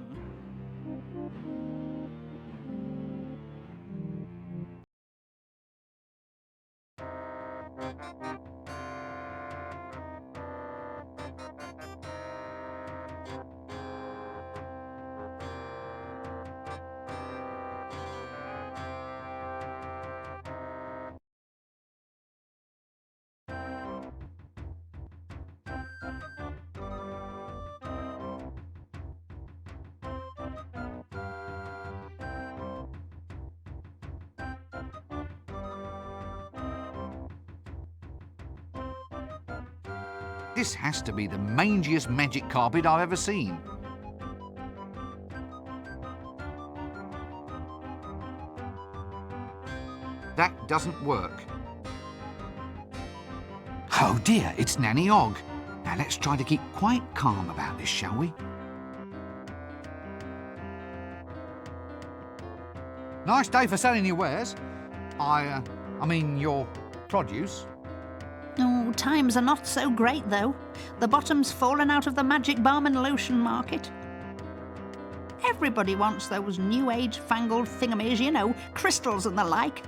Speaker 2: This has to be the mangiest magic carpet I've ever seen. That doesn't work. Oh dear, it's Nanny Og. Now let's try to keep quite calm about this, shall we? Nice day for selling your wares. I mean your produce.
Speaker 10: Oh, times are not so great, though. The bottom's fallen out of the magic balm and lotion market. Everybody wants those new age fangled thingamies, you know, crystals and the like.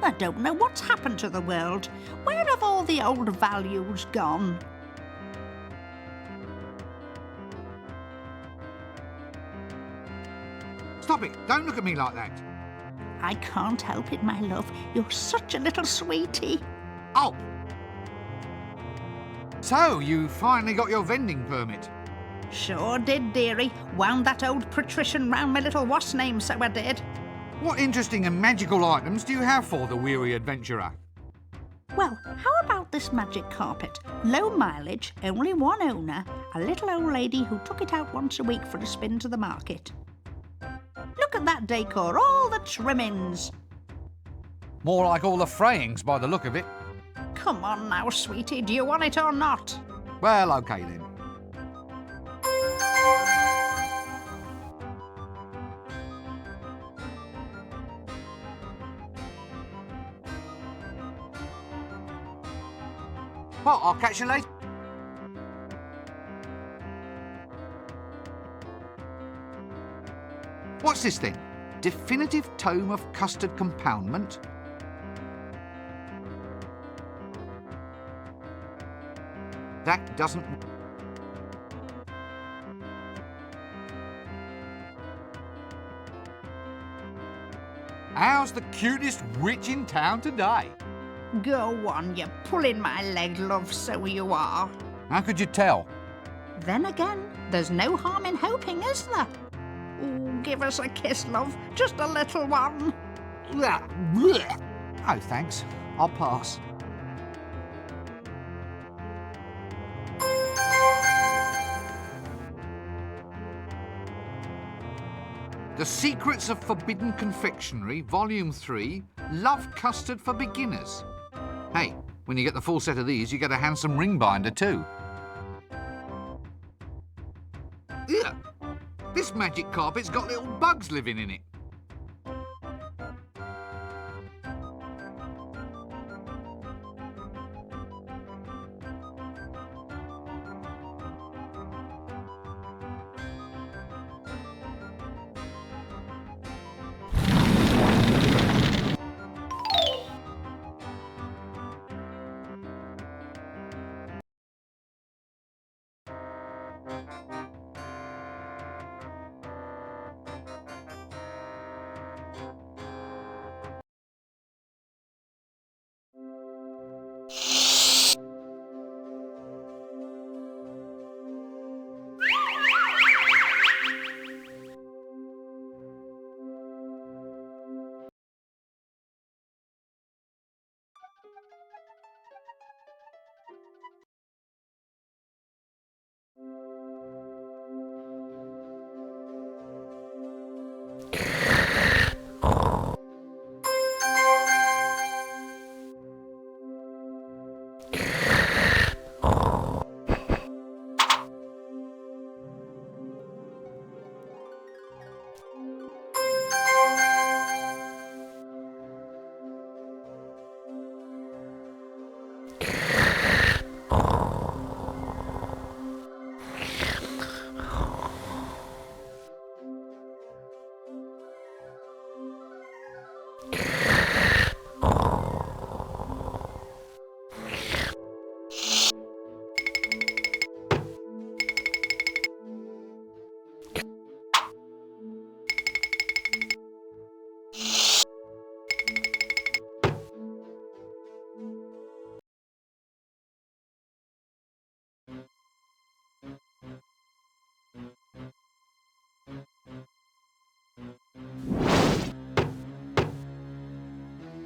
Speaker 10: I don't know what's happened to the world. Where have all the old values gone?
Speaker 2: Stop it! Don't look at me like that.
Speaker 10: I can't help it, my love. You're such a little sweetie.
Speaker 2: Oh! So, you finally got your vending permit?
Speaker 10: Sure did, dearie. Wound that old patrician round my little what's name, so I did.
Speaker 2: What interesting and magical items do you have for the weary adventurer?
Speaker 10: Well, how about this magic carpet? Low mileage, only one owner, a little old lady who took it out once a week for a spin to the market. Look at that decor, all the trimmings.
Speaker 2: More like all the frayings by the look of it.
Speaker 10: Come on now, sweetie, do you want it or not?
Speaker 2: Well, OK then. Well, I'll catch you later. What's this then? Definitive tome of custard compoundment? That doesn't... How's the cutest witch in town today?
Speaker 10: Go on, you're pulling my leg, love, so you are.
Speaker 2: How could you tell?
Speaker 10: Then again, there's no harm in hoping, is there? Ooh, give us a kiss, love, just a little one.
Speaker 2: Oh, thanks. I'll pass. The Secrets of Forbidden Confectionery, Volume 3, Love Custard for Beginners. Hey, when you get the full set of these, you get a handsome ring binder too. Ugh. This magic carpet's got little bugs living in it.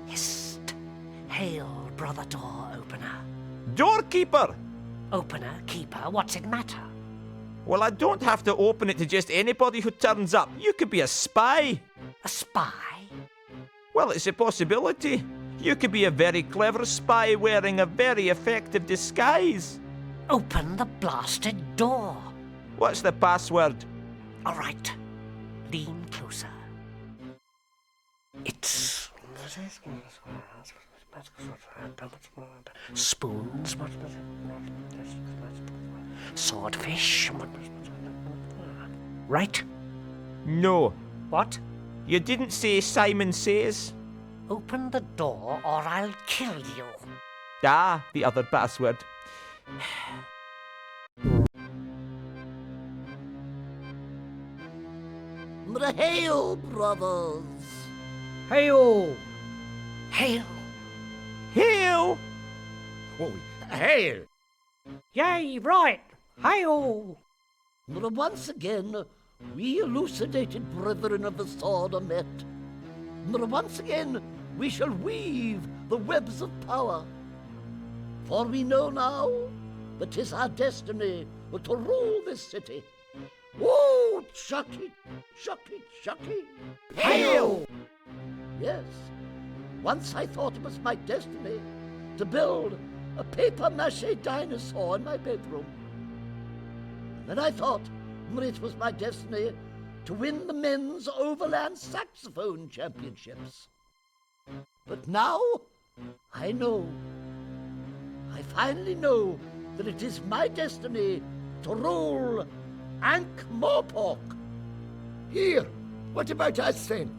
Speaker 5: Hist! Hail, brother door opener.
Speaker 14: Doorkeeper!
Speaker 5: Opener, keeper, what's it matter?
Speaker 4: Well, I don't have to open it to just anybody who turns up. You could be a spy.
Speaker 5: A spy?
Speaker 4: Well, it's a possibility. You could be a very clever spy wearing a very effective disguise.
Speaker 5: Open the blasted door.
Speaker 4: What's the password?
Speaker 5: All right. Lean closer. It's... spoons, swordfish. Right?
Speaker 4: No.
Speaker 5: What?
Speaker 4: You didn't say Simon Says.
Speaker 5: Open the door or I'll kill you.
Speaker 4: Ah, the other password.
Speaker 13: Hail, brothers!
Speaker 5: Hail! Hail!
Speaker 4: Hail!
Speaker 7: Oh, hail!
Speaker 5: Yay, right! Hail!
Speaker 13: Once again, we elucidated brethren of the sword are met. Once again, we shall weave the webs of power. For we know now that 'tis our destiny to rule this city. Oh, Chucky, Chucky, Chucky!
Speaker 5: Hail!
Speaker 13: Yes, once I thought it was my destiny to build a papier-mâché dinosaur in my bedroom. And then I thought it was my destiny to win the men's overland saxophone championships. But now I know. I finally know that it is my destiny to rule Ankh-Morpork.
Speaker 7: Here, what about us then?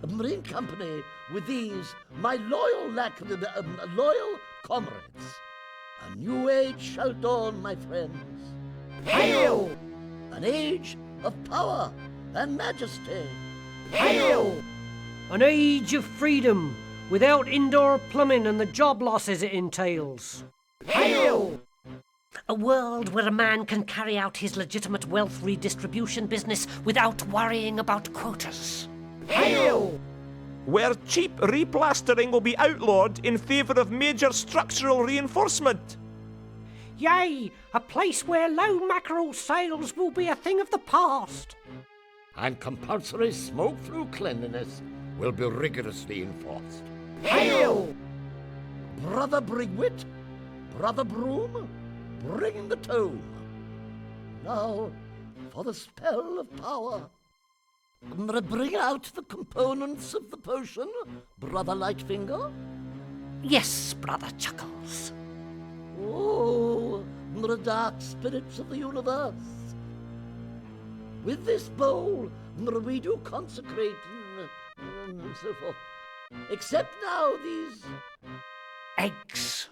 Speaker 13: A marine company with these, my loyal comrades. A new age shall dawn, my friends.
Speaker 5: Hail!
Speaker 13: An age of power and majesty.
Speaker 5: Hail! An age of freedom, without indoor plumbing and the job losses it entails. Hail! A world where a man can carry out his legitimate wealth redistribution business without worrying about quotas. Hail!
Speaker 4: Where cheap replastering will be outlawed in favour of major structural reinforcement.
Speaker 5: Yay! A place where low mackerel sales will be a thing of the past.
Speaker 7: And compulsory smoke-through cleanliness will be rigorously enforced.
Speaker 5: Hail!
Speaker 13: Brother Brigwit, Brother Broom, bring the tome. Now, for the spell of power. Bring out the components of the potion, Brother Lightfinger.
Speaker 5: Yes, Brother Chuckles.
Speaker 13: Oh, the dark spirits of the universe. With this bowl, we do consecrate and so forth. Except now these...
Speaker 5: eggs.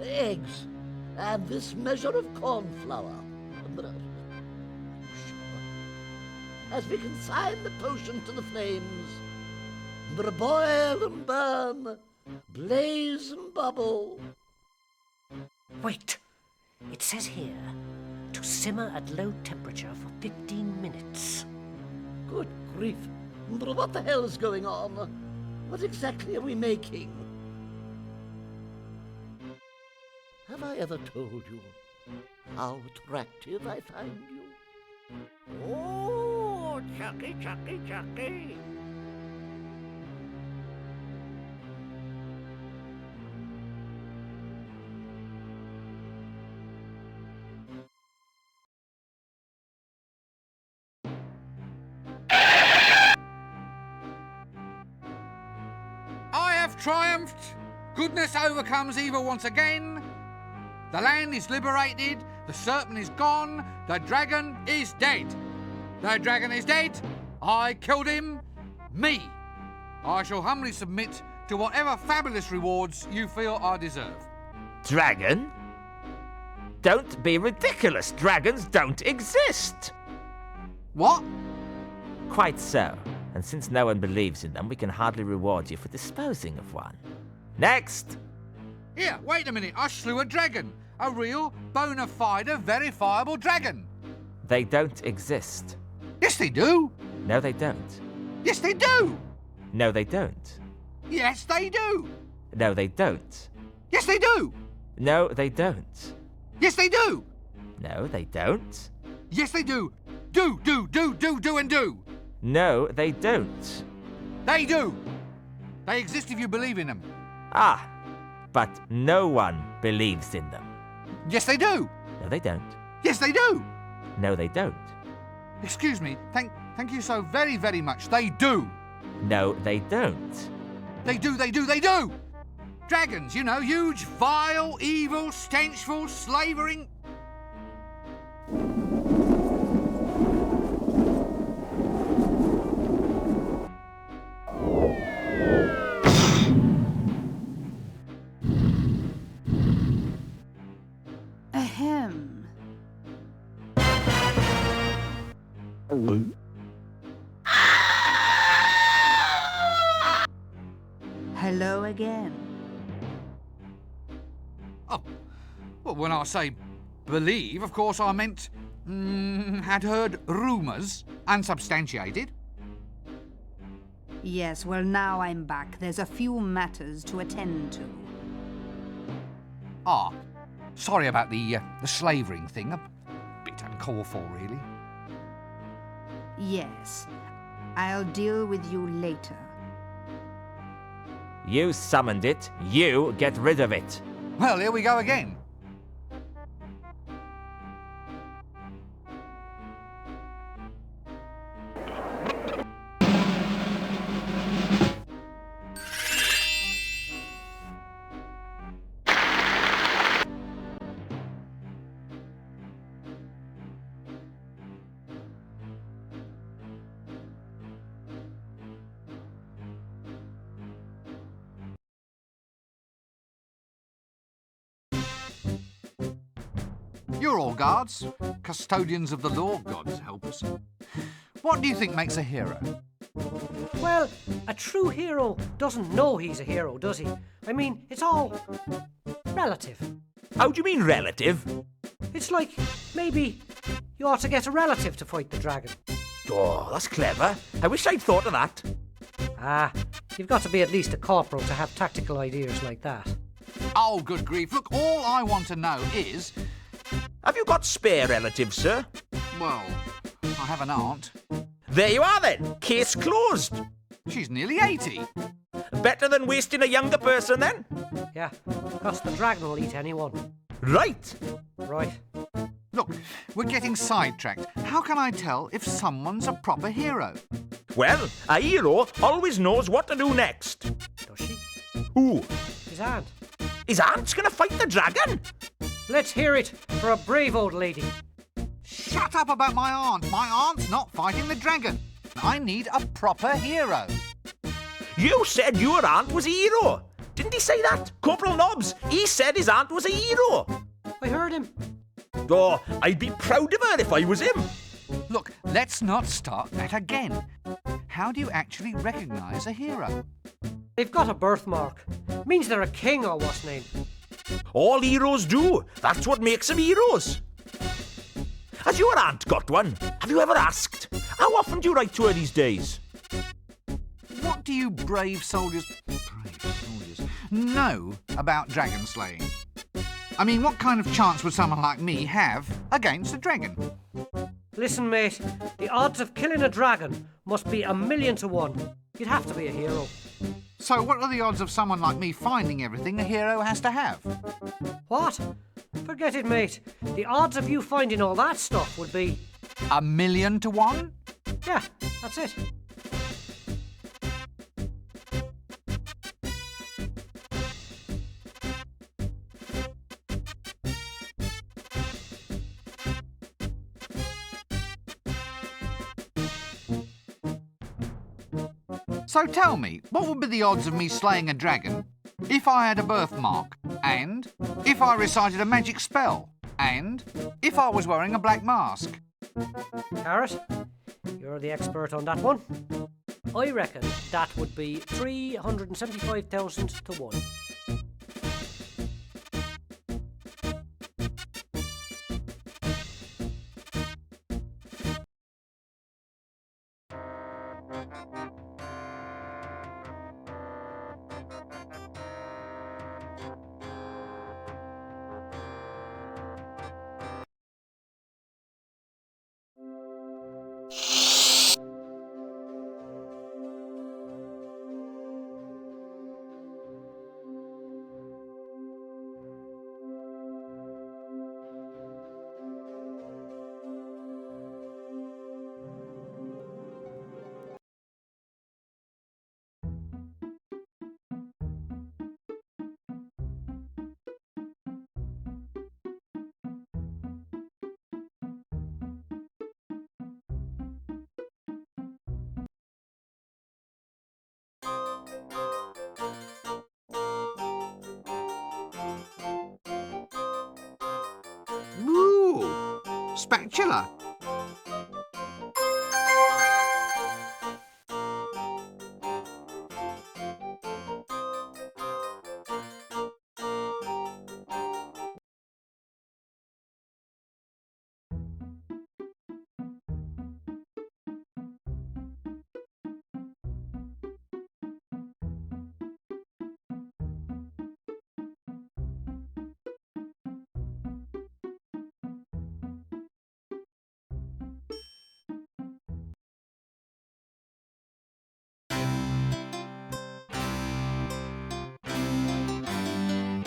Speaker 13: Eggs. And this measure of corn flour. As we consign the potion to the flames, boil and burn, blaze and bubble.
Speaker 5: Wait, it says here to simmer at low temperature for 15 minutes.
Speaker 13: Good grief, what the hell is going on? What exactly are we making? Have I ever told you how attractive I find you? Oh, Chucky, Chucky, Chucky!
Speaker 2: I have triumphed. Goodness overcomes evil once again. The land is liberated. The serpent is gone. The dragon is dead. The dragon is dead. I killed him. Me. I shall humbly submit to whatever fabulous rewards you feel I deserve.
Speaker 4: Dragon? Don't be ridiculous. Dragons don't exist.
Speaker 2: What?
Speaker 4: Quite so. And since no one believes in them, we can hardly reward you for disposing of one. Next!
Speaker 2: Here, wait a minute. I slew a dragon. A real, bona fide, verifiable dragon.
Speaker 4: They don't exist.
Speaker 2: Yes, they do.
Speaker 4: No, they don't.
Speaker 2: Yes, they do.
Speaker 4: No, they don't.
Speaker 2: Yes, they do.
Speaker 4: No, they don't.
Speaker 2: Yes, they do.
Speaker 4: No, they don't.
Speaker 2: Yes, they do!
Speaker 4: No, they don't.
Speaker 2: Yes, they do! Do, and do!
Speaker 4: No, they don't.
Speaker 2: They do! They exist if you believe in them.
Speaker 4: Ah, but no one believes in them.
Speaker 2: Yes, they do!
Speaker 4: No, they don't.
Speaker 2: Yes, they do!
Speaker 4: No, they don't.
Speaker 2: Excuse me, thank you so very, very much. They do!
Speaker 4: No, they don't.
Speaker 2: They do! Dragons, you know, huge, vile, evil, stenchful, slavering...
Speaker 11: Ahem. Hello again.
Speaker 2: Oh, well, when I say believe, of course I meant had heard rumours, unsubstantiated.
Speaker 11: Yes, well, now I'm back. There's a few matters to attend to.
Speaker 2: Ah, sorry about the slavering thing. A bit uncalled for, really.
Speaker 11: Yes, I'll deal with you later.
Speaker 4: You summoned it. You get rid of it.
Speaker 2: Well, here we go again. You're all guards, custodians of the law, God help us. What do you think makes a hero?
Speaker 5: Well, a true hero doesn't know he's a hero, does he? I mean, it's all relative.
Speaker 4: How do you mean relative?
Speaker 5: It's like maybe you ought to get a relative to fight the dragon.
Speaker 4: Oh, that's clever. I wish I'd thought of that.
Speaker 5: Ah, you've got to be at least a corporal to have tactical ideas like that.
Speaker 2: Oh, good grief. Look, all I want to know is...
Speaker 4: Have you got spare relatives, sir?
Speaker 2: Well, I have an aunt.
Speaker 4: There you are then. Case closed.
Speaker 2: She's nearly 80.
Speaker 4: Better than wasting a younger person then?
Speaker 5: Yeah, because the dragon will eat anyone.
Speaker 4: Right.
Speaker 5: Right.
Speaker 2: Look, we're getting sidetracked. How can I tell if someone's a proper hero?
Speaker 4: Well, a hero always knows what to do next.
Speaker 5: Does she?
Speaker 4: Who?
Speaker 5: His aunt.
Speaker 4: His aunt's gonna fight the dragon?
Speaker 5: Let's hear it for a brave old lady.
Speaker 2: Shut up about my aunt. My aunt's not fighting the dragon. I need a proper hero.
Speaker 4: You said your aunt was a hero. Didn't he say that? Corporal Nobbs, he said his aunt was a hero.
Speaker 5: I heard him.
Speaker 4: Oh, I'd be proud of her if I was him.
Speaker 2: Look, let's not start that again. How do you actually recognise a hero?
Speaker 5: They've got a birthmark. Means they're a king or what's name.
Speaker 4: All heroes do. That's what makes them heroes. Has your aunt got one? Have you ever asked? How often do you write to her these days?
Speaker 2: What do you brave soldiers know about dragon slaying? I mean, what kind of chance would someone like me have against a dragon?
Speaker 5: Listen, mate, the odds of killing a dragon must be 1,000,000 to 1. You'd have to be a hero.
Speaker 2: So what are the odds of someone like me finding everything a hero has to have?
Speaker 5: What? Forget it, mate. The odds of you finding all that stuff would be...
Speaker 2: 1,000,000 to 1?
Speaker 5: Yeah, that's it.
Speaker 2: So tell me, what would be the odds of me slaying a dragon if I had a birthmark, and if I recited a magic spell, and if I was wearing a black mask?
Speaker 5: Carrot, you're the expert on that one. I reckon that would be 375,000 to 1.
Speaker 2: spatula.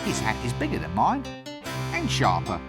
Speaker 2: His hat is bigger than mine and sharper.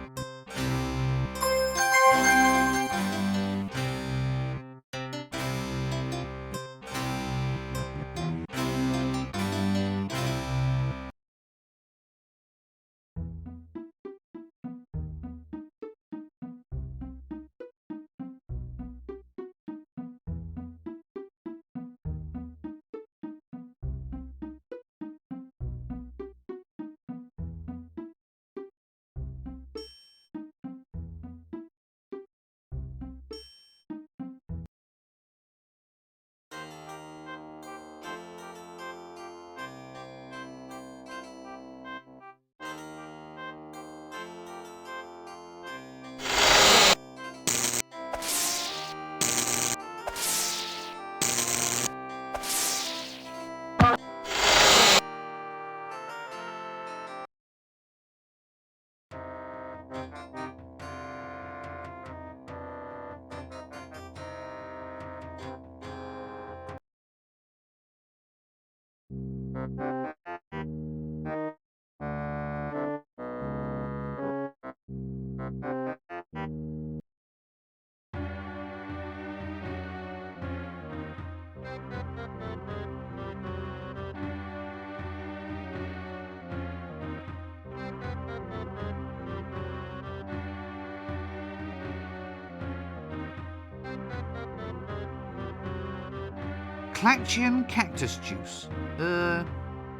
Speaker 2: Clatchian cactus juice.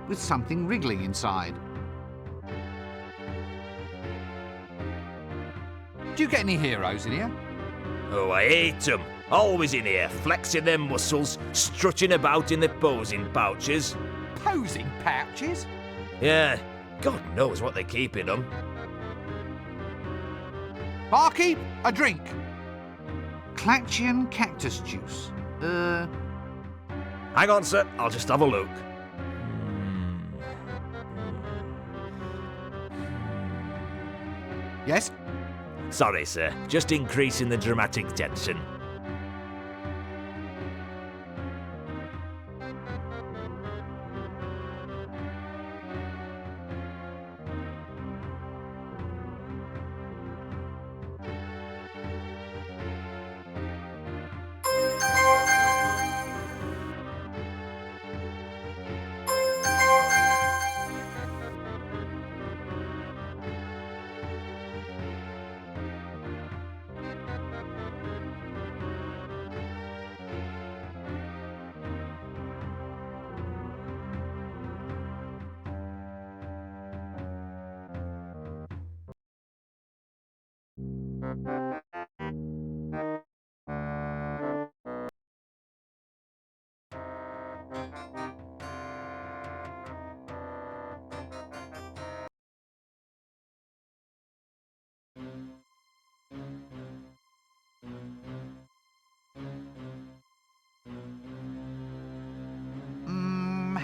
Speaker 2: With something wriggling inside. Do you get any heroes in here?
Speaker 14: Oh, I hate 'em. Always in here, flexing their muscles, strutting about in their posing pouches.
Speaker 2: Posing pouches?
Speaker 14: Yeah, God knows what they keep in them.
Speaker 2: Barkeep, a drink. Clatchian cactus juice.
Speaker 14: Hang on, sir. I'll just have a look.
Speaker 2: Yes?
Speaker 14: Sorry, sir. Just increasing the dramatic tension.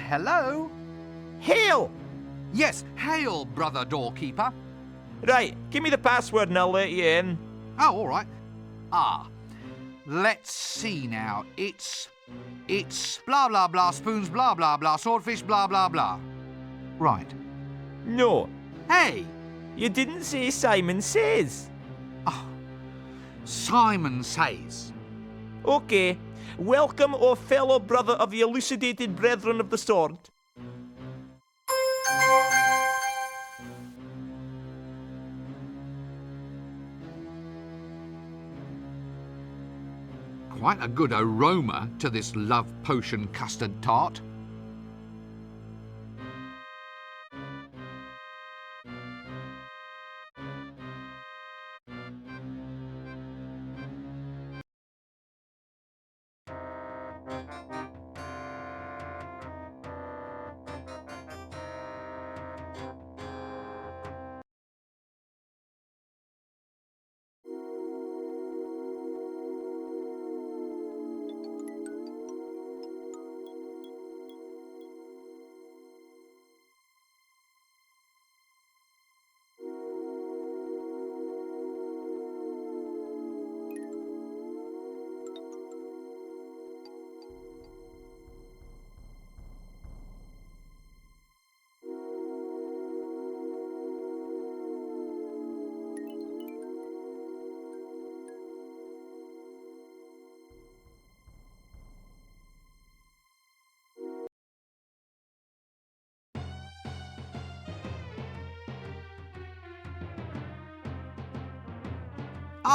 Speaker 2: Hello?
Speaker 14: Hail!
Speaker 2: Yes, hail, brother doorkeeper.
Speaker 14: Right, give me the password and I'll let you in.
Speaker 2: Oh, all right. Let's see now. It's blah, blah, blah, spoons, blah, blah, blah, swordfish, blah, blah, blah. Right.
Speaker 14: No.
Speaker 2: Hey!
Speaker 14: You didn't say Simon Says.
Speaker 2: Oh, Simon Says.
Speaker 14: Okay. Welcome, O fellow brother of the elucidated brethren of the sword.
Speaker 2: Quite a good aroma to this love potion custard tart.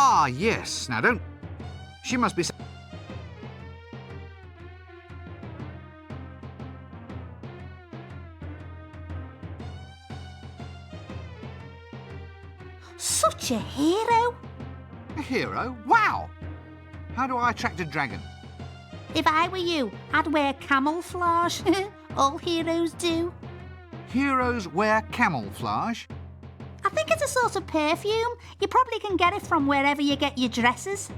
Speaker 2: Ah, yes. Now don't... She must be...
Speaker 10: Such a hero.
Speaker 2: A hero? Wow! How do I attract a dragon?
Speaker 10: If I were you, I'd wear camouflage. All heroes do.
Speaker 2: Heroes wear camouflage?
Speaker 10: I think it's a sort of perfume. You probably can get it from wherever you get your dresses.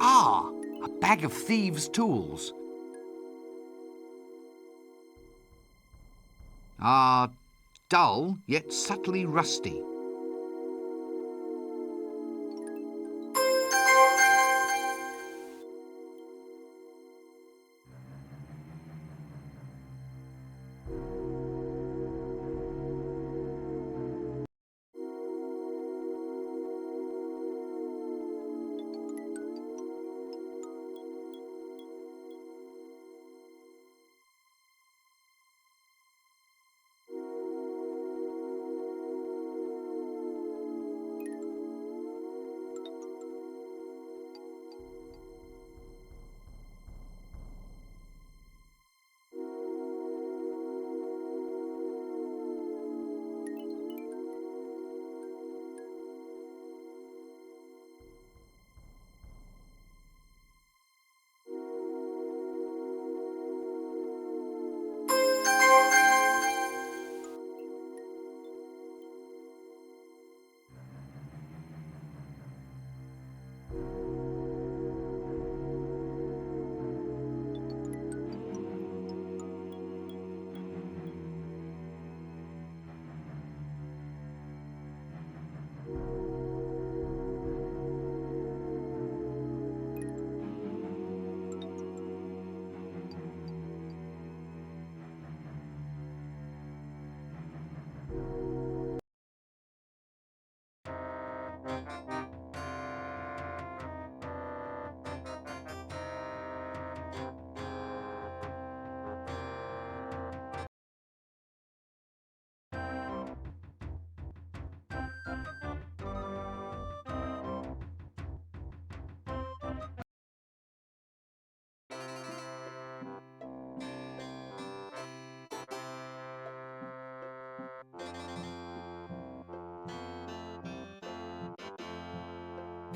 Speaker 2: Ah, a bag of thieves' tools. Ah, dull yet subtly rusty.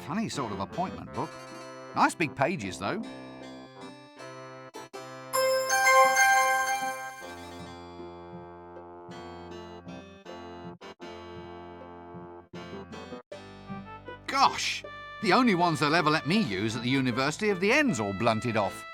Speaker 2: Funny sort of appointment book. Nice big pages, though. Gosh! The only ones they'll ever let me use at the university have the ends all blunted off.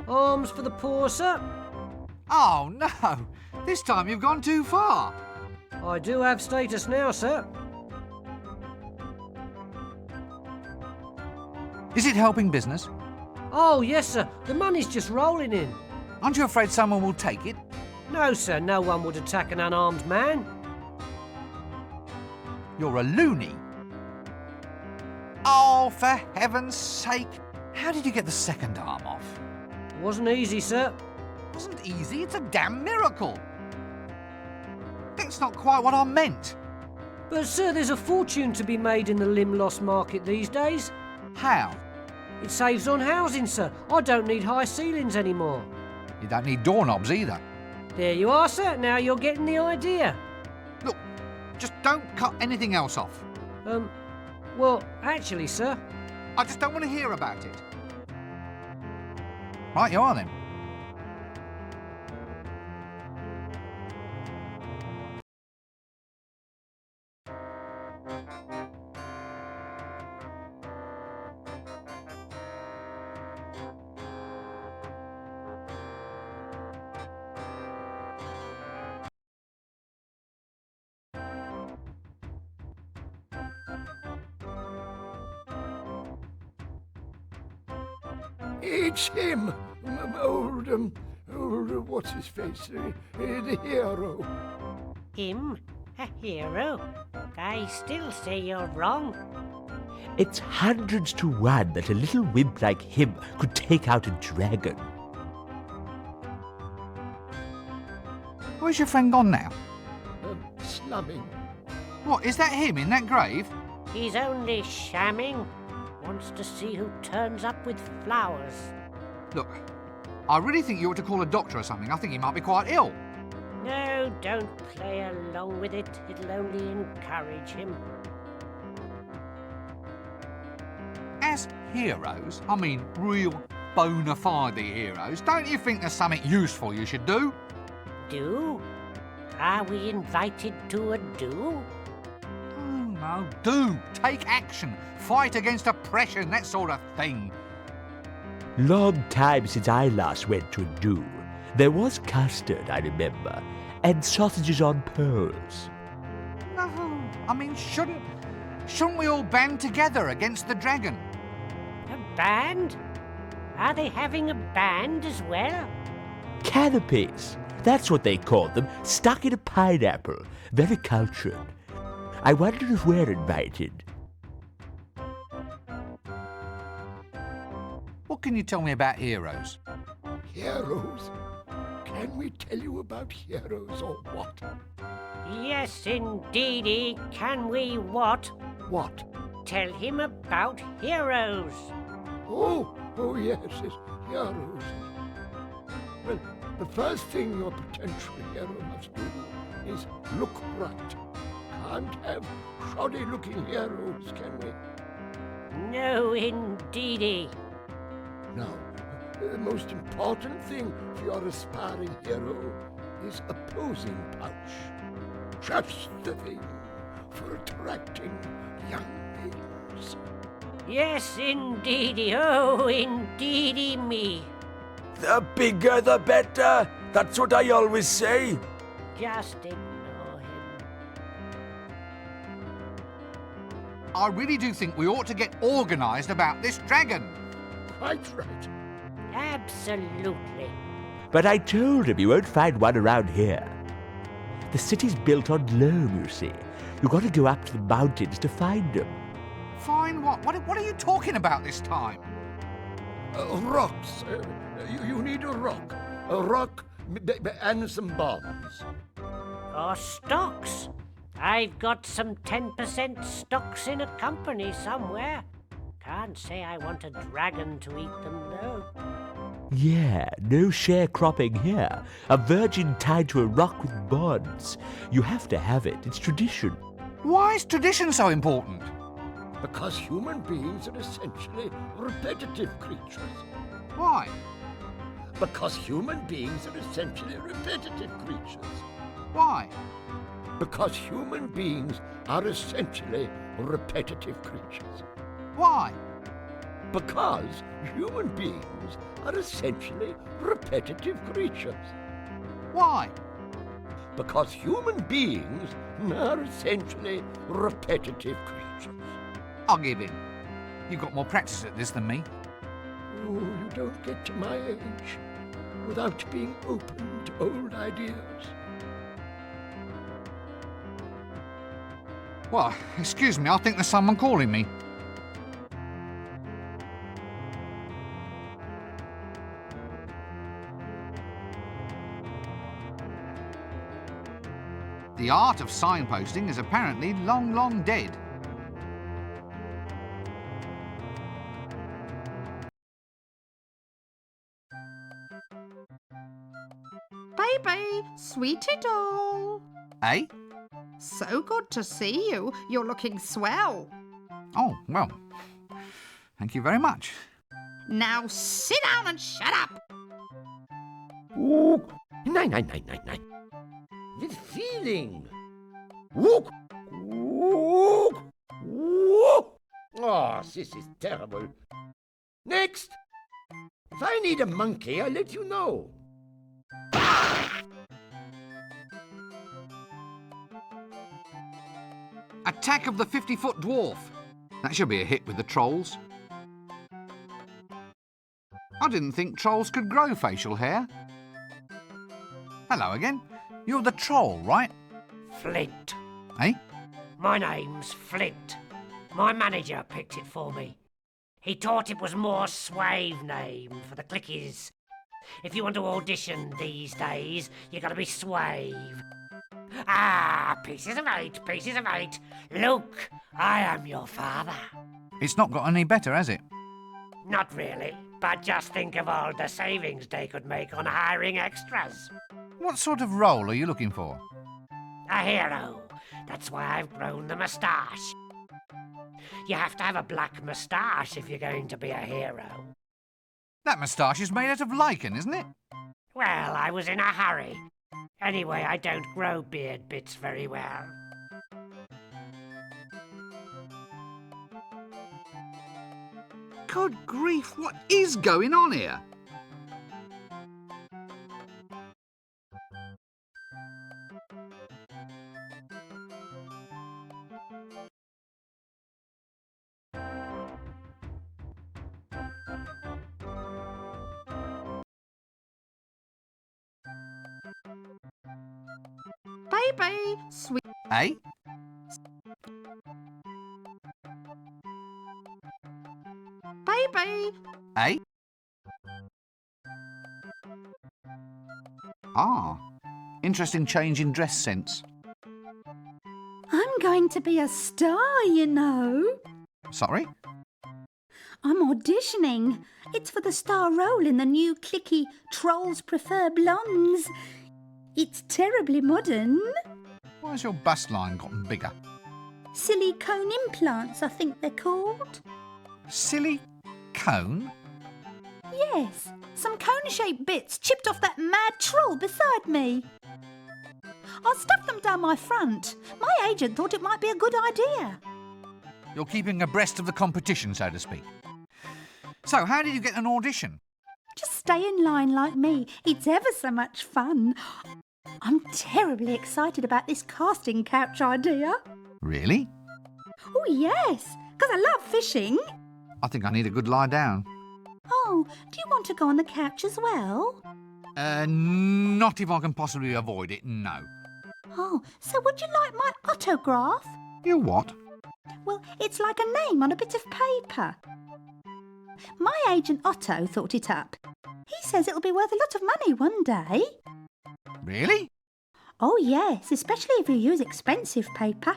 Speaker 9: Arms for the poor, sir.
Speaker 2: Oh, no! This time you've gone too far.
Speaker 9: I do have status now, sir.
Speaker 2: Is it helping business?
Speaker 9: Oh, yes, sir. The money's just rolling in.
Speaker 2: Aren't you afraid someone will take it?
Speaker 9: No, sir. No one would attack an unarmed man.
Speaker 2: You're a loony. Oh, for heaven's sake. How did you get the second arm off?
Speaker 9: It wasn't easy, sir.
Speaker 2: Wasn't easy? It's a damn miracle. That's not quite what I meant.
Speaker 9: But, sir, there's a fortune to be made in the limb loss market these days.
Speaker 2: How?
Speaker 9: It saves on housing, sir. I don't need high ceilings anymore.
Speaker 2: You don't need doorknobs either.
Speaker 9: There you are, sir. Now you're getting the idea.
Speaker 2: Look, just don't cut anything else off.
Speaker 9: Well, actually, sir.
Speaker 2: I just don't want to hear about it. Right, you are then.
Speaker 7: It's him, old, what's his face, the hero.
Speaker 5: Him? A hero? I still say you're wrong.
Speaker 4: It's hundreds to one that a little wimp like him could take out a dragon.
Speaker 2: Where's your friend gone now?
Speaker 7: Slumming.
Speaker 2: What, is that him in that grave?
Speaker 5: He's only shamming. Wants to see who turns up with flowers.
Speaker 2: Look, I really think you ought to call a doctor or something. I think he might be quite ill.
Speaker 5: No, don't play along with it. It'll only encourage him.
Speaker 2: As heroes, I mean real bona fide heroes, don't you think there's something useful you should do?
Speaker 5: Do? Are we invited to a do?
Speaker 2: No, do. Take action. Fight against oppression, that sort of thing.
Speaker 4: Long time since I last went to a do. There was custard, I remember, and sausages on poles.
Speaker 2: No, I mean, shouldn't we all band together against the dragon?
Speaker 5: A band? Are they having a band as well?
Speaker 4: Canopies. That's what they call them, stuck in a pineapple. Very cultured. I wonder if we're invited.
Speaker 2: What can you tell me about heroes?
Speaker 7: Heroes? Can we tell you about heroes or what?
Speaker 5: Yes, indeedy. Can we what?
Speaker 7: What?
Speaker 5: Tell him about heroes.
Speaker 7: Oh, yes, heroes. Well, the first thing your potential hero must do is look right. Can't have shoddy-looking heroes, can we?
Speaker 5: No, indeedy.
Speaker 7: Now, the most important thing for your aspiring hero is a posing pouch. Just the thing for attracting young maidens.
Speaker 5: Yes, indeedy. Oh, indeedy me.
Speaker 14: The bigger the better. That's what I always say.
Speaker 5: Just ignore him.
Speaker 2: I really do think we ought to get organised about this dragon.
Speaker 7: Quite right.
Speaker 5: Absolutely.
Speaker 4: But I told him you won't find one around here. The city's built on loam, you see. You've got to go up to the mountains to find them.
Speaker 2: Find what? What are you talking about this time?
Speaker 7: Rocks. You need a rock. A rock and some bombs.
Speaker 5: Or stocks. I've got some 10% stocks in a company somewhere. Can't say I want a dragon to eat them, though.
Speaker 4: Yeah, no sharecropping here. A virgin tied to a rock with bonds. You have to have it. It's tradition.
Speaker 2: Why is tradition so important?
Speaker 7: Because human beings are essentially repetitive creatures.
Speaker 2: Why?
Speaker 7: Because human beings are essentially repetitive creatures.
Speaker 2: Why?
Speaker 7: Because human beings are essentially repetitive creatures.
Speaker 2: Why?
Speaker 7: Because human beings are essentially repetitive creatures.
Speaker 2: Why?
Speaker 7: Because human beings are essentially repetitive creatures.
Speaker 2: I'll give in. You've got more practice at this than me.
Speaker 7: Oh, you don't get to my age without being open to old ideas.
Speaker 2: Well, excuse me, I think there's someone calling me. The art of signposting is apparently long, long dead.
Speaker 12: Baby, sweetie doll.
Speaker 2: Eh?
Speaker 12: So good to see you. You're looking swell.
Speaker 2: Oh, well, thank you very much.
Speaker 12: Now sit down and shut up.
Speaker 7: Ooh. Nein, nein, nein, nein, nein. This feeling. Whoop. Whoop. Whoop. Oh, this is terrible. Next. If I need a monkey, I'll let you know.
Speaker 2: Attack of the 50-foot dwarf. That should be a hit with the trolls. I didn't think trolls could grow facial hair. Hello again. You're the troll, right?
Speaker 5: Flint.
Speaker 2: Eh?
Speaker 5: My name's Flint. My manager picked it for me. He thought it was more suave name for the clickies. If you want to audition these days, you gotta be suave. Ah, pieces of eight, pieces of eight. Luke, I am your father.
Speaker 2: It's not got any better, has it?
Speaker 5: Not really, but just think of all the savings they could make on hiring extras.
Speaker 2: What sort of role are you looking for?
Speaker 5: A hero. That's why I've grown the moustache. You have to have a black moustache if you're going to be a hero.
Speaker 2: That moustache is made out of lichen, isn't it?
Speaker 5: Well, I was in a hurry. Anyway, I don't grow beard bits very well.
Speaker 2: Good grief, what is going on here?
Speaker 12: Baby, sweet.
Speaker 2: Eh?
Speaker 12: Baby.
Speaker 2: Eh? Ah, interesting change in dress sense.
Speaker 11: I'm going to be a star, you know.
Speaker 2: Sorry?
Speaker 11: I'm auditioning. It's for the star role in the new clicky Trolls Prefer Blondes. It's terribly modern.
Speaker 2: Why's your bust line gotten bigger?
Speaker 11: Silicone implants, I think they're called.
Speaker 2: Silly cone?
Speaker 11: Yes, some cone-shaped bits chipped off that mad troll beside me. I'll stuff them down my front. My agent thought it might be a good idea.
Speaker 2: You're keeping abreast of the competition, so to speak. So, how did you get an audition?
Speaker 11: Just stay in line like me. It's ever so much fun. I'm terribly excited about this casting couch idea.
Speaker 2: Really?
Speaker 11: Oh, yes, because I love fishing.
Speaker 2: I think I need a good lie down.
Speaker 11: Oh, do you want to go on the couch as well?
Speaker 2: Not if I can possibly avoid it, no.
Speaker 11: Oh, so would you like my autograph?
Speaker 2: You what?
Speaker 11: Well, it's like a name on a bit of paper. My agent Otto thought it up. He says it'll be worth a lot of money one day.
Speaker 2: Really?
Speaker 11: Oh, yes, especially if you use expensive paper.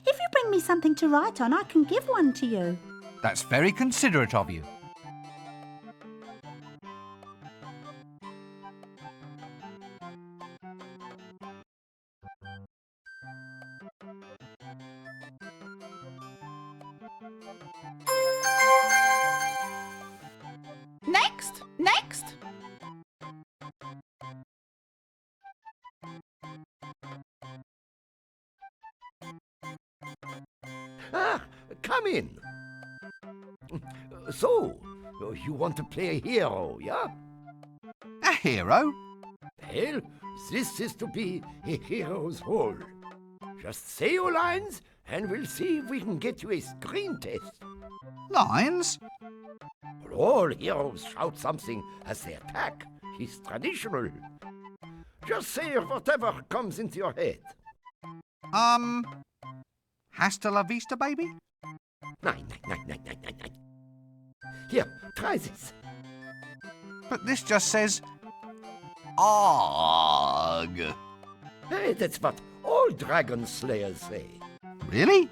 Speaker 11: If you bring me something to write on, I can give one to you.
Speaker 2: That's very considerate of you.
Speaker 12: Next, next.
Speaker 7: Ah, come in. So, you want to play a hero, yeah?
Speaker 2: A hero?
Speaker 7: Well, this is to be a hero's role. Just say your lines, and we'll see if we can get you a screen test.
Speaker 2: Lines?
Speaker 7: Well, all heroes shout something as they attack. It's traditional. Just say whatever comes into your head.
Speaker 2: Hasta la vista, baby?
Speaker 7: Nein. Here, try this.
Speaker 2: But this just says... Arg.
Speaker 7: Hey, that's what all dragon slayers say.
Speaker 2: Really?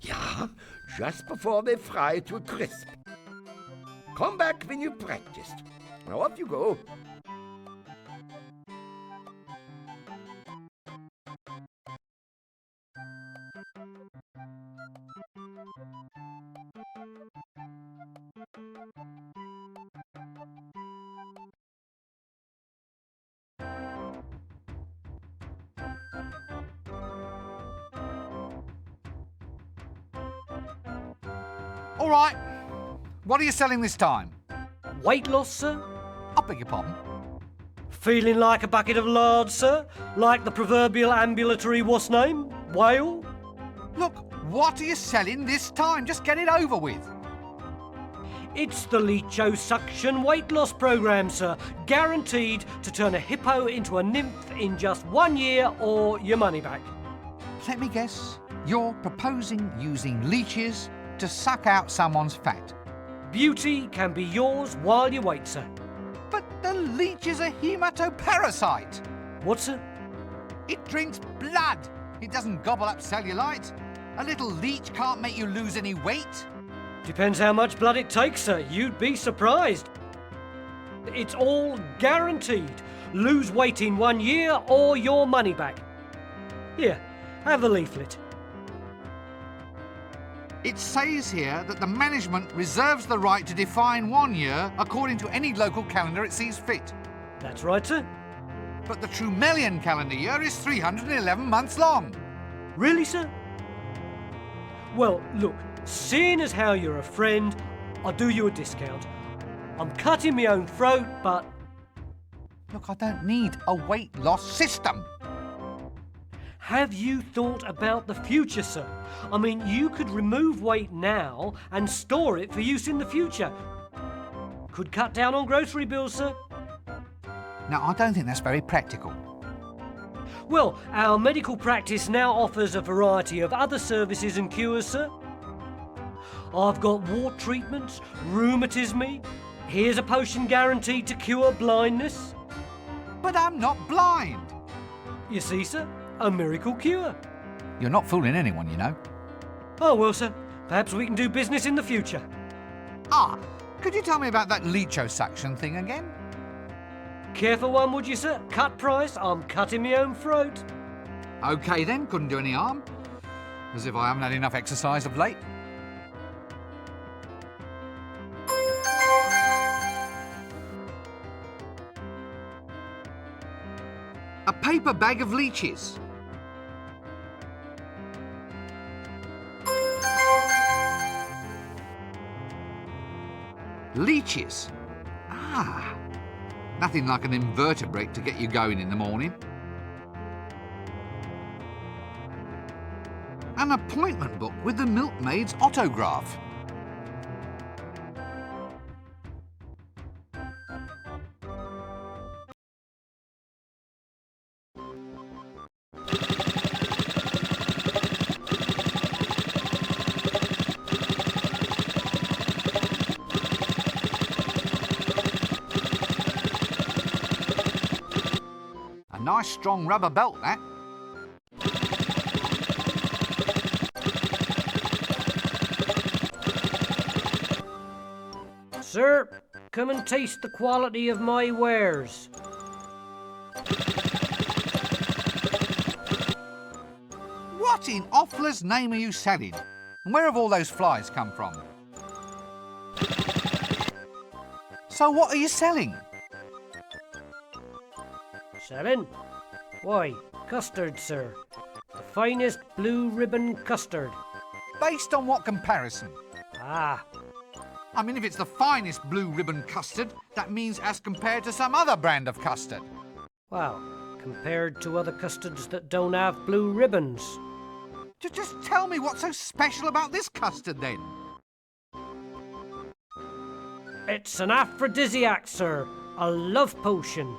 Speaker 7: Yeah, just before they fry to a crisp. Come back when you practiced. Now off you go.
Speaker 2: All right. What are you selling this time?
Speaker 9: Weight loss, sir?
Speaker 2: I beg your pardon?
Speaker 9: Feeling like a bucket of lard, sir? Like the proverbial ambulatory what's name? Whale?
Speaker 2: Look, what are you selling this time? Just get it over with.
Speaker 9: It's the liposuction weight loss program, sir. Guaranteed to turn a hippo into a nymph in just 1 year or your money back.
Speaker 2: Let me guess. You're proposing using leeches to suck out someone's fat.
Speaker 9: Beauty can be yours while you wait, sir.
Speaker 2: But the leech is a hematoparasite.
Speaker 9: What, sir?
Speaker 2: It drinks blood. It doesn't gobble up cellulite. A little leech can't make you lose any weight.
Speaker 9: Depends how much blood it takes, sir. You'd be surprised. It's all guaranteed. Lose weight in 1 year or your money back. Here, have the leaflet.
Speaker 2: It says here that the management reserves the right to define 1 year according to any local calendar it sees fit.
Speaker 9: That's right, sir.
Speaker 2: But the Trumelian calendar year is 311 months long.
Speaker 9: Really, sir? Well, look, seeing as how you're a friend, I'll do you a discount. I'm cutting my own throat, but...
Speaker 2: Look, I don't need a weight loss system.
Speaker 9: Have you thought about the future, sir? I mean, you could remove weight now and store it for use in the future. Could cut down on grocery bills, sir.
Speaker 2: Now, I don't think that's very practical.
Speaker 9: Well, our medical practice now offers a variety of other services and cures, sir. I've got wart treatments, rheumatism. Here's a potion guaranteed to cure blindness.
Speaker 2: But I'm not blind.
Speaker 9: You see, sir, a miracle cure.
Speaker 2: You're not fooling anyone, you know.
Speaker 9: Oh, well, sir, perhaps we can do business in the future.
Speaker 2: Ah, could you tell me about that liposuction thing again?
Speaker 9: Careful one, would you, sir? Cut price, I'm cutting my own throat.
Speaker 2: OK then, couldn't do any harm. As if I haven't had enough exercise of late. A paper bag of leeches. Leeches? Ah, nothing like an invertebrate to get you going in the morning. An appointment book with the milkmaid's autograph. A nice strong rubber belt, that.
Speaker 9: Sir, come and taste the quality of my wares.
Speaker 2: What in Offler's name are you selling? And where have all those flies come from? So what are you selling?
Speaker 9: Selling? Why, custard, sir. The finest blue ribbon custard.
Speaker 2: Based on what comparison?
Speaker 9: Ah,
Speaker 2: I mean, if it's the finest blue ribbon custard, that means as compared to some other brand of custard.
Speaker 9: well, compared to other custards that don't have blue ribbons.
Speaker 2: Just tell me what's so special about this custard, then.
Speaker 9: It's an aphrodisiac, sir. A love potion.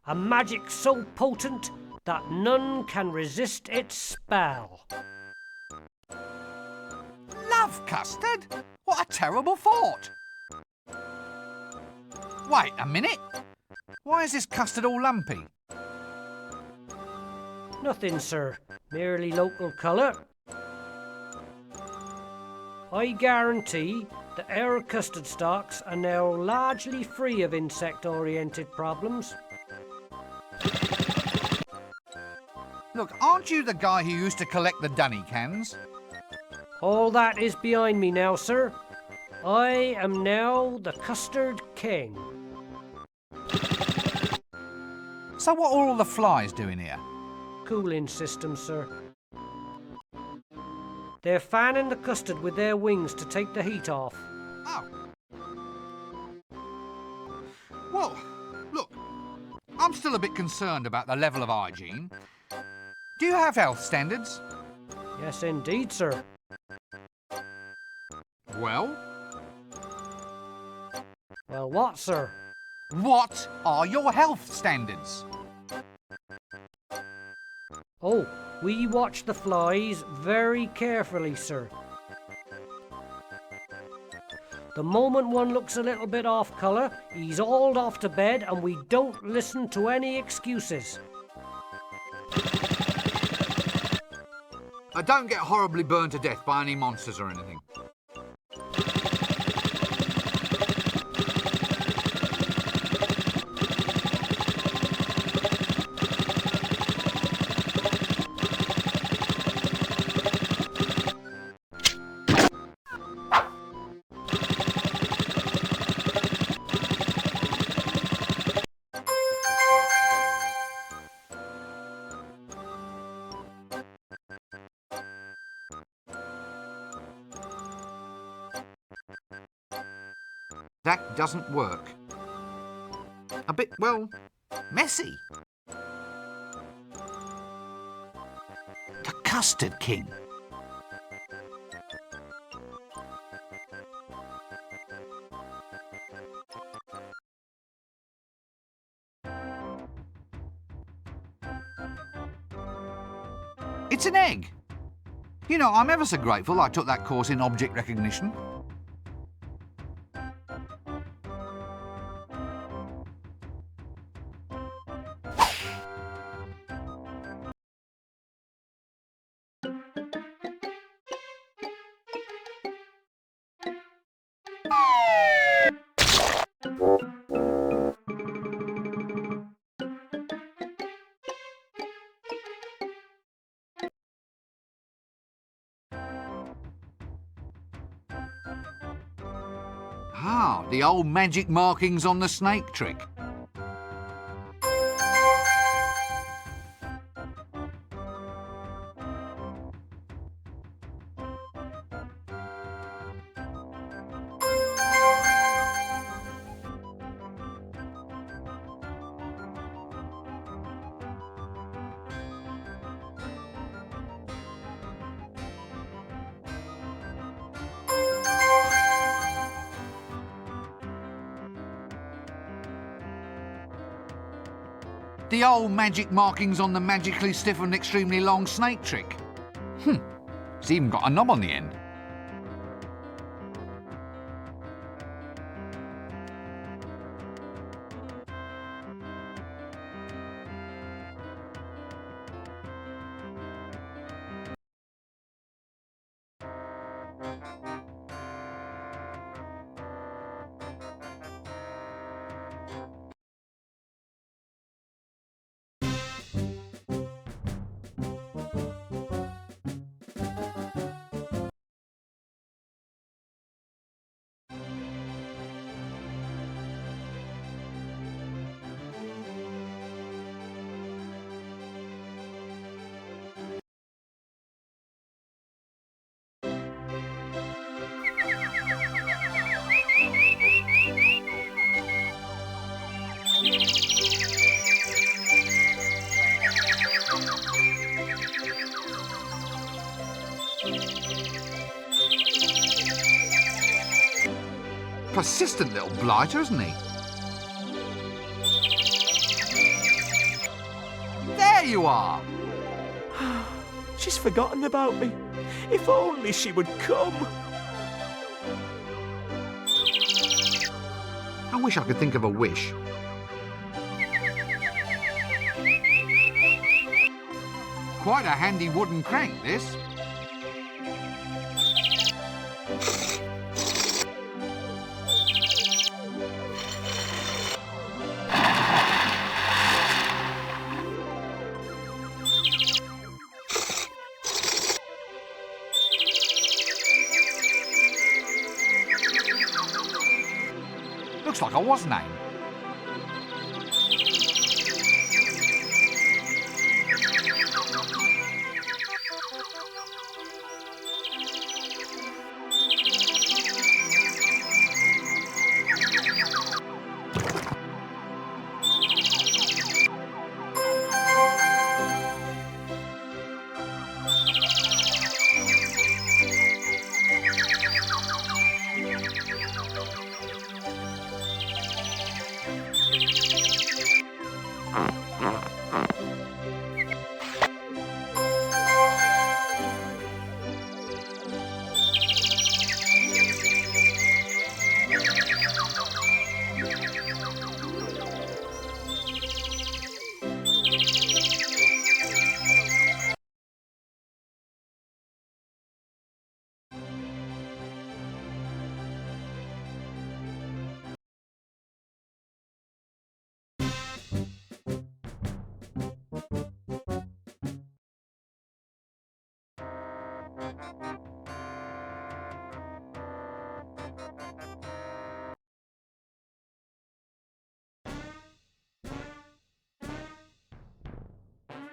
Speaker 9: A magic so potent that none can resist its spell.
Speaker 2: Love custard? What a terrible thought. Wait a minute. Why is this custard all lumpy?
Speaker 9: Nothing, sir. Merely local colour. I guarantee that our custard stocks are now largely free of insect-oriented problems.
Speaker 2: Look, aren't you the guy who used to collect the dunny cans?
Speaker 9: All that is behind me now, sir. I am now the Custard King.
Speaker 2: So what are all the flies doing here?
Speaker 9: Cooling system, sir. They're fanning the custard with their wings to take the heat off.
Speaker 2: Oh. Well, look, I'm still a bit concerned about the level of hygiene. Do you have health standards?
Speaker 9: Yes, indeed, sir.
Speaker 2: Well?
Speaker 9: Well, what, sir?
Speaker 2: What are your health standards?
Speaker 9: Oh, we watch the flies very carefully, sir. The moment one looks a little bit off colour, he's hauled off to bed and we don't listen to any excuses.
Speaker 2: I don't get horribly burned to death by any monsters or anything. That doesn't work. A bit, well, messy. The Custard King. It's an egg. You know, I'm ever so grateful I took that course in object recognition. Ah, the old magic markings on the snake trick. The old magic markings on the magically stiff and extremely long snake trick. It's even got a knob on the end. Persistent little blighter, isn't he? There you are!
Speaker 1: She's forgotten about me. If only she would come.
Speaker 2: I wish I could think of a wish. Quite a handy wooden crank, this. Looks like I was named.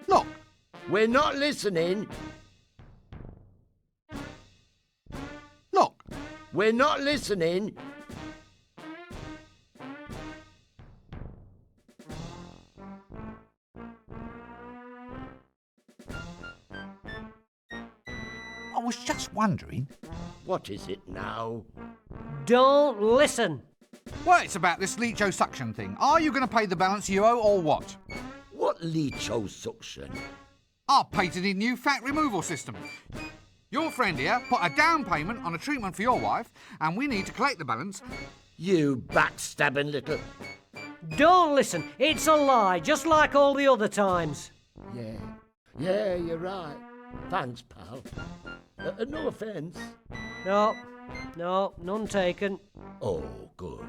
Speaker 2: Look,
Speaker 7: We're not listening.
Speaker 2: look.
Speaker 7: We're not listening.
Speaker 2: I was just wondering.
Speaker 7: What is it now?
Speaker 9: Don't listen.
Speaker 2: Well, it's about this leecho-suction thing. Are you going to pay the balance you owe or what?
Speaker 7: What leecho suction?
Speaker 2: Our patented new fat removal system. Your friend here put a down payment on a treatment for your wife, and we need to collect the balance.
Speaker 7: You backstabbing little...
Speaker 9: Don't listen. It's a lie, just like all the other times.
Speaker 7: Yeah, you're right. Thanks, pal. No offence.
Speaker 9: No, none taken.
Speaker 7: Oh, good.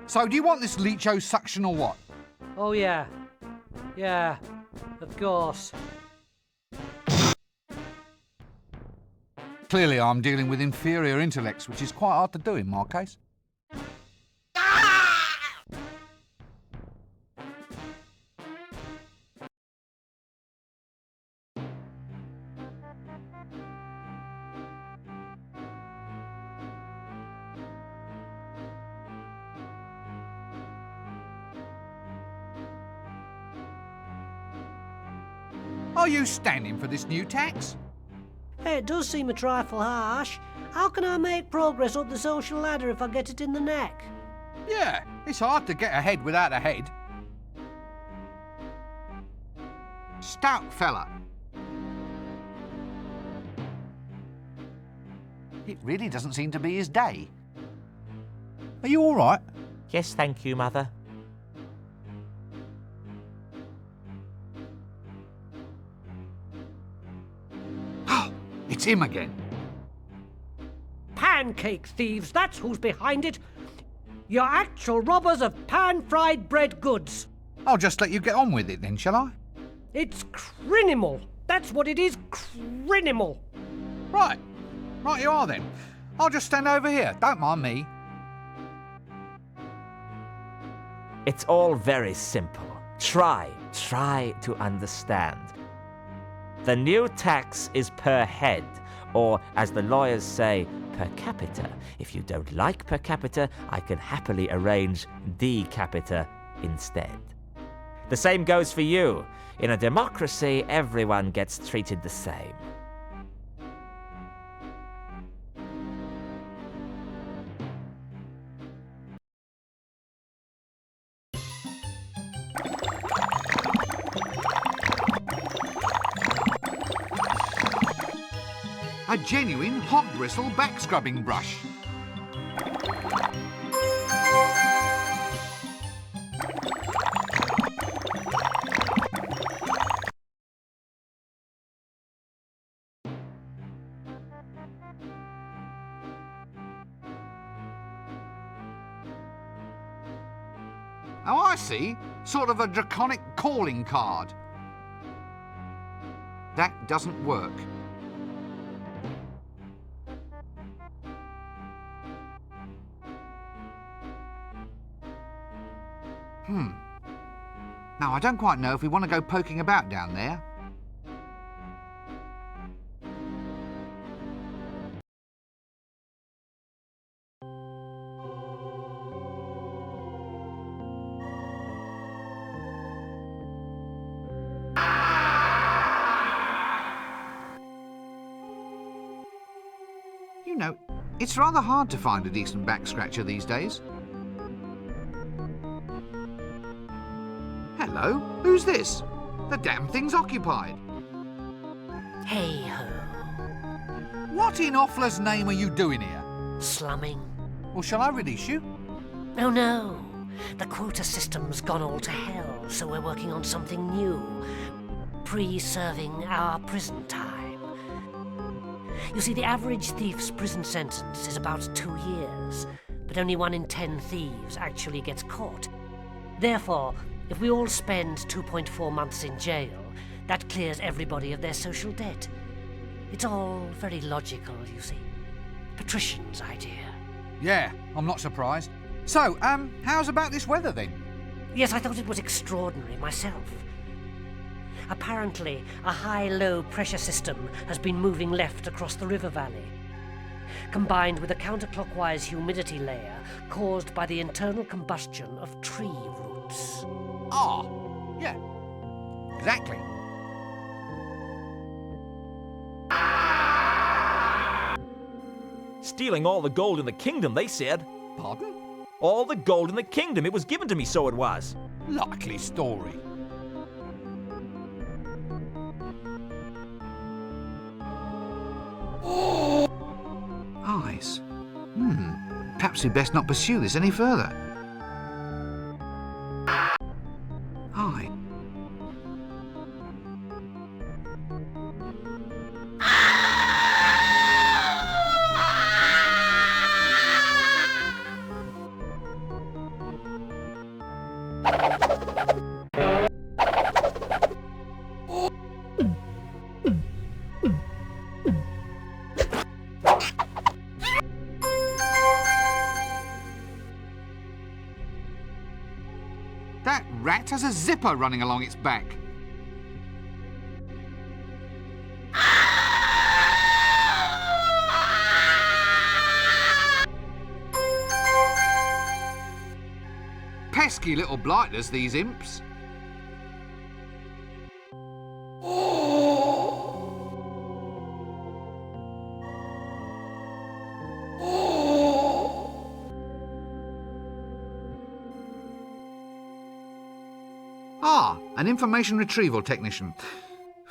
Speaker 2: So do you want this leecho-suction or what?
Speaker 9: Oh, yeah, of course.
Speaker 2: Clearly I'm dealing with inferior intellects, which is quite hard to do in my case. Are you standing for this new tax?
Speaker 9: Hey, it does seem a trifle harsh. How can I make progress up the social ladder if I get it in the neck?
Speaker 2: Yeah, it's hard to get ahead without a head. Stout fella. It really doesn't seem to be his day. Are you all right?
Speaker 6: Yes, thank you, Mother.
Speaker 2: It's him again.
Speaker 9: Pancake thieves, that's who's behind it. You're actual robbers of pan-fried bread goods.
Speaker 2: I'll just let you get on with it then, shall I?
Speaker 9: It's criminal. That's what it is, criminal.
Speaker 2: Right you are then. I'll just stand over here, don't mind me.
Speaker 4: It's all very simple. Try to understand. The new tax is per head, or as the lawyers say, per capita. If you don't like per capita, I can happily arrange de capita instead. The same goes for you. In a democracy, everyone gets treated the same.
Speaker 2: A genuine hog bristle back scrubbing brush. Oh, I see. Sort of a draconic calling card. That doesn't work. Now, I don't quite know if we want to go poking about down there. You know, it's rather hard to find a decent back scratcher these days. Hello? Who's this? The damn thing's occupied.
Speaker 5: Hey-ho.
Speaker 2: What in Offler's name are you doing here?
Speaker 5: Slumming.
Speaker 2: Well, shall I release you?
Speaker 5: Oh no. The quota system's gone all to hell, so we're working on something new. Pre-serving our prison time. You see, the average thief's prison sentence is about 2 years, but only 1 in 10 thieves actually gets caught. Therefore, if we all spend 2.4 months in jail, that clears everybody of their social debt. It's all very logical, you see. Patrician's idea.
Speaker 2: Yeah, I'm not surprised. So, how's about this weather then?
Speaker 5: Yes, I thought it was extraordinary myself. Apparently, a high-low pressure system has been moving left across the river valley, combined with a counterclockwise humidity layer caused by the internal combustion of tree roots.
Speaker 2: Ah, yeah, exactly.
Speaker 14: Stealing all the gold in the kingdom, they said.
Speaker 2: Pardon?
Speaker 14: All the gold in the kingdom. It was given to me, so it was.
Speaker 2: Likely story. Eyes. Perhaps we'd best not pursue this any further. Eye. That rat has a zipper running along its back. Pesky little blighters, these imps. Ah, an information retrieval technician.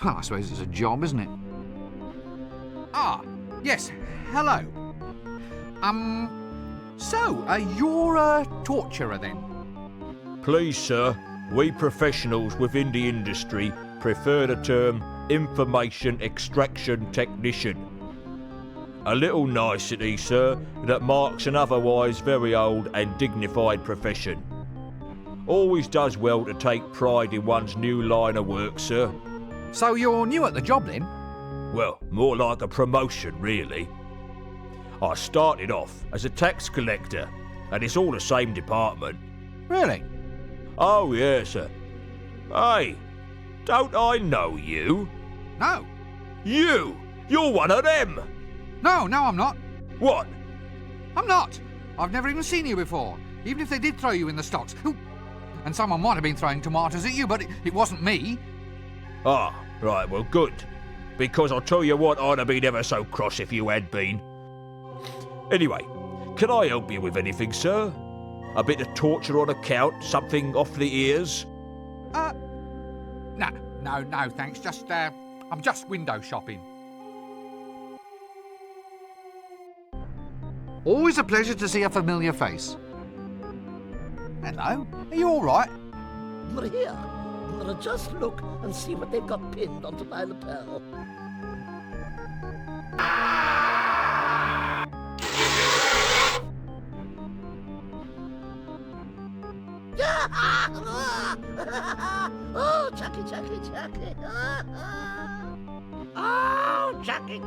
Speaker 2: Well, I suppose it's a job, isn't it? Ah, yes, hello. You're a torturer then?
Speaker 14: Please, sir, we professionals within the industry prefer the term information extraction technician. A little nicety, sir, that marks an otherwise very old and dignified profession. Always does well to take pride in one's new line of work, sir.
Speaker 2: So you're new at the job then?
Speaker 14: Well, more like a promotion, really. I started off as a tax collector, and it's all the same department.
Speaker 2: Really?
Speaker 14: Oh, yes, sir. Hey, don't I know you?
Speaker 2: No.
Speaker 14: You! You're one of them!
Speaker 2: No, I'm not.
Speaker 14: What?
Speaker 2: I'm not. I've never even seen you before, even if they did throw you in the stocks. And someone might have been throwing tomatoes at you, but it wasn't me.
Speaker 14: Ah, right, well, good. Because I'll tell you what, I'd have been ever so cross if you had been. Anyway, can I help you with anything, sir? A bit of torture on account? Something off the ears?
Speaker 2: No, thanks. I'm just window shopping. Always a pleasure to see a familiar face. Hello, are you all right?
Speaker 7: We're here. I'm gonna just look and see what they've got pinned onto my lapel. Oh, Chucky.
Speaker 6: Oh, Chucky.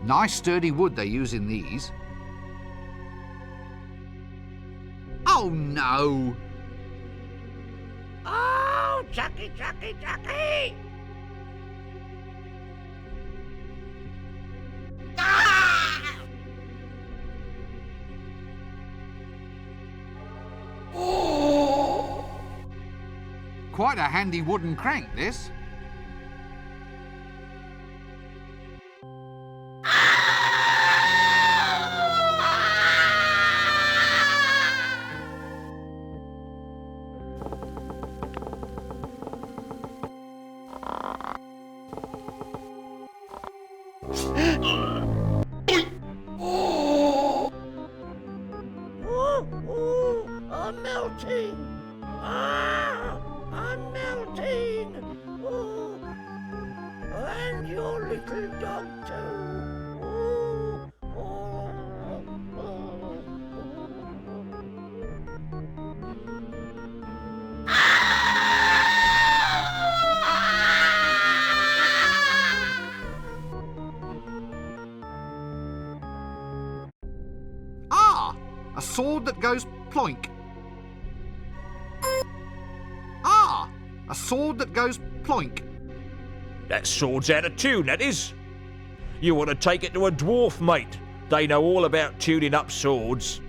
Speaker 2: Nice sturdy wood they use in these. Oh no!
Speaker 6: Oh, Chucky.
Speaker 2: Quite a handy wooden crank, this.
Speaker 7: I'm melting. I'm melting. Oh, and your little dog too.
Speaker 2: A sword that goes ploink. Ah! A sword that goes ploink.
Speaker 14: That sword's out of tune, that is. You want to take it to a dwarf, mate. They know all about tuning up swords.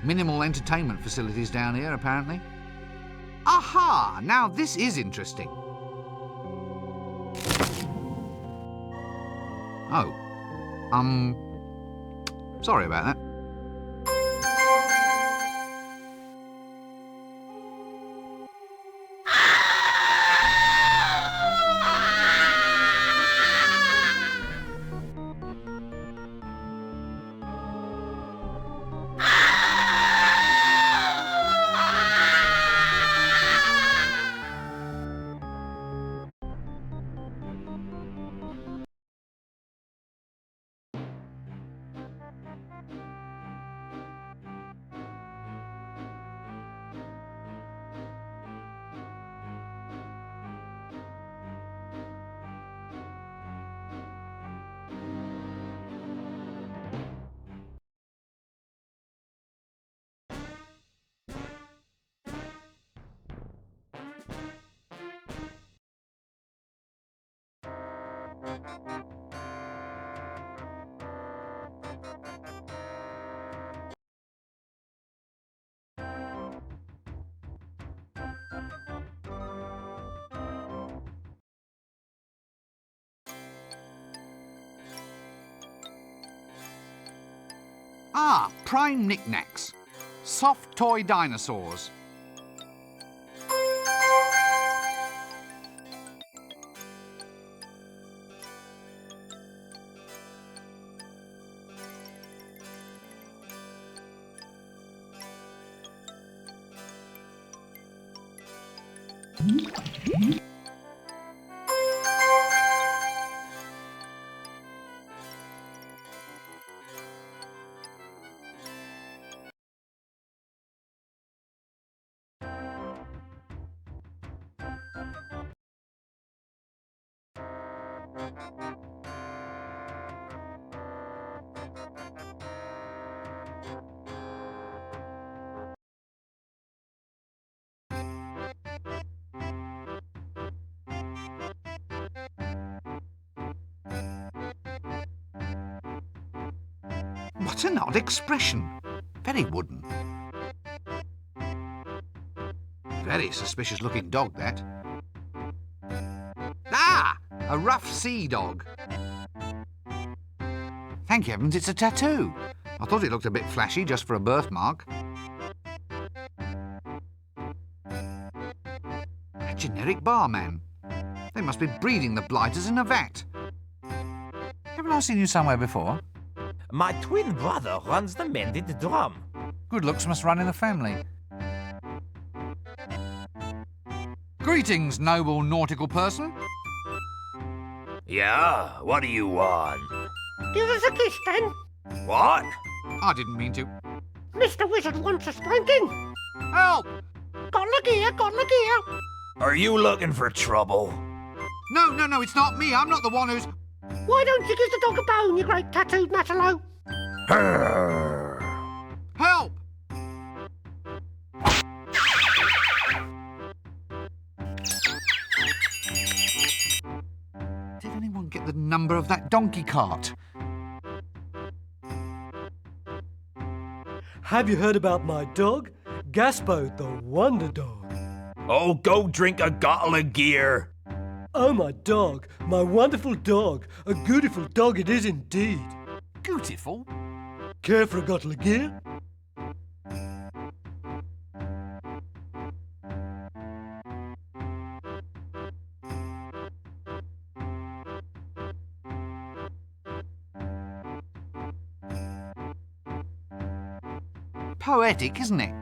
Speaker 2: Minimal entertainment facilities down here, apparently. Aha! Now this is interesting. Oh. Sorry about that. Ah, prime knickknacks. Soft toy dinosaurs. What an odd expression. Very wooden. Very suspicious looking dog, that. Ah! A rough sea dog. Thank heavens it's a tattoo. I thought it looked a bit flashy just for a birthmark. A generic barman. They must be breeding the blighters in a vat. Haven't I seen you somewhere before?
Speaker 6: My twin brother runs the Mended Drum.
Speaker 15: Good looks must run in the family. Greetings, noble nautical person.
Speaker 4: Yeah, what do you want?
Speaker 5: Give us a kiss, then.
Speaker 4: What?
Speaker 2: I didn't mean to.
Speaker 5: Mr. Wizard wants a spanking.
Speaker 2: Help!
Speaker 5: Got the gear, got the gear.
Speaker 4: Are you looking for trouble?
Speaker 2: No, it's not me. I'm not the one who's...
Speaker 5: Why don't you give the dog a bone, you great tattooed matalo?
Speaker 2: Help! Did anyone get the number of that donkey cart?
Speaker 9: Have you heard about my dog? Gaspo, the wonder dog.
Speaker 4: Oh, go drink a bottle of gear.
Speaker 9: Oh, my dog, my wonderful dog. A beautiful dog it is indeed.
Speaker 15: Beautiful?
Speaker 9: Care for a bottle of gear?
Speaker 2: Poetic, isn't it?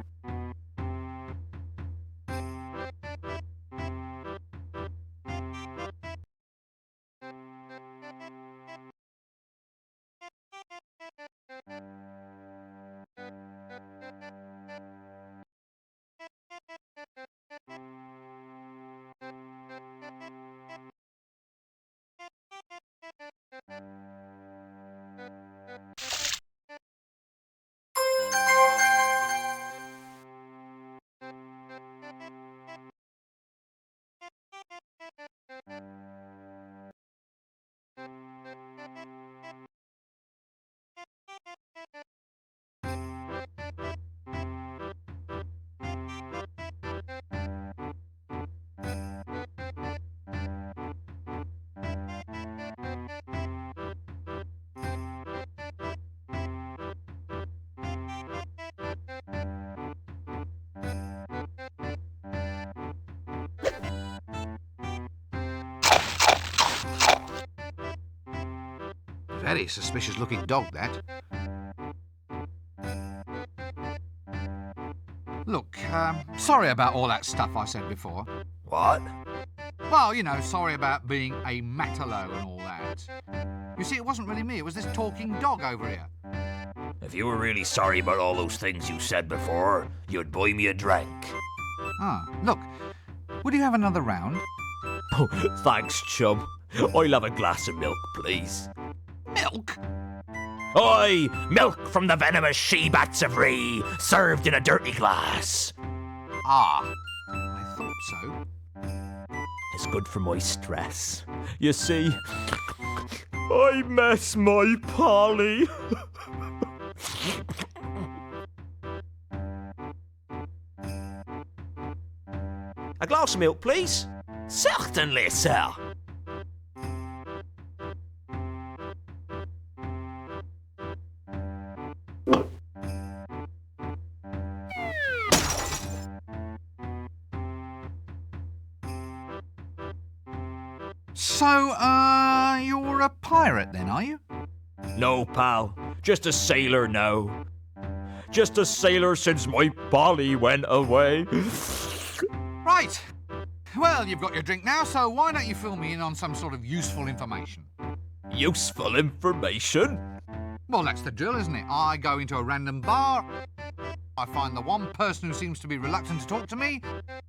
Speaker 2: Very suspicious-looking dog, that. Look, sorry about all that stuff I said before.
Speaker 1: What?
Speaker 2: Well, you know, sorry about being a matalo and all that. You see, it wasn't really me, it was this talking dog over here.
Speaker 1: If you were really sorry about all those things you said before, you'd buy me a drink.
Speaker 2: Ah, look, would you have another round?
Speaker 14: Oh, thanks, chum. I'll have a glass of milk, please.
Speaker 2: Milk?
Speaker 1: Oi! Milk from the venomous she-bats of Ree, served in a dirty glass.
Speaker 2: Ah, I thought so.
Speaker 14: It's good for my stress. You see, I miss my Polly.
Speaker 4: A glass of milk, please.
Speaker 1: Certainly, sir.
Speaker 2: So, you're a pirate then, are you?
Speaker 14: No, pal. Just a sailor now. Just a sailor since my Polly went away.
Speaker 2: Right. Well, you've got your drink now, so why don't you fill me in on some sort of useful information?
Speaker 14: Useful information?
Speaker 2: Well, that's the drill, isn't it? I go into a random bar, I find the one person who seems to be reluctant to talk to me,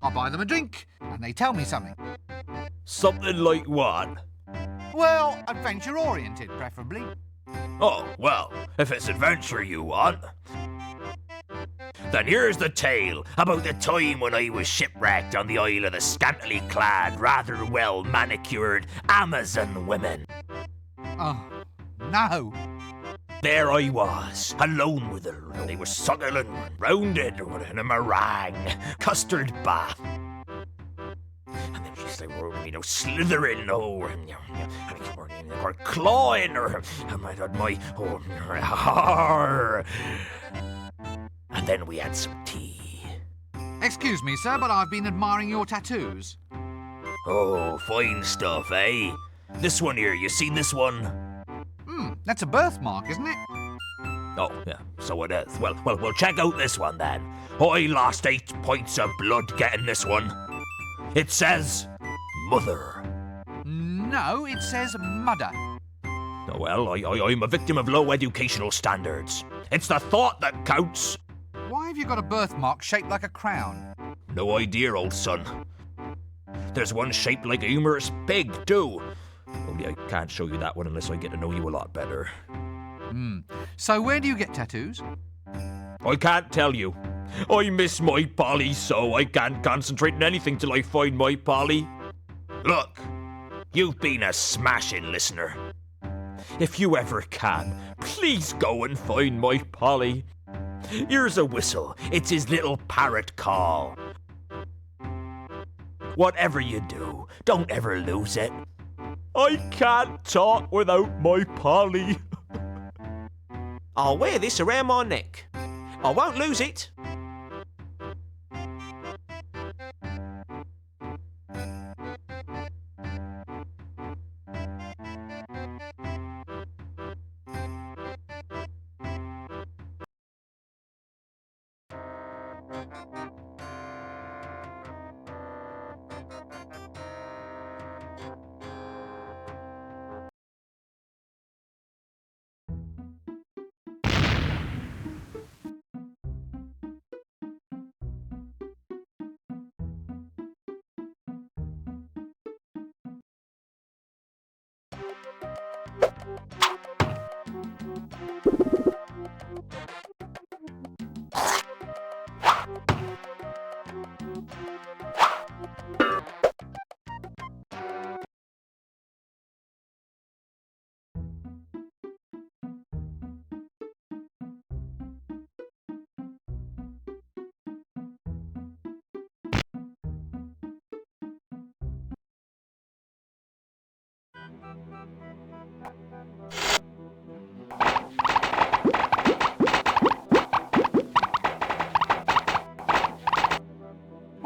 Speaker 2: I buy them a drink, and they tell me something.
Speaker 14: Something like what?
Speaker 2: Well, adventure-oriented, preferably.
Speaker 1: Oh, well, if it's adventure you want. Then here's the tale about the time when I was shipwrecked on the Isle of the scantily clad, rather well manicured Amazon women.
Speaker 2: Oh, no.
Speaker 1: There I was, alone with her. They were suckling, rounded in a meringue, custard bath. And then she's like, slithering over, or clawing her. And I had my, and then we had some tea.
Speaker 2: Excuse me, sir, but I've been admiring your tattoos.
Speaker 1: Oh, fine stuff, eh? This one here, you seen this one?
Speaker 2: That's a birthmark, isn't it?
Speaker 1: Oh, yeah, so it is. Well, check out this one then. I lost 8 points of blood getting this one. It says, Mother.
Speaker 2: No, it says Mudder.
Speaker 1: Oh, well, I'm a victim of low educational standards. It's the thought that counts.
Speaker 2: Why have you got a birthmark shaped like a crown?
Speaker 1: No idea, old son. There's one shaped like a humorous pig, too. Only I can't show you that one unless I get to know you a lot better.
Speaker 2: So where do you get tattoos?
Speaker 14: I can't tell you. I miss my Polly, so I can't concentrate on anything till I find my Polly.
Speaker 1: Look, you've been a smashing listener.
Speaker 14: If you ever can, please go and find my Polly.
Speaker 1: Here's a whistle. It's his little parrot call.
Speaker 14: Whatever you do, don't ever lose it. I can't talk without my Polly.
Speaker 4: I'll wear this around my neck. I won't lose it.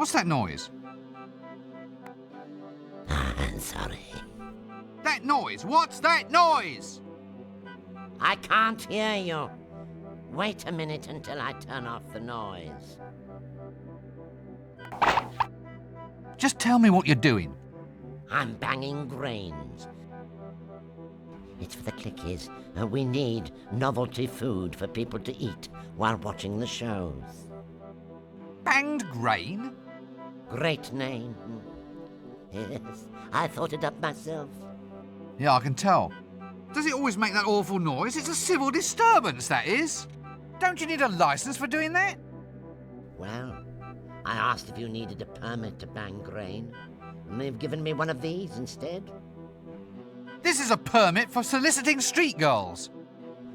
Speaker 2: What's that noise?
Speaker 13: I'm sorry.
Speaker 2: That noise! What's that noise?
Speaker 13: I can't hear you. Wait a minute until I turn off the noise.
Speaker 2: Just tell me what you're doing.
Speaker 13: I'm banging grains. It's for the clickies. We need novelty food for people to eat while watching the shows.
Speaker 2: Banged grain?
Speaker 13: Great name. Yes, I thought it up myself.
Speaker 2: Yeah, I can tell. Does it always make that awful noise? It's a civil disturbance, that is. Don't you need a licence for doing that?
Speaker 13: Well, I asked if you needed a permit to bang grain, and they've given me one of these instead.
Speaker 2: This is a permit for soliciting street girls.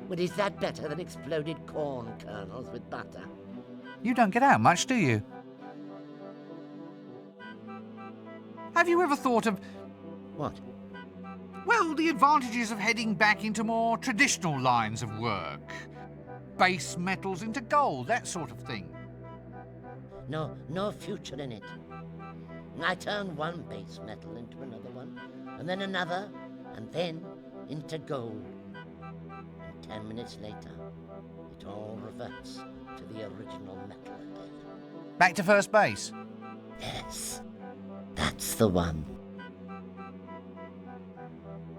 Speaker 13: But is that better than exploded corn kernels with butter?
Speaker 2: You don't get out much, do you? Have you ever thought of...
Speaker 13: What?
Speaker 2: Well, the advantages of heading back into more traditional lines of work. Base metals into gold, that sort of thing.
Speaker 13: No future in it. I turn one base metal into another one, and then another, and then into gold. And 10 minutes later, it all reverts to the original metal again.
Speaker 2: Back to first base?
Speaker 13: Yes, that's the one.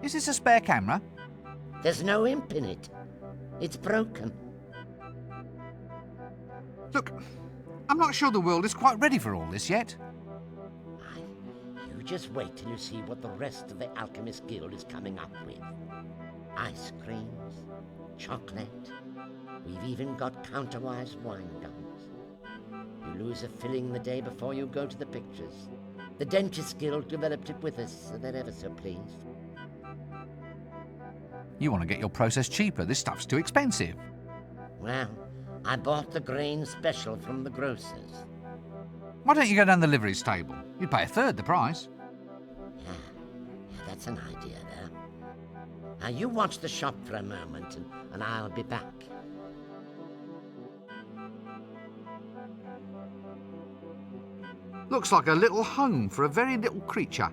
Speaker 2: Is this a spare camera?
Speaker 13: There's no imp in it. It's broken.
Speaker 2: Look, I'm not sure the world is quite ready for all this yet.
Speaker 13: You just wait till you see what the rest of the Alchemist Guild is coming up with. Ice creams, chocolate. We've even got counterwise wine guns. You lose a filling the day before you go to the pictures. The Dentist Guild developed it with us, so they're ever so pleased.
Speaker 2: You want to get your process cheaper. This stuff's too expensive.
Speaker 13: Well, I bought the grain special from the grocers.
Speaker 2: Why don't you go down the liveries table? You'd pay a third the price.
Speaker 13: Yeah, that's an idea there. Now you watch the shop for a moment and I'll be back.
Speaker 2: Looks like a little home for a very little creature.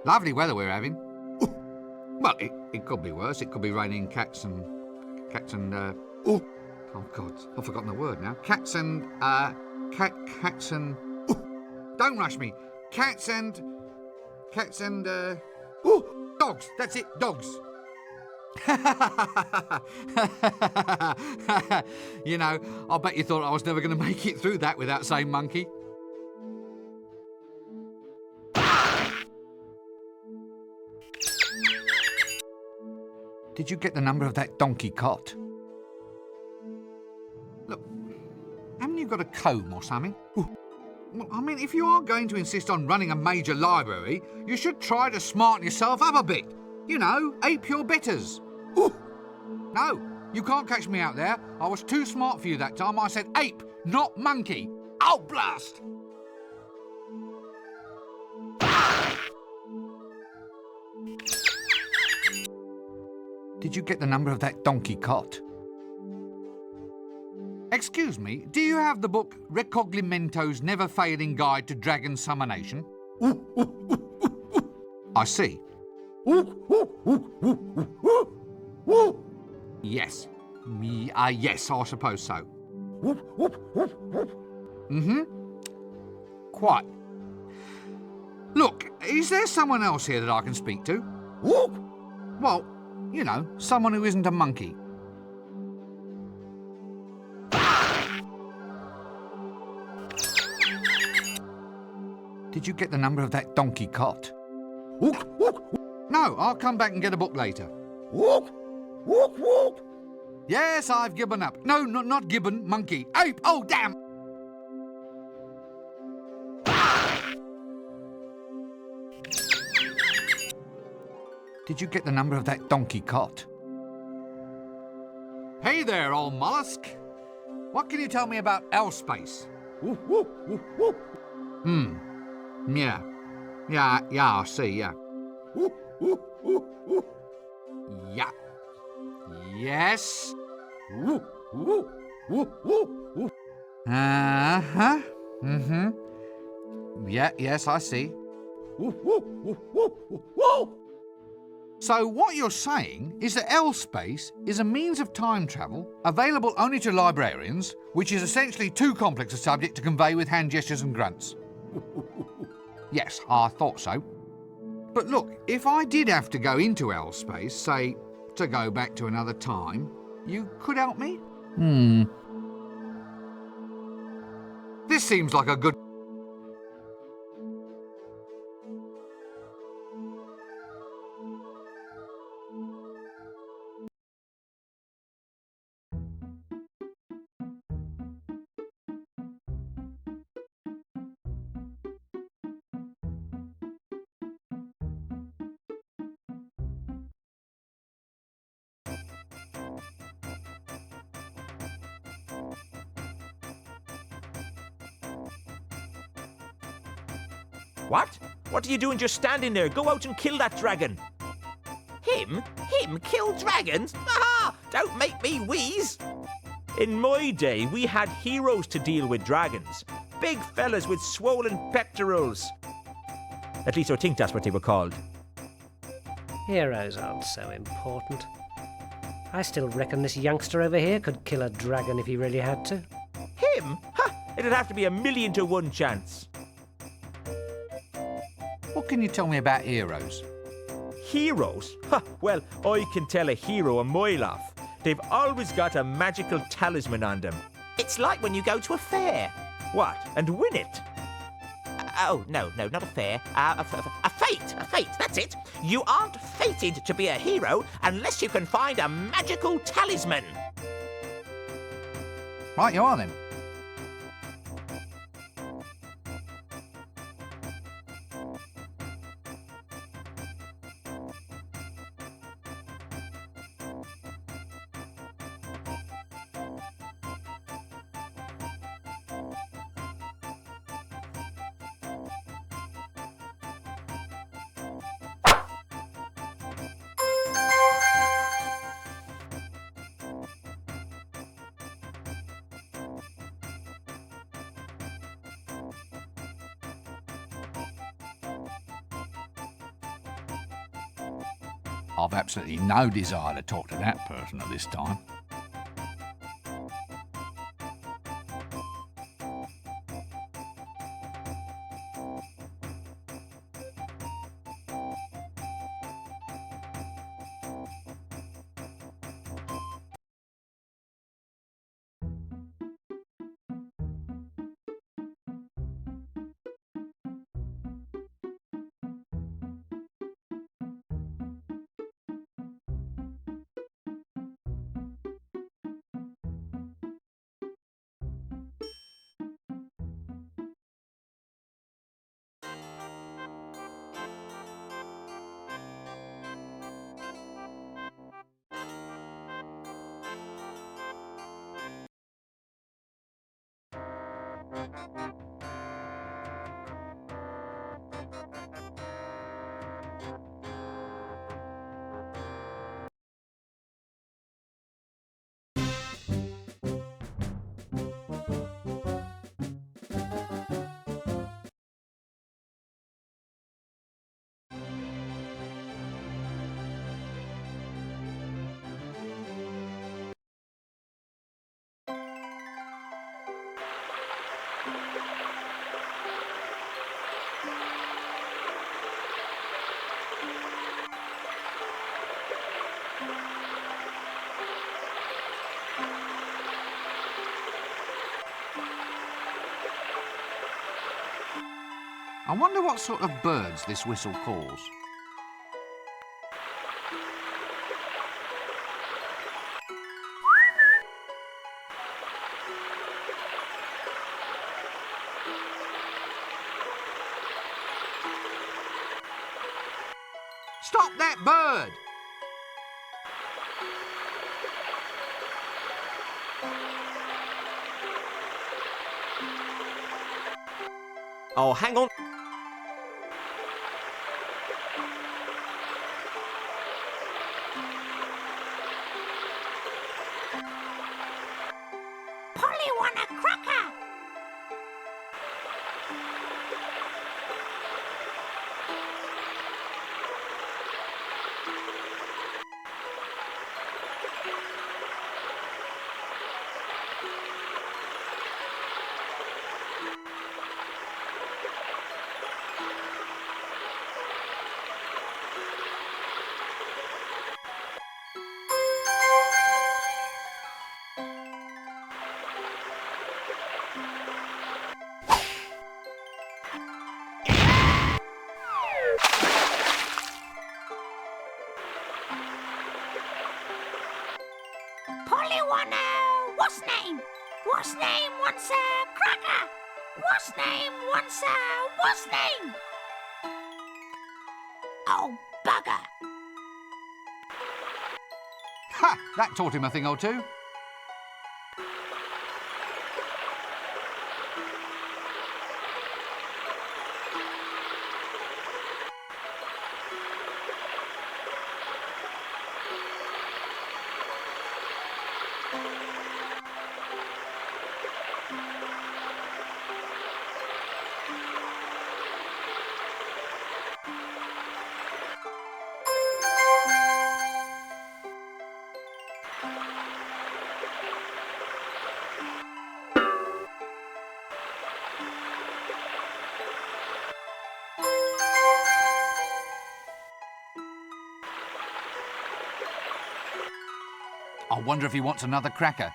Speaker 2: Lovely weather we're having. Well, it could be worse. It could be raining cats and oh God, I've forgotten the word now. Cats and don't rush me. Cats and dogs. That's it, dogs. You know, I bet you thought I was never going to make it through that without saying monkey. Did you get the number of that donkey cot? Look, haven't you got a comb or something? Well, I mean, if you are going to insist on running a major library, you should try to smarten yourself up a bit. You know, ape your betters. No, you can't catch me out there. I was too smart for you that time. I said ape, not monkey. Oh, blast! Did you get the number of that donkey cot? Excuse me, do you have the book Recognimento's Never-Failing Guide to Dragon Summonation? I see. Yes. Yes, I suppose so. Mm-hmm. Quite. Look, is there someone else here that I can speak to? Well, you know, someone who isn't a monkey. Did you get the number of that donkey cot? No, I'll come back and get a book later. Yes, I've given up. No, not gibbon, monkey. Ape! Oh, damn! Did you get the number of that donkey cot? Hey there, old mollusk. What can you tell me about L-space? Yeah. Yeah, I see, yeah. Yeah. Yes. Uh-huh. Mm-hmm. Yeah, yes, I see. So what you're saying is that L-space is a means of time travel available only to librarians, which is essentially too complex a subject to convey with hand gestures and grunts. Yes, I thought so. But look, if I did have to go into L-space, say, to go back to another time, you could help me? This seems like a good...
Speaker 6: What? What are you doing just standing there? Go out and kill that dragon. Him? Him kill dragons? Aha! Don't make me wheeze. In my day, we had heroes to deal with dragons. Big fellas with swollen pectorals. At least I think that's what they were called.
Speaker 5: Heroes aren't so important. I still reckon this youngster over here could kill a dragon if he really had to.
Speaker 6: Him? Ha! It'd have to be a 1,000,000 to 1 chance.
Speaker 2: What can you tell me about heroes?
Speaker 6: Heroes? Ha! Well, I can tell a hero a mile off. They've always got a magical talisman on them. It's like when you go to a fair. What? And win it? Oh, no, not a fair. A fate, that's it. You aren't fated to be a hero unless you can find a magical talisman.
Speaker 2: Right you are then. I've absolutely no desire to talk to that person at this time. I wonder what sort of birds this whistle calls. Stop that bird!
Speaker 6: Oh, hang on.
Speaker 10: Polly want a cracker! Polly want a... what's name? What's name wants a cracker? What's name wants a... what's name? Oh, bugger.
Speaker 2: Ha! That taught him a thing or two. I wonder if he wants another cracker.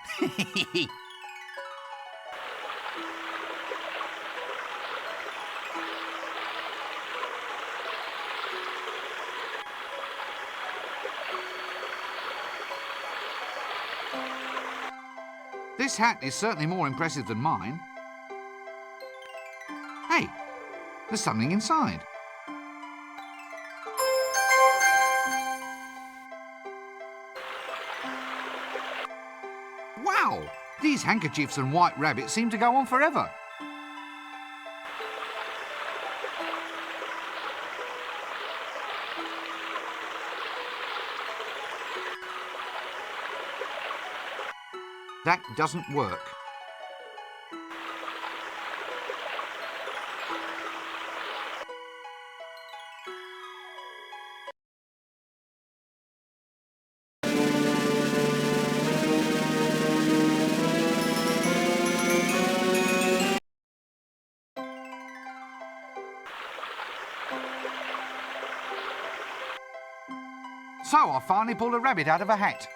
Speaker 2: This hat is certainly more impressive than mine. Hey, there's something inside. Wow! These handkerchiefs and white rabbits seem to go on forever. That doesn't work. So I finally pulled a rabbit out of a hat.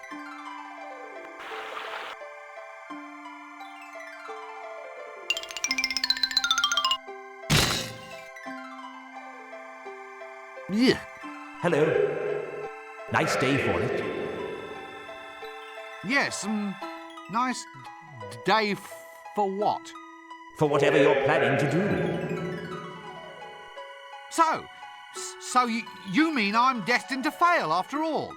Speaker 6: Yeah. Hello. Nice day for it.
Speaker 2: Yes, nice day for what?
Speaker 6: For whatever you're planning to do.
Speaker 2: So you mean I'm destined to fail after all?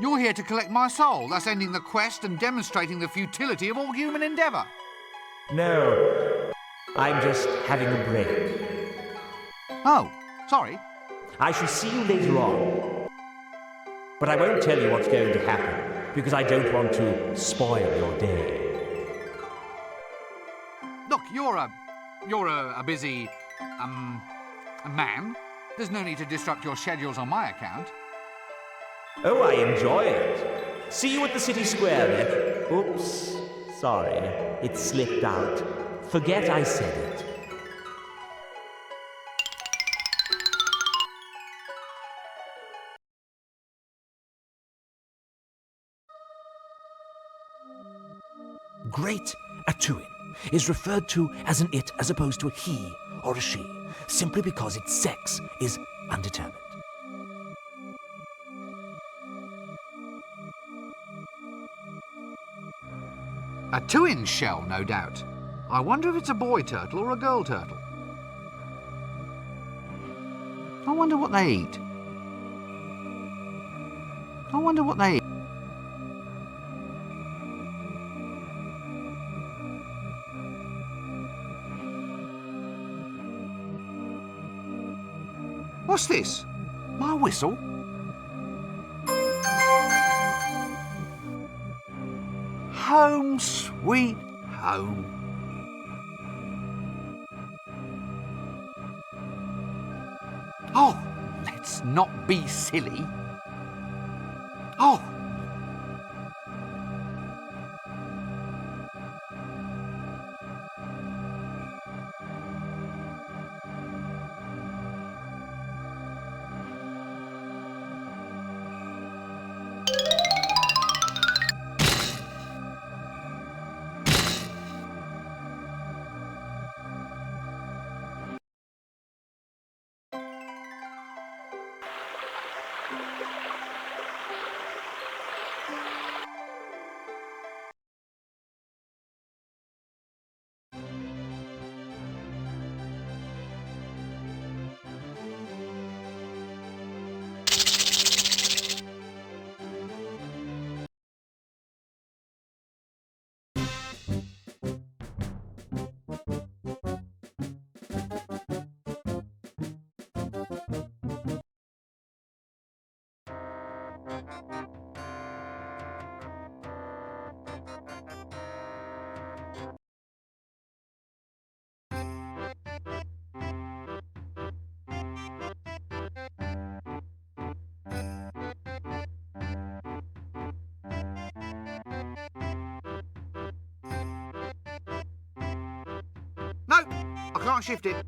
Speaker 2: You're here to collect my soul, thus ending the quest and demonstrating the futility of all human endeavour.
Speaker 6: No, I'm just having a break.
Speaker 2: Oh, sorry.
Speaker 6: I shall see you later on. But I won't tell you what's going to happen, because I don't want to spoil your day.
Speaker 2: Look, you're a busy, man. There's no need to disrupt your schedules on my account.
Speaker 6: Oh, I enjoy it. See you at the city square then. Oops, sorry, it slipped out. Forget I said it.
Speaker 3: Great Atuin is referred to as an it as opposed to a he or a she, simply because its sex is undetermined.
Speaker 2: A 2-inch shell, no doubt. I wonder if it's a boy turtle or a girl turtle. I wonder what they eat. I wonder what they eat. What's this? My whistle? Home sweet home. Oh, let's not be silly. Oh. No, I can't shift it.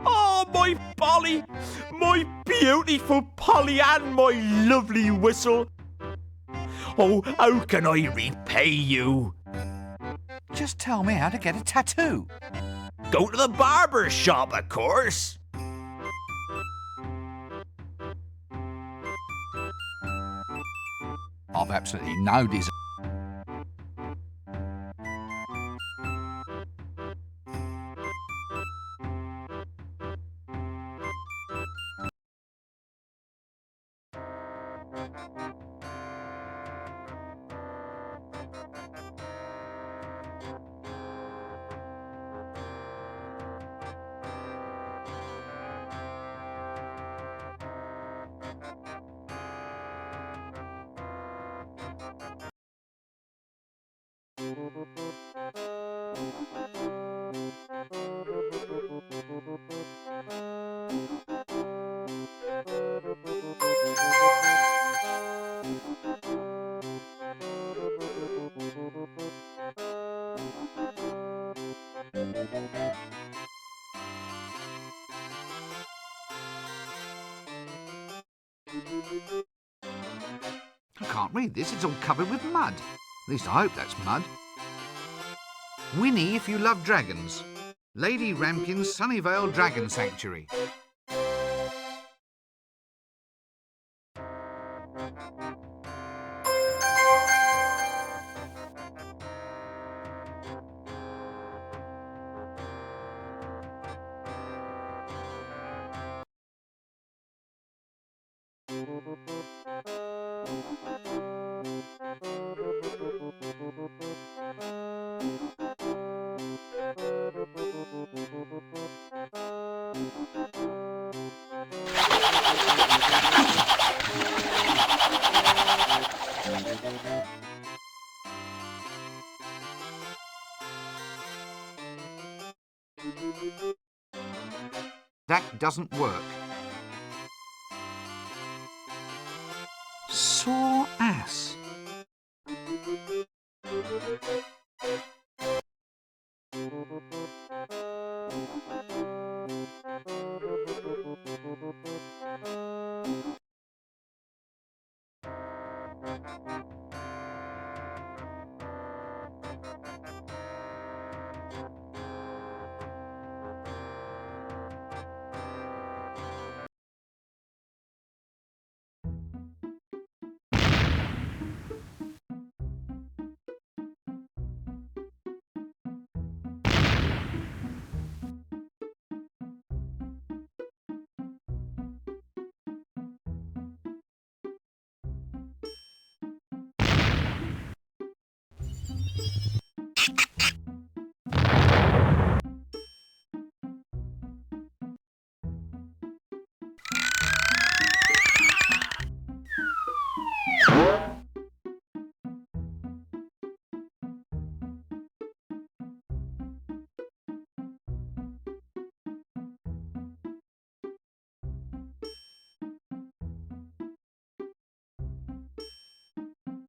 Speaker 14: Oh, my Polly! My beautiful Polly and my lovely whistle! Oh, how can I repay you?
Speaker 15: Just tell me how to get a tattoo.
Speaker 14: Go to the barber shop, of course.
Speaker 15: I've absolutely no desire.
Speaker 2: I can't read this, it's all covered with mud. At least I hope that's mud. Winnie if you love dragons. Lady Ramkin's Sunnyvale Dragon Sanctuary. That doesn't work. Sore ass.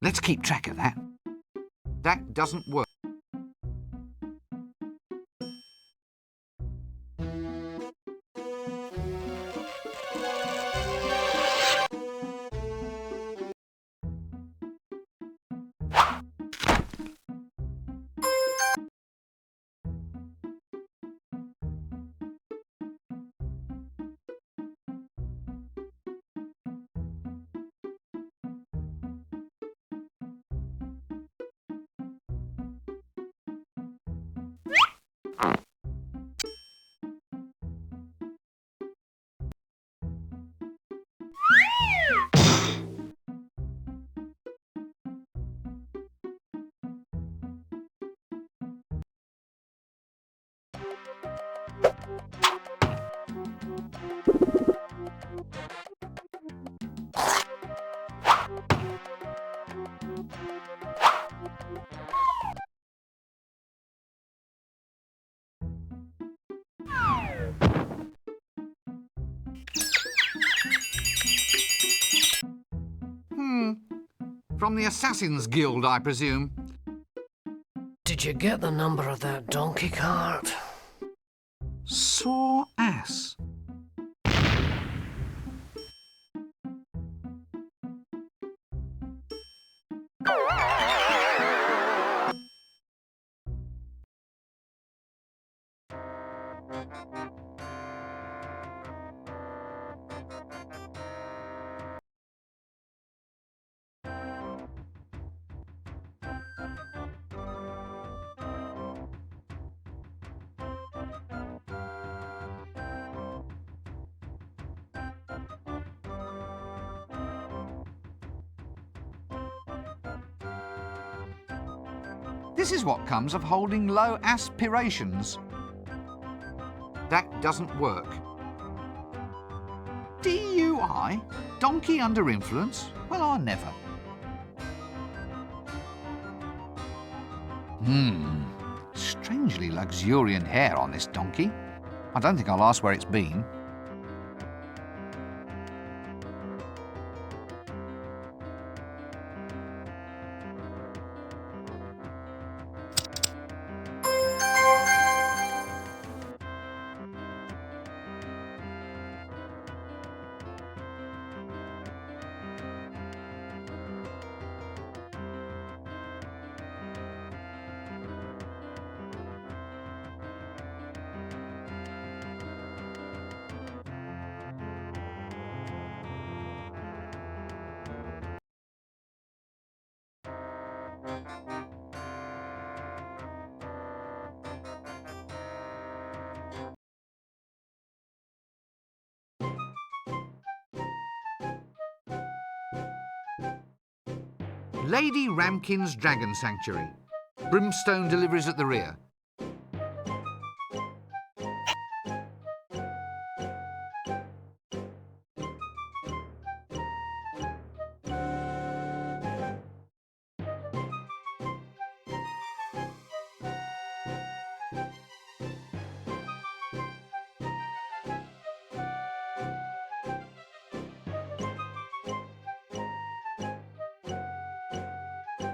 Speaker 2: Let's keep track of that. That doesn't work. From the Assassin's Guild, I presume.
Speaker 5: Did you get the number of that donkey cart?
Speaker 2: Sore ass. This is what comes of holding low aspirations. That doesn't work. DUI? Donkey under influence? Well, I never. Strangely luxuriant hair on this donkey. I don't think I'll ask where it's been. Lady Ramkin's Dragon Sanctuary. Brimstone deliveries at the rear.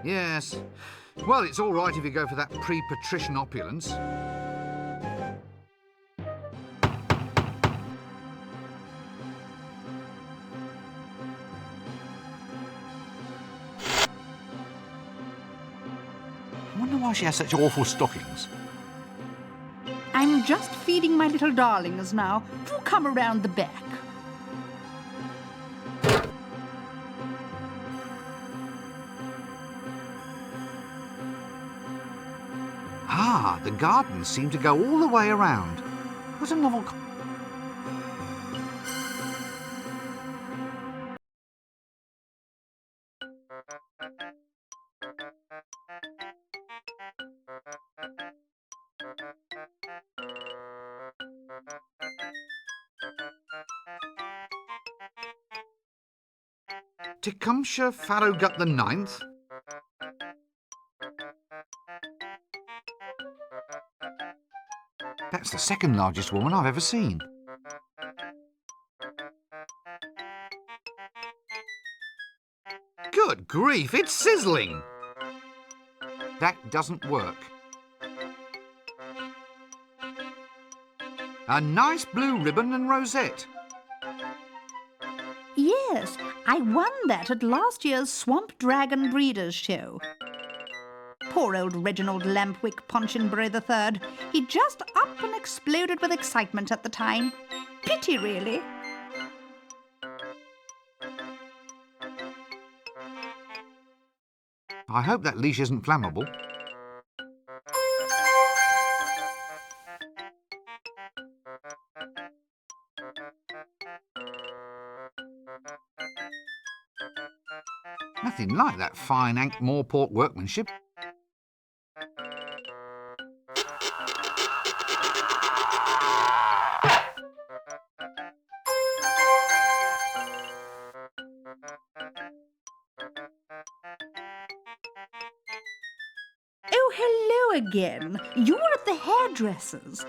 Speaker 2: Yes. Well, it's all right if you go for that pre-patrician opulence. I wonder why she has such awful stockings.
Speaker 11: I'm just feeding my little darlings now. Do come around the back.
Speaker 2: Ah, the gardens seem to go all the way around. What a novel... Tecumseh Farragut the Ninth? That's the second largest woman I've ever seen. Good grief, it's sizzling. That doesn't work. A nice blue ribbon and rosette.
Speaker 11: Yes, I won that at last year's Swamp Dragon Breeders' Show. Poor old Reginald Lampwick Ponchinbury III. He just up and exploded with excitement at the time. Pity, really.
Speaker 2: I hope that leash isn't flammable. Nothing like that fine Ankh-Morpork workmanship.
Speaker 11: Oh, hello again. You were at the hairdresser's.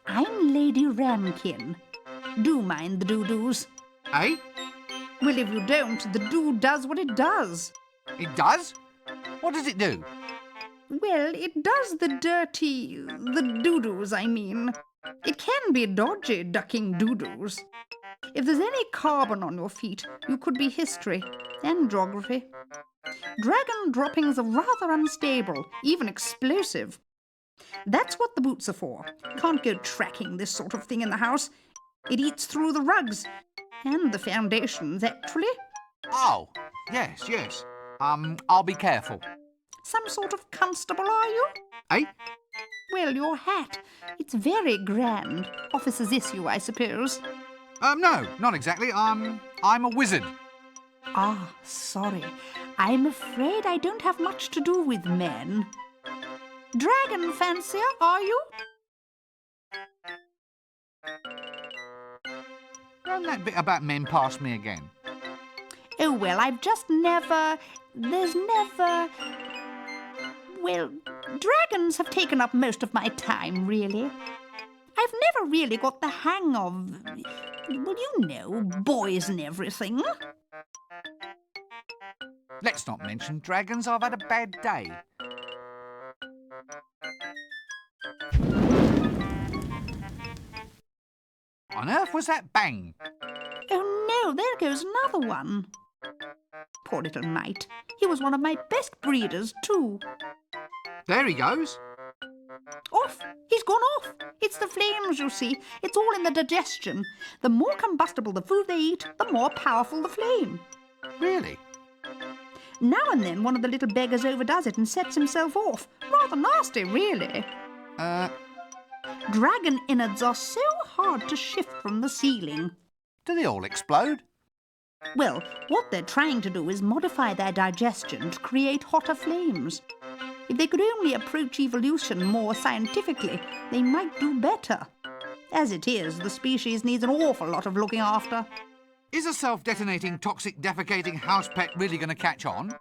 Speaker 11: I'm Lady Ramkin. Do mind the doo-doos.
Speaker 2: Eh?
Speaker 11: Well, if you don't, the doo does what it does.
Speaker 2: It does? What does it do?
Speaker 11: Well, it does the doo-doos, I mean. It can be dodgy ducking doo-doos. If there's any carbon on your feet, you could be history and geography. Dragon droppings are rather unstable, even explosive. That's what the boots are for. Can't go tracking this sort of thing in the house. It eats through the rugs. And the foundations, actually.
Speaker 2: Oh, yes, yes. I'll be careful.
Speaker 11: Some sort of constable, are you?
Speaker 2: Eh?
Speaker 11: Well, your hat. It's very grand. Officer's issue, I suppose.
Speaker 2: No, not exactly. I'm a wizard.
Speaker 11: Ah, sorry. I'm afraid I don't have much to do with men. Dragon fancier, are you?
Speaker 2: Run that bit about men past me again.
Speaker 11: Oh, well, I've just there's never... Well, dragons have taken up most of my time, really. I've never really got the hang of, well, you know, boys and everything.
Speaker 2: Let's not mention dragons. I've had a bad day. On earth was that bang?
Speaker 11: Oh, no, there goes another one. Poor little mite. He was one of my best breeders, too.
Speaker 2: There he goes.
Speaker 11: Off! He's gone off! It's the flames, you see. It's all in the digestion. The more combustible the food they eat, the more powerful the flame.
Speaker 2: Really?
Speaker 11: Now and then one of the little beggars overdoes it and sets himself off. Rather nasty, really. Dragon innards are so hard to shift from the ceiling.
Speaker 2: Do they all explode?
Speaker 11: Well, what they're trying to do is modify their digestion to create hotter flames. If they could only approach evolution more scientifically, they might do better. As it is, the species needs an awful lot of looking after.
Speaker 2: Is a self-detonating, toxic, defecating house pet really going to catch on?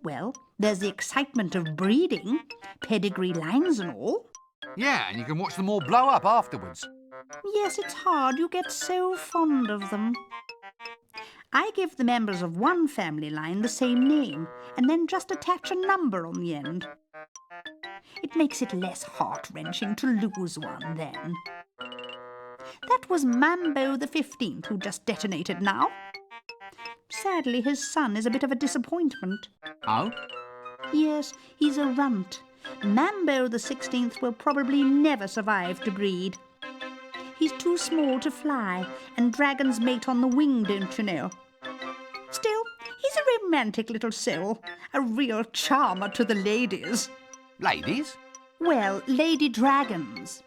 Speaker 11: Well, there's the excitement of breeding, pedigree lines and all.
Speaker 2: Yeah, and you can watch them all blow up afterwards.
Speaker 11: Yes, it's hard. You get so fond of them. I give the members of one family line the same name, and then just attach a number on the end. It makes it less heart-wrenching to lose one, then. That was Mambo the 15th, who just detonated now. Sadly, his son is a bit of a disappointment.
Speaker 2: Oh?
Speaker 11: Yes, he's a runt. Mambo the 16th will probably never survive to breed. He's too small to fly, and dragons mate on the wing, don't you know? Still, he's a romantic little soul, a real charmer to the ladies.
Speaker 2: Ladies?
Speaker 11: Well, lady dragons.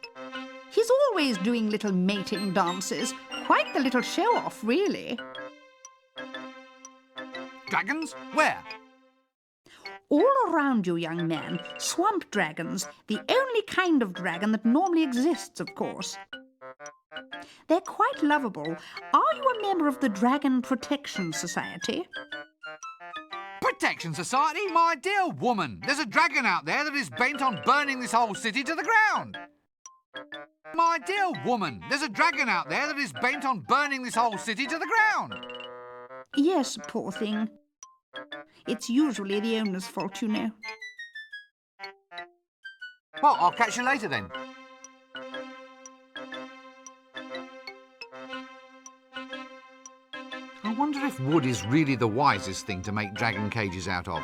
Speaker 11: He's always doing little mating dances. Quite the little show-off, really.
Speaker 2: Dragons? Where?
Speaker 11: All around you, young man. Swamp dragons. The only kind of dragon that normally exists, of course. They're quite lovable. Are you a member of the Dragon Protection Society?
Speaker 2: Protection Society? My dear woman, there's a dragon out there that is bent on burning this whole city to the ground. My dear woman, there's a dragon out there that is bent on burning this whole city to the ground.
Speaker 11: Yes, poor thing. It's usually the owner's fault, you know.
Speaker 2: Well, I'll catch you later then. I wonder if wood is really the wisest thing to make dragon cages out of.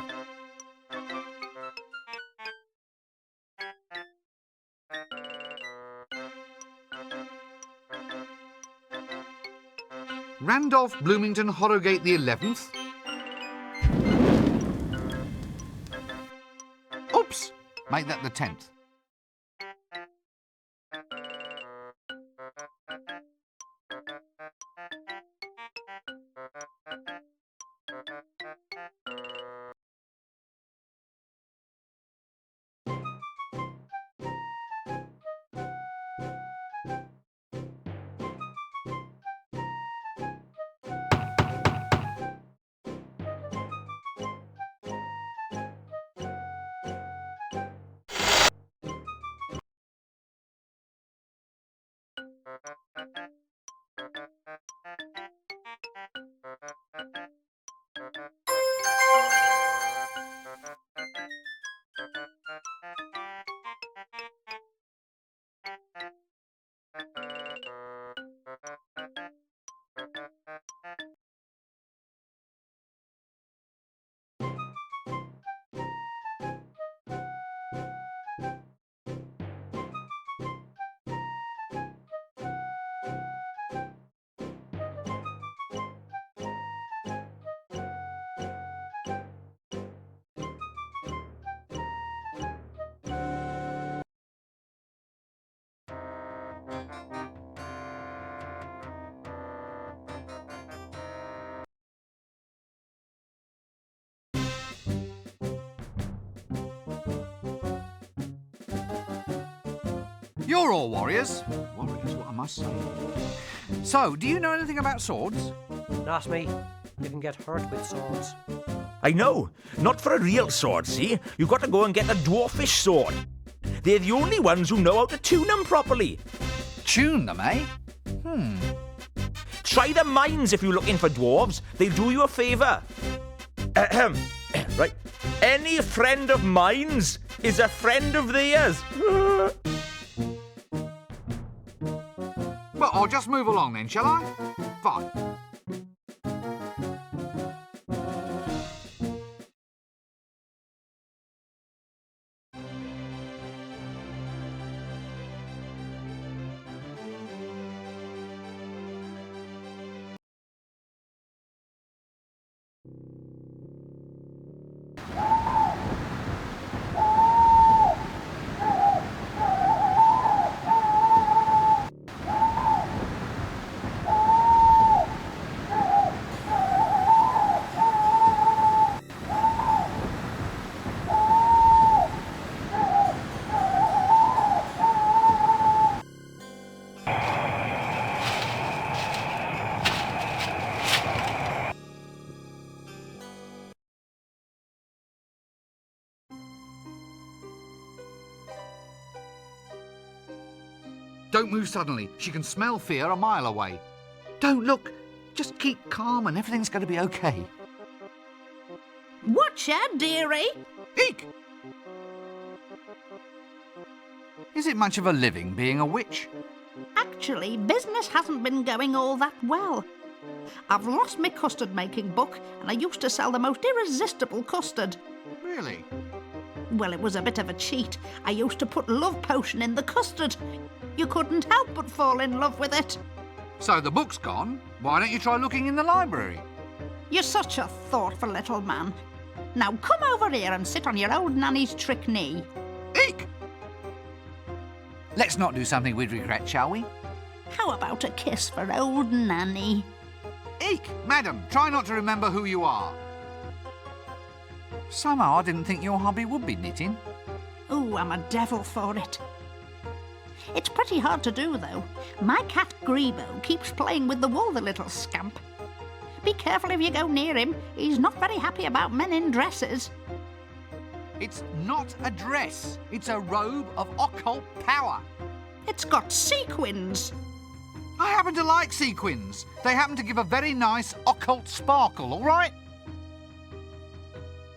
Speaker 2: Randolph Bloomington Horrogate the 11th? Oops! Make that the 10th. You're all warriors. Warriors, what I must say. So, do you know anything about swords?
Speaker 5: Not me. You can get hurt with swords.
Speaker 6: I know. Not for a real sword, see? You've got to go and get a dwarfish sword. They're the only ones who know how to tune them properly.
Speaker 2: Tune them, eh?
Speaker 6: Try the mines if you're looking for dwarves. They'll do you a favour. Ahem. Right. Any friend of mine's is a friend of theirs.
Speaker 2: Well, I'll just move along then, shall I? Fine. Don't move suddenly. She can smell fear a mile away. Don't look. Just keep calm and everything's going to be okay.
Speaker 10: Watch out, dearie.
Speaker 2: Eek! Is it much of a living being a witch?
Speaker 10: Actually, business hasn't been going all that well. I've lost my custard-making book, and I used to sell the most irresistible custard.
Speaker 2: Really?
Speaker 10: Well, it was a bit of a cheat. I used to put love potion in the custard. You couldn't help but fall in love with it.
Speaker 2: So the book's gone. Why don't you try looking in the library?
Speaker 10: You're such a thoughtful little man. Now come over here and sit on your old nanny's trick knee.
Speaker 2: Eek! Let's not do something we'd regret, shall we?
Speaker 10: How about a kiss for old Nanny?
Speaker 2: Eek! Madam, try not to remember who you are. Somehow I didn't think your hobby would be knitting.
Speaker 10: Ooh, I'm a devil for it. It's pretty hard to do, though. My cat Grebo keeps playing with the wool, the little scamp. Be careful if you go near him. He's not very happy about men in dresses.
Speaker 2: It's not a dress. It's a robe of occult power.
Speaker 10: It's got sequins.
Speaker 2: I happen to like sequins. They happen to give a very nice occult sparkle, all right?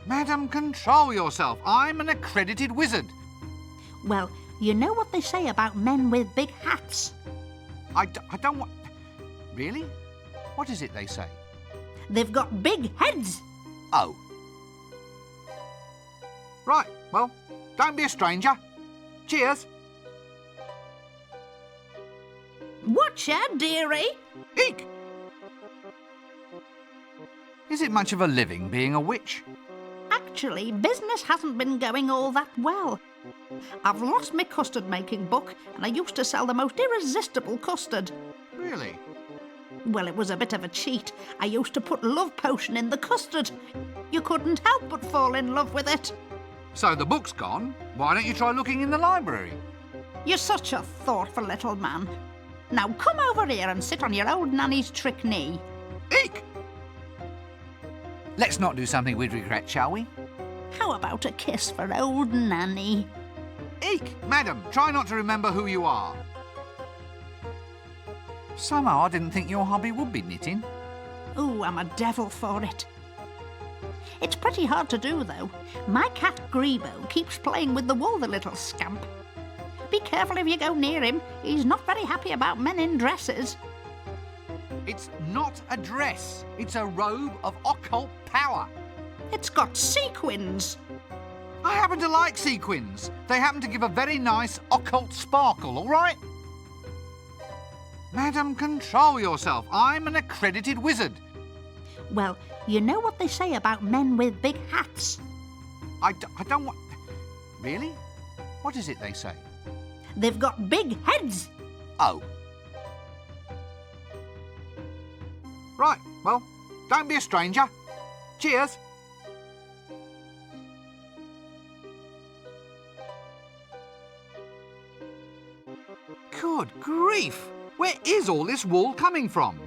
Speaker 2: Madam, control yourself. I'm an accredited wizard.
Speaker 10: Well, you know what they say about men with big hats?
Speaker 2: I don't want... Really? What is it they say?
Speaker 10: They've got big heads.
Speaker 2: Oh. Right, well, don't be a stranger. Cheers.
Speaker 10: Watch out, dearie.
Speaker 2: Eek! Is it much of a living being a witch?
Speaker 10: Actually, business hasn't been going all that well. I've lost my custard-making book, and I used to sell the most irresistible custard.
Speaker 2: Really?
Speaker 10: Well, it was a bit of a cheat. I used to put love potion in the custard. You couldn't help but fall in love with it.
Speaker 2: So the book's gone. Why don't you try looking in the library?
Speaker 10: You're such a thoughtful little man. Now come over here and sit on your old nanny's trick knee.
Speaker 2: Eek! Let's not do something we'd regret, shall we?
Speaker 10: How about a kiss for old Nanny?
Speaker 2: Eek! Madam, try not to remember who you are. Somehow I didn't think your hobby would be knitting.
Speaker 10: Ooh, I'm a devil for it. It's pretty hard to do, though. My cat Grebo keeps playing with the wool, the little scamp. Be careful if you go near him. He's not very happy about men in dresses.
Speaker 2: It's not a dress. It's a robe of occult power.
Speaker 10: It's got sequins.
Speaker 2: I happen to like sequins. They happen to give a very nice occult sparkle, all right? Madam, control yourself. I'm an accredited wizard.
Speaker 10: Well, you know what they say about men with big hats?
Speaker 2: I don't want... Really? What is it they say?
Speaker 10: They've got big heads.
Speaker 2: Oh. Right, well, don't be a stranger. Cheers. Good grief! Where is all this wool coming from?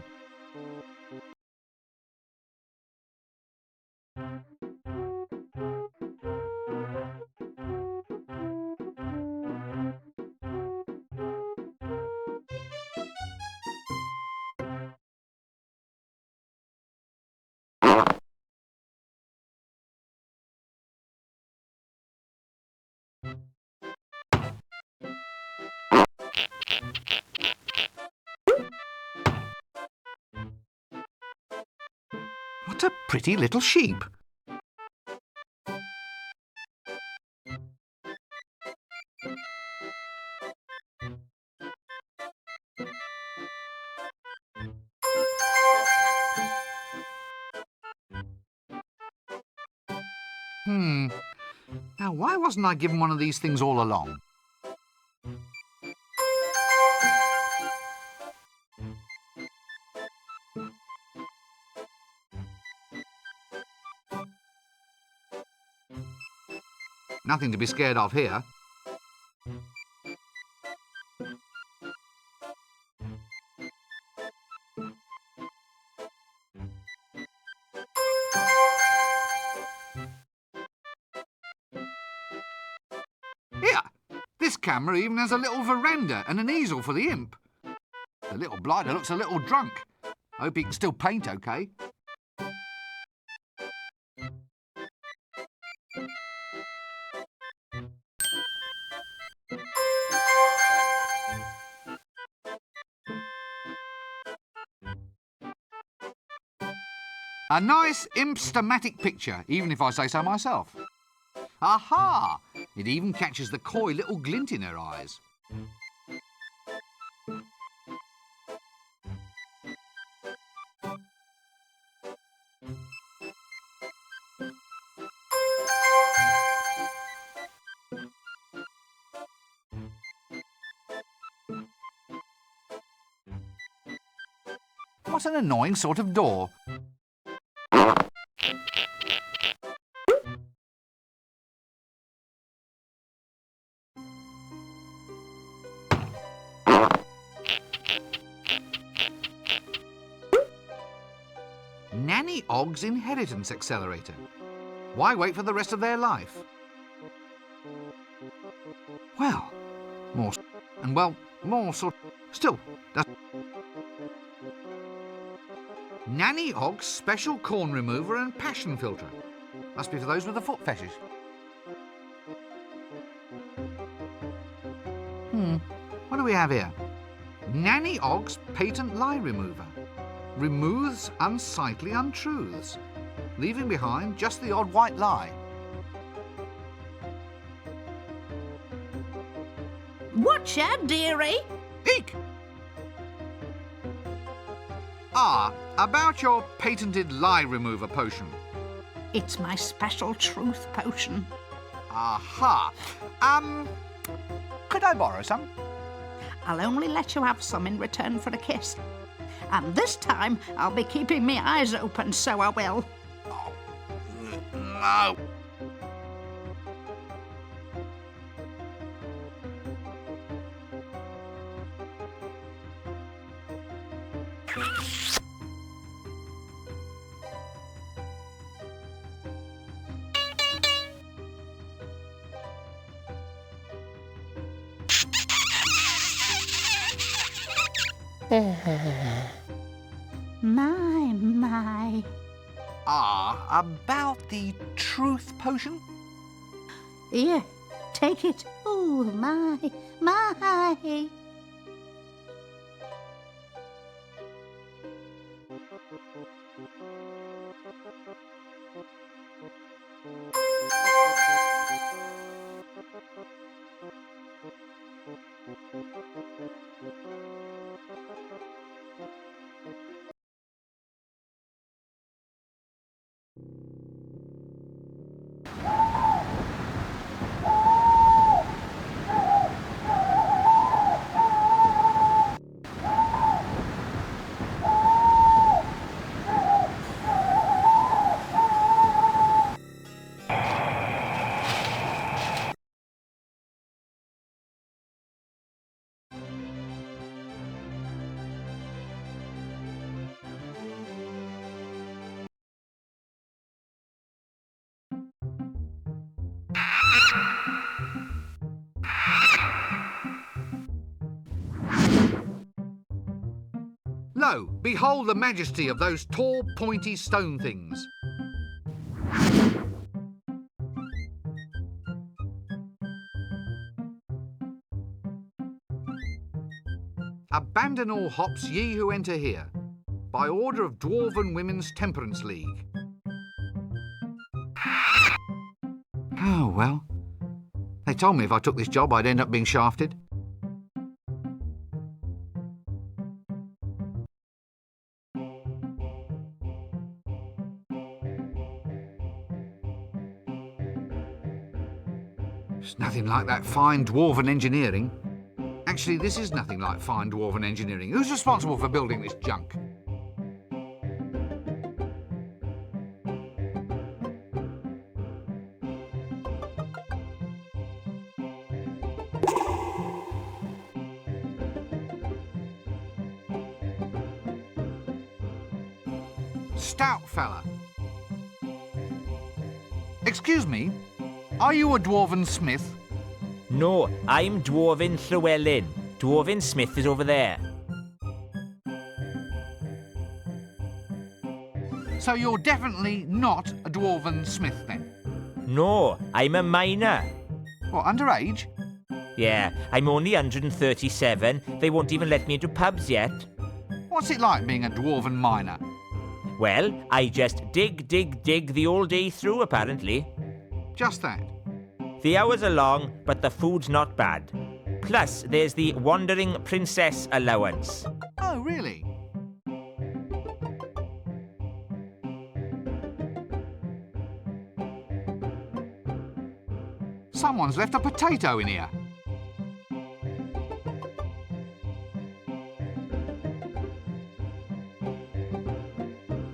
Speaker 2: What a pretty little sheep. Now, why wasn't I given one of these things all along? Nothing to be scared of here. Here! This camera even has a little veranda and an easel for the imp. The little blighter looks a little drunk. Hope he can still paint okay. A nice imp-stematic picture, even if I say so myself. Aha! It even catches the coy little glint in her eyes. What an annoying sort of door. Nanny Ogg's inheritance accelerator. Why wait for the rest of their life? Well, more sort. Still, that's Nanny Ogg's special corn remover and passion filter. Must be for those with a foot fetish. What do we have here? Nanny Ogg's patent lie remover. Removes unsightly untruths, leaving behind just the odd white lie.
Speaker 10: Watch out, dearie.
Speaker 2: Eek! About your patented lie remover potion.
Speaker 10: It's my special truth potion.
Speaker 2: Aha! Could I borrow some?
Speaker 10: I'll only let you have some in return for a kiss. And this time, I'll be keeping my eyes open, so I will.
Speaker 2: Oh, no.
Speaker 10: My.
Speaker 2: About the truth potion?
Speaker 10: Here, take it. Oh, my.
Speaker 2: Lo, behold the majesty of those tall, pointy stone things. Abandon all hops, ye who enter here, by order of Dwarven Women's Temperance League. Oh, well. They told me if I took this job, I'd end up being shafted. It's nothing like that fine Dwarven engineering. Actually, this is nothing like fine Dwarven engineering. Who's responsible for building this junk? Stout fella. Excuse me, are you a Dwarven smith?
Speaker 4: No, I'm Dwarven Llewellyn. Dwarven Smith is over there.
Speaker 2: So you're definitely not a Dwarven smith then?
Speaker 4: No, I'm a miner.
Speaker 2: What, underage?
Speaker 4: Yeah, I'm only 137. They won't even let me into pubs yet.
Speaker 2: What's it like being a Dwarven miner?
Speaker 4: Well, I just dig the whole day through, apparently.
Speaker 2: Just that?
Speaker 4: The hours are long, but the food's not bad. Plus, there's the Wandering Princess allowance.
Speaker 2: Oh, really? Someone's left a potato in here.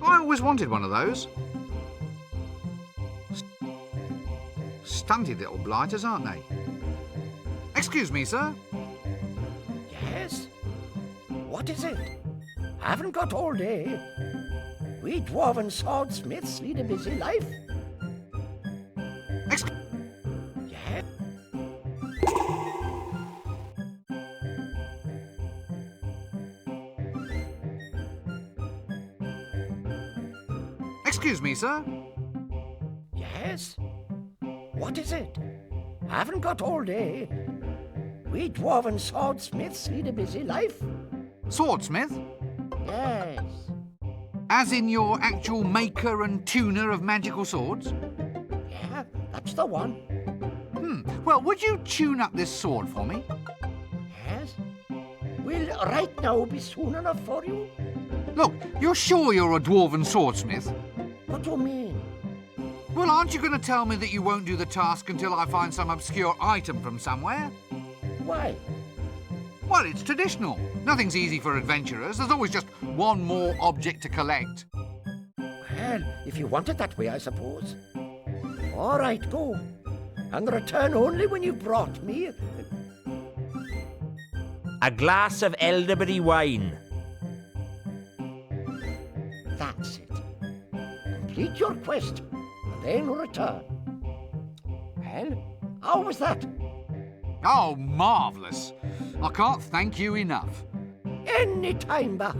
Speaker 2: I always wanted one of those. Stunted little blighters, aren't they? Excuse me, sir.
Speaker 7: Yes? What is it? I haven't got all day. We dwarven swordsmiths lead a busy life. Yeah?
Speaker 2: Excuse me, sir.
Speaker 7: Yes? What is it? I haven't got all day. We dwarven swordsmiths lead a busy life.
Speaker 2: Swordsmith?
Speaker 7: Yes.
Speaker 2: As in your actual maker and tuner of magical swords?
Speaker 7: Yeah, that's the one.
Speaker 2: Well, would you tune up this sword for me?
Speaker 7: Yes? Will right now be soon enough for you?
Speaker 2: Look, you're sure you're a dwarven swordsmith?
Speaker 7: What do you mean?
Speaker 2: Well, aren't you going to tell me that you won't do the task until I find some obscure item from somewhere?
Speaker 7: Why?
Speaker 2: Well, it's traditional. Nothing's easy for adventurers. There's always just one more object to collect.
Speaker 7: Well, if you want it that way, I suppose. All right, go. And return only when you've brought me...
Speaker 4: A glass of elderberry wine.
Speaker 7: That's it. Complete your quest, and then return. Well, how was that?
Speaker 2: Oh, marvellous. I can't thank you enough.
Speaker 7: Any time back.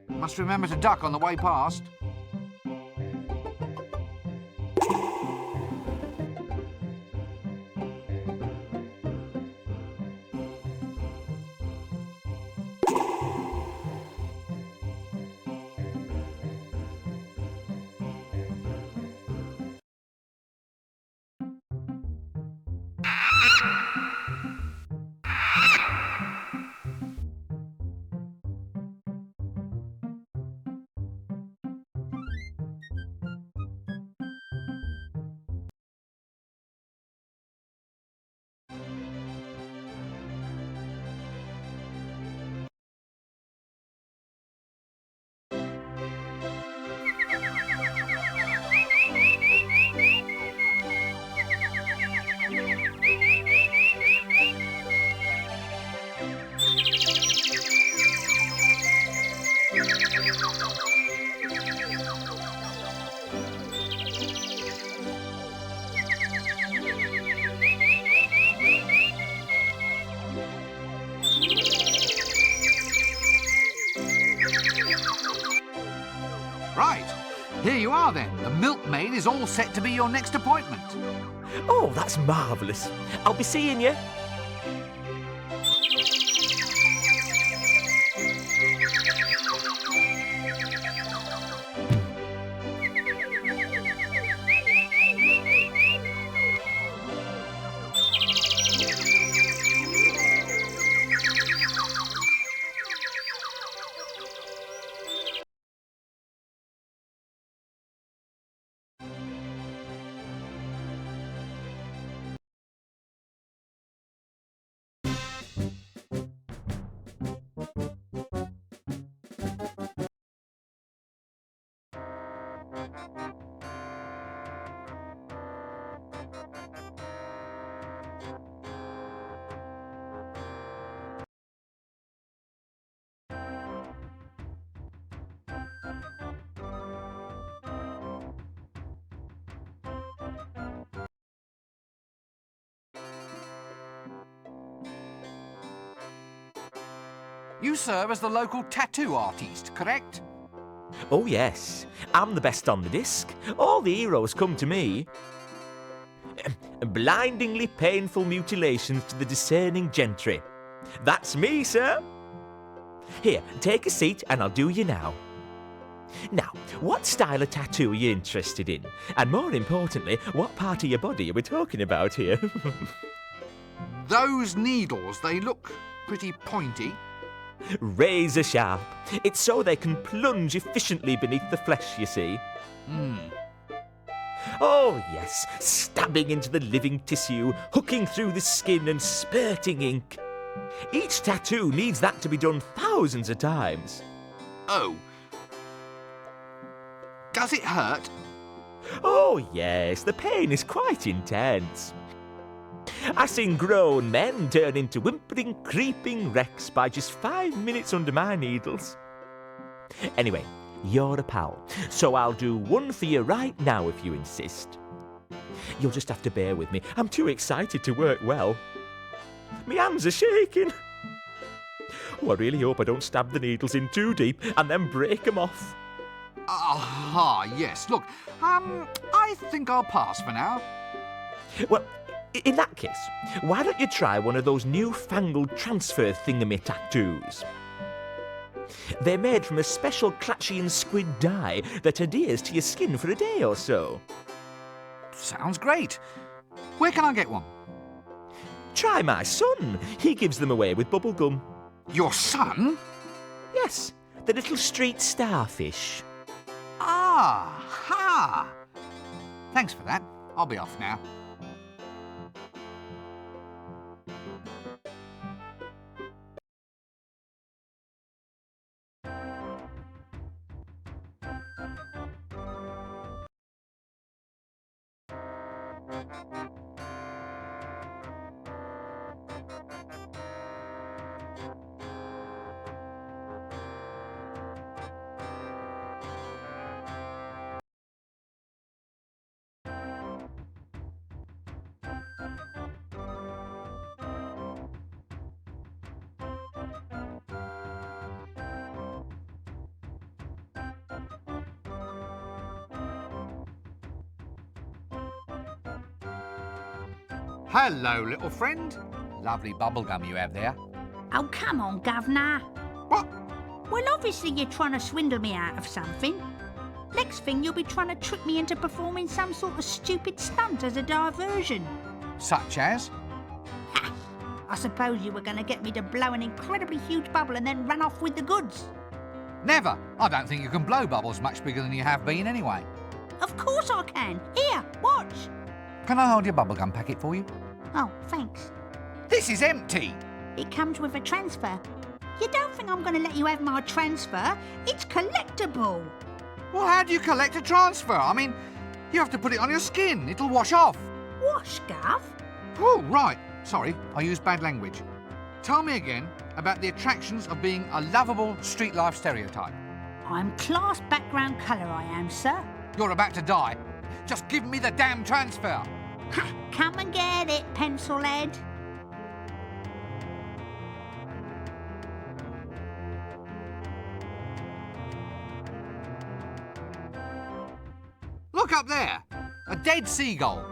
Speaker 2: Must remember to duck on the way past. Right. Here you are then. The milkmaid is all set to be your next appointment.
Speaker 4: Oh, that's marvellous. I'll be seeing you.
Speaker 2: You serve as the local tattoo artiste, correct?
Speaker 4: Oh, yes. I'm the best on the disc. All the heroes come to me. Blindingly painful mutilations to the discerning gentry. That's me, sir. Here, take a seat and I'll do you now. Now, what style of tattoo are you interested in? And more importantly, what part of your body are we talking about here?
Speaker 2: Those needles, they look pretty pointy.
Speaker 4: Razor sharp. It's so they can plunge efficiently beneath the flesh, you see. Oh, yes, stabbing into the living tissue, hooking through the skin and spurting ink. Each tattoo needs that to be done thousands of times.
Speaker 2: Oh. Does it hurt?
Speaker 4: Oh, yes, the pain is quite intense. I've seen grown men turn into whimpering, creeping wrecks by just 5 minutes under my needles. Anyway, you're a pal, so I'll do one for you right now if you insist. You'll just have to bear with me. I'm too excited to work well. My hands are shaking. Oh, I really hope I don't stab the needles in too deep and then break them off.
Speaker 2: Aha, yes. Look, I think I'll pass for now.
Speaker 4: Well, in that case, why don't you try one of those newfangled transfer thingamy tattoos? They're made from a special Clatchian squid dye that adheres to your skin for a day or so.
Speaker 2: Sounds great. Where can I get one?
Speaker 4: Try my son. He gives them away with bubblegum.
Speaker 2: Your son?
Speaker 4: Yes, the little street starfish.
Speaker 2: Ah, ha! Thanks for that. I'll be off now. Hello, little friend. Lovely bubblegum you have there.
Speaker 10: Oh, come on, Governor.
Speaker 2: What?
Speaker 10: Well, obviously you're trying to swindle me out of something. Next thing, you'll be trying to trick me into performing some sort of stupid stunt as a diversion.
Speaker 2: Such as?
Speaker 10: Ha! I suppose you were going to get me to blow an incredibly huge bubble and then run off with the goods.
Speaker 2: Never. I don't think you can blow bubbles much bigger than you have been anyway.
Speaker 10: Of course I can. Here, watch.
Speaker 2: Can I hold your bubblegum packet for you?
Speaker 10: Oh, thanks.
Speaker 2: This is empty.
Speaker 10: It comes with a transfer. You don't think I'm going to let you have my transfer? It's collectible.
Speaker 2: Well, how do you collect a transfer? I mean, you have to put it on your skin. It'll wash off.
Speaker 10: Wash, Gov?
Speaker 2: Oh, right. Sorry, I used bad language. Tell me again about the attractions of being a lovable street life stereotype.
Speaker 10: I'm class background colour, I am, sir.
Speaker 2: You're about to die. Just give me the damn transfer.
Speaker 10: Ha! Come and get it, pencil head.
Speaker 2: Look up there. A dead seagull.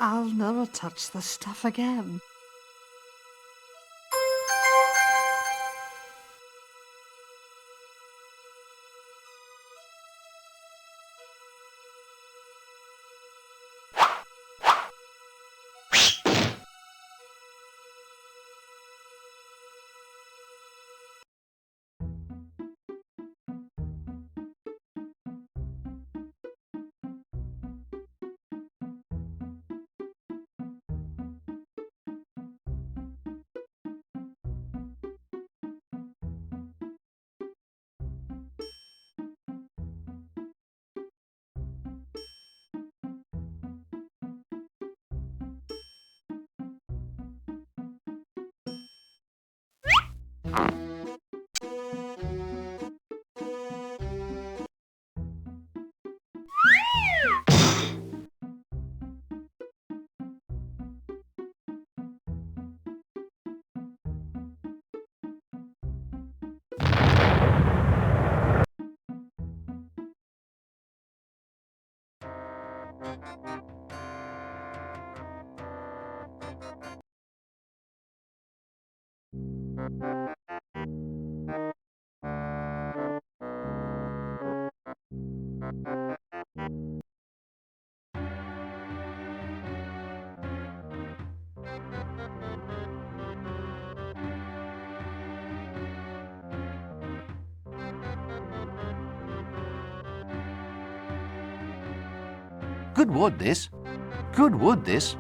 Speaker 12: I'll never touch the stuff again.
Speaker 2: Good wood, this. Good wood, this.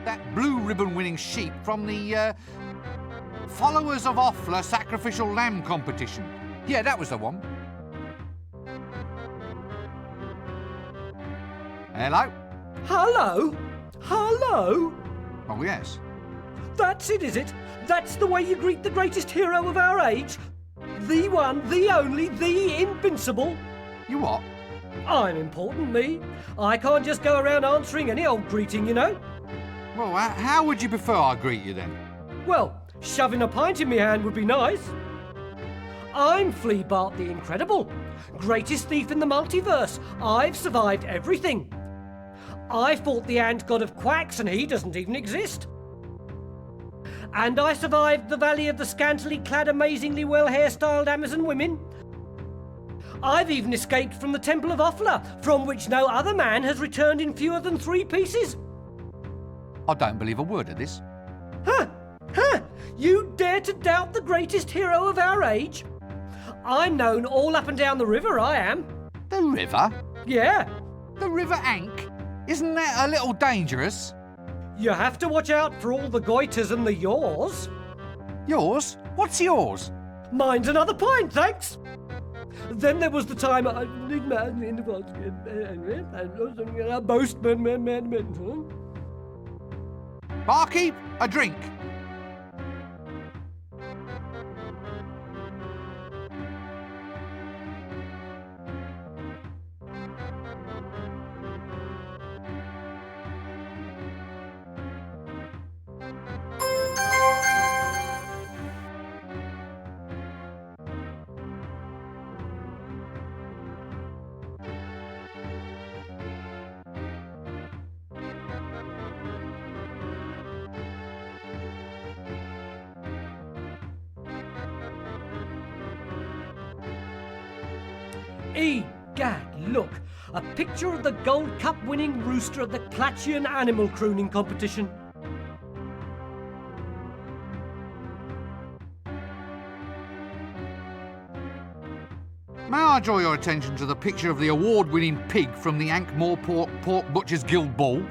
Speaker 2: That blue ribbon winning sheep from the Followers of Offler Sacrificial Lamb competition. Yeah, that was the one. Hello?
Speaker 9: Hello? Hello?
Speaker 2: Oh, yes.
Speaker 9: That's it, is it? That's the way you greet the greatest hero of our age? The one, the only, the invincible?
Speaker 2: You what?
Speaker 9: I'm important, me. I can't just go around answering any old greeting, you know.
Speaker 2: Well, how would you prefer I greet you then?
Speaker 9: Well, shoving a pint in my hand would be nice. I'm Flea Bart the Incredible, greatest thief in the multiverse. I've survived everything. I fought the ant god of quacks and he doesn't even exist. And I survived the Valley of the Scantily Clad Amazingly Well Hairstyled Amazon Women. I've even escaped from the Temple of Offler, from which no other man has returned in fewer than 3 pieces.
Speaker 2: I don't believe a word of this.
Speaker 9: Huh? Huh? You dare to doubt the greatest hero of our age? I'm known all up and down the river, I am.
Speaker 2: The river?
Speaker 9: Yeah.
Speaker 2: The River Ank? Isn't that a little dangerous?
Speaker 9: You have to watch out for all the goiters and the yaws. Yours? What's yours? Mine's another pint, thanks. Then there was the time I need man in the basket and a boastman.
Speaker 2: Barkeep, a drink.
Speaker 9: Egad, look! A picture of the Gold Cup winning rooster at the Clatchian Animal Crooning Competition.
Speaker 2: May I draw your attention to the picture of the award-winning pig from the Ankh-Morpork Pork Butchers Guild Ball?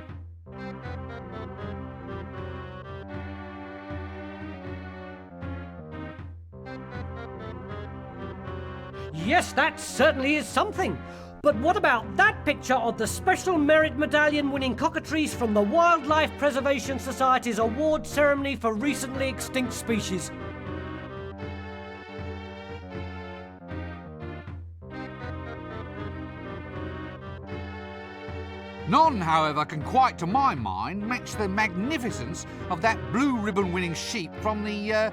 Speaker 9: Yes, that certainly is something. But what about that picture of the Special Merit Medallion winning cockatrice from the Wildlife Preservation Society's award ceremony for recently extinct species?
Speaker 2: None, however, can quite, to my mind, match the magnificence of that blue ribbon-winning sheep from the,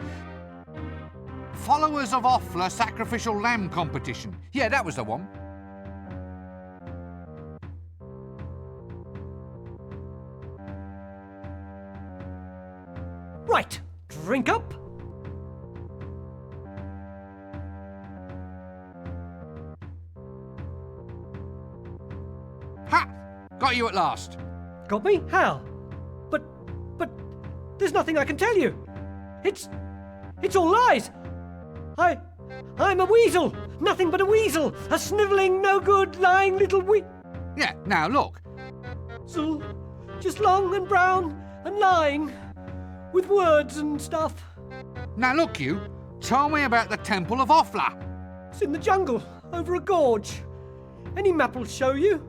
Speaker 2: Followers of Offla Sacrificial Lamb competition. Yeah, that was the one.
Speaker 9: Right, drink up.
Speaker 2: Ha! Got you at last.
Speaker 9: Got me? How? But, there's nothing I can tell you. It's all lies. I'm a weasel. Nothing but a weasel. A snivelling, no good, lying little
Speaker 2: Yeah, now look.
Speaker 9: So, just long and brown and lying. With words and stuff.
Speaker 2: Now look, you. Tell me about the Temple of Offla.
Speaker 9: It's in the jungle, over a gorge. Any map will show you.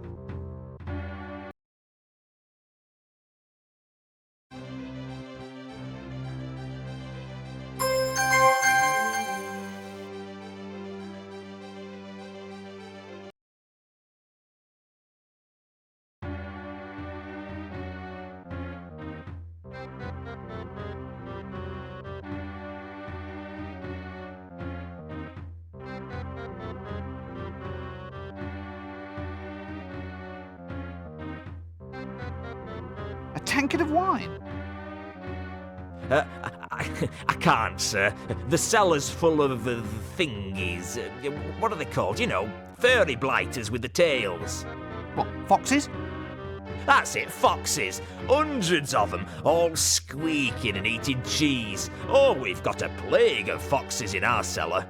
Speaker 2: A tankard of wine.
Speaker 1: I can't, sir. The cellar's full of thingies. What are they called? You know, furry blighters with the tails.
Speaker 2: What, foxes?
Speaker 1: That's it, foxes. Hundreds of them, all squeaking and eating cheese. Oh, we've got a plague of foxes in our cellar.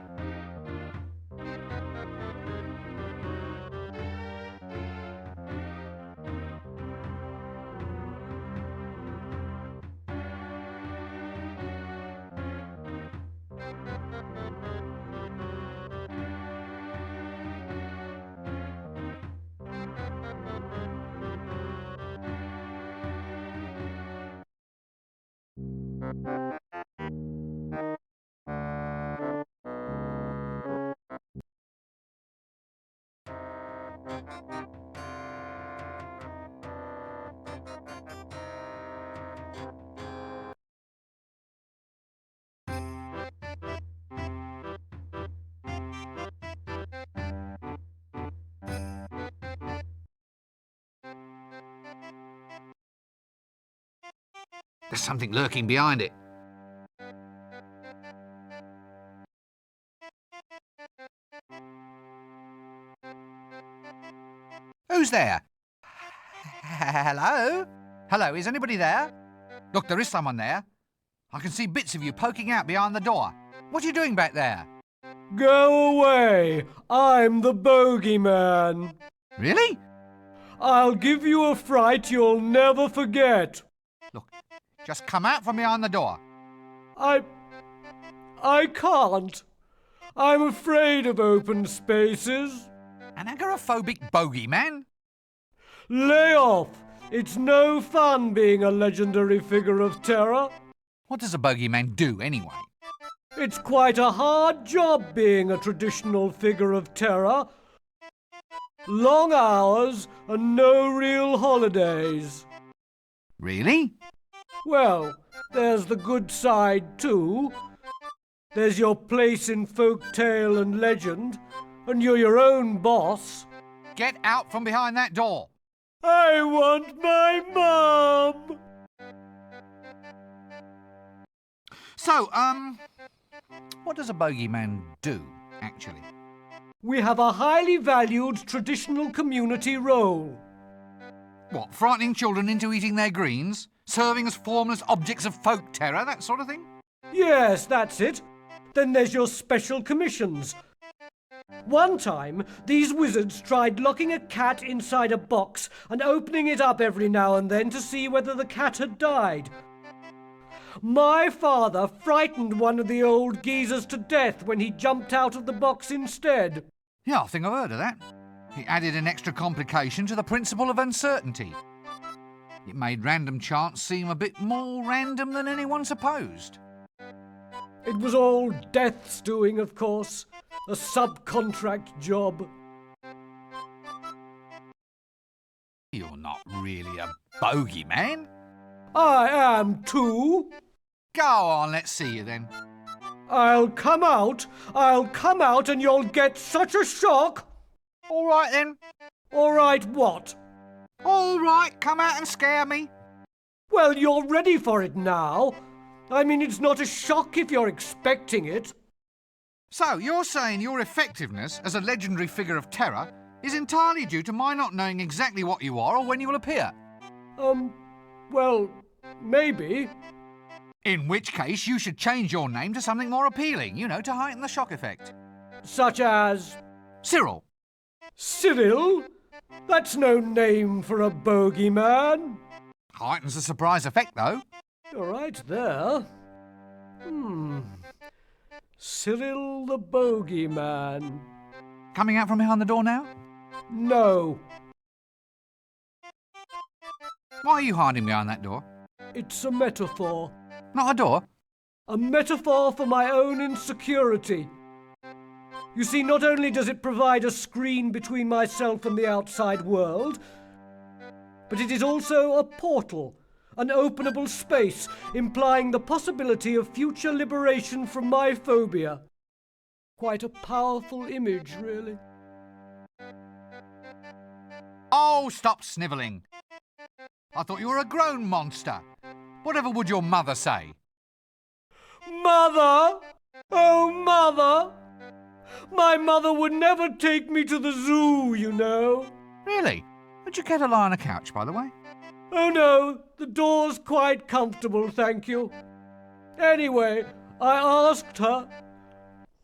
Speaker 2: There's something lurking behind it. Who's there? Hello? Hello, is anybody there? Look, there is someone there. I can see bits of you poking out behind the door. What are you doing back there?
Speaker 9: Go away. I'm the bogeyman.
Speaker 2: Really?
Speaker 9: I'll give you a fright you'll never forget.
Speaker 2: Look, just come out from behind the door.
Speaker 9: I can't. I'm afraid of open spaces.
Speaker 2: An agoraphobic bogeyman?
Speaker 9: Lay off. It's no fun being a legendary figure of terror.
Speaker 2: What does a bogeyman do, anyway?
Speaker 9: It's quite a hard job being a traditional figure of terror. Long hours and no real holidays.
Speaker 2: Really?
Speaker 9: Well, there's the good side too. There's your place in folk tale and legend, and you're your own boss.
Speaker 2: Get out from behind that door.
Speaker 9: I want my mum!
Speaker 2: So, what does a bogeyman do, actually?
Speaker 9: We have a highly valued traditional community role.
Speaker 2: What, frightening children into eating their greens? Serving as formless objects of folk terror, that sort of thing?
Speaker 9: Yes, that's it. Then there's your special commissions. One time, these wizards tried locking a cat inside a box and opening it up every now and then to see whether the cat had died. My father frightened one of the old geezers to death when he jumped out of the box instead.
Speaker 2: Yeah, I think I've heard of that. It added an extra complication to the principle of uncertainty. It made random chance seem a bit more random than anyone supposed.
Speaker 9: It was all Death's doing, of course. A subcontract job.
Speaker 2: You're not really a bogeyman.
Speaker 9: I am too.
Speaker 2: Go on, let's see you then.
Speaker 9: I'll come out and you'll get such a shock.
Speaker 2: All right then.
Speaker 9: All right, what?
Speaker 2: All right, come out and scare me.
Speaker 9: Well, you're ready for it now. I mean, it's not a shock if you're expecting it.
Speaker 2: So, you're saying your effectiveness as a legendary figure of terror is entirely due to my not knowing exactly what you are or when you will appear?
Speaker 9: Well, maybe.
Speaker 2: In which case, you should change your name to something more appealing, to heighten the shock effect.
Speaker 9: Such as?
Speaker 2: Cyril.
Speaker 9: Cyril? That's no name for a bogeyman.
Speaker 2: Heightens the surprise effect, though.
Speaker 9: You're right there. Cyril the bogeyman.
Speaker 2: Coming out from behind the door now?
Speaker 9: No.
Speaker 2: Why are you hiding behind that door?
Speaker 9: It's a metaphor.
Speaker 2: Not a door?
Speaker 9: A metaphor for my own insecurity. You see, not only does it provide a screen between myself and the outside world, but it is also a portal, an openable space, implying the possibility of future liberation from my phobia. Quite a powerful image, really.
Speaker 2: Oh, stop snivelling. I thought you were a grown monster. Whatever would your mother say?
Speaker 9: Mother! Oh, Mother! My mother would never take me to the zoo, you know.
Speaker 2: Really? Would you care to lie on a couch, by the way?
Speaker 9: Oh, no. The door's quite comfortable, thank you. Anyway, I asked her,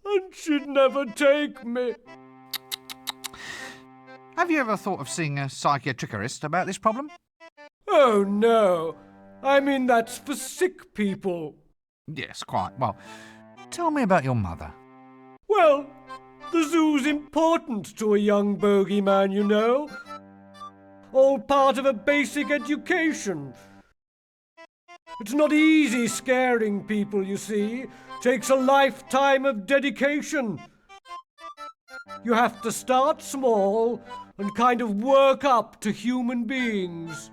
Speaker 9: and she'd never take me.
Speaker 2: Have you ever thought of seeing a psychiatrist about this problem?
Speaker 9: Oh, no. I mean, that's for sick people.
Speaker 2: Yes, quite. Well, tell me about your mother.
Speaker 9: Well, the zoo's important to a young bogeyman, you know. All part of a basic education. It's not easy scaring people, you see. Takes a lifetime of dedication. You have to start small and kind of work up to human beings.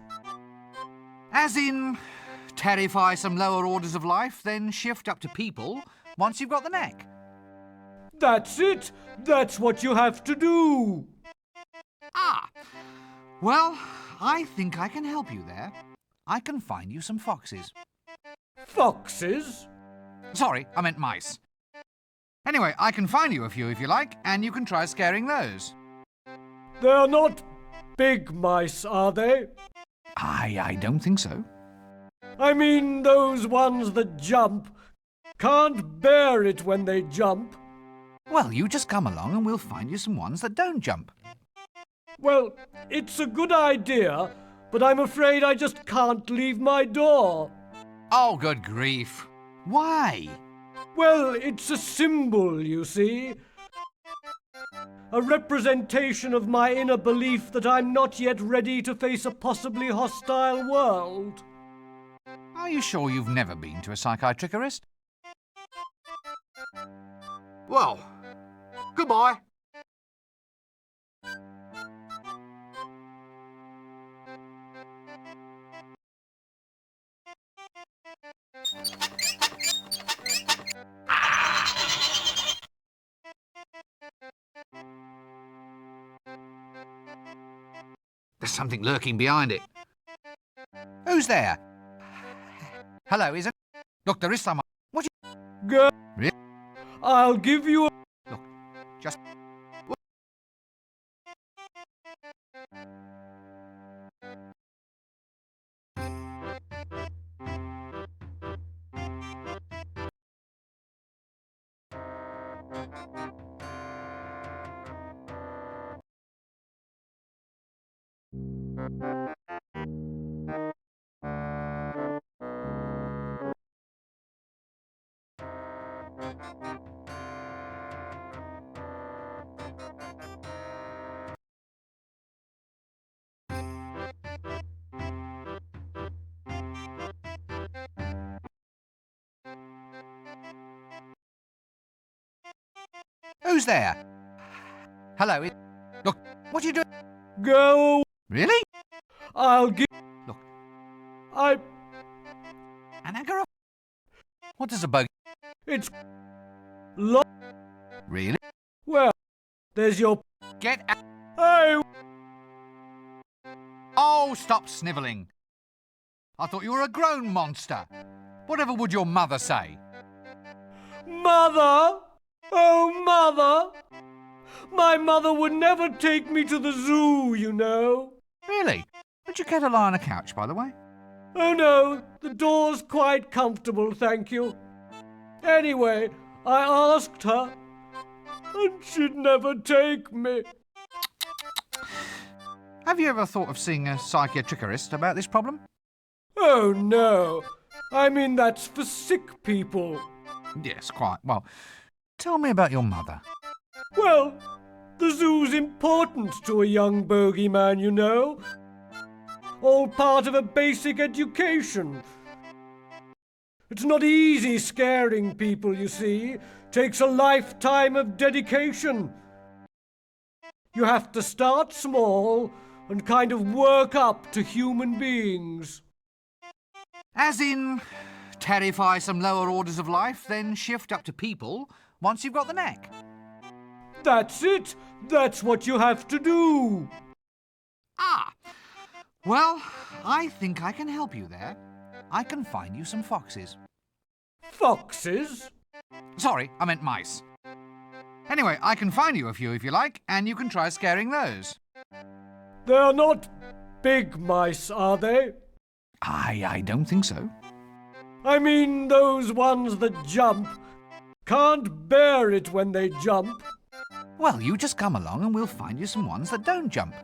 Speaker 2: As in, terrify some lower orders of life, then shift up to people once you've got the knack.
Speaker 9: That's it. That's what you have to do.
Speaker 2: Ah. Well, I think I can help you there. I can find you some foxes.
Speaker 9: Foxes?
Speaker 2: Sorry, I meant mice. Anyway, I can find you a few if you like, and you can try scaring those.
Speaker 9: They're not big mice, are they?
Speaker 2: I don't think so.
Speaker 9: I mean those ones that jump. Can't bear it when they jump.
Speaker 2: Well, you just come along and we'll find you some ones that don't jump.
Speaker 9: Well, it's a good idea, but I'm afraid I just can't leave my door.
Speaker 2: Oh, good grief. Why?
Speaker 9: Well, it's a symbol, you see. A representation of my inner belief that I'm not yet ready to face a possibly hostile world.
Speaker 2: Are you sure you've never been to a psychiatrist? Well, goodbye. There's something lurking behind it. Who's there? Hello, is it? Look, there is someone. What you...
Speaker 9: Go.
Speaker 2: Really?
Speaker 9: I'll give you a...
Speaker 2: Look, just... Who's there? Hello. Look, what are you doing?
Speaker 9: Go.
Speaker 2: Really?
Speaker 9: I'll give.
Speaker 2: Look.
Speaker 9: I.
Speaker 2: An anchor of. What does a bogey?
Speaker 9: It's.
Speaker 2: Really?
Speaker 9: Well, there's your.
Speaker 2: Get out.
Speaker 9: Hey!
Speaker 2: Oh, stop snivelling. I thought you were a grown monster. Whatever would your mother say?
Speaker 9: Mother! Oh, Mother! My mother would never take me to the zoo, you know.
Speaker 2: Really? Would you care to lie on a couch, by the way?
Speaker 9: Oh, no. The door's quite comfortable, thank you. Anyway, I asked her, and she'd never take me.
Speaker 2: Have you ever thought of seeing a psychiatrist about this problem?
Speaker 9: Oh, no. I mean, that's for sick people.
Speaker 2: Yes, quite. Well, tell me about your mother.
Speaker 9: Well, the zoo's important to a young bogeyman, you know. All part of a basic education. It's not easy scaring people, you see. Takes a lifetime of dedication. You have to start small and kind of work up to human beings.
Speaker 2: As in, terrify some lower orders of life, then shift up to people once you've got the knack.
Speaker 9: That's it. That's what you have to do.
Speaker 2: Ah, well, I think I can help you there. I can find you some foxes.
Speaker 9: Foxes?
Speaker 2: Sorry, I meant mice. Anyway, I can find you a few if you like, and you can try scaring those.
Speaker 9: They're not big mice, are they?
Speaker 2: I don't think so.
Speaker 9: I mean those ones that jump. Can't bear it when they jump.
Speaker 2: Well, you just come along and we'll find you some ones that don't jump.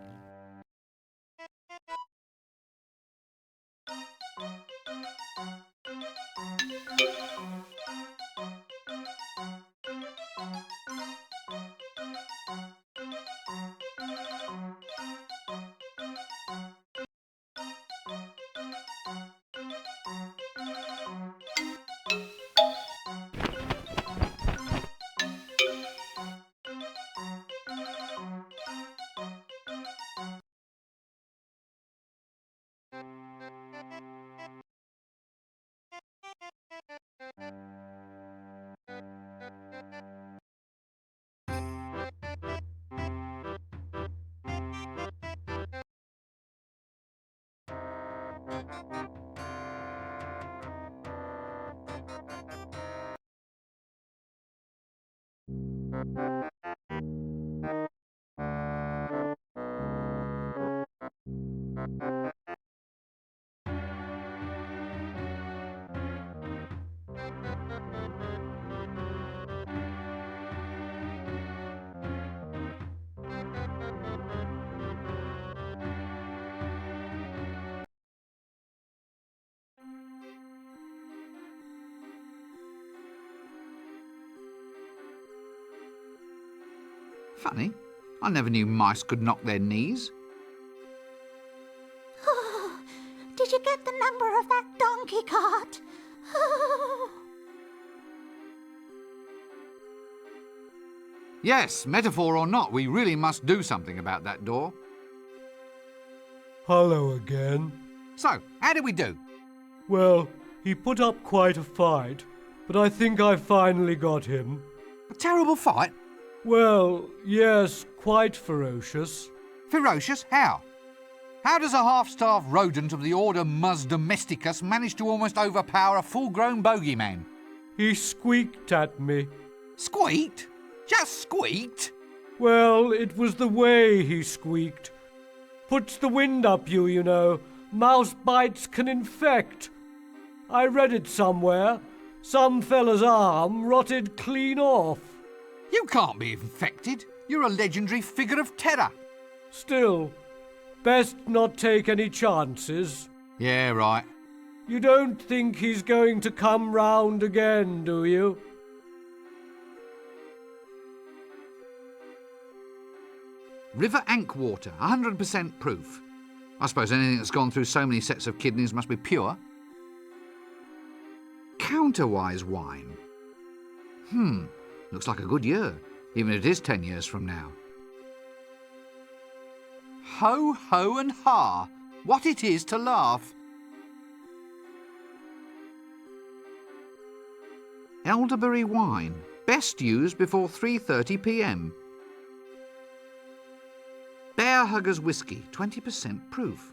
Speaker 2: Funny, I never knew mice could knock their knees.
Speaker 10: Did you get the number of that donkey cart?
Speaker 2: Yes, metaphor or not, we really must do something about that door.
Speaker 9: Hello again.
Speaker 2: So, how did we do?
Speaker 9: Well, he put up quite a fight, but I think I finally got him.
Speaker 2: A terrible fight?
Speaker 9: Well, yes, quite ferocious.
Speaker 2: Ferocious? How? How does a half-starved rodent of the order Mus Domesticus manage to almost overpower a full-grown bogeyman?
Speaker 9: He squeaked at me.
Speaker 2: Squeaked? Just squeaked?
Speaker 9: Well, it was the way he squeaked. Puts the wind up you know. Mouse bites can infect. I read it somewhere. Some fella's arm rotted clean off.
Speaker 2: You can't be infected. You're a legendary figure of terror.
Speaker 9: Still, best not take any chances.
Speaker 2: Yeah, right.
Speaker 9: You don't think he's going to come round again, do you?
Speaker 2: River Ankh water, 100% proof. I suppose anything that's gone through so many sets of kidneys must be pure. Counterwise wine. Looks like a good year. even if it is 10 years from now. Ho, ho and ha! What it is to laugh! Elderberry wine, best used before 3:30 p.m. Bear Huggers whiskey, 20% proof.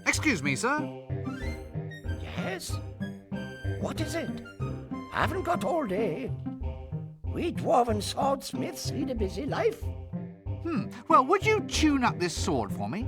Speaker 2: Excuse me, sir.
Speaker 7: Yes? What is it? Haven't got all day. We dwarven swordsmiths lead a busy life.
Speaker 2: Well, would you tune up this sword for me?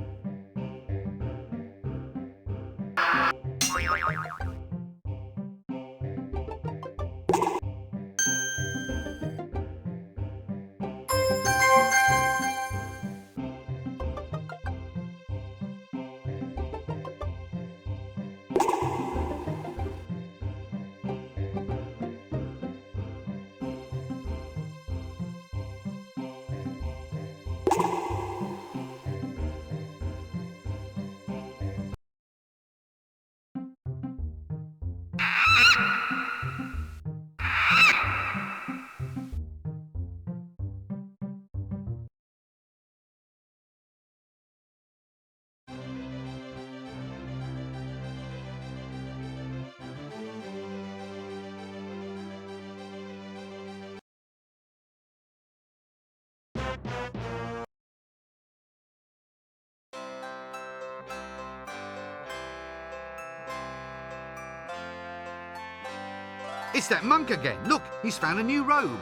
Speaker 2: It's that monk again. Look, he's found a new robe.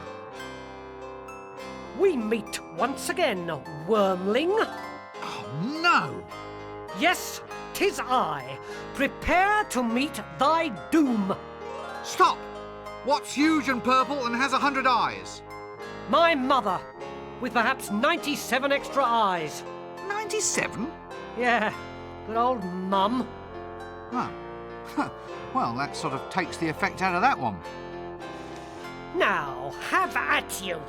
Speaker 9: We meet once again, wormling.
Speaker 2: Oh, no!
Speaker 9: Yes, 'tis I. Prepare to meet thy doom.
Speaker 2: Stop! What's huge and purple and has 100 eyes?
Speaker 9: My mother, with perhaps 97 extra eyes.
Speaker 2: 97?
Speaker 9: Yeah, good old mum.
Speaker 2: Oh. Well, that sort of takes the effect out of that one.
Speaker 5: Now, have at you!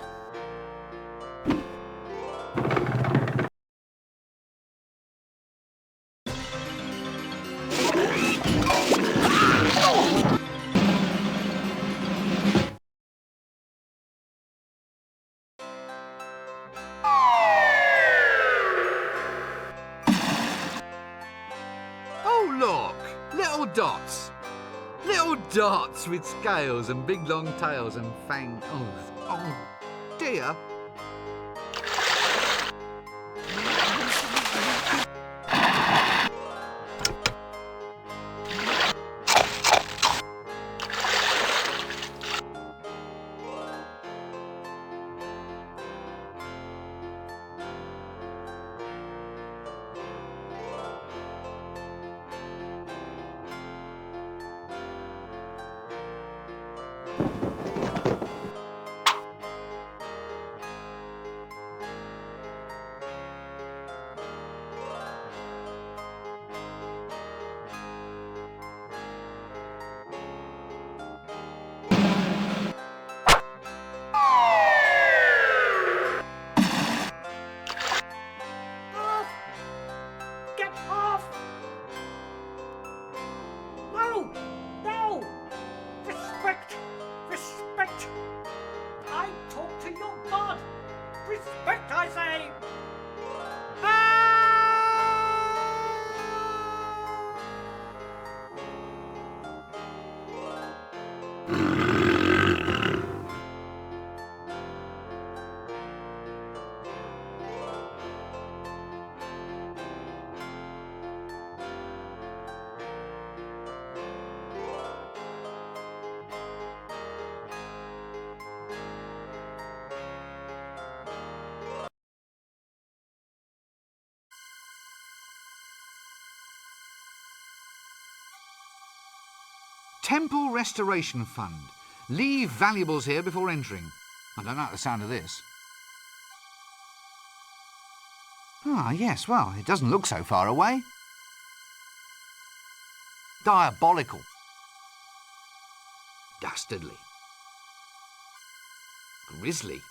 Speaker 2: Oh, look! Little dots! Little dots with scales and big long tails and fangs. Oh dear.
Speaker 5: Get off! No! No! Respect! Respect! I talk to your God! Respect, I say!
Speaker 2: Temple Restoration Fund. Leave valuables here before entering. I don't like the sound of this. Ah, yes, well, it doesn't look so far away. Diabolical. Dastardly. Grisly.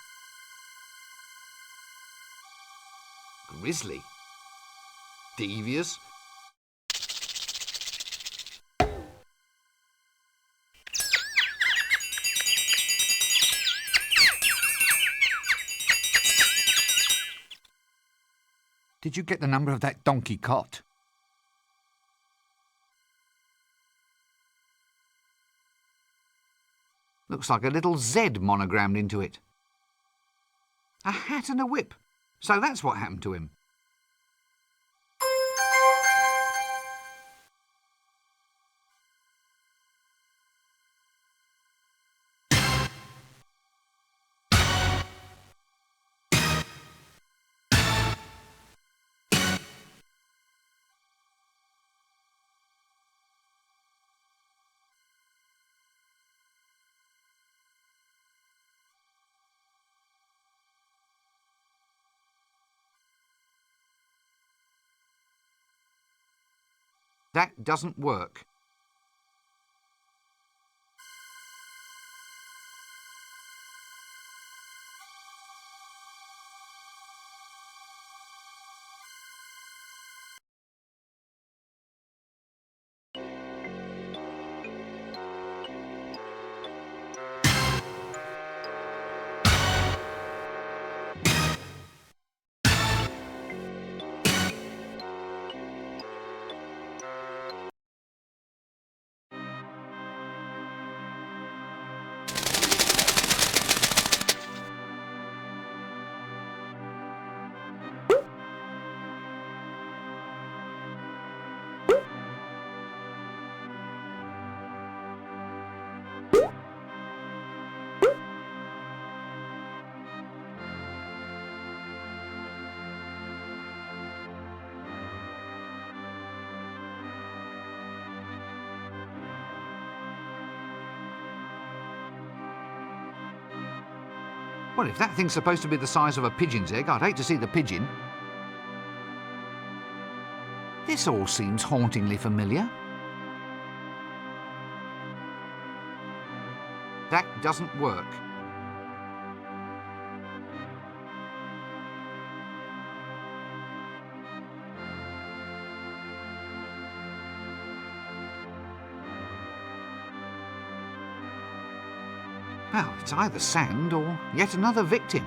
Speaker 2: Grisly. Devious. Did you get the number of that donkey cot? Looks like a little Z monogrammed into it. A hat and a whip. So that's what happened to him. That doesn't work. Well, if that thing's supposed to be the size of a pigeon's egg, I'd hate to see the pigeon. This all seems hauntingly familiar. That doesn't work. Well, it's either sand or yet another victim.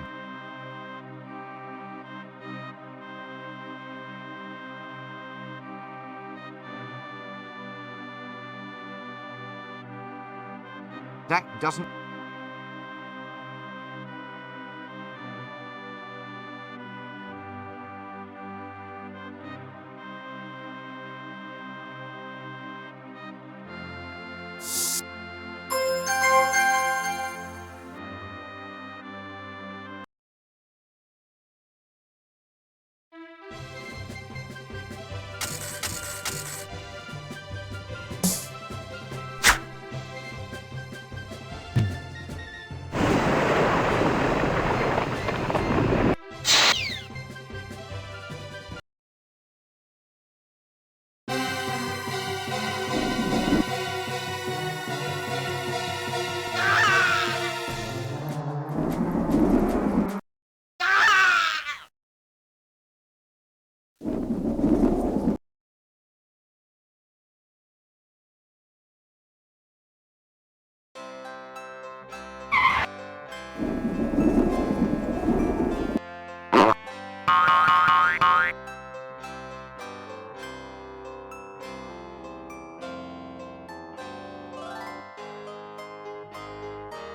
Speaker 2: That doesn't...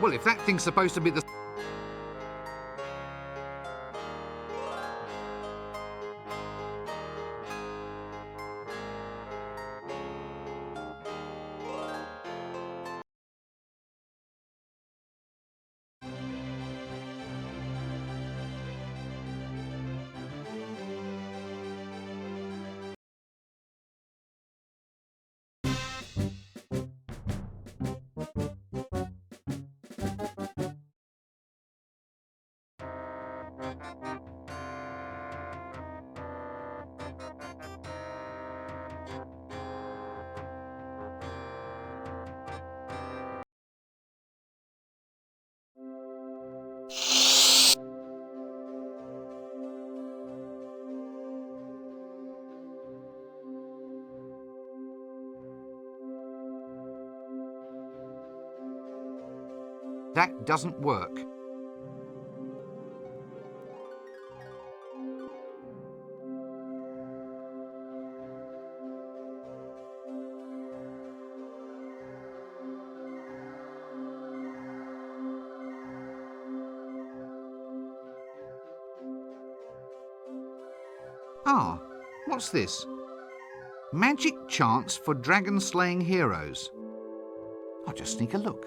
Speaker 2: Well, if that thing's supposed to be the... That doesn't work. Ah, what's this? Magic chants for dragon-slaying heroes. I'll just sneak a look.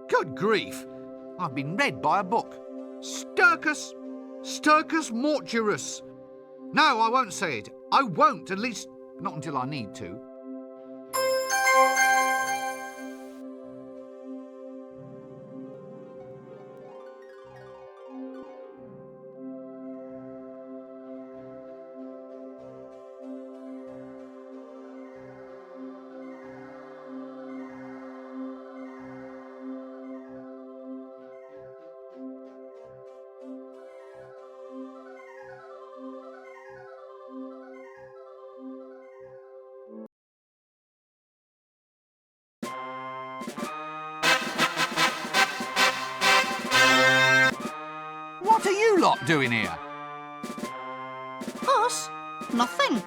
Speaker 2: Good grief! I've been read by a book. Sturcus Mortuarus. No, I won't say it. I won't, at least not until I need to. What are you lot doing here?
Speaker 12: Us? Nothing.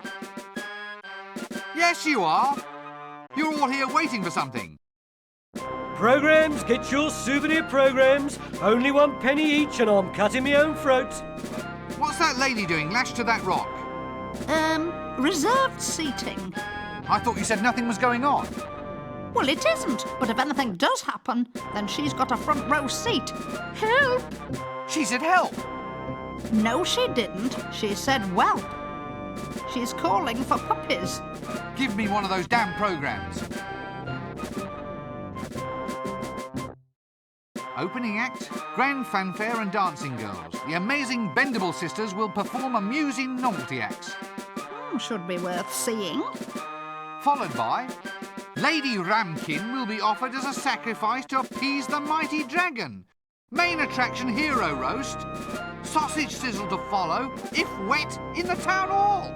Speaker 2: Yes, you are. You're all here waiting for something.
Speaker 9: Programs, get your souvenir programs. Only 1 penny each and I'm cutting my own throat.
Speaker 2: What's that lady doing lashed to that rock?
Speaker 12: Reserved seating.
Speaker 2: I thought you said nothing was going on.
Speaker 12: Well, it isn't, but if anything does happen, then she's got a front row seat. Help!
Speaker 2: She said help!
Speaker 12: No, she didn't. She said whelp. She's calling for puppies.
Speaker 2: Give me one of those damn programs. Opening act, grand fanfare and dancing girls. The amazing Bendable sisters will perform amusing novelty acts.
Speaker 12: Should be worth seeing.
Speaker 2: Followed by Lady Ramkin will be offered as a sacrifice to appease the mighty dragon. Main attraction hero roast. Sausage sizzle to follow, if wet, in the town hall.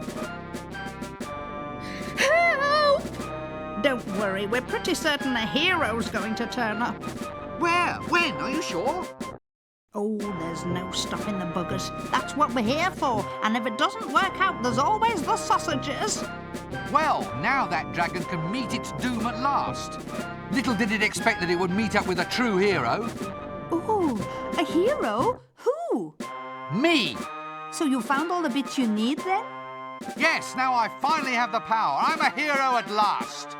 Speaker 12: Help! Don't worry, we're pretty certain a hero's going to turn up.
Speaker 2: Where? When? Are you sure?
Speaker 12: Oh, there's no stopping the buggers. That's what we're here for. And if it doesn't work out, there's always the sausages.
Speaker 2: Well, now that dragon can meet its doom at last. Little did it expect that it would meet up with a true hero.
Speaker 11: Ooh, a hero? Who?
Speaker 2: Me!
Speaker 11: So you found all the bits you need then?
Speaker 2: Yes, now I finally have the power. I'm a hero at last.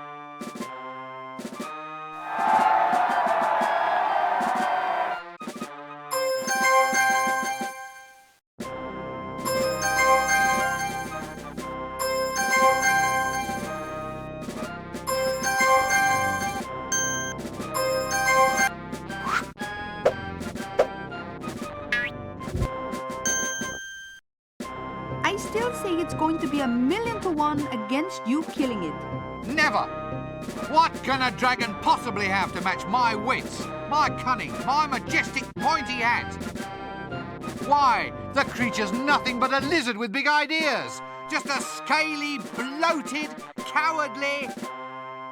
Speaker 11: I still say it's going to be 1,000,000 to 1 against you killing it.
Speaker 2: Never! What can a dragon possibly have to match my wits, my cunning, my majestic pointy hat? Why, the creature's nothing but a lizard with big ideas. Just a scaly, bloated, cowardly...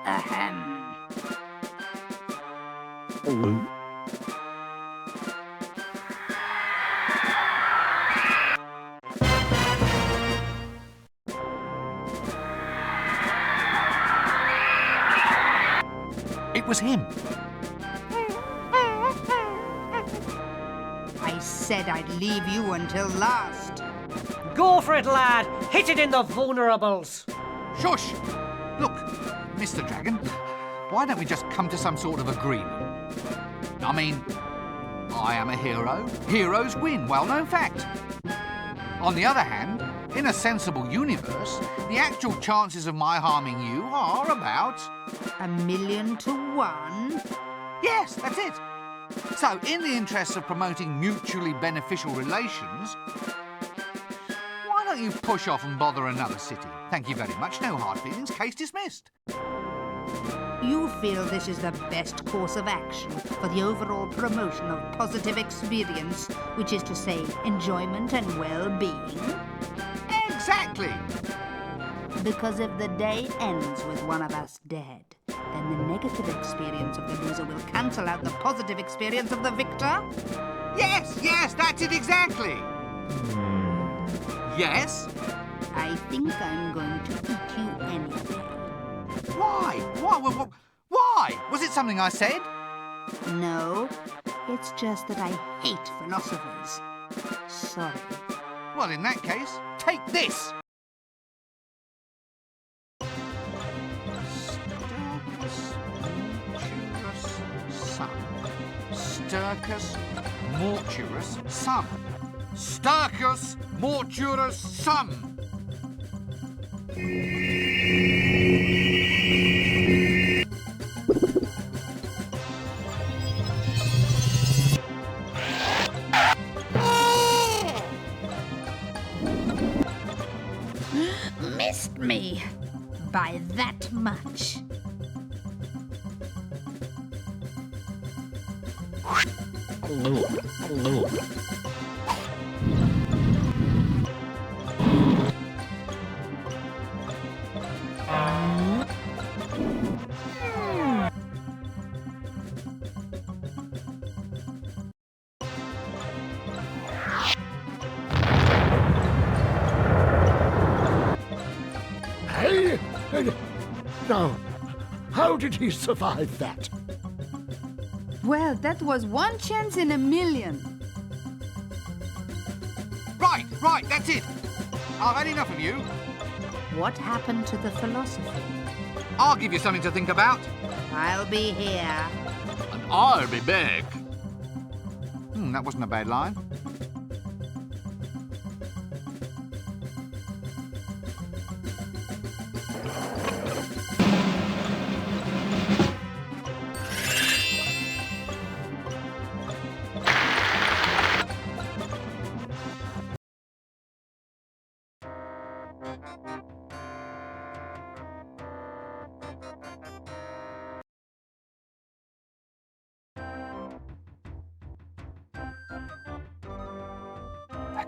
Speaker 2: Ahem. It was him.
Speaker 11: I said I'd leave you until last.
Speaker 9: Go for it, lad! Hit it in the vulnerables!
Speaker 2: Shush! Look, Mr. Dragon, why don't we just come to some sort of agreement? I mean, I am a hero. Heroes win, well-known fact. On the other hand, in a sensible universe, the actual chances of my harming you are about...
Speaker 11: 1,000,000 to 1?
Speaker 2: Yes, that's it. So, in the interests of promoting mutually beneficial relations, why don't you push off and bother another city? Thank you very much. No hard feelings. Case dismissed.
Speaker 11: You feel this is the best course of action for the overall promotion of positive experience, which is to say, enjoyment and well-being?
Speaker 2: Exactly!
Speaker 11: Because if the day ends with one of us dead, then the negative experience of the loser will cancel out the positive experience of the victor?
Speaker 2: Yes, yes, that's it exactly! Yes?
Speaker 11: I think I'm going to eat you anyway.
Speaker 2: Why? Why? Was it something I said?
Speaker 11: No, it's just that I hate philosophers. Sorry.
Speaker 2: Well, in that case, take this! Sturcus mortuus sum. Sturcus mortuus sum.
Speaker 11: Missed me by that much.
Speaker 7: Now, how did he survive that?
Speaker 11: Well, that was one chance in 1,000,000.
Speaker 2: Right, that's it. I've had enough of you.
Speaker 11: What happened to the philosophy?
Speaker 2: I'll give you something to think about.
Speaker 11: I'll be here.
Speaker 2: And I'll be back. That wasn't a bad line.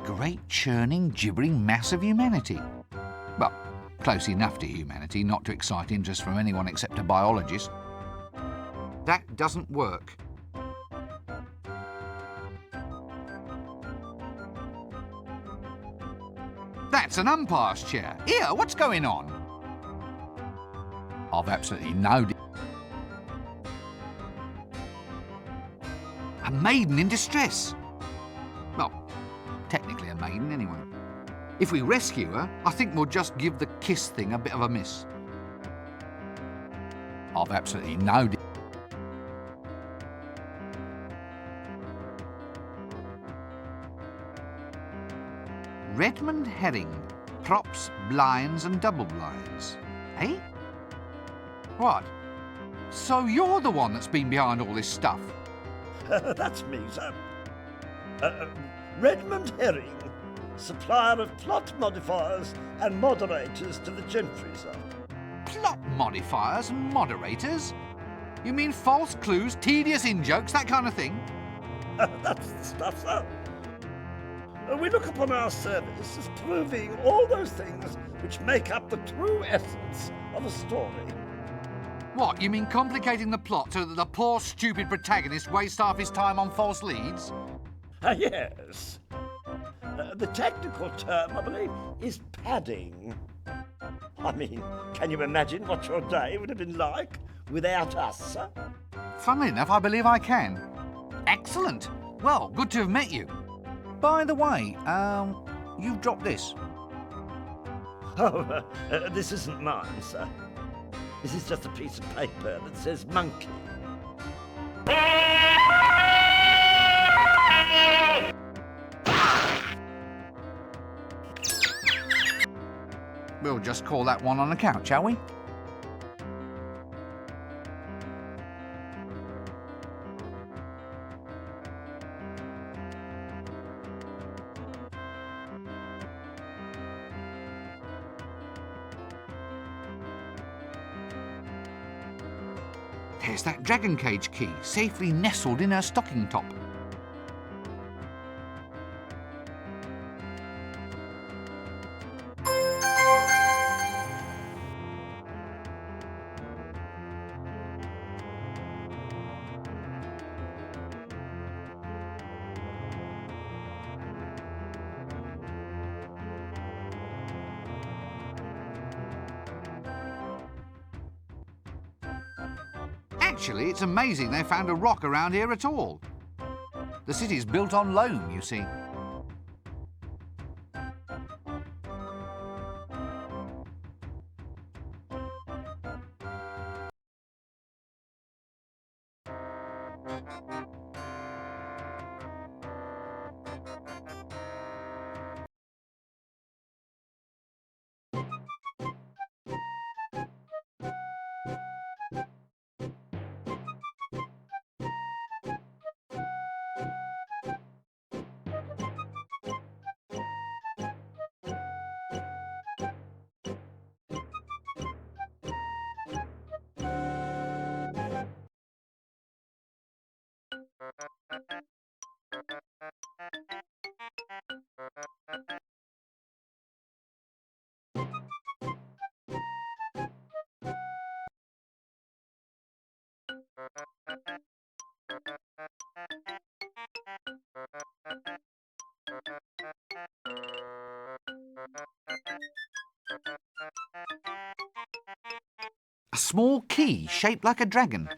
Speaker 2: great churning, gibbering mass of humanity. Well, close enough to humanity not to excite interest from anyone except a biologist. That doesn't work. That's an umpire's chair. Here, what's going on? I've absolutely no... A maiden in distress. Well, technically a maiden anyway. If we rescue her, I think we'll just give the kiss thing a bit of a miss. I've absolutely no... Redmond herring, props, blinds and double blinds. Eh? What? So you're the one that's been behind all this stuff?
Speaker 7: That's me, sir. Redmond Herring, supplier of plot modifiers and moderators to the gentry, sir.
Speaker 2: Plot modifiers and moderators? You mean false clues, tedious in-jokes, that kind of thing?
Speaker 7: That's the stuff, sir. We look upon our service as proving all those things which make up the true essence of a story.
Speaker 2: What, you mean complicating the plot so that the poor, stupid protagonist wastes half his time on false leads?
Speaker 7: Yes. The technical term, I believe, is padding. I mean, can you imagine what your day would have been like without us, sir?
Speaker 2: Funnily enough, I believe I can. Excellent. Well, good to have met you. By the way, you've dropped this.
Speaker 7: Oh, this isn't mine, sir. This is just a piece of paper that says monkey.
Speaker 2: We'll just call that one on account, shall we? There's that dragon cage key, safely nestled in her stocking top. Actually, it's amazing they found a rock around here at all. The city's built on loam, you see. A small key shaped like a dragon.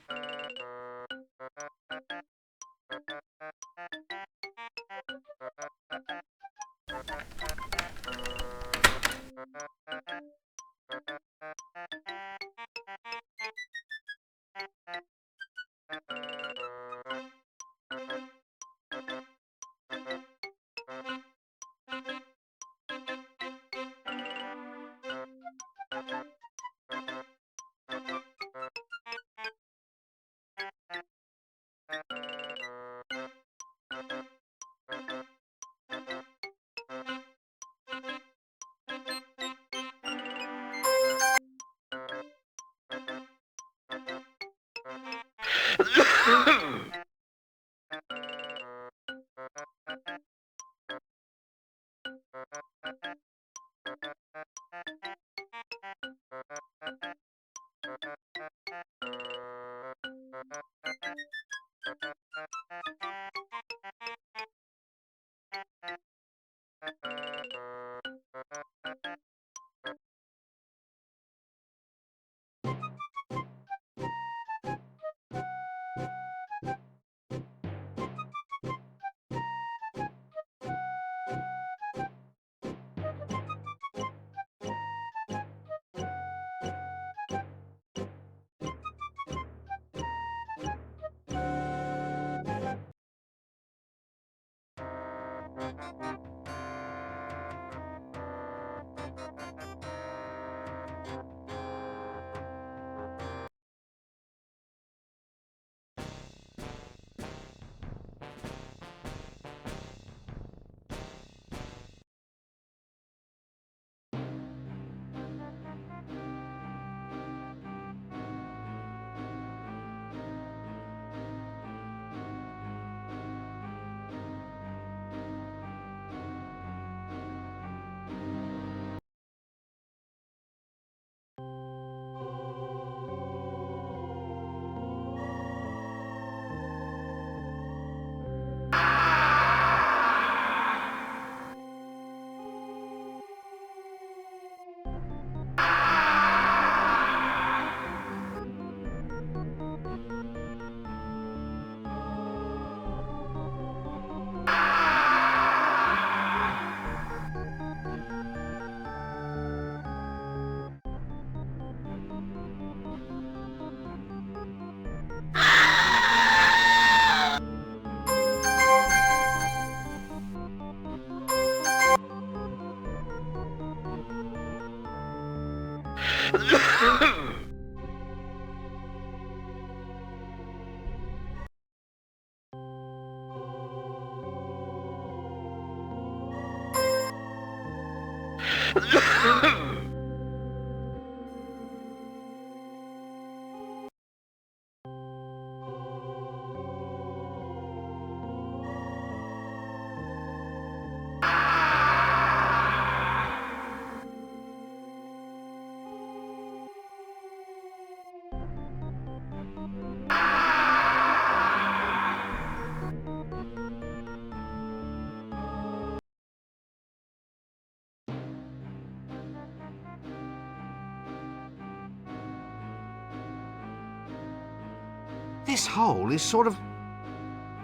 Speaker 2: This hole is sort of,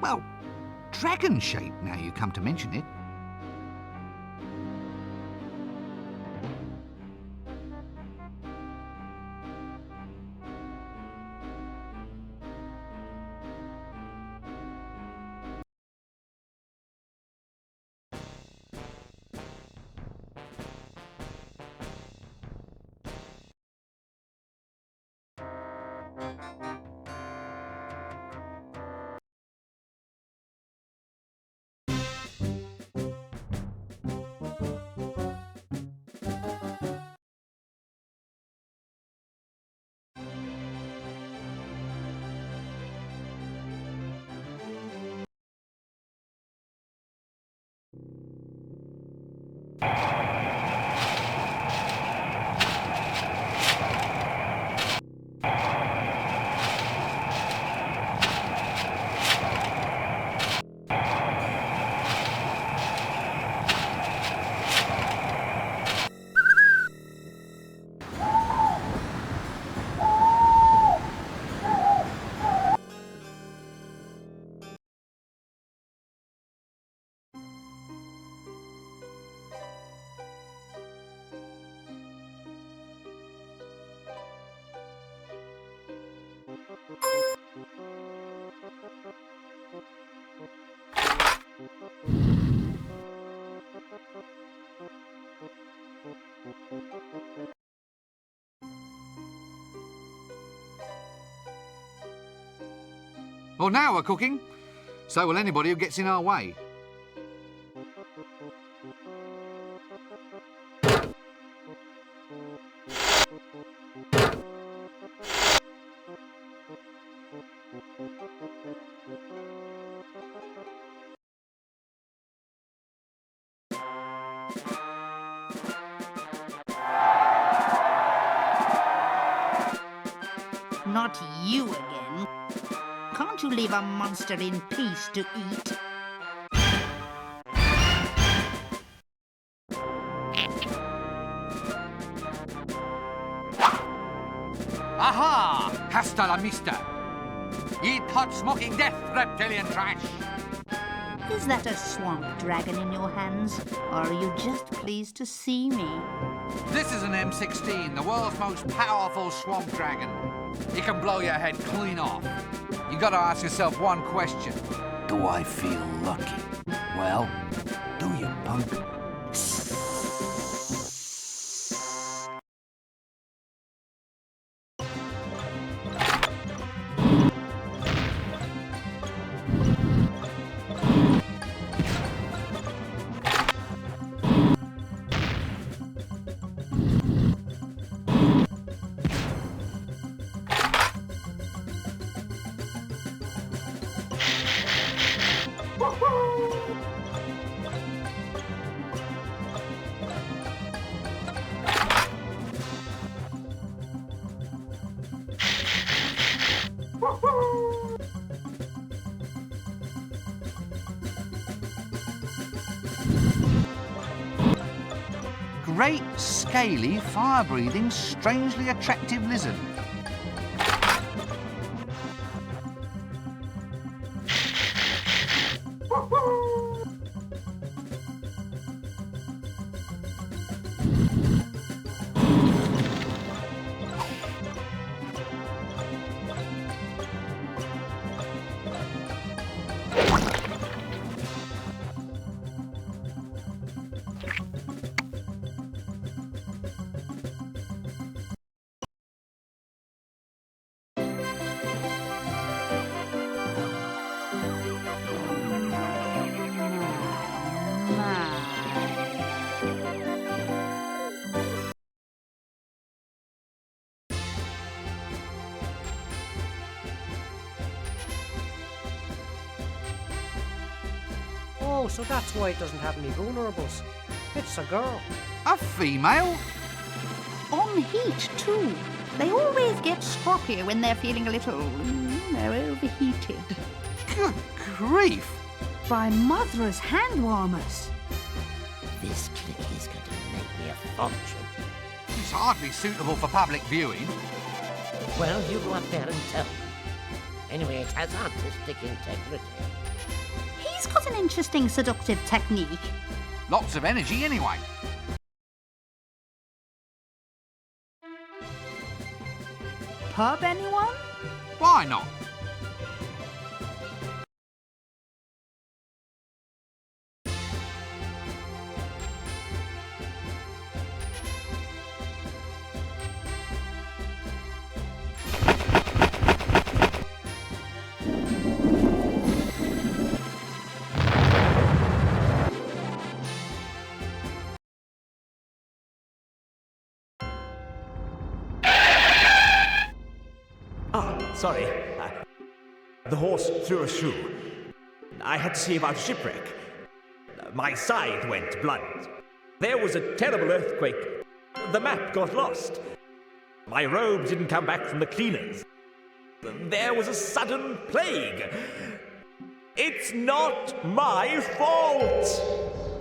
Speaker 2: well, dragon-shaped now you come to mention it. Well, now we're cooking. So will anybody who gets in our way.
Speaker 10: Not you again. Can't you leave a monster in peace to eat?
Speaker 15: Aha! Hasta la vista! Eat hot smoking death, reptilian trash!
Speaker 10: Is that a swamp dragon in your hands? Or are you just pleased to see me?
Speaker 15: This is an M16, the world's most powerful swamp dragon. It can blow your head clean off. You gotta ask yourself one question. Do I feel lucky? Well, do you, punk?
Speaker 2: Great, scaly, fire-breathing, strangely attractive lizard.
Speaker 5: Oh, so that's why it doesn't have any vulnerables. It's a girl.
Speaker 2: A female?
Speaker 10: On heat, too. They always get stroppy when they're feeling a little, they're overheated.
Speaker 2: Good grief!
Speaker 11: By Mother's hand warmers.
Speaker 13: This click is going to make me a fortune.
Speaker 2: It's hardly suitable for public viewing.
Speaker 13: Well, you go up there and tell me. Anyway, it has artistic integrity.
Speaker 10: He's got an interesting seductive technique.
Speaker 2: Lots of energy anyway.
Speaker 11: Pub, anyone?
Speaker 2: Why not?
Speaker 4: Sorry. The horse threw a shoe. I had to see about a shipwreck. My scythe went blunt. There was a terrible earthquake. The map got lost. My robes didn't come back from the cleaners. There was a sudden plague. It's not my fault!